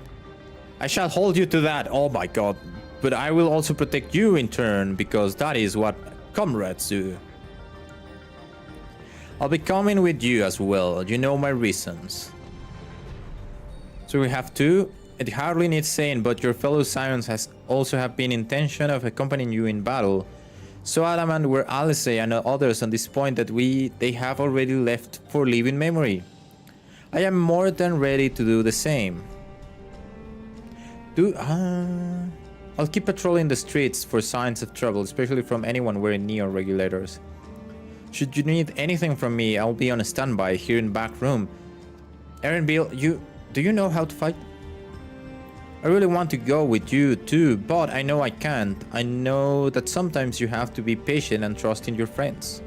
I shall hold you to that, oh my god. But I will also protect you in turn, because that is what comrades do. I'll be coming with you as well, you know my reasons. So we have two. It hardly needs saying, but your fellow Scions has also have been intention of accompanying you in battle. So adamant were Alice and others on this point that they have already left for living memory. I am more than ready to do the same. I'll keep patrolling the streets for signs of trouble, especially from anyone wearing neon regulators. Should you need anything from me, I'll be on standby here in back room. Ehrenbill, do you know how to fight? I really want to go with you too, but I know I can't. I know that sometimes you have to be patient and trust in your friends.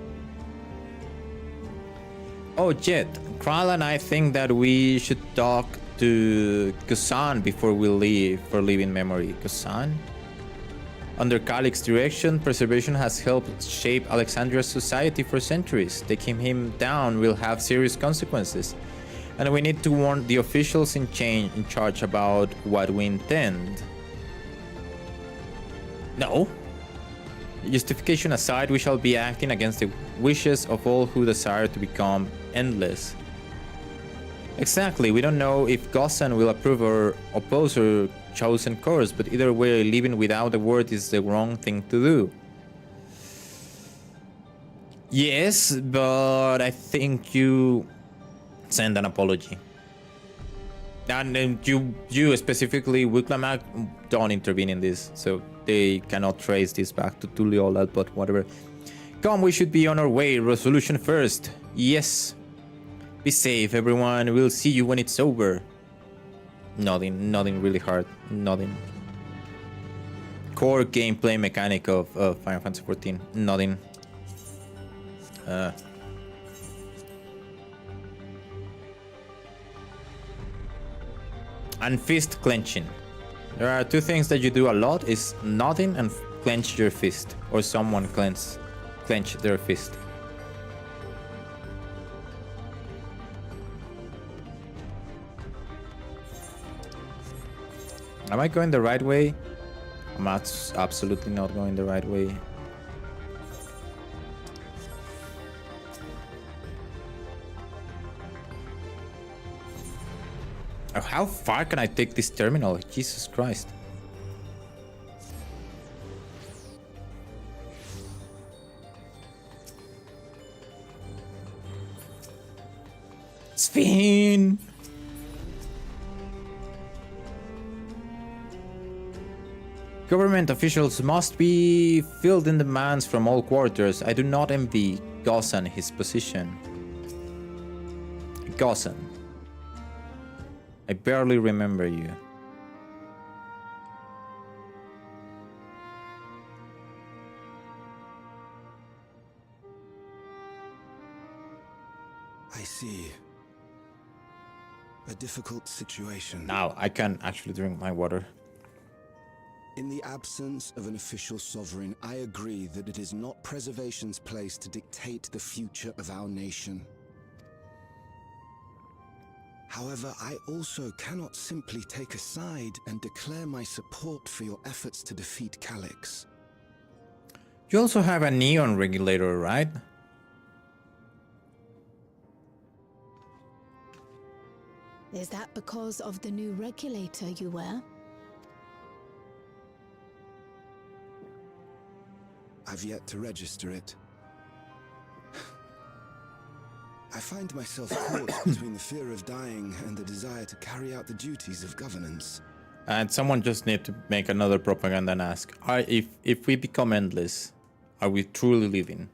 Oh, Jet. Kral and I think that we should talk to Kusan before we leave for living memory. Kusan? Under Kalik's direction, preservation has helped shape Alexandria's society for centuries. Taking him down will have serious consequences. And we need to warn the officials in charge about what we intend. No. Justification aside, we shall be acting against the wishes of all who desire to become endless. Exactly, we don't know if Gossan will approve or oppose our chosen course, but either way, living without a word is the wrong thing to do. Yes, but I think you send an apology. And you specifically, Wiklamak, don't intervene in this, so they cannot trace this back to Tuliolal, but whatever. Come, we should be on our way. Resolution first. Yes. Be safe, everyone. We'll see you when it's over. Nothing really hard. Nothing. Core gameplay mechanic of Final Fantasy XIV. Nothing. And fist clenching. There are two things that you do a lot: is nothing and clench your fist, or someone clench their fist. Am I going the right way? I'm absolutely not going the right way. Oh, how far can I take this terminal? Jesus Christ. Spin! Government officials must be filled in demands from all quarters. I do not envy Gossan his position. Gossan. I barely remember you. I see. A difficult situation. Now I can actually drink my water. In the absence of an official sovereign, I agree that it is not preservation's place to dictate the future of our nation. However, I also cannot simply take a side and declare my support for your efforts to defeat Calix. You also have a neon regulator, right? Is that because of the new regulator you wear? I've yet to register it. I find myself caught between the fear of dying and the desire to carry out the duties of governance. And someone just need to make another propaganda and ask, if we become endless, are we truly living?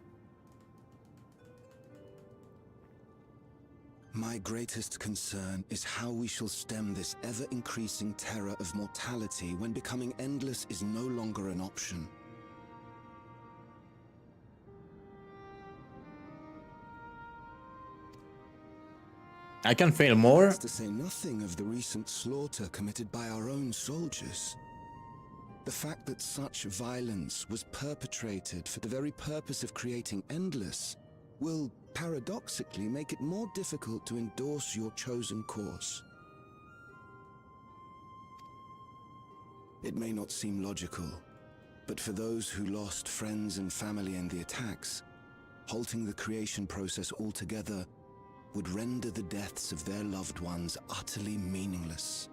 My greatest concern is how we shall stem this ever-increasing terror of mortality when becoming endless is no longer an option. I can fail more. That's to say nothing of the recent slaughter committed by our own soldiers. The fact that such violence was perpetrated for the very purpose of creating Endless will paradoxically make it more difficult to endorse your chosen course. It may not seem logical, but for those who lost friends and family in the attacks, halting the creation process altogether would render the deaths of their loved ones utterly meaningless.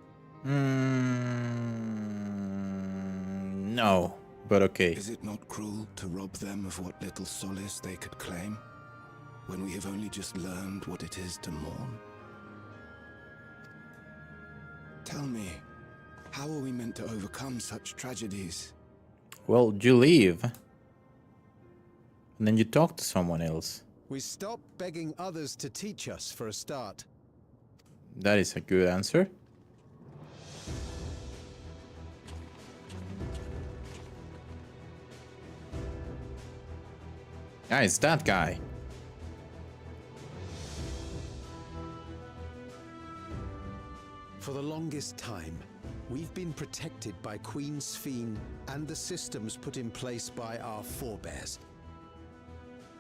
No, but okay. Is it not cruel to rob them of what little solace they could claim, when we have only just learned what it is to mourn? Tell me, how are we meant to overcome such tragedies? Well, you leave, and then you talk to someone else. We stop begging others to teach us for a start. That is a good answer. Ah, it's that guy. For the longest time, we've been protected by Queen Sphene and the systems put in place by our forebears.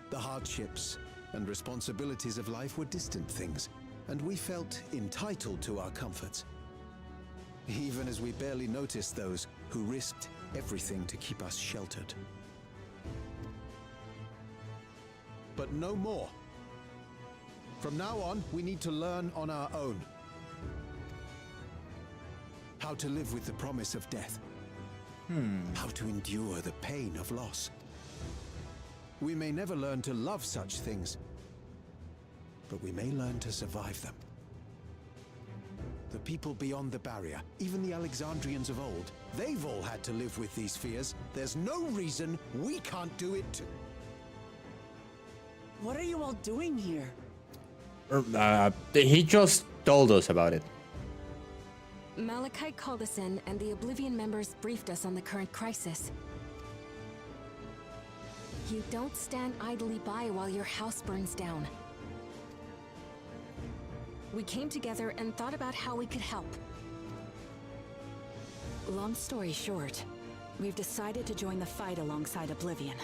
The hardships and responsibilities of life were distant things, and we felt entitled to our comforts, even as we barely noticed those who risked everything to keep us sheltered. But no more. From now on, we need to learn on our own. How to live with the promise of death. How to endure the pain of loss. We may never learn to love such things, but we may learn to survive them. The people beyond the barrier, even the Alexandrians of old, they've all had to live with these fears. There's no reason we can't do it too. What are you all doing here? He just told us about it. Malachite called us in, and the Oblivion members briefed us on the current crisis. You don't stand idly by while your house burns down. We came together and thought about how we could help. Long story short, we've decided to join the fight alongside Oblivion.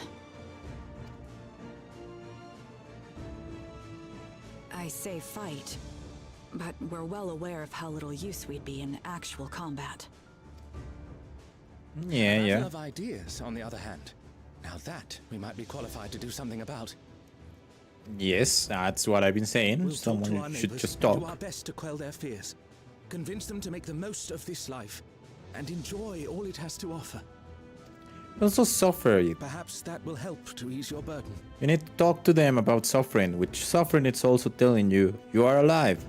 I say fight, but we're well aware of how little use we'd be in actual combat. Yeah. Battle of ideas, on the other hand. Now that we might be qualified to do something about. Yes, that's what I've been saying. We'll talk to our Someone should neighbors just and do talk. our best to quell their fears. Convince them to make the most of this life and enjoy all it has to offer. Also suffer. Perhaps that will help to ease your burden. You need to talk to them about suffering, which suffering is also telling you you are alive.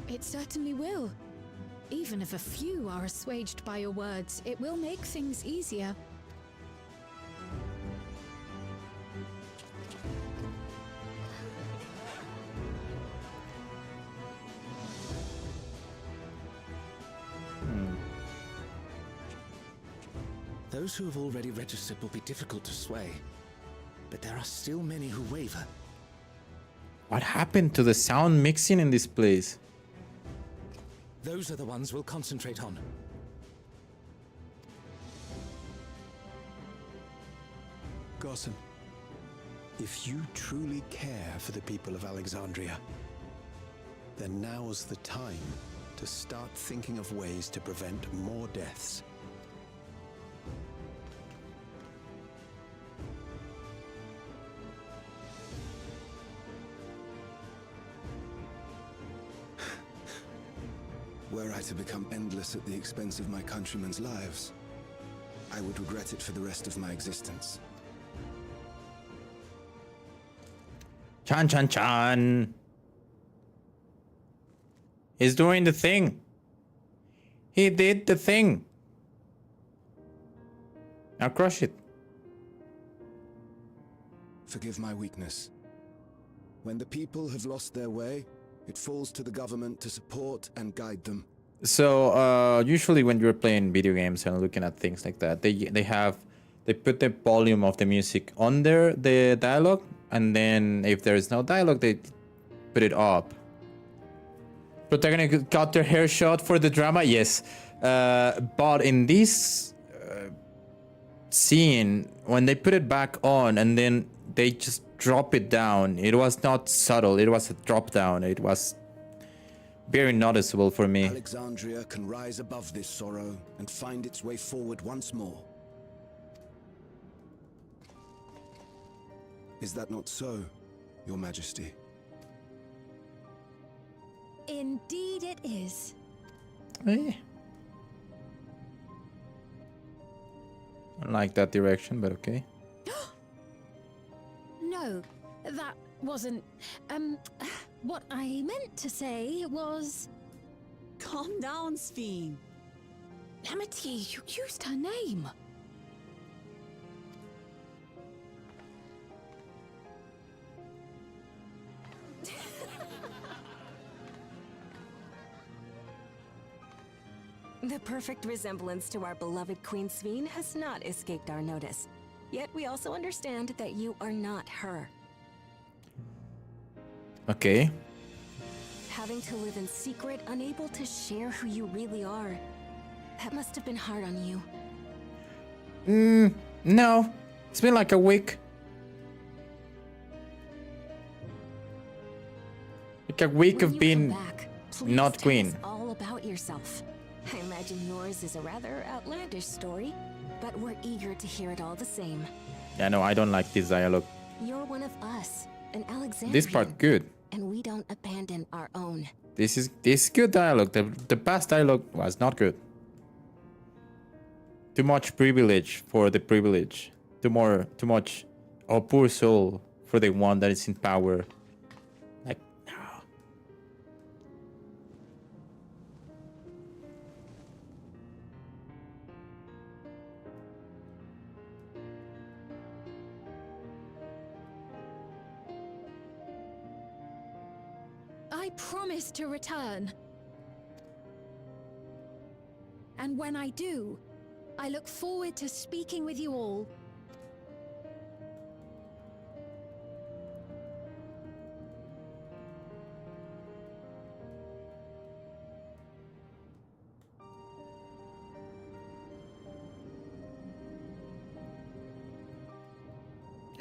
It certainly will. Even if a few are assuaged by your words, it will make things easier. Those who have already registered will be difficult to sway, but there are still many who waver. What happened to the sound mixing in this place? Those are the ones we'll concentrate on. Gossen, if you truly care for the people of Alexandria, then now's the time to start thinking of ways to prevent more deaths. Were I to become endless at the expense of my countrymen's lives, I would regret it for the rest of my existence. Chan Chan Chan. He's doing the thing. He did the thing. Now crush it. Forgive my weakness. When the people have lost their way, it falls to the government to support and guide them. So usually when you're playing video games and looking at things like that, they put the volume of the music under the dialogue, and then if there is no dialogue, they put it up. Protagonist got their hair shot for the drama, yes. But in this scene, when they put it back on and then they just drop it down, it was not subtle. It was a drop down. It was very noticeable for me. Alexandria can rise above this sorrow and find its way forward once more. Is that not so, Your Majesty? Indeed it is. I don't like that direction, but okay. No, that wasn't... what I meant to say was... Calm down, Sphene. Amity, you used her name. The perfect resemblance to our beloved Queen Sphene has not escaped our notice. Yet we also understand that you are not her. Okay. Having to live in secret, unable to share who you really are. That must have been hard on you. No. It's been like a week. Like a week of being not queen. Tell us all about yourself. I imagine yours is a rather outlandish story, but we're eager to hear it all the same. Yeah, no, I don't like this dialogue. You're one of us, an Alexandrian. This part good. And we don't abandon our own. This is good dialogue. The past dialogue was not good. Too much privilege for the privilege. Too much oh poor soul for the one that is in power. Like no. I promise to return. And when I do, I look forward to speaking with you all.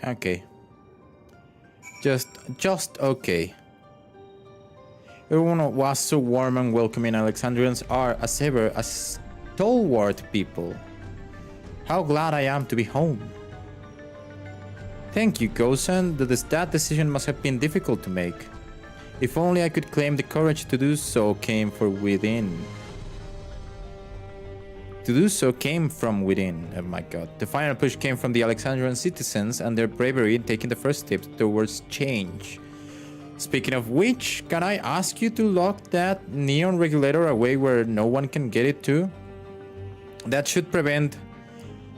Okay. Just okay. Everyone was so warm and welcoming. Alexandrians are, as ever, a stalwart people. How glad I am to be home. Thank you, Gosen. That decision must have been difficult to make. If only I could claim the courage to do so came from within. To do so came from within. Oh my god. The final push came from the Alexandrian citizens and their bravery in taking the first steps towards change. Speaking of which, can I ask you to lock that neon regulator away where no one can get it to? That should prevent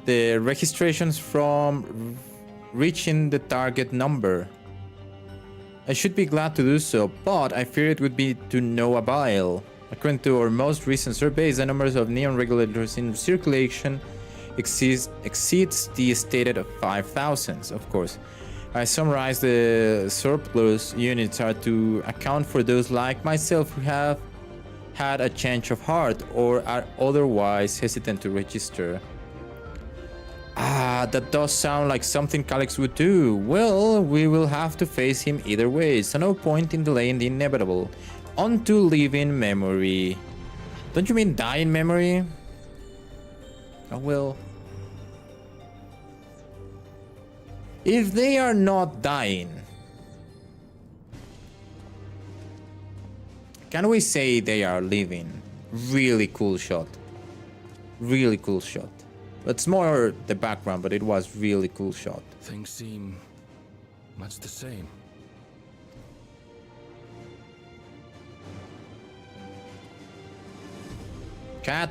the registrations from reaching the target number. I should be glad to do so, but I fear it would be to no avail. According to our most recent surveys, the numbers of neon regulators in circulation exceeds the stated 5,000, of course. I summarize the surplus units are to account for those like myself who have had a change of heart or are otherwise hesitant to register. Ah, that does sound like something Calix would do. Well, we will have to face him either way, so no point in delaying the inevitable. On to live in memory. Don't you mean die in memory? Oh well. If they are not dying, can we say they are living? Really cool shot. Really cool shot. It's more the background, but it was really cool shot. Things seem much the same. Cat.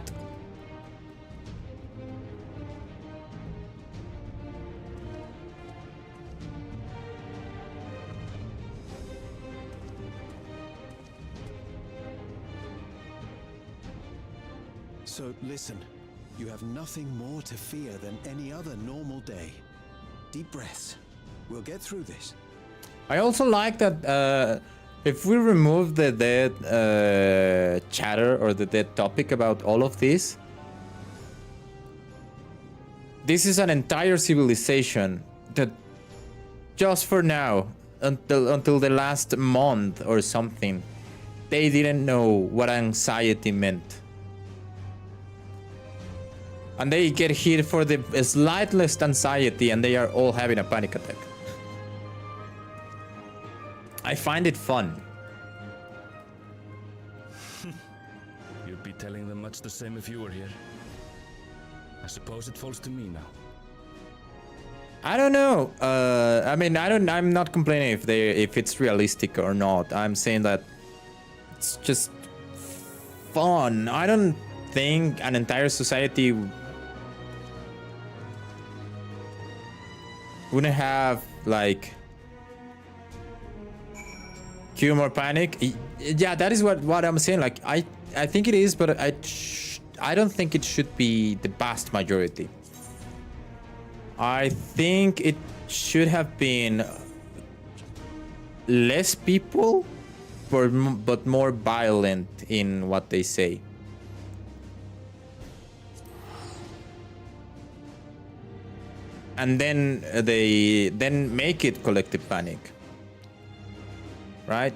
So listen, you have nothing more to fear than any other normal day. Deep breaths. We'll get through this. I also like that if we remove the dead chatter or the dead topic about all of this, this is an entire civilization that just for now, until the last month or something, they didn't know what anxiety meant. And they get hit for the slightest anxiety and they are all having a panic attack. I find it fun. You'd be telling them much the same if you were here. I suppose it falls to me now. I don't know. I mean, I'm not complaining if it's realistic or not. I'm saying that it's just fun. I don't think an entire society wouldn't have like cure more panic. Yeah, that is what I'm saying. Like I think it is, but I don't think it should be the vast majority. I think it should have been less people, but more violent in what they say. And then they then make it collective panic, right?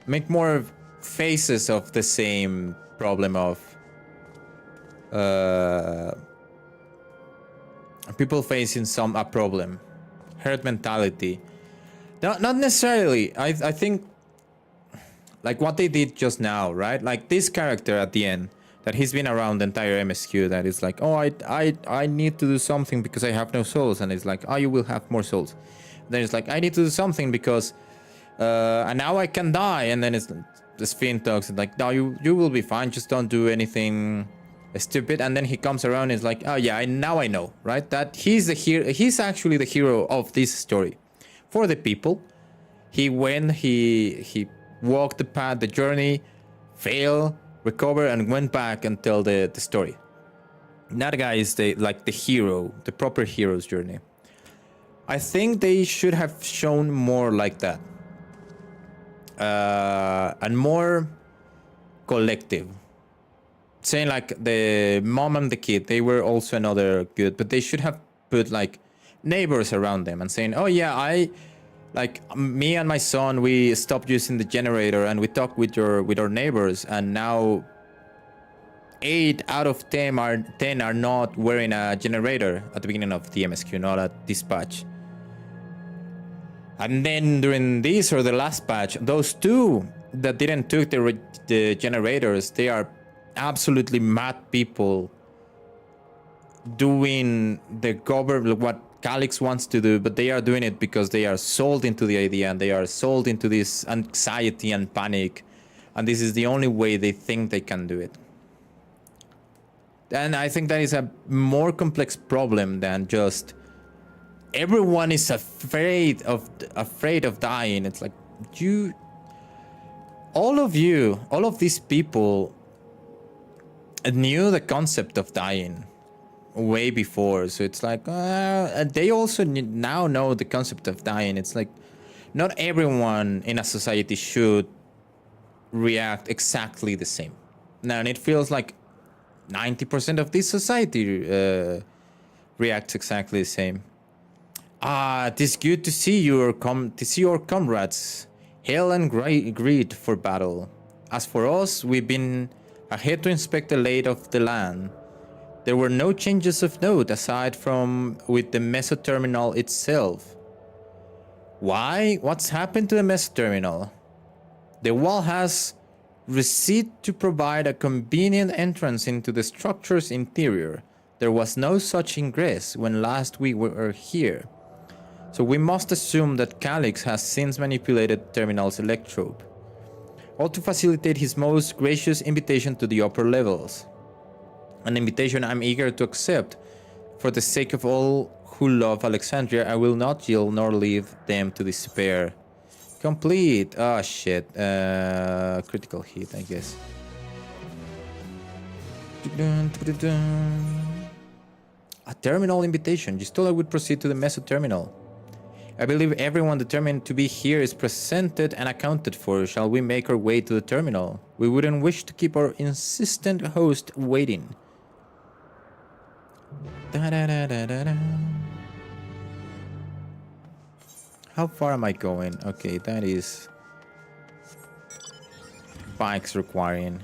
Make more faces of the same problem of people facing a problem, herd mentality. Not necessarily. I think like what they did just now, right? Like this character at the end, that he's been around the entire MSQ, that is like, oh, I need to do something because I have no souls, and it's like, oh, you will have more souls. Then it's like, I need to do something because and now I can die, and then it's this Finn talks and like, no, you will be fine, just don't do anything stupid. And then he comes around and is like, oh yeah, now I know, right? That he's the hero. He's actually the hero of this story for the people. He went, he walked the path, the journey, failed, recover, and went back and tell the story. That guy is the hero, the proper hero's journey. I think they should have shown more like that, and more collective. Saying like the mom and the kid, they were also another good, but they should have put like neighbors around them and saying, oh yeah, like me and my son, we stopped using the generator and we talked with our neighbors, and now 8 out of 10 are not wearing a generator at the beginning of the MSQ, not at this patch. And then during this or the last patch, those 2 that didn't took the generators, they are absolutely mad people doing the government, what Calix wants to do, but they are doing it because they are sold into the idea, and they are sold into this anxiety and panic, and this is the only way they think they can do it. And I think that is a more complex problem than just everyone is afraid of dying. It's like all of these people knew the concept of dying way before, so it's like they also now know the concept of dying. It's like not everyone in a society should react exactly the same. Now, and it feels like 90% of this society reacts exactly the same. It is good to see your comrades. Hail and greet for battle. As for us, we've been ahead to inspect the lay of the land. There were no changes of note aside from with the meso terminal itself. Why? What's happened to the meso terminal? The wall has receded to provide a convenient entrance into the structure's interior. There was no such ingress when last we were here. So we must assume that Calix has since manipulated terminal's electrode, all to facilitate his most gracious invitation to the upper levels. An invitation I'm eager to accept. For the sake of all who love Alexandria, I will not yield nor leave them to despair. Complete. Oh shit. Critical hit, I guess. A terminal invitation. Just thought I would proceed to the meso terminal. I believe everyone determined to be here is presented and accounted for. Shall we make our way to the terminal? We wouldn't wish to keep our insistent host waiting. How far am I going? Okay, that is bikes requiring.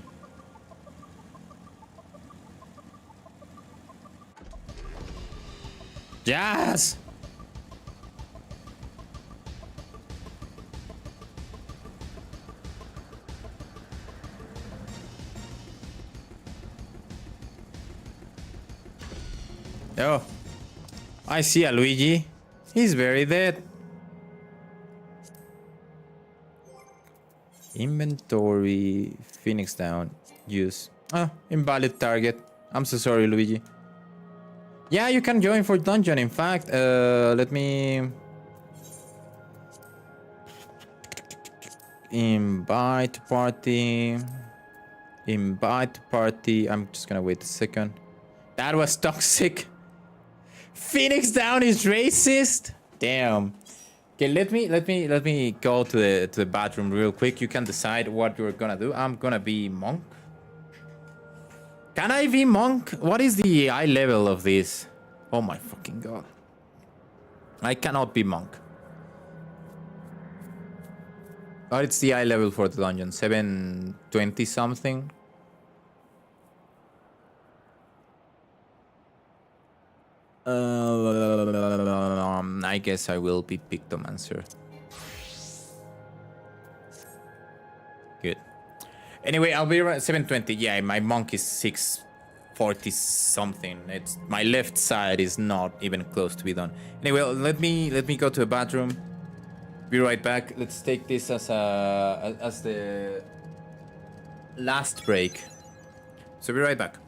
Yes! Oh, I see a Luigi. He's very dead. Inventory, Phoenix down, use. Invalid target. I'm so sorry, Luigi. Yeah, you can join for dungeon. In fact, let me invite party. Invite party. I'm just gonna wait a second. That was toxic. Phoenix down is racist. Damn. Okay, let me go to the bathroom real quick. You can decide what you're gonna do. I'm gonna be monk. Can I be monk? What is the eye level of this? Oh my fucking god. I cannot be monk. Oh, it's the eye level for the dungeon. 720 something. I guess I will be Pictomancer. Good. Anyway, I'll be around 720. Yeah, my monk is 640 something. It's my left side is not even close to be done. Anyway, let me go to the bathroom. Be right back. Let's take this as the last break. So be right back.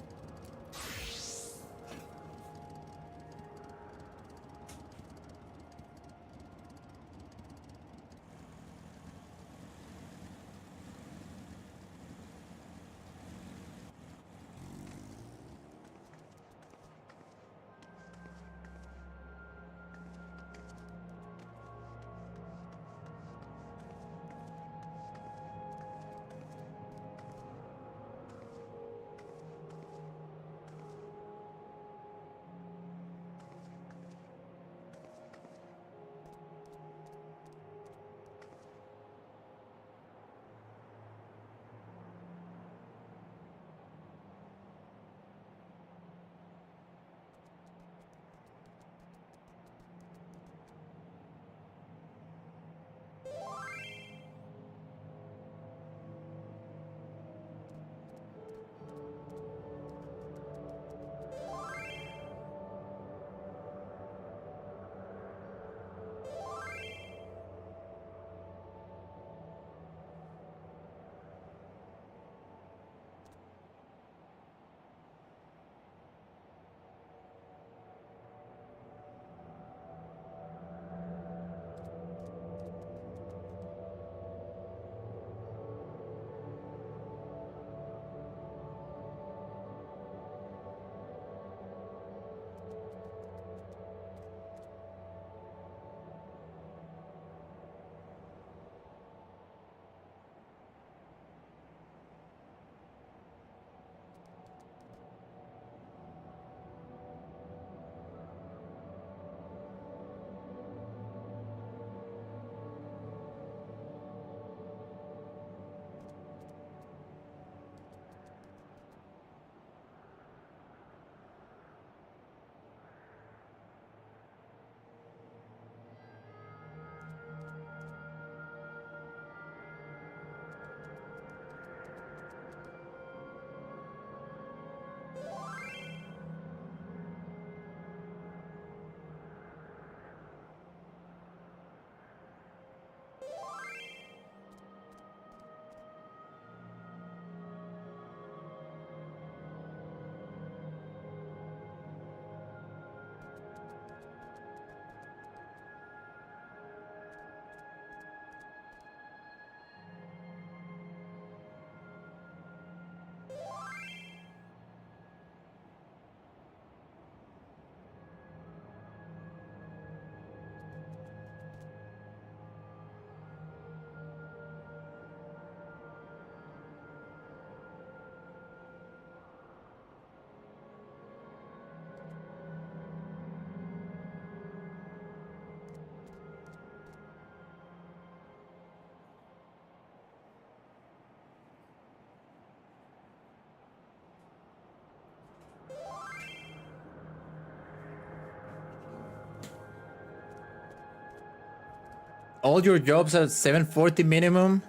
All your jobs at 740 minimum?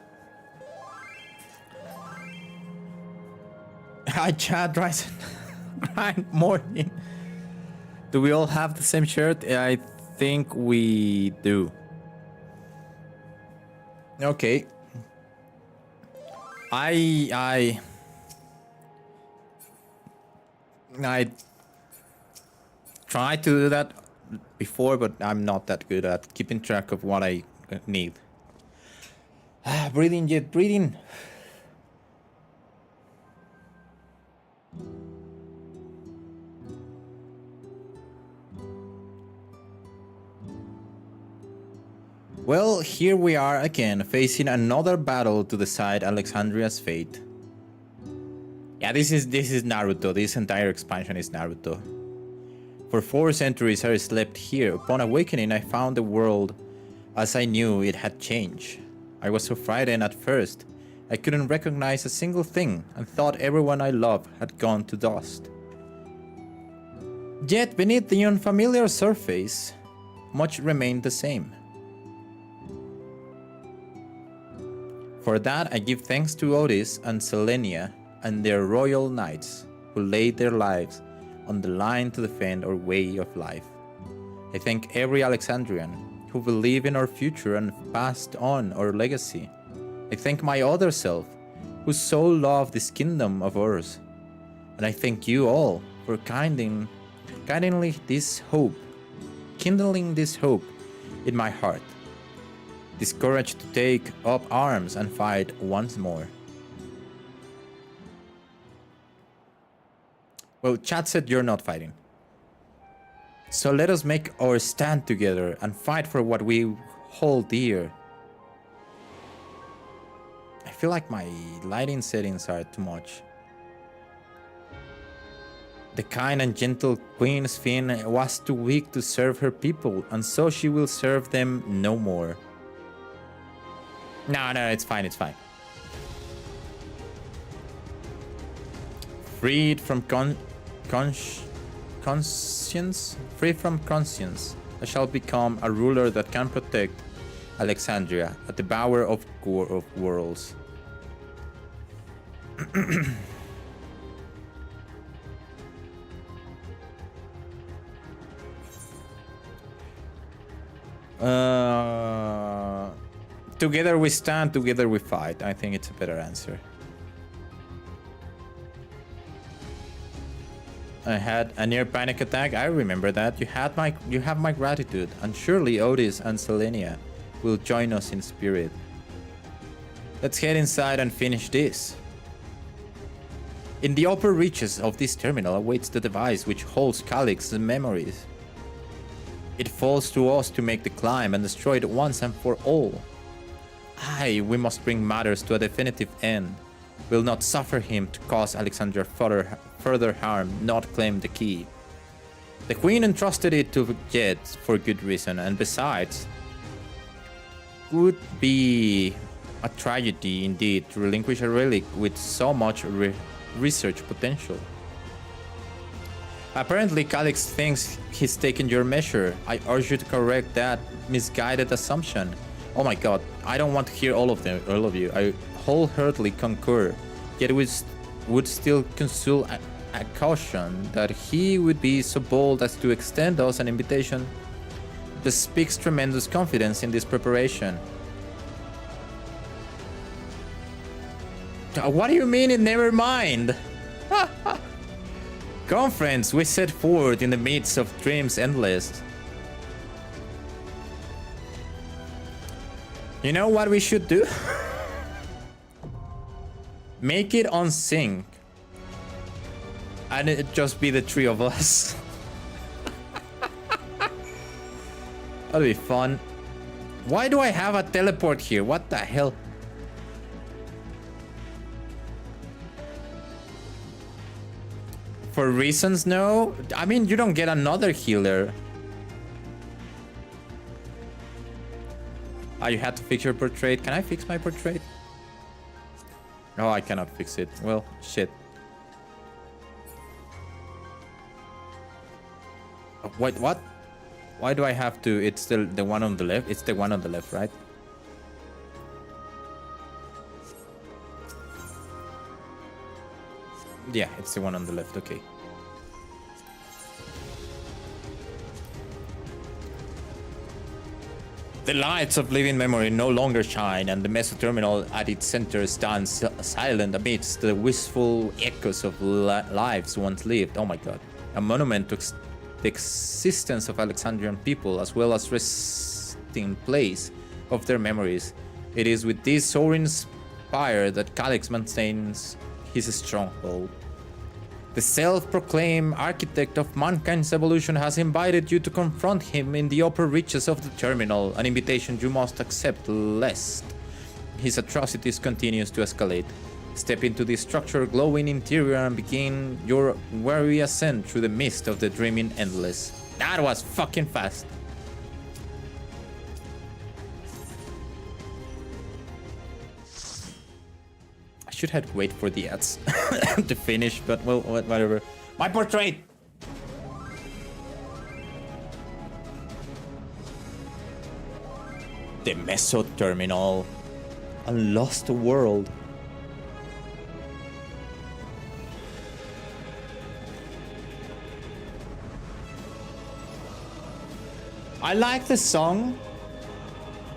Hi, Chad, Ryzen. Right, morning. Do we all have the same shirt? I think we do. Okay. I tried to do that before, but I'm not that good at keeping track of what I need. Breathing, Jet, breathing. Well, here we are again, facing another battle to decide Alexandria's fate. Yeah, this is Naruto. This entire expansion is Naruto. For 4 centuries I slept here. Upon awakening, I found the world as I knew it had changed. I was so frightened at first. I couldn't recognize a single thing and thought everyone I loved had gone to dust. Yet beneath the unfamiliar surface, much remained the same. For that I give thanks to Otis and Selenia and their royal knights who laid their lives on the line to defend our way of life. I thank every Alexandrian who believed in our future and passed on our legacy. I thank my other self who so loved this kingdom of ours. And I thank you all for kindling this hope in my heart. This courage to take up arms and fight once more. Well, chat said you're not fighting. So let us make our stand together and fight for what we hold dear. I feel like my lighting settings are too much. The kind and gentle Queen Sphene was too weak to serve her people, and so she will serve them no more. No, it's fine, it's fine. Freed from conscience, I shall become a ruler that can protect Alexandria, a devourer of worlds. Together we stand, together we fight. I think it's a better answer. I had a near panic attack. I remember that. You have my gratitude, and surely Otis and Selenia will join us in spirit. Let's head inside and finish this. In the upper reaches of this terminal awaits the device which holds Calix's memories. It falls to us to make the climb and destroy it once and for all. Aye, we must bring matters to a definitive end. We'll not suffer him to cause Alexandria further harm, not claim the key. The Queen entrusted it to Jet for good reason, and besides, would be a tragedy indeed to relinquish a relic with so much research potential. Apparently, Calix thinks he's taken your measure. I urge you to correct that misguided assumption. Oh my god, I don't want to hear all of you. I wholeheartedly concur. Yet would still consult a caution that he would be so bold as to extend us an invitation that speaks tremendous confidence in this preparation. What do you mean it never mind? Conference, we set forward in the midst of dreams endless. You know what we should do? Make it on sync. And it just be the 3 of us. That'll be fun. Why do I have a teleport here? What the hell? For reasons, no. I mean, you don't get another healer. Ah, you had to fix your portrait. Can I fix my portrait? No, I cannot fix it. Well, shit. Wait, what? Why do I have to? It's still the one on the left. It's the one on the left, right? Yeah, it's the one on the left. Okay. The lights of living memory no longer shine, and the Meso Terminal at its center stands silent amidst the wistful echoes of lives once lived. Oh my god. A monument to the existence of Alexandrian people, as well as resting place of their memories. It is with this soaring spire that Calix maintains his stronghold. The self-proclaimed architect of mankind's evolution has invited you to confront him in the upper reaches of the terminal, an invitation you must accept lest his atrocities continues to escalate. Step into the structure's glowing interior and begin your weary ascent through the mist of the dreaming endless. That was fucking fast. I should have waited for the ads to finish, but well, whatever. My portrait! The Meso Terminal. A lost world. I like the song,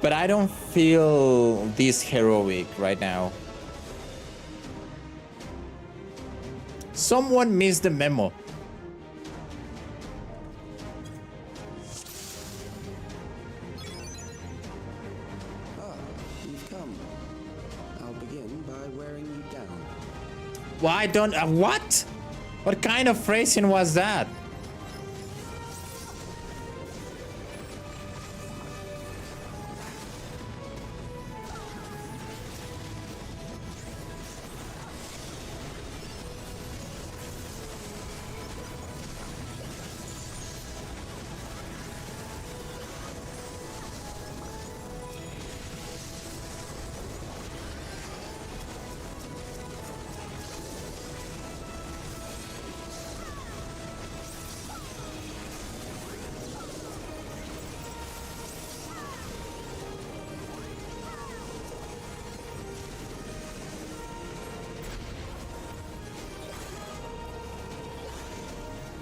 but I don't feel this heroic right now. Someone missed the memo. You've come. I'll begin by wearing you down. Why don't... what? What kind of phrasing was that?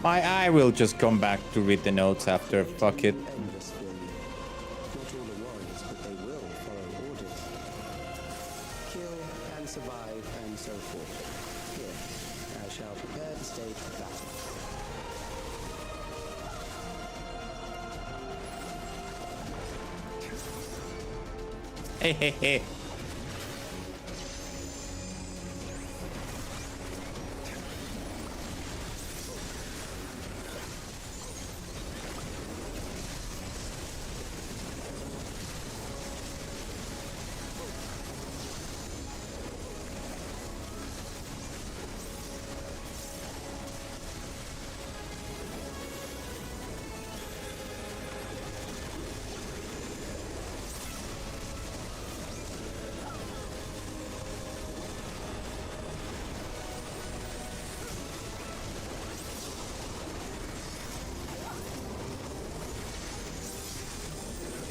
My eye will just come back to read the notes after. Fuck it. Not all the warriors, but they will follow orders. Kill and survive and so forth. Here, I shall prepare the stage for battle. Hey, hey, hey.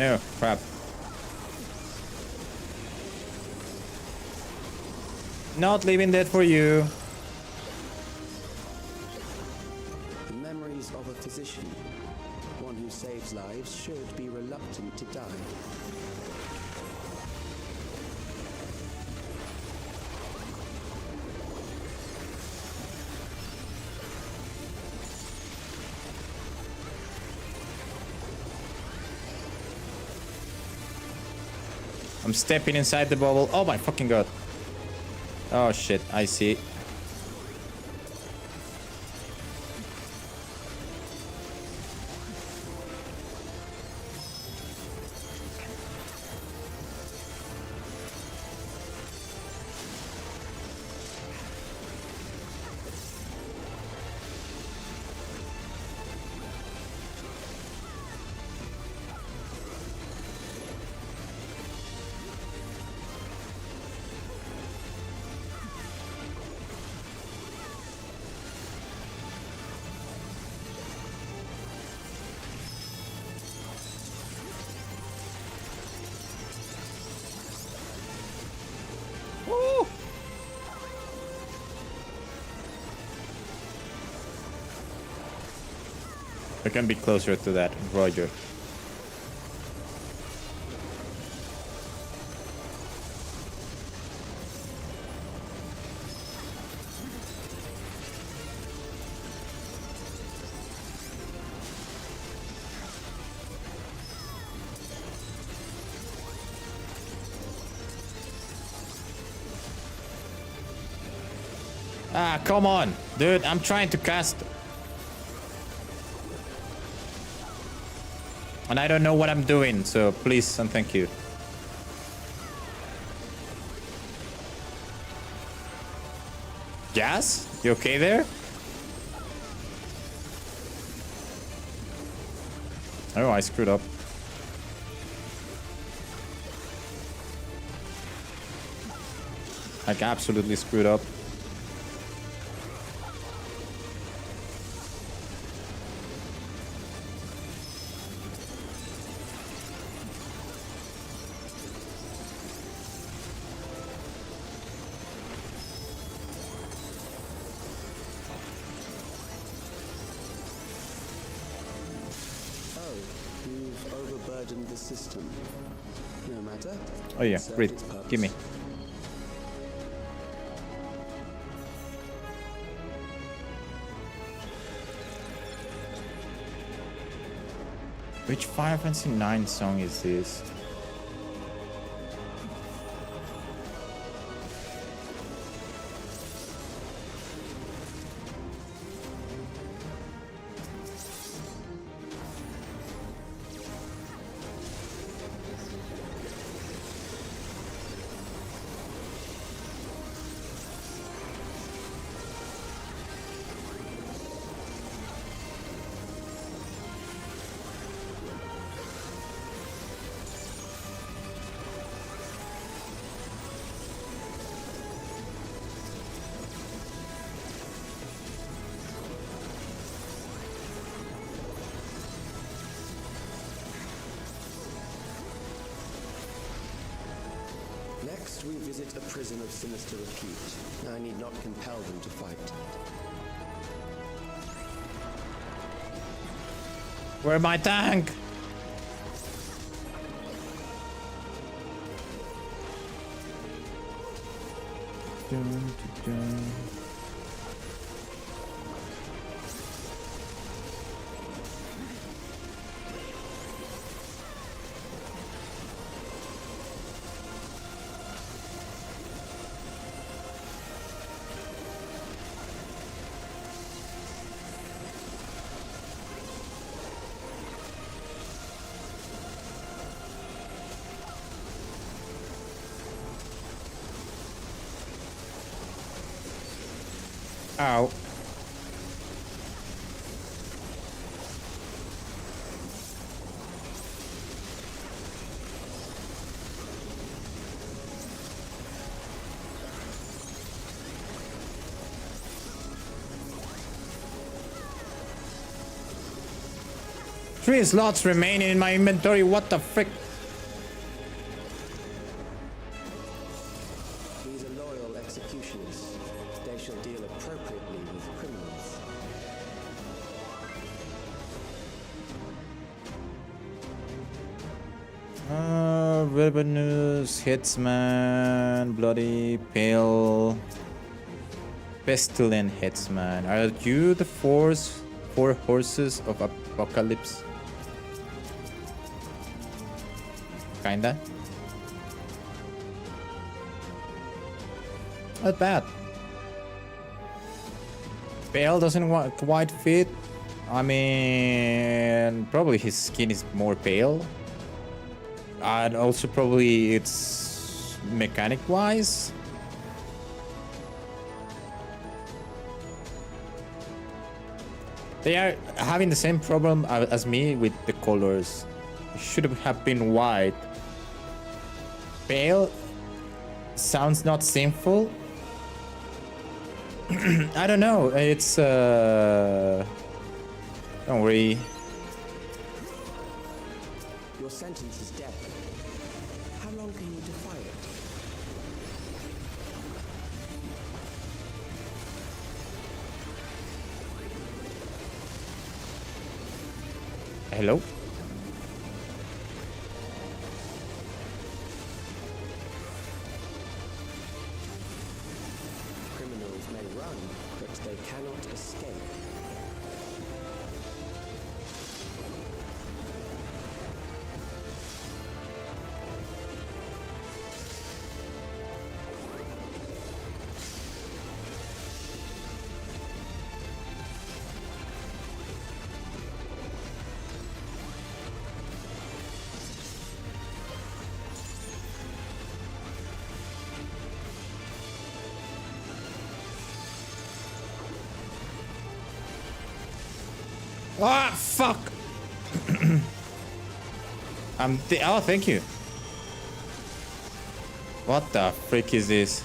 Oh, crap. Not leaving that for you. The memories of a physician. One who saves lives should be reluctant to die. I'm stepping inside the bubble. Oh my fucking god. Oh shit, I see. I can be closer to that, Roger. Ah, come on, dude. I'm trying to cast. And I don't know what I'm doing, so please and thank you. Jazz? You okay there? Oh, I screwed up. Like, absolutely screwed up. You've overburdened the system. No matter. Oh yeah, great. Give me. Which Final Fantasy IX song is this? Next, we visit a prison of sinister repute. I need not compel them to fight. Where's my tank? Dun, dun, dun. Ow. Three slots remaining in my inventory. What the frick? These are loyal executioners. They shall deal appropriately with criminals. Ravenous, Headsman, Bloody, Pale, Pestilent Headsman. Are you the four horses of Apocalypse? Kinda. Not bad. Pale doesn't quite fit. I mean, probably his skin is more pale. And also probably it's mechanic wise. They are having the same problem as me with the colors. It should have been white. Pale sounds not sinful. I don't know. It's don't worry. Your sentence is death. How long can you defy it? Hello? Criminals may run, but they cannot escape. Ah, fuck! Oh, thank you. What the frick is this?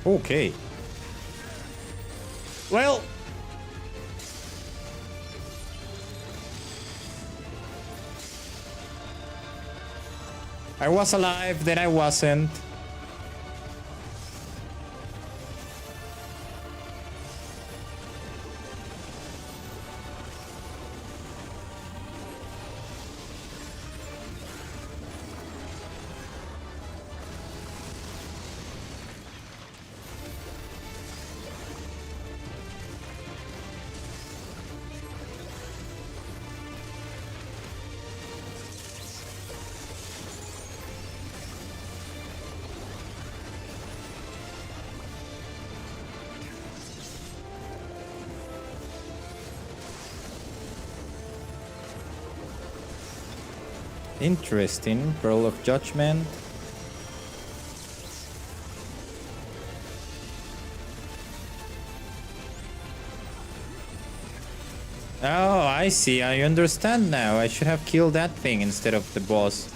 Okay. Well, I was alive, then I wasn't. Interesting. Pearl of Judgment. Oh, I see. I understand now. I should have killed that thing instead of the boss.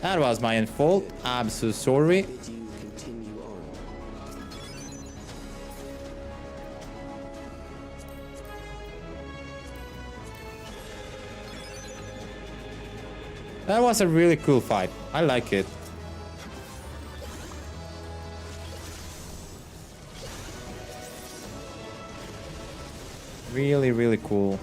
That was my own fault. I'm so sorry. That was a really cool fight. I like it. Really, really cool.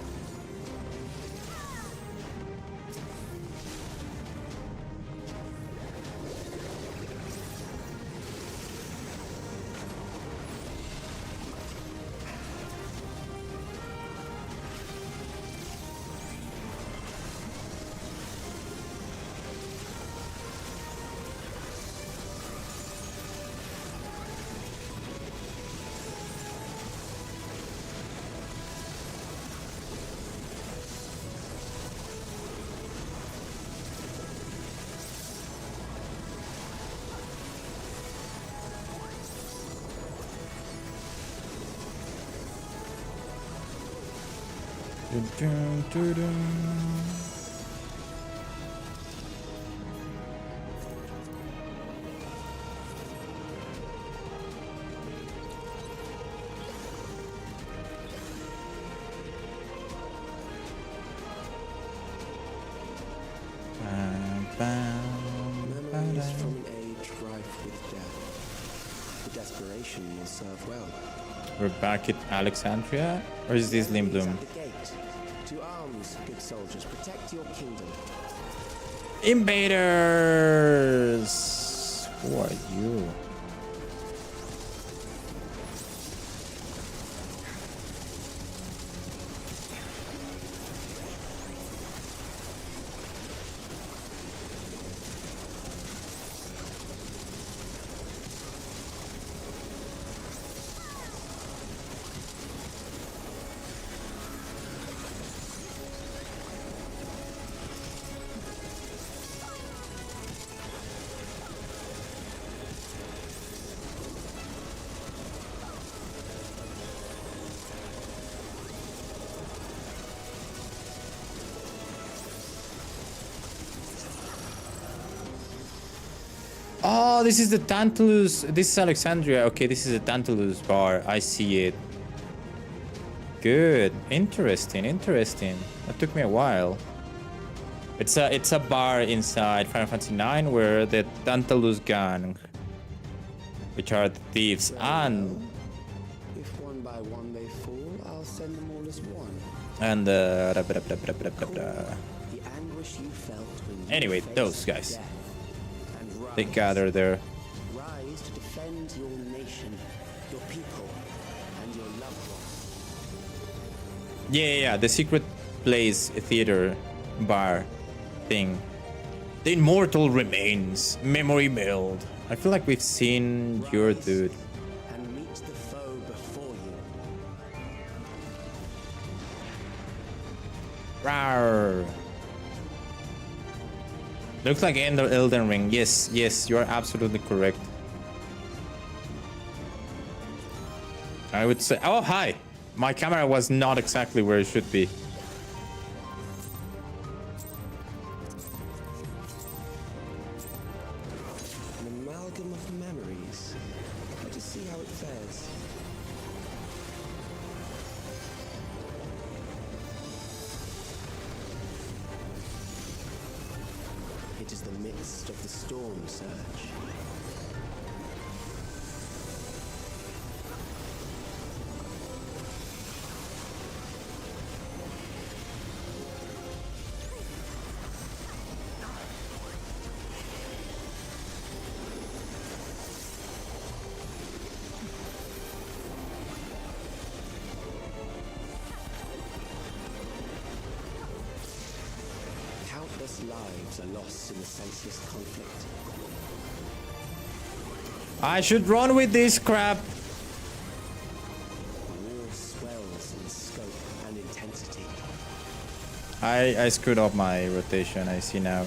Dun, dun, dun. Memories from an age rife with death. The desperation will serve well. We're back at Alexandria? Or is this Limblum? To arms, good soldiers, protect your kingdom. Invaders! Who are you? Oh, this is the Tantalus. This is Alexandria. Okay, this is a Tantalus bar. I see it. Good. Interesting. Interesting. That took me a while. It's a bar inside Final Fantasy IX where the Tantalus gang, which are the thieves, and if one by one they fall, I'll send them all as one. And The anguish you felt when you anyway, faced those guys. death. They gather there. Rise to defend your nation, your people, and your loved ones. Yeah, the secret place theater bar thing. The immortal remains, memory meld. I feel like we've seen your dude. And meet the foe before you. Rawr. Looks like Elden Ring. Yes, yes, you are absolutely correct. I would say, oh, hi. My camera was not exactly where it should be. An amalgam of memories. Let us see how it fares. It is the midst of the storm surge. Countless lives are lost in the senseless conflict. I should run with this crap. The war swells in scope and intensity. I screwed up my rotation, I see now.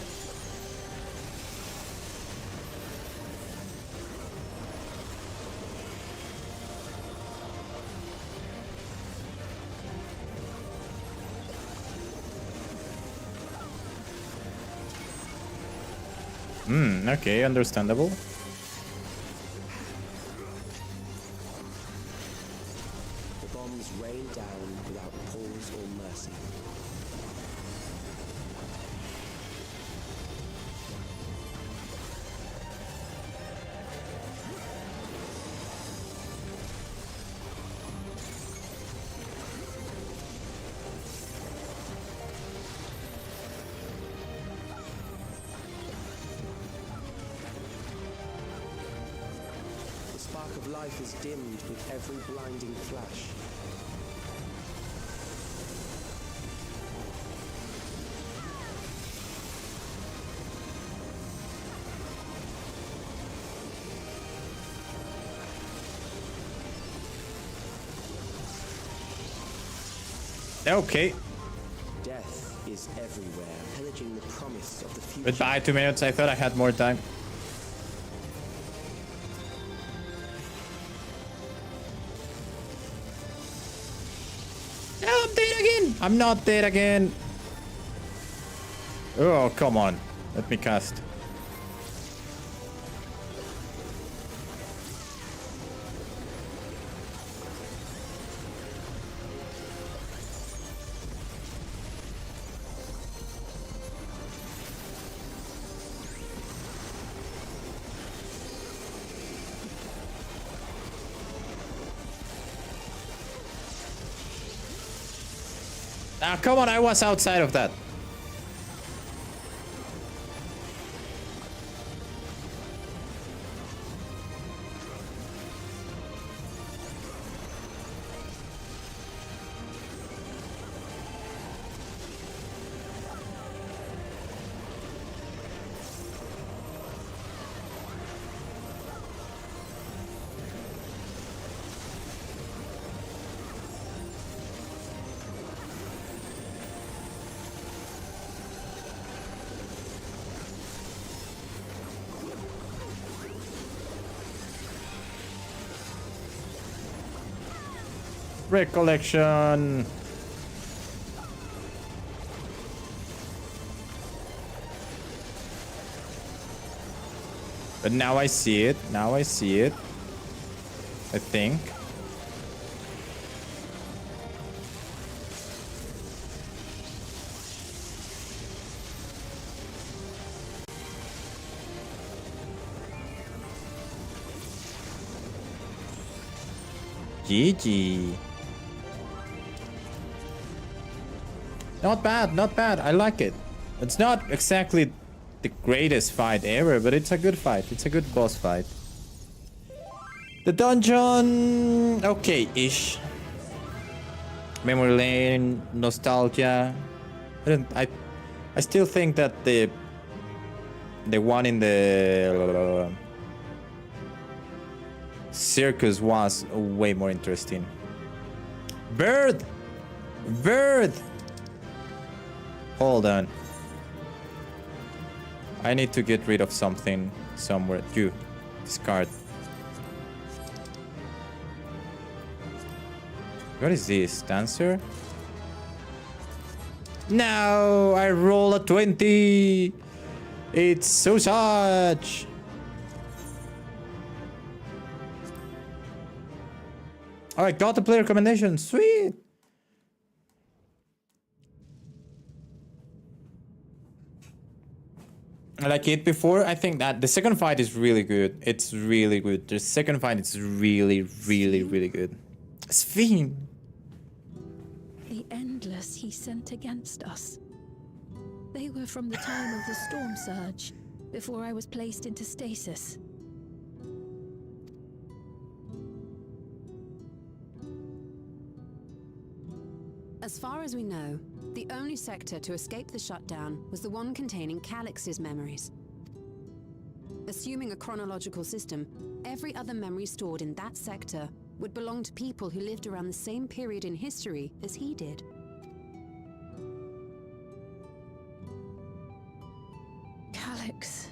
Okay, understandable. The bombs rain down without pause or mercy. The spark of life is dimmed with every blinding flash. Okay. Death is everywhere, pillaging the promise of the future. Goodbye, 2 minutes. I thought I had more time. Oh, I'm dead again. I'm not dead again. Oh, come on. Let me cast. Ah, come on, I was outside of that. Recollection. But now I see it. Now I see it. I think. GG. Not bad, not bad. I like it. It's not exactly the greatest fight ever, but it's a good fight. It's a good boss fight. The dungeon, okay-ish. Memory lane, nostalgia. I still think that the one in the Circus was way more interesting. Bird! Bird! Hold on. I need to get rid of something somewhere. You. Discard. What is this? Dancer? No! I roll a 20! It's so such! Oh, I got the player recommendation. Sweet! Like it before, I think that the second fight is really good. It's really good. The second fight is really, really, really good. Sphene! The Endless he sent against us. They were from the time of the storm surge, before I was placed into stasis. As far as we know, the only sector to escape the shutdown was the one containing Calix's memories. Assuming a chronological system, every other memory stored in that sector would belong to people who lived around the same period in history as he did. Calix,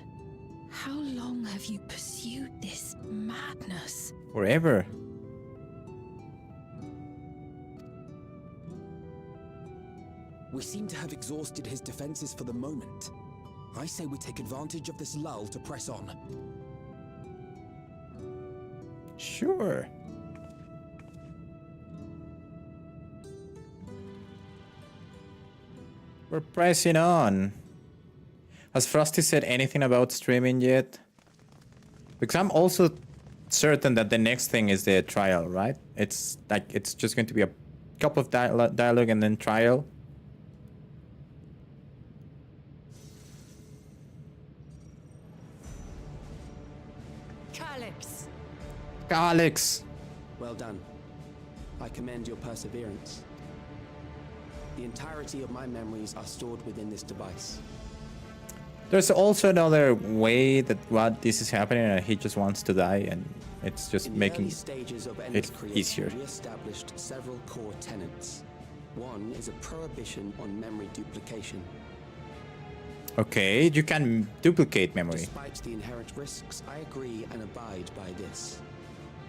how long have you pursued this madness? Forever. We seem to have exhausted his defenses for the moment. I say we take advantage of this lull to press on. Sure. We're pressing on. Has Frosty said anything about streaming yet? Because I'm also certain that the next thing is the trial, right? It's like, it's just going to be a couple of dialogue and then trial. Calix! Calix! Well done. I commend your perseverance. The entirety of my memories are stored within this device. There's also another way that what this is happening and he just wants to die and it's just making stages of it easier. We established several core tenets. One is a prohibition on memory duplication. Okay, you can duplicate memory. Despite the inherent risks, I agree and abide by this.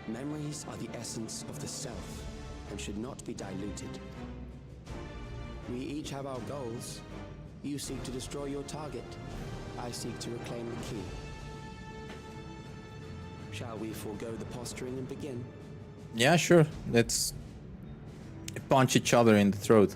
Memories are the essence of the self and should not be diluted. We each have our goals. You seek to destroy your target. I seek to reclaim the key. Shall we forego the posturing and begin? Yeah, sure. Let's punch each other in the throat.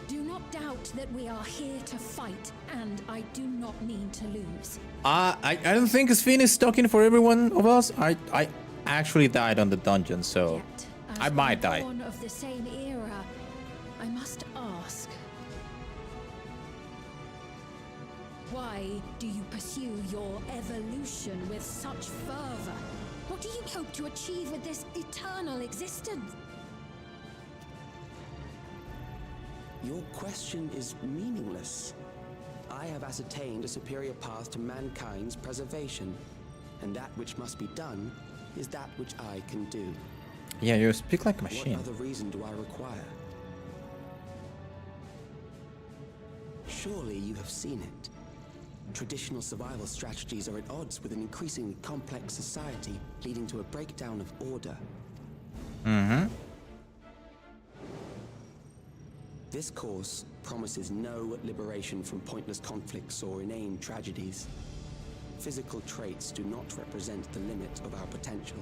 Do not doubt that we are here to fight, and I do not mean to lose. I don't think Sphene is talking for every one of us. I actually died on the dungeon, so I might die. Born of the same era, I must ask, why do you pursue your evolution with such fervor? What do you hope to achieve with this eternal existence? Your question is meaningless. I have ascertained a superior path to mankind's preservation, and that which must be done is that which I can do. Yeah, you speak like a machine. What other reason do I require? Surely you have seen it. Traditional survival strategies are at odds with an increasingly complex society, leading to a breakdown of order. Mm-hmm. This course promises no liberation from pointless conflicts or inane tragedies. Physical traits do not represent the limit of our potential.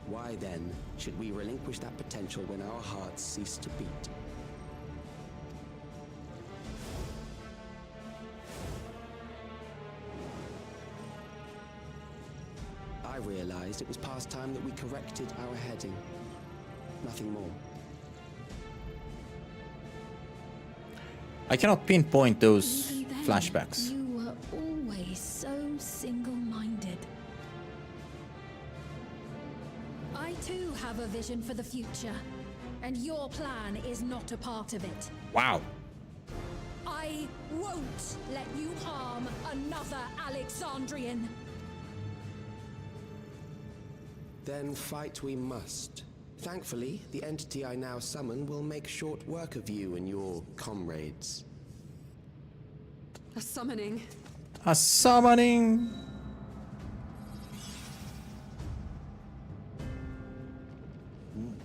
Why then should we relinquish that potential when our hearts cease to beat? I realized it was past time that we corrected our heading. Nothing more. I cannot pinpoint those Even then, flashbacks. You were always so single-minded. I too have a vision for the future, and your plan is not a part of it. Wow. I won't let you harm another Alexandrian. Then fight we must. Thankfully, the entity I now summon will make short work of you and your comrades. A summoning. A summoning.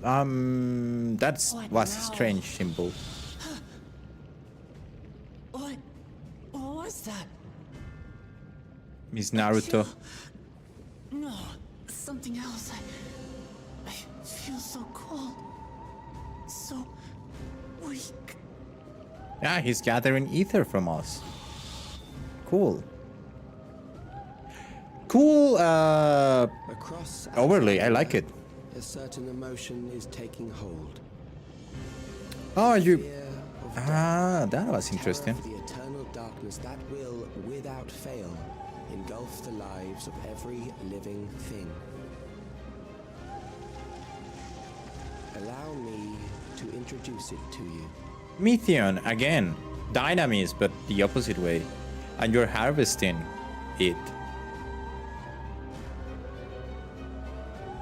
That was a strange symbol. What was that? Miss Naruto. No, something else. I feel so cold. So weak. Yeah, he's gathering ether from us. Cool. Cool, Across overlay, I like it. a certain emotion is taking hold. Oh, you... Ah, that was interesting. Terror for the eternal darkness that will, without fail, engulf the lives of every living thing. Allow me to introduce it to you. Metheon, again. Dynamis, but the opposite way. And you're harvesting it.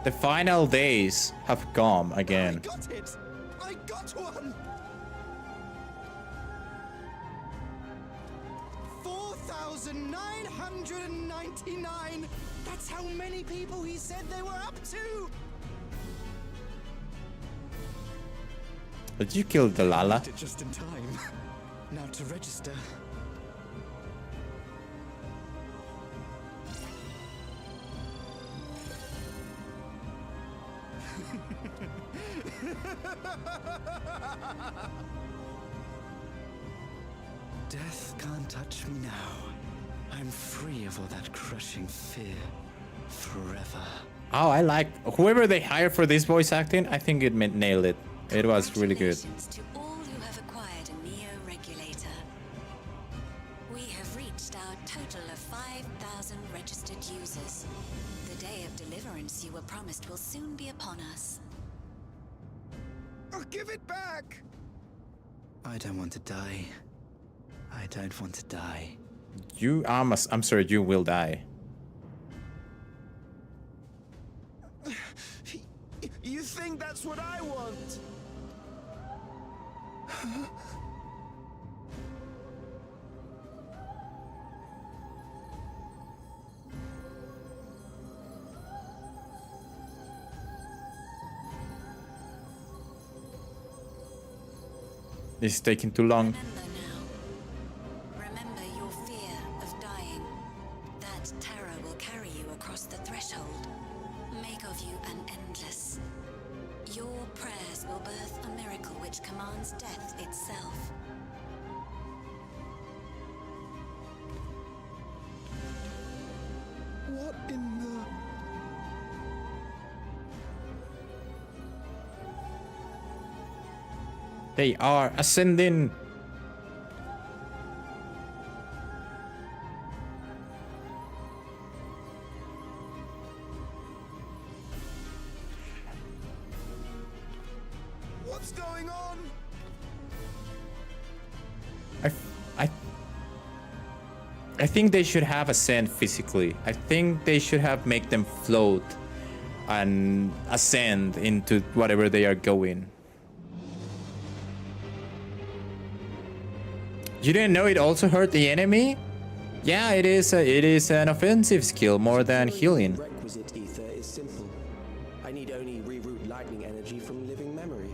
The final days have come again. I got it! I got one! 4,999! That's how many people he said they were up to! Did you kill the Lala? Did it just in time. Now to register. Death can't touch me now. I'm free of all that crushing fear. Forever. Oh, I like... Whoever they hired for this voice acting, I think it nailed it. It was really good. To all who have acquired a Neo-Regulator. We have reached our total of 5,000 registered users. The day of deliverance you were promised will soon be upon us. Oh, give it back! I don't want to die. I don't want to die. You... I'm sorry, you will die. You think that's what I want? This is taking too long. Remember your fear of dying. That terror will carry you across the threshold. Make of you an endless. Your prayers will birth a miracle which commands death itself. What in the... They are ascending. What's going on? I think they should have ascend physically. I think they should have make them float and ascend into whatever they are going. You didn't know it also hurt the enemy? Yeah, it is an offensive skill more than healing. Requisite ether is simple. I need only reroute lightning energy from living memory.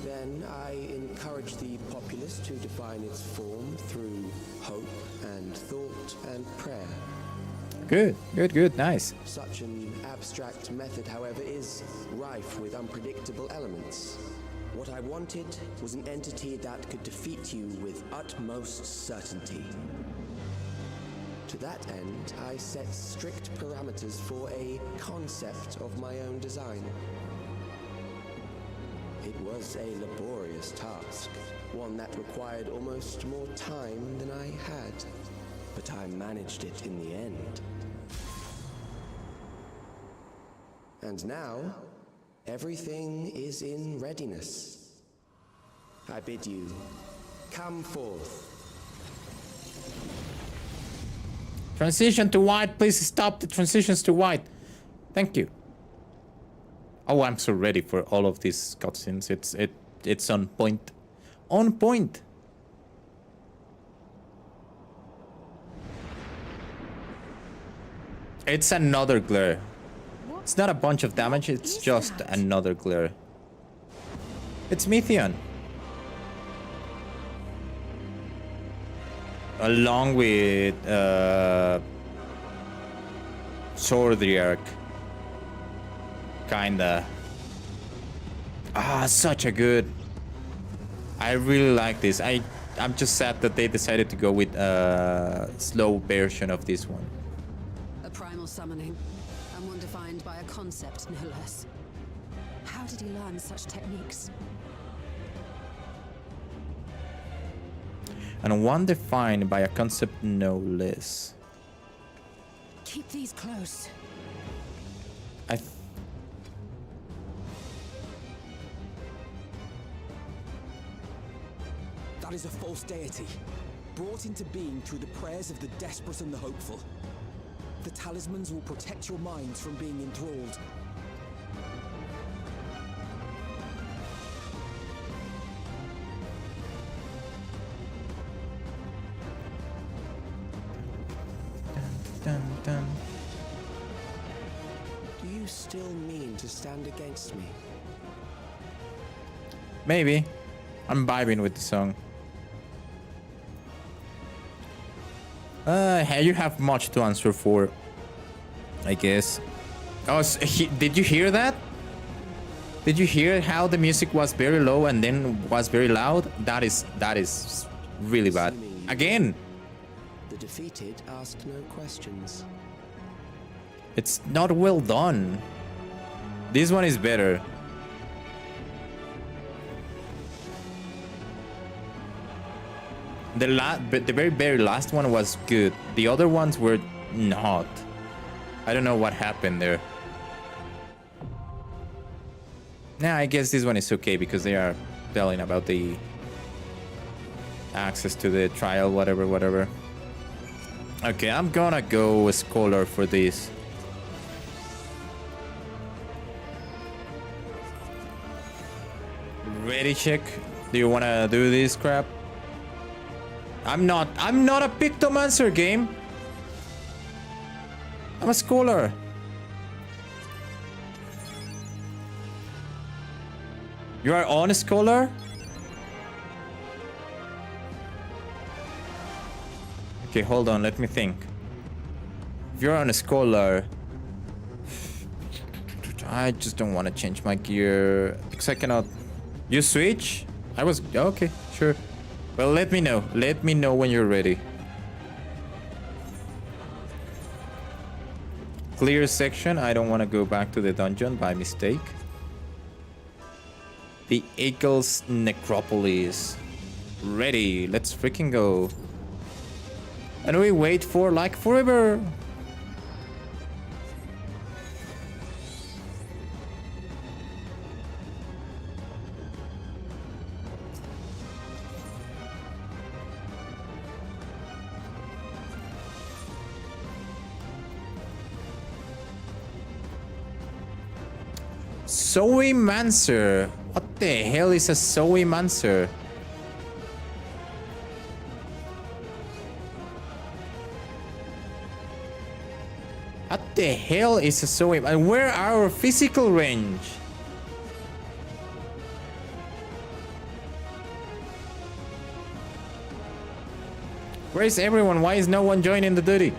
Then I encourage the populace to define its form through hope and thought and prayer. Good, good, good, nice. Such an abstract method, however, is rife with unpredictable elements. What I wanted was an entity that could defeat you with utmost certainty. To that end, I set strict parameters for a concept of my own design. It was a laborious task, one that required almost more time than I had, but I managed it in the end. And now, everything is in readiness. I bid you, come forth. Transition to white, please stop the transitions to white. Thank you. Oh, I'm so ready for all of these cutscenes. It's on point. On point. It's another glare. It's not a bunch of damage, it's just another glare. It's Methion. Along with Swordriarch. Kinda. Ah, such a good. I really like this. I'm just sad that they decided to go with a slow version of this one. A primal summoning, and one defined by a concept, no less. How did he learn such techniques? And one defined by a concept no less. Keep these close. That is a false deity, brought into being through the prayers of the desperate and the hopeful. The talismans will protect your minds from being enthralled. Dun, dun. Do you still mean to stand against me? Maybe. I'm vibing with the song. Hey, you have much to answer for, I guess. Oh, did you hear that? Did you hear how the music was very low and then was very loud? That is really bad. Again. The defeated ask no questions. It's not well done. This one is better. The very last one was good. The other ones were not. I don't know what happened there. Nah, I guess this one is okay because they are telling about the access to the trial, whatever. Okay, I'm gonna go a scholar for this. Ready, check? Do you wanna do this crap? I'm not a Pictomancer game. I'm a scholar. You are on a scholar? Okay, hold on, let me think. If you're on a scholar, I just don't want to change my gear because I cannot. You switch? I was okay, sure. Well, let me know. Let me know when you're ready. Clear section. I don't want to go back to the dungeon by mistake. The Eagle's Necropolis. Ready. Let's freaking go. And we wait for like forever. Zoemancer. What the hell is a Zoemancer? What the hell is a Zoe? And where are our physical range? Where is everyone? Why is no one joining the duty?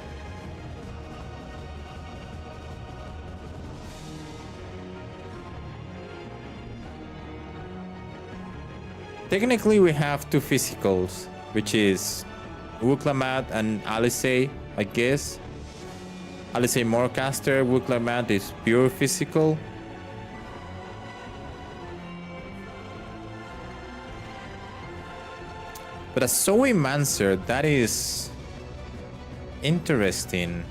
Technically, we have two physicals, which is Wuklamat and Alice, I guess. Alice Morecaster, Wuklamat is pure physical. But a Zoemancer, that is interesting.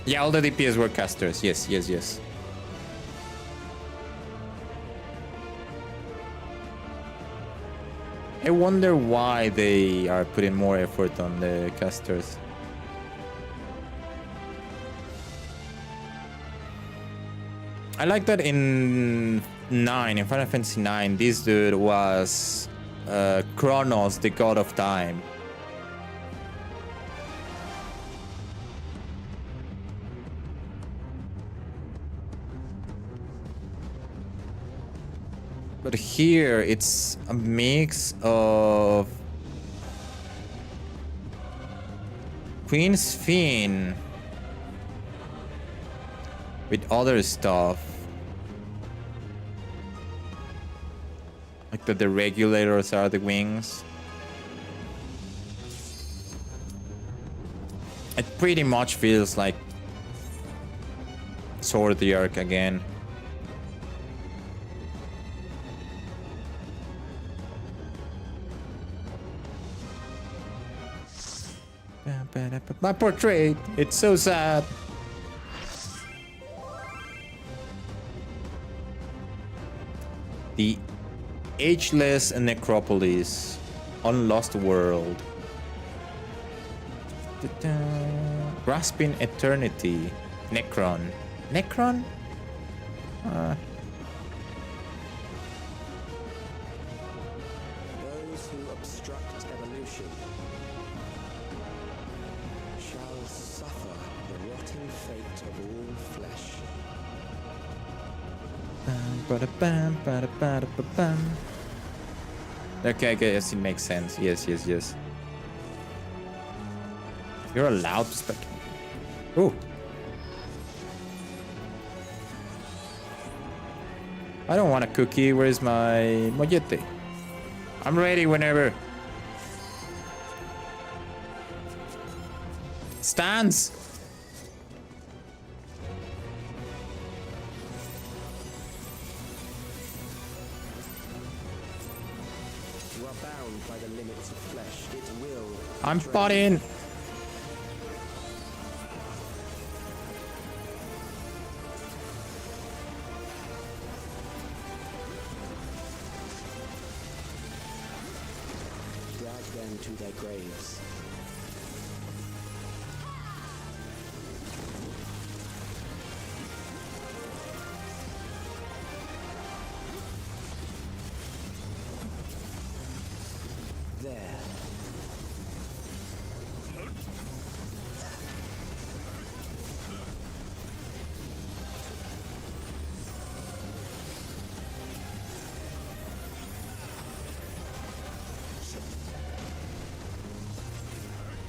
Yeah, all the DPS were casters. Yes. I wonder why they are putting more effort on the casters. I like that in Final Fantasy 9, this dude was Kronos, the god of time. But here it's a mix of Queen Sphinx with other stuff. Like that the regulators are the wings. It pretty much feels like Sword the Arc again. My portrait, it's so sad. The Ageless Necropolis, Unlost World. Grasping Eternity, Necron. Necron? Those who obstruct evolution shall suffer the rotting fate of all flesh. Okay, I guess it makes sense. Yes. You're allowed to spec. Ooh. I don't want a cookie. Where's my mollete? I'm ready whenever. Stands. You are bound by the limits of flesh. It will. I'm butting. Drag them to their graves. There.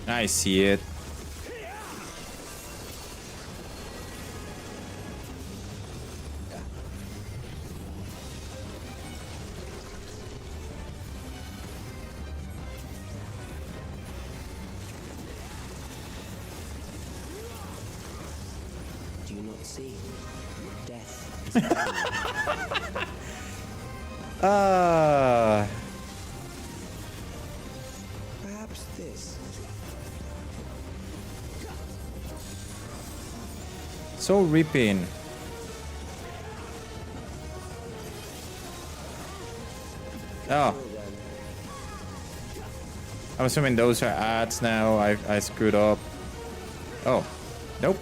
I see it. Do you not see? Death is coming. Perhaps this. So ripping. Oh. I'm assuming those are ads now. I screwed up. Oh. Nope.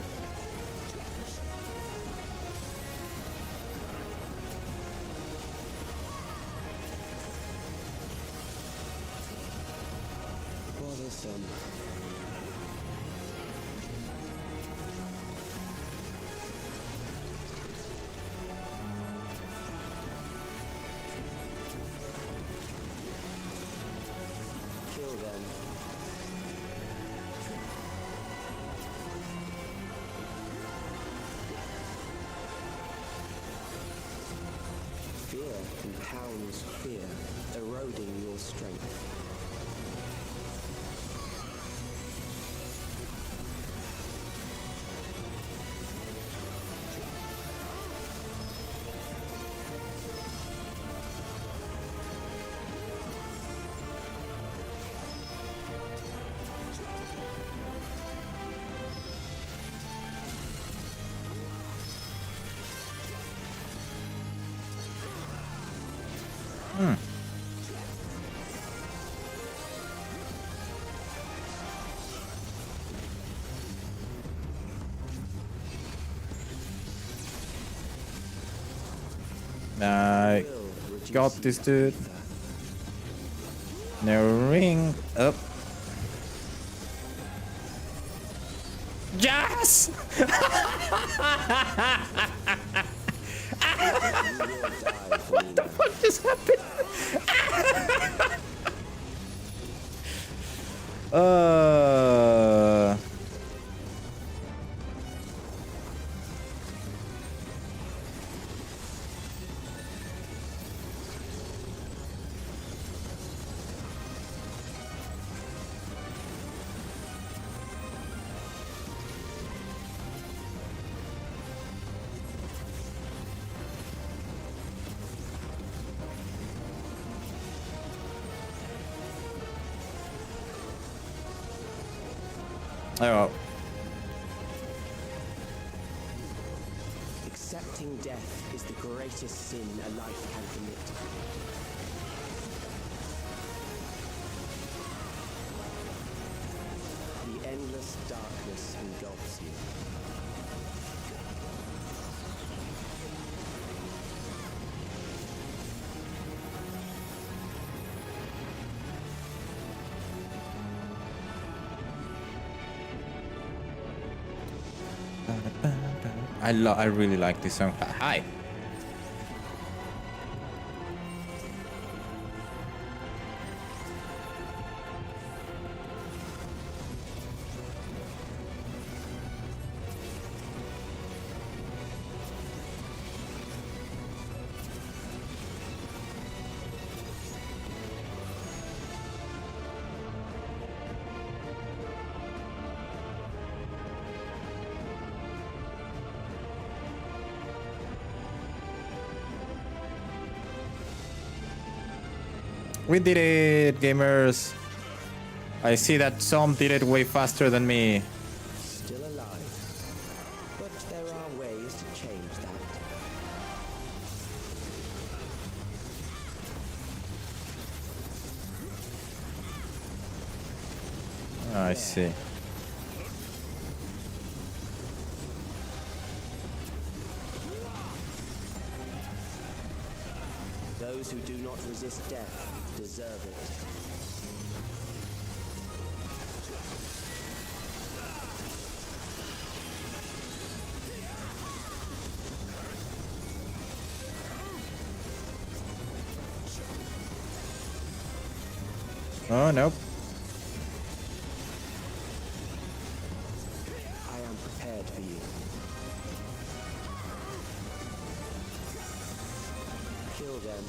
Bothersome. Kill them. Fear compounds fear, eroding your strength. I got this dude. No ring up. Yes! What the fuck just happened? Oh. Accepting death is the greatest sin a life can commit. The endless darkness engulfs you. I really like this song. Hi. We did it, gamers. I see that some did it way faster than me. Still alive. But there are ways to change that. I see. Those who do not resist death deserve it. Oh, nope. I am prepared for you. Kill them.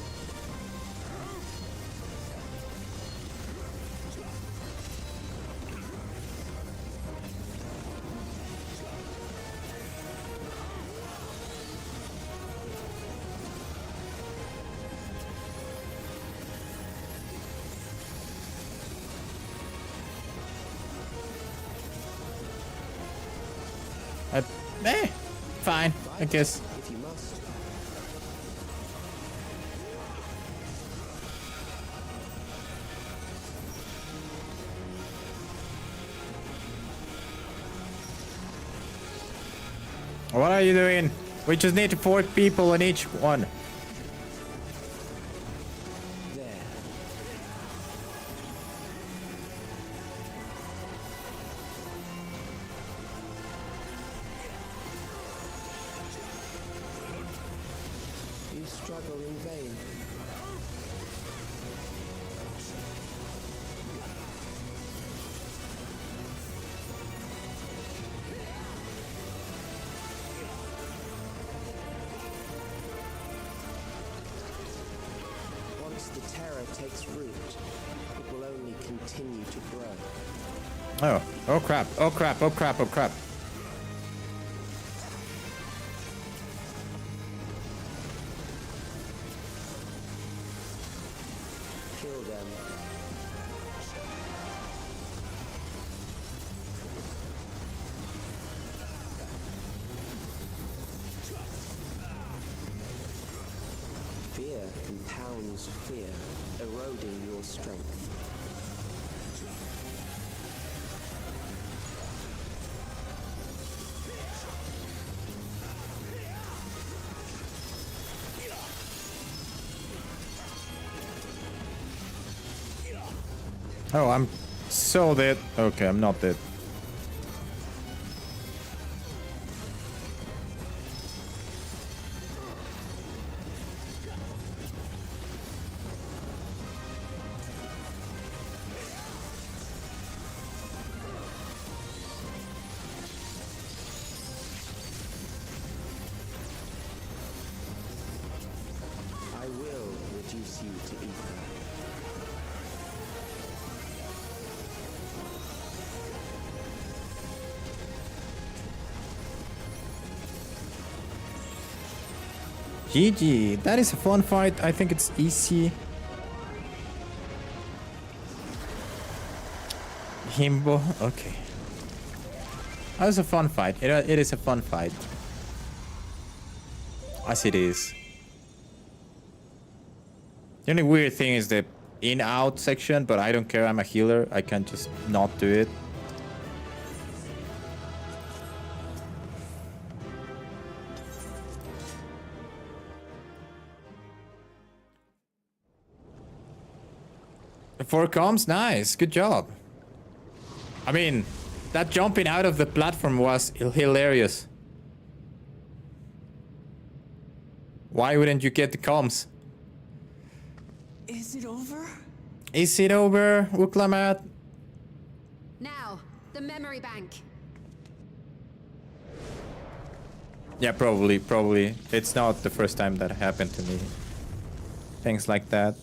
Fine, I guess. If you must. What are you doing? We just need 4 people on each one. You struggle in vain. Once the terror takes root, it will only continue to grow. Oh, oh crap, oh crap, oh crap, oh crap. Kill them. Fear compounds fear, eroding your strength. Oh, I'm so dead. Okay, I'm not dead. I will reduce you to ether. GG. That is a fun fight. I think it's easy. Himbo. Okay. That was a fun fight. It is a fun fight. As it is. The only weird thing is the in-out section, but I don't care. I'm a healer. I can just not do it. Four comms, nice, good job. I mean, that jumping out of the platform was hilarious. Why wouldn't you get the comms? Is it over? Is it over, Uklamat? Now, the memory bank. Yeah, probably. It's not the first time that happened to me. Things like that.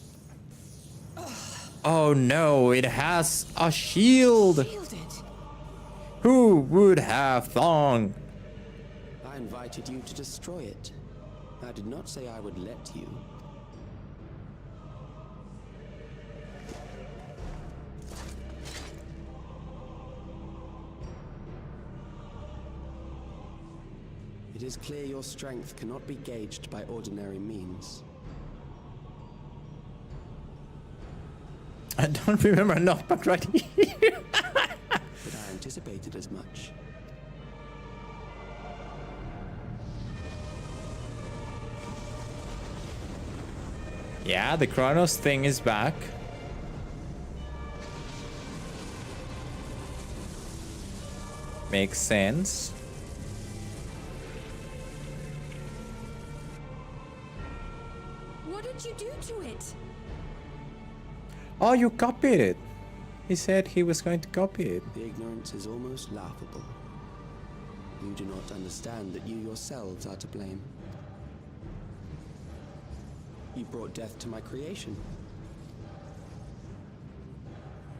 Oh no, it has a shield! Who would have thought? I invited you to destroy it. I did not say I would let you. It is clear your strength cannot be gauged by ordinary means. I don't remember a knockback right here. But I anticipated as much. Yeah, the Chronos thing is back. Makes sense. What did you do to it? Oh, you copied it. He said he was going to copy it. The ignorance is almost laughable. You do not understand that you yourselves are to blame. You brought death to my creation.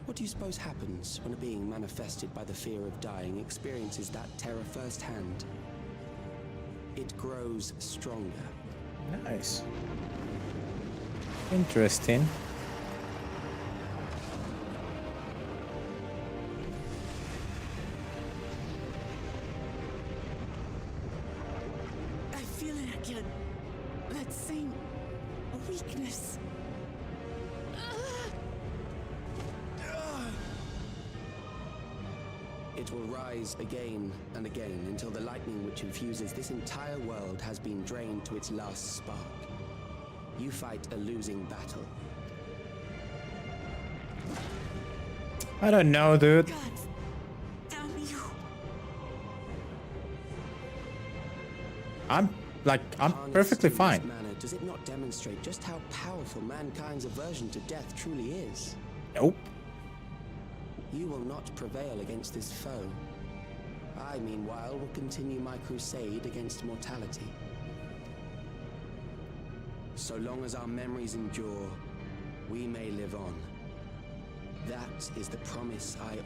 What do you suppose happens when a being manifested by the fear of dying experiences that terror firsthand? It grows stronger. Nice. Interesting. I feel it again. That same weakness. It will rise again and again until the lightning which infuses this entire world has been drained to its last spark. You fight a losing battle. I don't know, dude. I'm perfectly fine. In this manner, does it not demonstrate just how powerful mankind's aversion to death truly is? Nope. You will not prevail against this foe. I, meanwhile, will continue my crusade against mortality. So long as our memories endure, we may live on. That is the promise I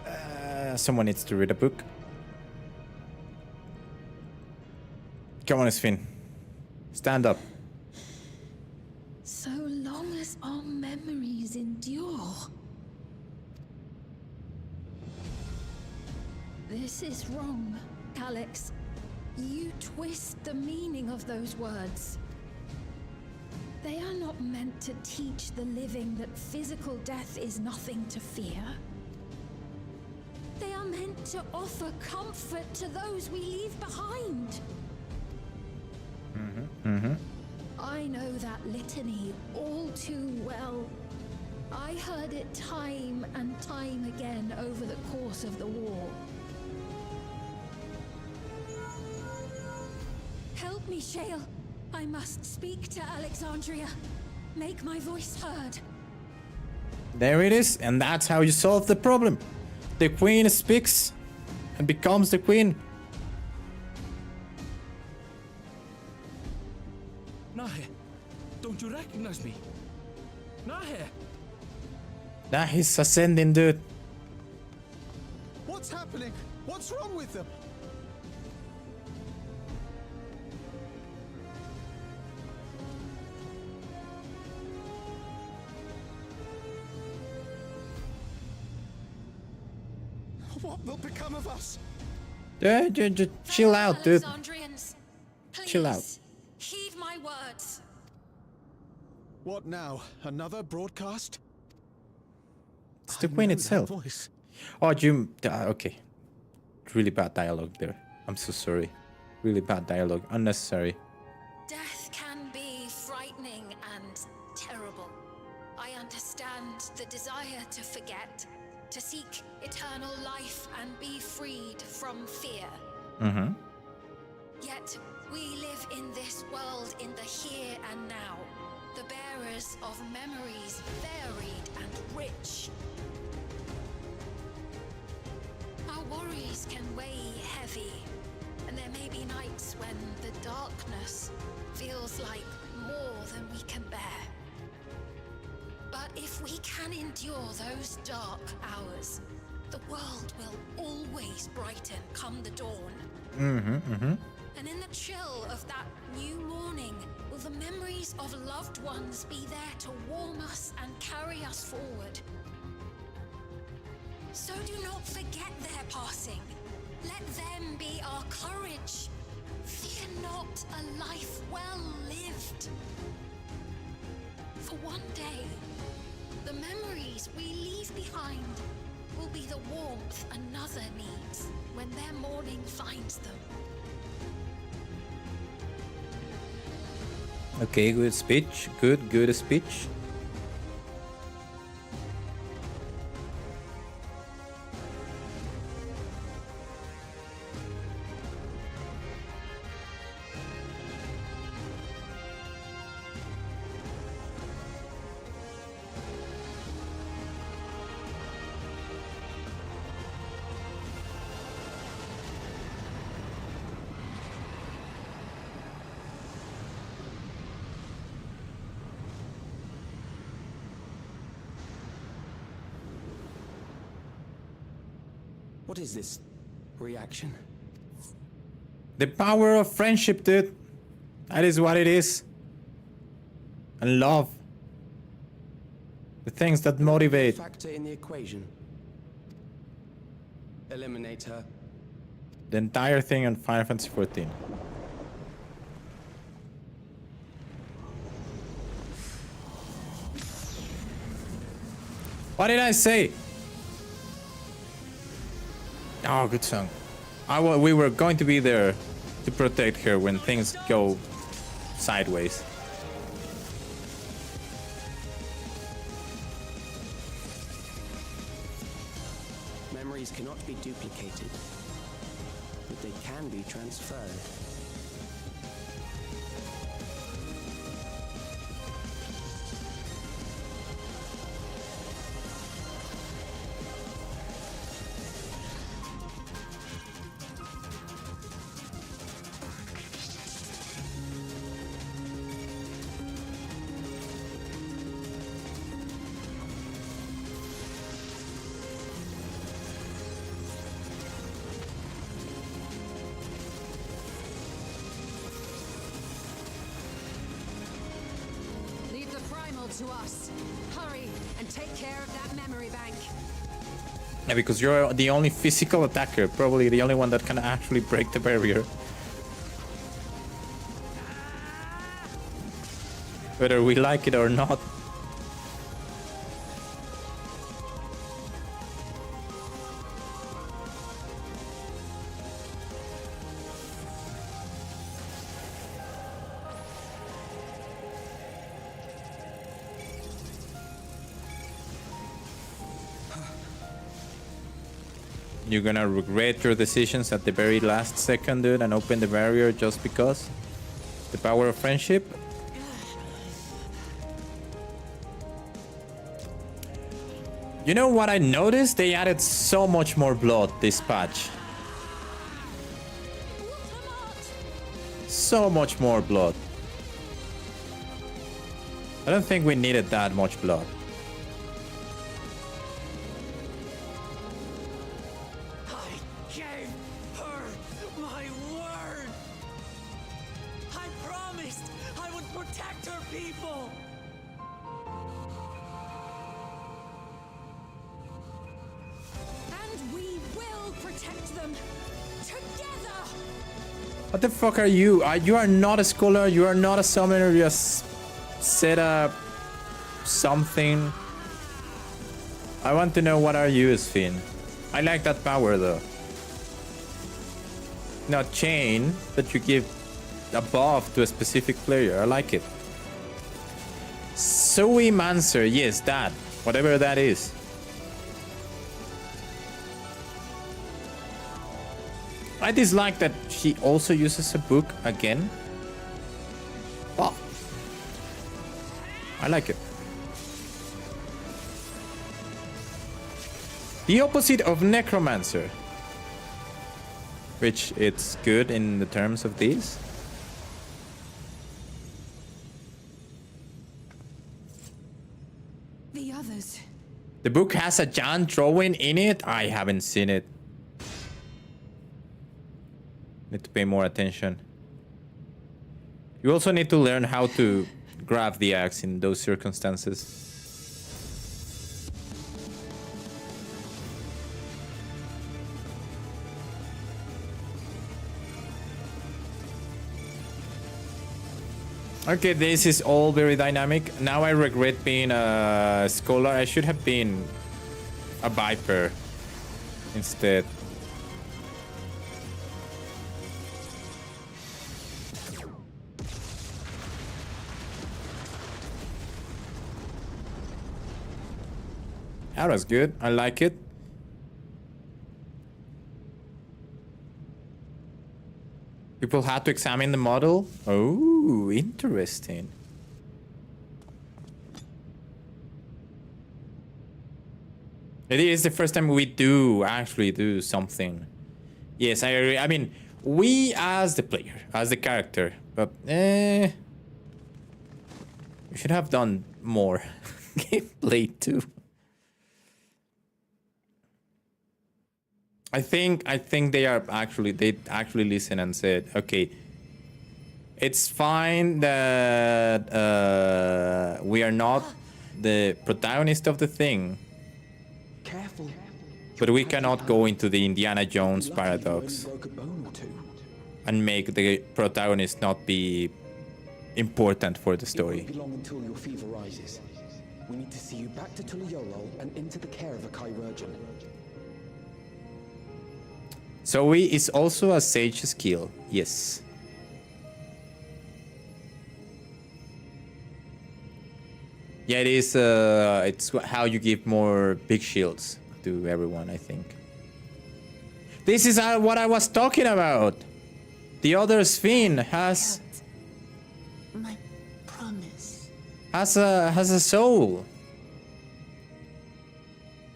offer. Someone needs to read a book. Come on, Sven. Stand up. So long as our memories endure. This is wrong, Alex. You twist the meaning of those words. They are not meant to teach the living that physical death is nothing to fear. They are meant to offer comfort to those we leave behind. Mm-hmm. Mm-hmm. I know that litany all too well. I heard it time and time again over the course of the war. Help me, Shale. I must speak to Alexandria. Make my voice heard. There it is, and that's how you solve the problem. The queen speaks and becomes the queen. Nahe, don't you recognize me? Nahe! Nah, he's ascending, dude. What's happening? What's wrong with them? What will become of us? Just chill out, dude. Alexandrians, Chill out. heed my words. What now? Another broadcast? It's the queen itself. Oh, Jim. Okay. Really bad dialogue there. I'm so sorry. Really bad dialogue. Unnecessary. Death can be frightening and terrible. I understand the desire to forget, to seek eternal life and be freed from fear. Mm-hmm. Yet we live in this world in the here and now, the bearers of memories varied and rich. Our worries can weigh heavy, and there may be nights when the darkness feels like more than we can bear. But if we can endure those dark hours, the world will always brighten come the dawn. And in the chill of that new morning, will the memories of loved ones be there to warm us and carry us forward? So do not forget their passing. Let them be our courage. Fear not a life well lived. For one day, the memories we leave behind will be the warmth another needs when their morning finds them. Okay, good speech. Good speech. What is this reaction? The power of friendship, dude. That is what it is. And love. The things that motivate. Factor in the equation. Eliminate her. The entire thing on Final Fantasy XIV. What did I say? Oh, good song. We were going to be there to protect her when things go sideways. Memories cannot be duplicated, but they can be transferred. To us. Hurry and take care of that memory bank. Yeah, because you're the only physical attacker, probably the only one that can actually break the barrier. Whether we like it or not. You're gonna regret your decisions at the very last second, dude, and open the barrier just because? The power of friendship? You know what I noticed? They added so much more blood this patch. So much more blood. I don't think we needed that much blood. What the fuck are you? You are not a scholar, you are not a summoner, you just set up something. I want to know what are you, Sven. I like that power though. Not chain, but you give a buff to a specific player. I like it. Zoe Mancer, yes, that. Whatever that is. I dislike that she also uses a book again. Wow. I like it. The opposite of Necromancer. Which it's good in the terms of these. The others. The book has a Jan drawing in it? I haven't seen it. Need to pay more attention. You also need to learn how to grab the axe in those circumstances. Okay, this is all very dynamic. Now I regret being a scholar. I should have been a viper instead. That was good. I like it. People had to examine the model. Oh, interesting. It is the first time we do actually do something. Yes, I agree. I mean, we as the player, as the character, but we should have done more gameplay too. I think they actually listen and said, okay, it's fine that we are not the protagonist of the thing, but we cannot go into the Indiana Jones paradox and make the protagonist not be important for the story. It won't be long until your fever rises. We need to see you back to Tuliolol and into the care of a chirurgeon. Zoe is also a sage skill, yes. Yeah, it is. It's how you give more big shields to everyone, I think. This is what I was talking about. The other Sven has My promise. has a soul.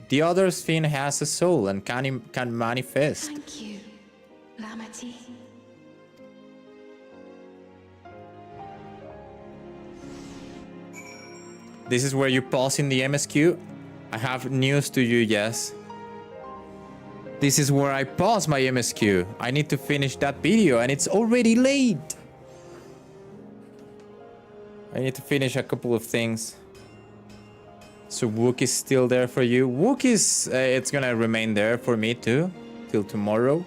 The other Sven has a soul and can manifest. Thank you, Lamati. This is where you pause in the MSQ. I have news to you, yes. This is where I pause my MSQ. I need to finish that video and it's already late. I need to finish a couple of things. So Wook is still there for you. Wook is, it's gonna remain there for me too, till tomorrow.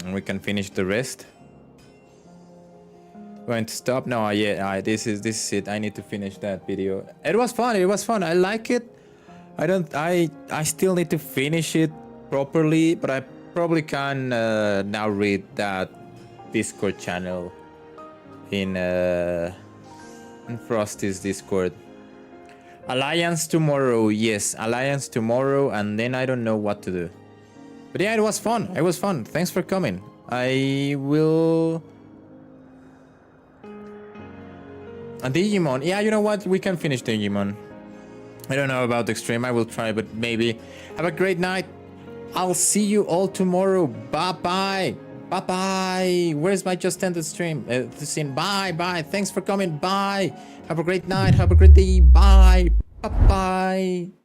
And we can finish the rest. Going to stop? No, yeah, this is it. I need to finish that video. It was fun, I like it. I still need to finish it properly, but I probably can now read that Discord channel in Frosty's Discord. Alliance tomorrow. Yes, Alliance tomorrow, and then I don't know what to do. But yeah, it was fun. It was fun. Thanks for coming. I will... A Digimon. Yeah, you know what? We can finish Digimon. I don't know about the stream. I will try, but maybe. Have a great night. I'll see you all tomorrow. Bye-bye. Bye-bye. Where's my Just Ended stream? Bye-bye. Thanks for coming. Bye. Have a great night. Have a great day. Bye. Bye-bye.